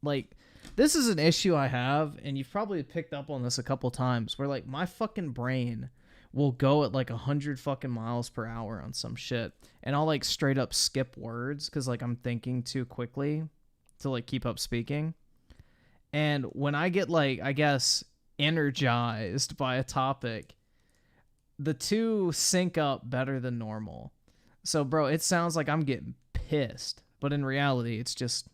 like, this is an issue I have, and you've probably picked up on this a couple times, where, like, my fucking brain will go at, like, 100 fucking miles per hour on some shit, and I'll, like, straight up skip words, because, like, I'm thinking too quickly to, like, keep up speaking. And when I get, like, I guess, energized by a topic, the two sync up better than normal. So, bro, it sounds like I'm getting pissed, but in reality, it's just,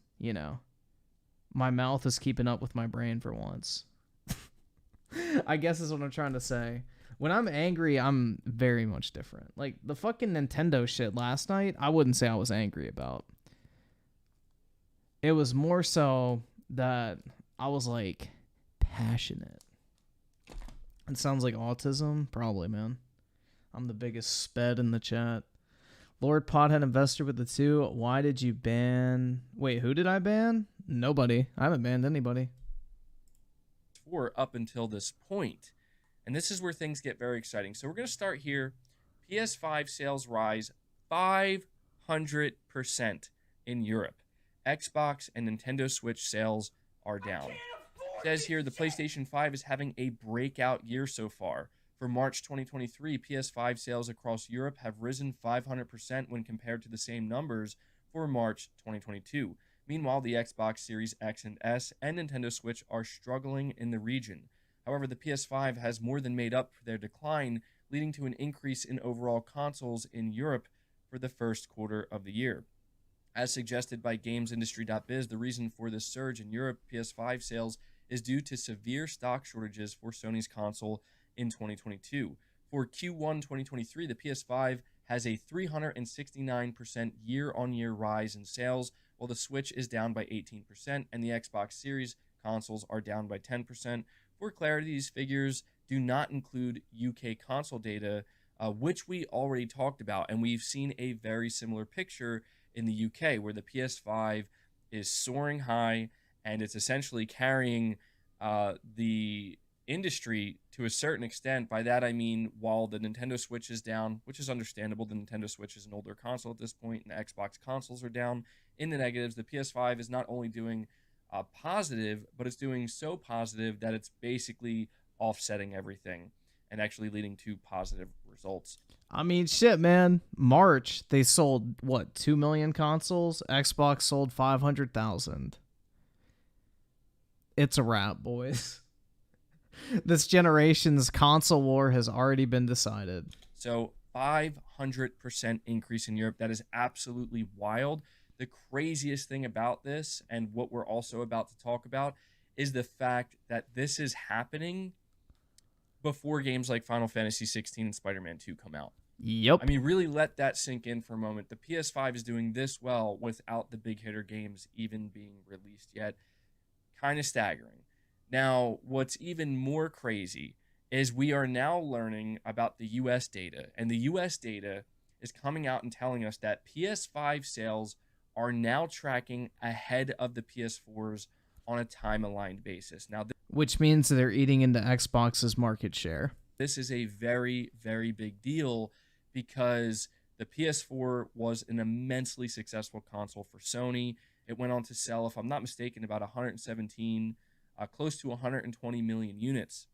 my mouth is keeping up with my brain for once. I guess is what I'm trying to say. When I'm angry, I'm very much different. Like, the fucking Nintendo shit last night, I wouldn't say I was angry about. It was more so that I was, like, passionate. It sounds like autism. Probably, man. I'm the biggest sped in the chat. Lord Pothead Investor with the 2. Why did you ban... Wait, who did I ban? Nobody. I haven't banned anybody. Up until this point. And this is where things get very exciting. So we're going to start here. PS5 sales rise 500% in Europe. Xbox and Nintendo Switch sales are down. It says here the PlayStation 5 is having a breakout year so far. For March 2023, PS5 sales across Europe have risen 500% when compared to the same numbers for March 2022. Meanwhile, the Xbox Series X and S and Nintendo Switch are struggling in the region. However, the PS5 has more than made up for their decline, leading to an increase in overall consoles in Europe for the first quarter of the year. As suggested by GamesIndustry.biz, the reason for this surge in Europe PS5 sales is due to severe stock shortages for Sony's console in 2022. For Q1 2023, the PS5 has a 369% year-on-year rise in sales, while the Switch is down by 18% and the Xbox Series consoles are down by 10%. For clarity, these figures do not include UK console data, which we already talked about, and we've seen a very similar picture in the UK, where the PS5 is soaring high and it's essentially carrying the industry to a certain extent. By that I mean, while the Nintendo Switch is down, which is understandable, the Nintendo Switch is an older console at this point, and the Xbox consoles are down in the negatives, the PS5 is not only doing positive, but it's doing so positive that it's basically offsetting everything and actually leading to positive results. I mean, shit, man. March, they sold, what, 2 million consoles? Xbox sold 500,000. It's a wrap, boys. This generation's console war has already been decided. So 500% increase in Europe. That is absolutely wild. The craziest thing about this, and what we're also about to talk about, is the fact that this is happening before games like Final Fantasy 16 and Spider-Man 2 come out. Yep. I mean, really let that sink in for a moment. The PS5 is doing this well without the big hitter games even being released yet. Kind of staggering. Now, what's even more crazy is we are now learning about the US data, and the US data is coming out and telling us that PS5 sales are now tracking ahead of the PS4s on a time-aligned basis. Now, which means they're eating into Xbox's market share. This is a very, very big deal because the PS4 was an immensely successful console for Sony. It went on to sell, if I'm not mistaken, about 117, close to 120 million units.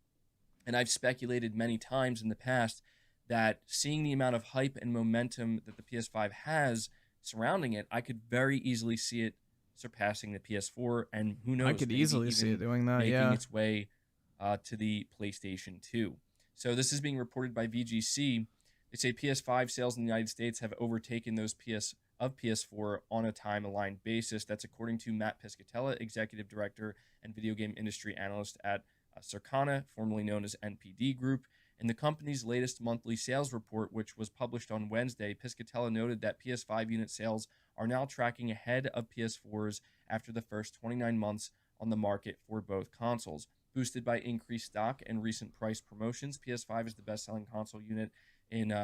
And I've speculated many times in the past that seeing the amount of hype and momentum that the PS5 has surrounding it, I could very easily see it surpassing the PS4, and who knows, I could easily see it doing that, making its way to the PlayStation 2. So this is being reported by VGC. They say PS5 sales in the United States have overtaken those PS4 on a time-aligned basis. That's according to Matt Piscatella, Executive Director and Video Game Industry Analyst at Circana, formerly known as NPD Group. In the company's latest monthly sales report, which was published on Wednesday, Piscatella noted that PS5 unit sales are now tracking ahead of PS4s after the first 29 months on the market for both consoles. Boosted by increased stock and recent price promotions, PS5 is the best-selling console unit in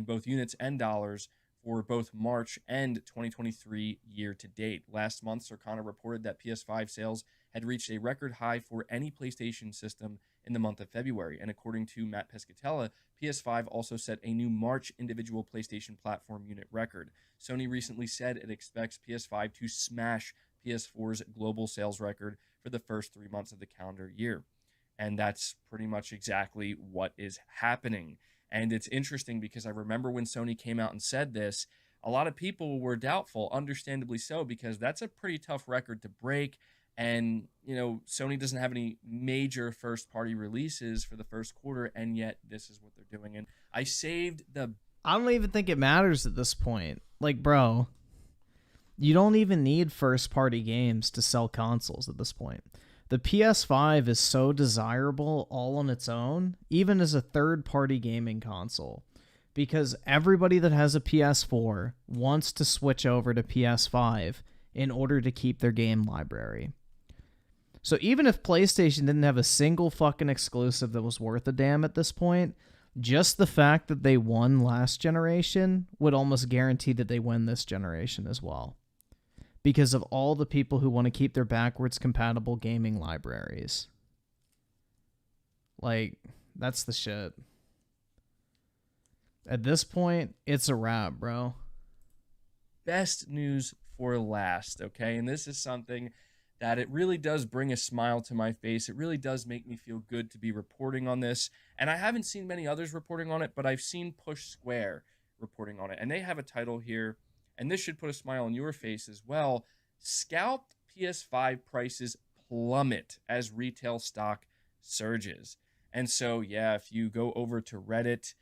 both units and dollars for both March and 2023 year-to-date. Last month, Circana reported that PS5 sales had reached a record high for any PlayStation system in the month of February. And according to Matt Piscatella, PS5 also set a new March individual PlayStation platform unit record. Sony recently said it expects PS5 to smash PS4's global sales record for the first 3 months of the calendar year. And that's pretty much exactly what is happening. And it's interesting because I remember when Sony came out and said this, a lot of people were doubtful, understandably so, because that's a pretty tough record to break. And, you know, Sony doesn't have any major first-party releases for the first quarter, and yet this is what they're doing. And I don't even think it matters at this point. Like, bro, you don't even need first-party games to sell consoles at this point. The PS5 is so desirable all on its own, even as a third-party gaming console, because everybody that has a PS4 wants to switch over to PS5 in order to keep their game library. So even if PlayStation didn't have a single fucking exclusive that was worth a damn at this point, just the fact that they won last generation would almost guarantee that they win this generation as well, because of all the people who want to keep their backwards compatible gaming libraries. Like, that's the shit. At this point, it's a wrap, bro. Best news for last, okay? And this is something that it really does bring a smile to my face. It really does make me feel good to be reporting on this. And I haven't seen many others reporting on it, but I've seen Push Square reporting on it. And they have a title here, and this should put a smile on your face as well. Scalped PS5 prices plummet as retail stock surges. And so, yeah, if you go over to Reddit,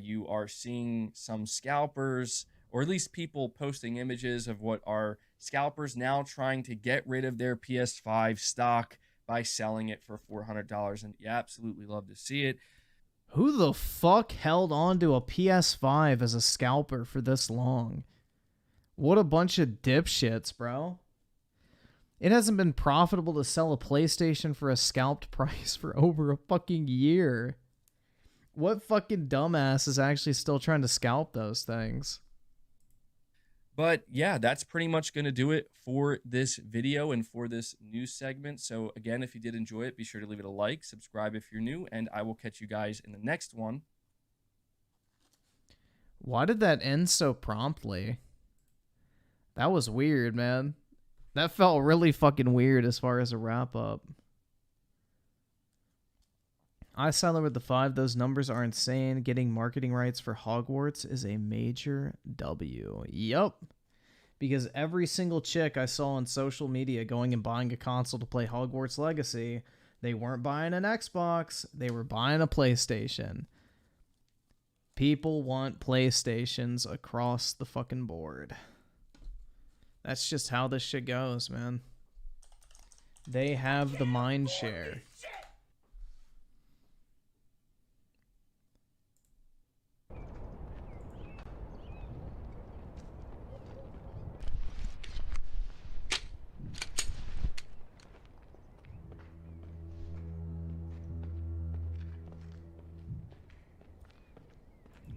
you are seeing some scalpers or at least people posting images of what are scalpers now trying to get rid of their PS5 stock by selling it for $400. And you absolutely love to see it. Who the fuck held on to a PS5 as a scalper for this long? What a bunch of dipshits, bro. It hasn't been profitable to sell a PlayStation for a scalped price for over a fucking year. What fucking dumbass is actually still trying to scalp those things? But yeah, that's pretty much going to do it for this video and for this news segment. So again, if you did enjoy it, be sure to leave it a like, subscribe if you're new, and I will catch you guys in the next one. Why did that end so promptly? That was weird, man. That felt really fucking weird as far as a wrap up. I sided with the 5. Those numbers are insane. Getting marketing rights for Hogwarts is a major W. Yup. Because every single chick I saw on social media going and buying a console to play Hogwarts Legacy, they weren't buying an Xbox, they were buying a PlayStation. People want PlayStations across the fucking board. That's just how this shit goes, man. They have the mind share.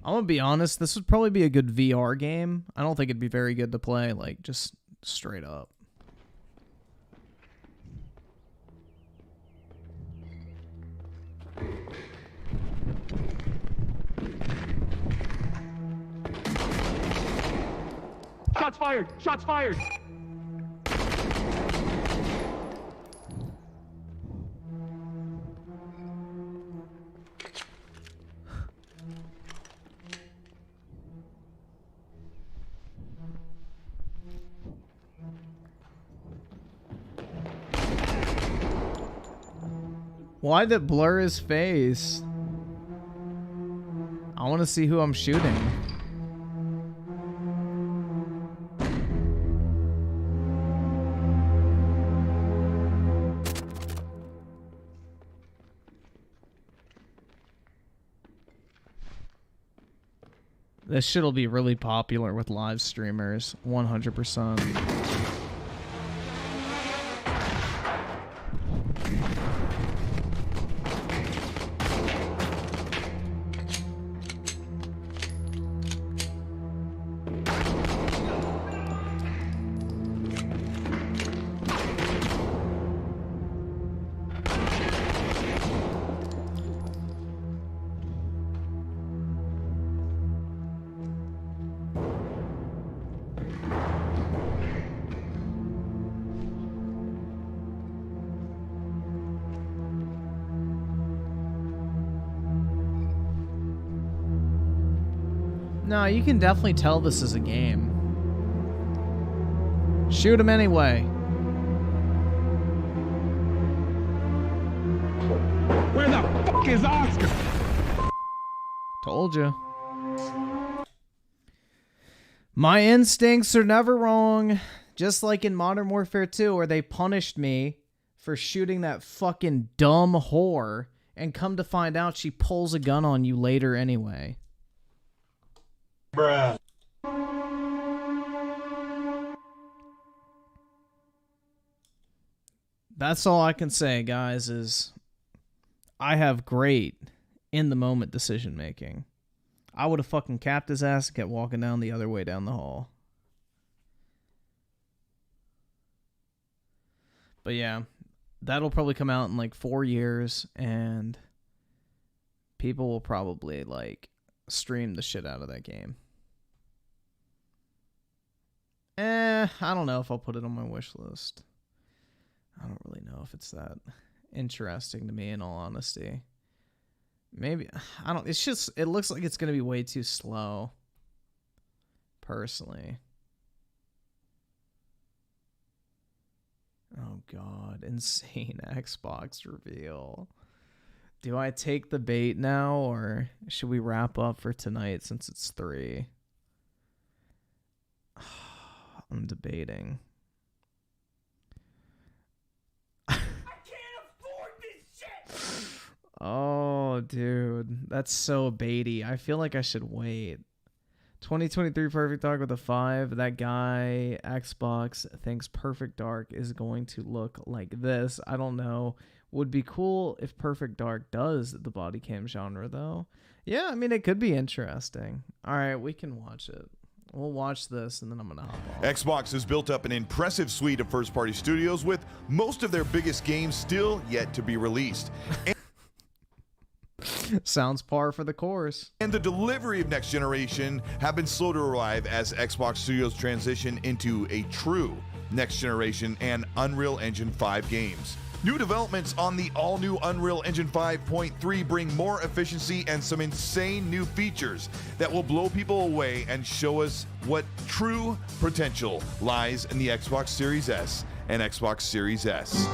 I'm gonna be honest, this would probably be a good VR game. I don't think it'd be very good to play, like, just straight up. Shots fired! Shots fired! Why'd it blur his face? I want to see who I'm shooting. This shit'll be really popular with live streamers, 100%. No, you can definitely tell this is a game. Shoot him anyway. Where the fuck is Oscar? Told you. My instincts are never wrong. Just like in Modern Warfare 2, where they punished me for shooting that fucking dumb whore, and come to find out she pulls a gun on you later anyway. Bruh. That's all I can say, guys, is I have great in-the-moment decision-making. I would have fucking capped his ass and kept walking down the other way down the hall. But yeah, that'll probably come out in like 4 years, and people will probably like stream the shit out of that game. I don't know if I'll put it on my wish list. I don't really know if it's that interesting to me, in all honesty. Maybe, I don't, it's just, it looks like it's going to be way too slow, personally. Oh god, insane Xbox reveal. Do I take the bait now, or should we wrap up for tonight since it's 3? I'm debating. Oh, dude, that's so baity. I feel like I should wait. 2023 Perfect Dark with a 5. That guy, Xbox, thinks Perfect Dark is going to look like this. I don't know. Would be cool if Perfect Dark does the body cam genre, though. Yeah, I mean, it could be interesting. All right, we can watch it. We'll watch this, and then I'm going to hop off. Xbox has built up an impressive suite of first-party studios with most of their biggest games still yet to be released. Sounds par for the course. And the delivery of next generation have been slow to arrive as Xbox Studios transition into a true next generation and Unreal Engine 5 games. New developments on the all-new Unreal Engine 5.3 bring more efficiency and some insane new features that will blow people away and show us what true potential lies in the Xbox Series S and Xbox Series S.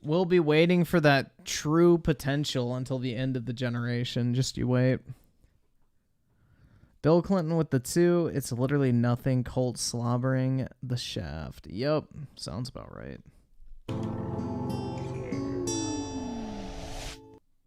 We'll be waiting for that true potential until the end of the generation. Just you wait. Bill Clinton with the 2. It's literally nothing. Colt slobbering the shaft. Yup. Sounds about right.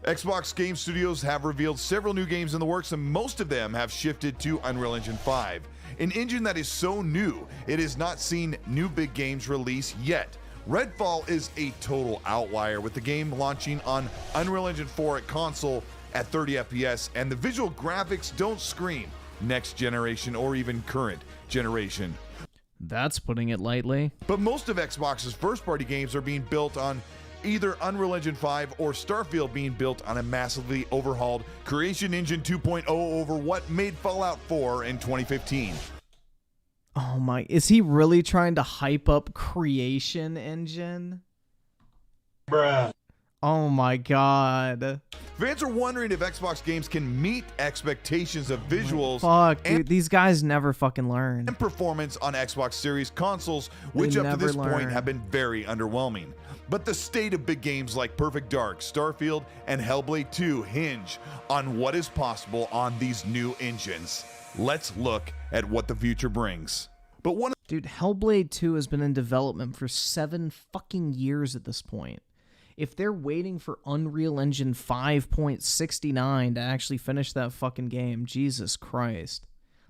Xbox Game Studios have revealed several new games in the works, and most of them have shifted to Unreal Engine 5. An engine that is so new, it has not seen new big games release yet. Redfall is a total outlier, with the game launching on Unreal Engine 4 at console at 30 FPS, and the visual graphics don't scream next generation or even current generation. That's putting it lightly. But most of Xbox's first-party games are being built on either Unreal Engine 5 or Starfield being built on a massively overhauled Creation Engine 2.0 over what made Fallout 4 in 2015. Oh my, is he really trying to hype up Creation Engine? Bruh. Oh my god. Fans are wondering if Xbox games can meet expectations of visuals Fuck, dude, these guys never fucking learn. And performance on Xbox Series consoles, which They up to never this point learn. have been very underwhelming. But the state of big games like Perfect Dark, Starfield, and Hellblade 2 hinge on what is possible on these new engines. Let's look at what the future brings. But one Dude, Hellblade 2 has been in development for 7 fucking years at this point. If they're waiting for Unreal Engine 5.69 to actually finish that fucking game, Jesus Christ.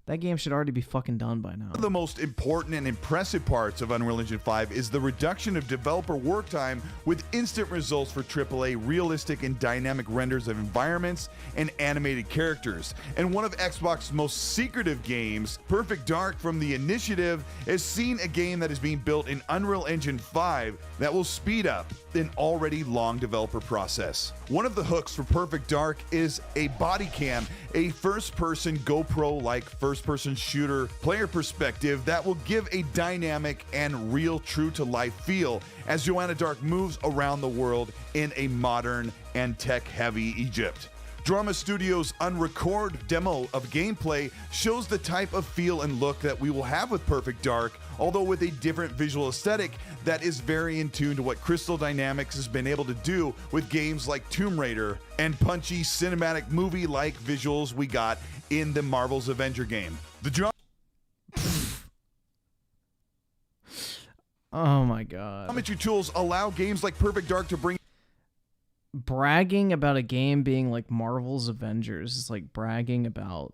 That game should already be fucking done by now. One of the most important and impressive parts of Unreal Engine 5 is the reduction of developer work time with instant results for AAA realistic and dynamic renders of environments and animated characters. And one of Xbox's most secretive games, Perfect Dark from the Initiative, has seen a game that is being built in Unreal Engine 5 that will speed up an already long developer process. One of the hooks for Perfect Dark is a body cam, a first-person GoPro-like first-person shooter player perspective that will give a dynamic and real true-to-life feel as Joanna Dark moves around the world in a modern and tech-heavy Egypt. Drama Studios' unrecorded demo of gameplay shows the type of feel and look that we will have with Perfect Dark, although with a different visual aesthetic that is very in tune to what Crystal Dynamics has been able to do with games like Tomb Raider and punchy cinematic movie-like visuals we got in the Marvel's Avenger game. The Oh my god. geometry tools allow games like Perfect Dark to bring Bragging about a game being like Marvel's Avengers is like bragging about,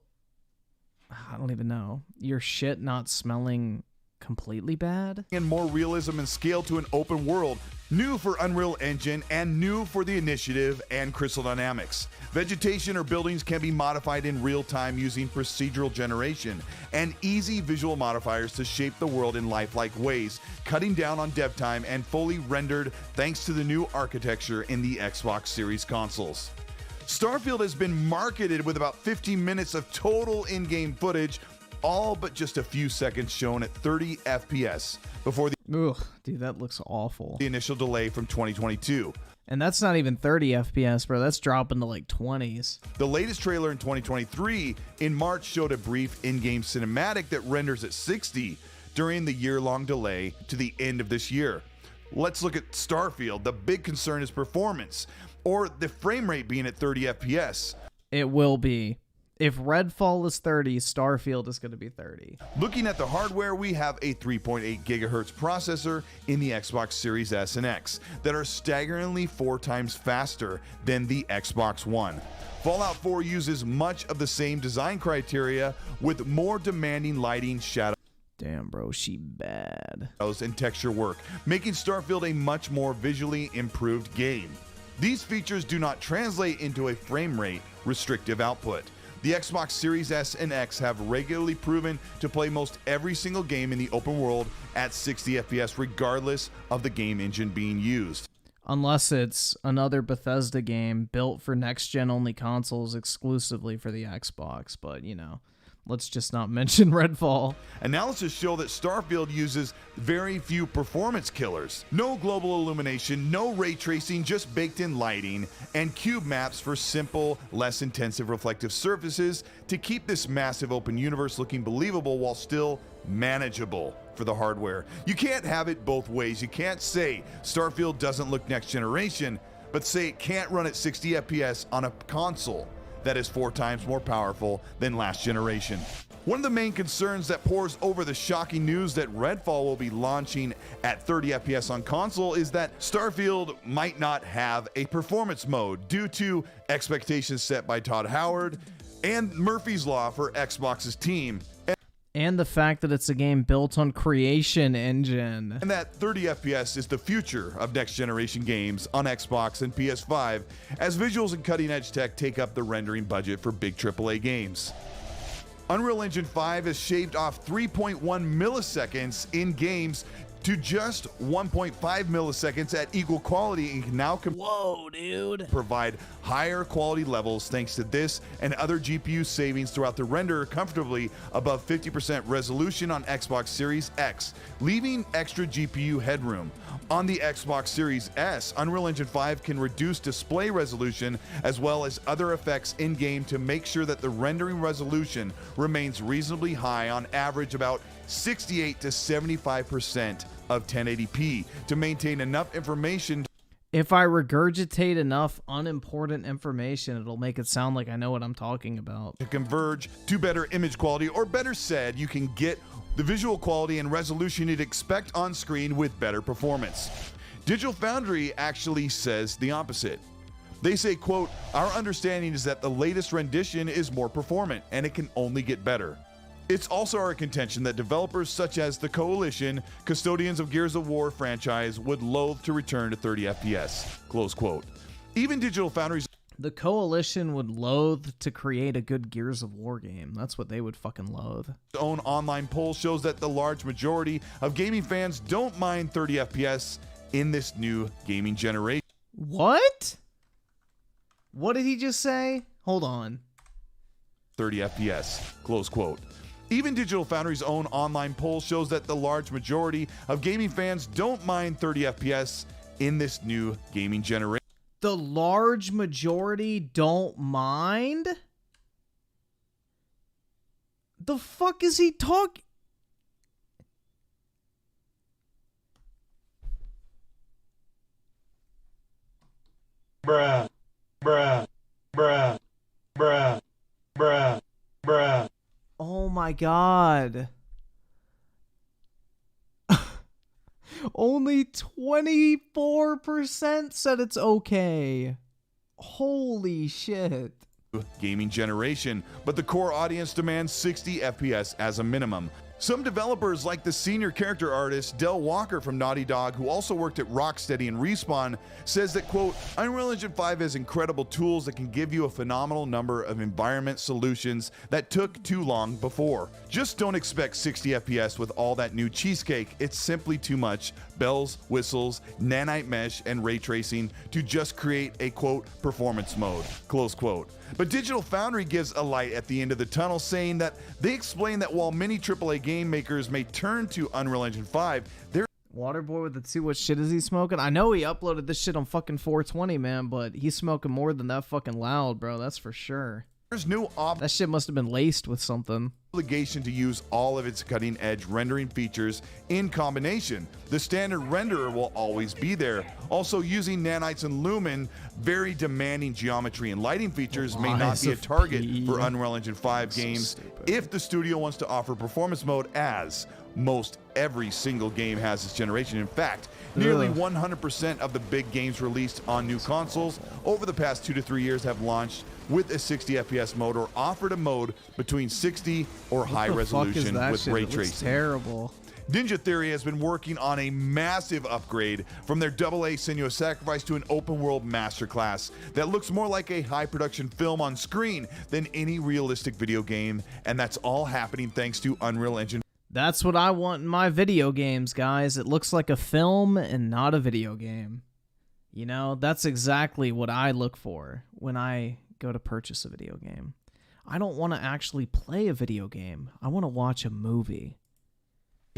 I don't even know, your shit not smelling completely bad. And more realism and scale to an open world, new for Unreal Engine and new for the Initiative and Crystal Dynamics. Vegetation or buildings can be modified in real time using procedural generation and easy visual modifiers to shape the world in lifelike ways, cutting down on dev time and fully rendered thanks to the new architecture in the Xbox Series consoles. Starfield has been marketed with about 15 minutes of total in-game footage, all but just a few seconds shown at 30 FPS before Ugh, dude, that looks awful. The initial delay from 2022. And that's not even 30 FPS, bro. That's dropping to like 20s. The latest trailer in 2023 in March showed a brief in-game cinematic that renders at 60 during the year-long delay to the end of this year. Let's look at Starfield. The big concern is performance, or the frame rate being at 30 FPS. It will be. If Redfall is 30, Starfield is going to be 30. Looking at the hardware, we have a 3.8 gigahertz processor in the Xbox Series S and X that are staggeringly 4 times faster than the Xbox One. Fallout 4 uses much of the same design criteria with more demanding lighting, shadow. Damn, bro, she bad. And texture work, making Starfield a much more visually improved game. These features do not translate into a frame rate restrictive output. The Xbox Series S and X have regularly proven to play most every single game in the open world at 60 FPS regardless of the game engine being used. Unless it's another Bethesda game built for next-gen only consoles exclusively for the Xbox, but you know, let's just not mention Redfall. Analysis show that Starfield uses very few performance killers. No global illumination, no ray tracing, just baked-in lighting, and cube maps for simple, less intensive reflective surfaces to keep this massive open universe looking believable while still manageable for the hardware. You can't have it both ways. You can't say Starfield doesn't look next generation, but say it can't run at 60 FPS on a console that is 4 times more powerful than last generation. One of the main concerns that pours over the shocking news that Redfall will be launching at 30 FPS on console is that Starfield might not have a performance mode due to expectations set by Todd Howard and Murphy's Law for Xbox's team. And the fact that it's a game built on Creation Engine. And that 30 FPS is the future of next generation games on Xbox and PS5 as visuals and cutting edge tech take up the rendering budget for big AAA games. Unreal Engine 5 has shaved off 3.1 milliseconds in games to just 1.5 milliseconds at equal quality and can now provide higher quality levels thanks to this and other GPU savings throughout the render comfortably above 50% resolution on Xbox Series X, leaving extra GPU headroom. On the Xbox Series S, Unreal Engine 5 can reduce display resolution as well as other effects in-game to make sure that the rendering resolution remains reasonably high, on average about 68 to 75% of 1080p, to maintain enough information. If I regurgitate enough unimportant information, it'll make it sound like I know what I'm talking about. To converge to better image quality, or better said, you can get the visual quality and resolution you'd expect on screen with better performance. Digital Foundry actually says the opposite. They say, quote, "Our understanding is that the latest rendition is more performant and it can only get better. It's also our contention that developers such as the Coalition, custodians of Gears of War franchise, would loathe to return to 30 FPS, close quote. Even Digital Foundry's The Coalition would loathe to create a good Gears of War game. That's what they would fucking loathe. own online poll shows that the large majority of gaming fans don't mind 30 FPS in this new gaming generation. What? What did he just say? Hold on. 30 FPS, close quote. Even Digital Foundry's own online poll shows that the large majority of gaming fans don't mind 30 FPS in this new gaming generation. The large majority don't mind? The fuck is he talking? Bruh. Bruh. Bruh. Bruh. Bruh. Bruh. Oh my god. Only 24% said it's okay. Holy shit. Gaming generation, but the core audience demands 60 FPS as a minimum. Some developers, like the senior character artist Del Walker from Naughty Dog, who also worked at Rocksteady and Respawn, says that, quote, Unreal Engine 5 has incredible tools that can give you a phenomenal number of environment solutions that took too long before. Just don't expect 60 FPS with all that new cheesecake. It's simply too much bells, whistles, nanite mesh, and ray tracing to just create a, quote, performance mode, close quote. But Digital Foundry gives a light at the end of the tunnel, saying that they explain that while many AAA game makers may turn to Unreal Engine 5, they're Waterboy with the 2, what shit is he smoking? I know he uploaded this shit on fucking 420, man, but he's smoking more than that fucking loud, bro. That's for sure. There's new That shit must have been laced with something. obligation to use all of its cutting-edge rendering features in combination. The standard renderer will always be there. Also, using nanites and lumen, very demanding geometry and lighting features may not be a target for Unreal Engine 5 games if the studio wants to offer performance mode, as most every single game has this generation. In fact, nearly 100% of the big games released on new consoles over the past 2 to 3 years have launched with a 60 FPS mode or offered a mode between 60 or high resolution with ray tracing. Terrible. Ninja Theory has been working on a massive upgrade from their AA Senua's Sacrifice to an open world masterclass that looks more like a high production film on screen than any realistic video game, and that's all happening thanks to Unreal Engine. That's what I want in my video games, guys. It looks like a film and not a video game. You know, that's exactly what I look for when I go to purchase a video game. I don't want to actually play a video game. I want to watch a movie.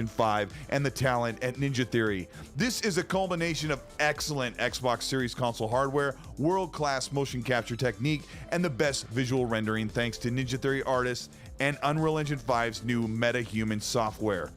5 and the talent at Ninja Theory. This is a culmination of excellent Xbox Series console hardware, world-class motion capture technique, and the best visual rendering thanks to Ninja Theory artists and Unreal Engine 5's new MetaHuman software.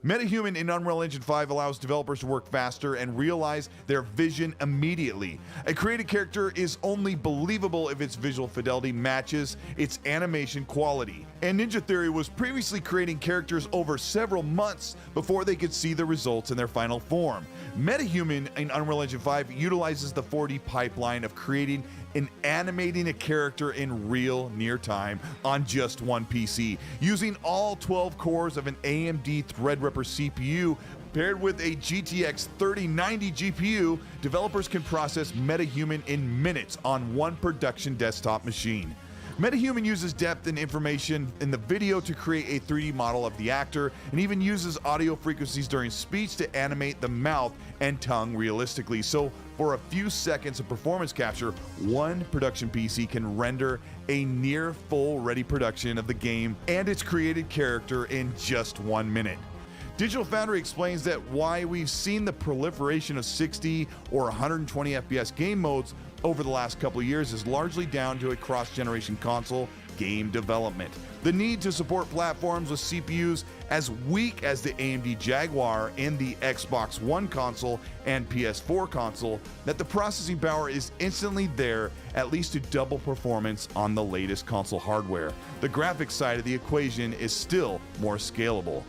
MetaHuman in Unreal Engine 5 allows developers to work faster and realize their vision immediately. A created character is only believable if its visual fidelity matches its animation quality. And Ninja Theory was previously creating characters over several months before they could see the results in their final form. MetaHuman in Unreal Engine 5 utilizes the 4D pipeline of creating and animating a character in real near time on just one PC. Using all 12 cores of an AMD Threadripper CPU paired with a GTX 3090 GPU, developers can process MetaHuman in minutes on one production desktop machine. MetaHuman uses depth and information in the video to create a 3D model of the actor, and even uses audio frequencies during speech to animate the mouth and tongue realistically. So for a few seconds of performance capture, one production PC can render a near full ready production of the game and its created character in just 1 minute. Digital Foundry explains that why we've seen the proliferation of 60 or 120 FPS game modes over the last couple of years is largely down to a cross-generation console game development. The need to support platforms with CPUs as weak as the AMD Jaguar in the Xbox One console and PS4 console, that the processing power is instantly there, at least to double performance on the latest console hardware. The graphics side of the equation is still more scalable.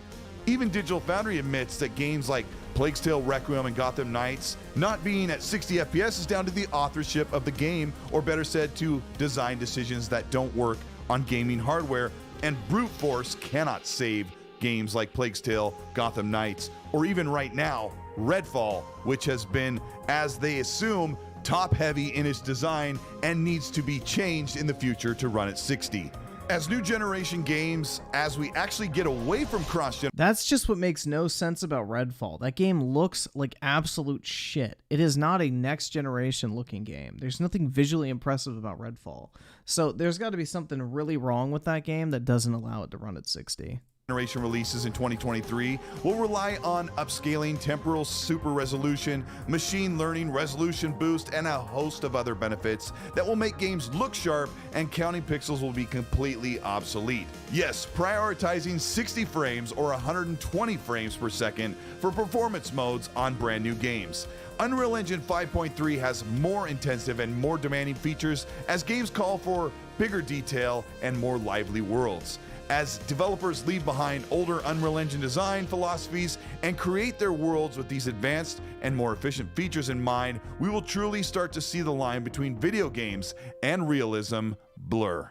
Even Digital Foundry admits that games like Plague's Tale Requiem and Gotham Knights not being at 60 FPS is down to the authorship of the game, or better said, to design decisions that don't work on gaming hardware, and brute force cannot save games like Plague's Tale, Gotham Knights, or even right now, Redfall, which has been, as they assume, top-heavy in its design and needs to be changed in the future to run at 60. As new generation games, as we actually get away from cross-gen... That's just what makes no sense about Redfall. That game looks like absolute shit. It is not a next generation looking game. There's nothing visually impressive about Redfall. So there's got to be something really wrong with that game that doesn't allow it to run at 60. Generation releases in 2023 will rely on upscaling, temporal super resolution, machine learning, resolution boost, and a host of other benefits that will make games look sharp, and counting pixels will be completely obsolete. Yes, prioritizing 60 frames or 120 frames per second for performance modes on brand new games. Unreal Engine 5.3 has more intensive and more demanding features as games call for bigger detail and more lively worlds. As developers leave behind older Unreal Engine design philosophies and create their worlds with these advanced and more efficient features in mind, we will truly start to see the line between video games and realism blur.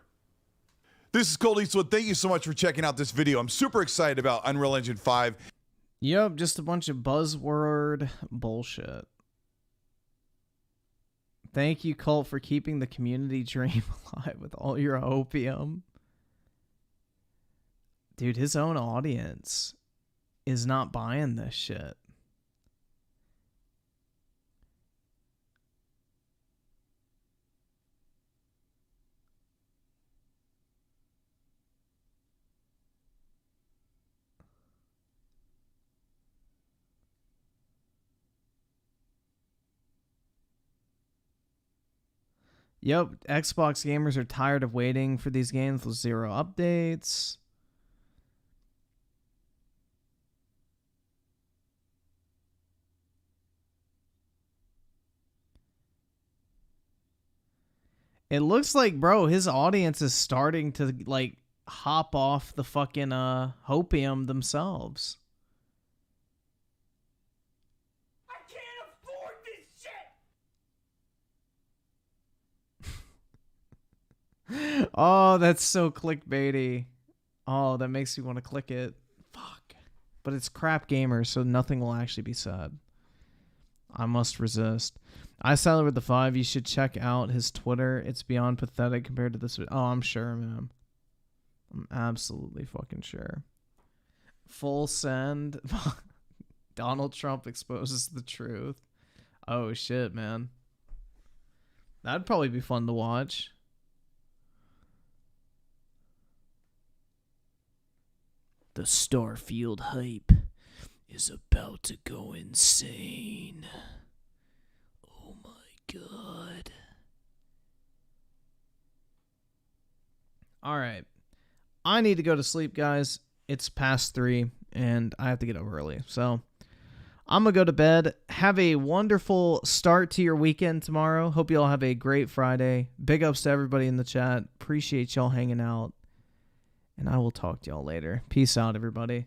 This is Colt Eastwood. Thank you so much for checking out this video. I'm super excited about Unreal Engine 5. Yep, just a bunch of buzzword bullshit. Thank you, Colt, for keeping the community dream alive with all your opium. Dude, his own audience is not buying this shit. Yep, Xbox gamers are tired of waiting for these games with 0 updates. It looks like, bro, his audience is starting to, like, hop off the fucking hopium themselves. I can't afford this shit. Oh, that's so clickbaity. Oh, that makes me want to click it. Fuck. But it's crap gamers, so nothing will actually be said. I must resist. I sided with the 5. You should check out his Twitter. It's beyond pathetic compared to this. Oh, I'm sure, man. I'm absolutely fucking sure. Full send. Donald Trump exposes the truth. Oh, shit, man. That'd probably be fun to watch. The Starfield hype is about to go insane. Oh my god. All right. I need to go to sleep, guys. It's past 3 and I have to get up early. So I'm going to go to bed. Have a wonderful start to your weekend tomorrow. Hope you all have a great Friday. Big ups to everybody in the chat. Appreciate y'all hanging out. And I will talk to y'all later. Peace out, everybody.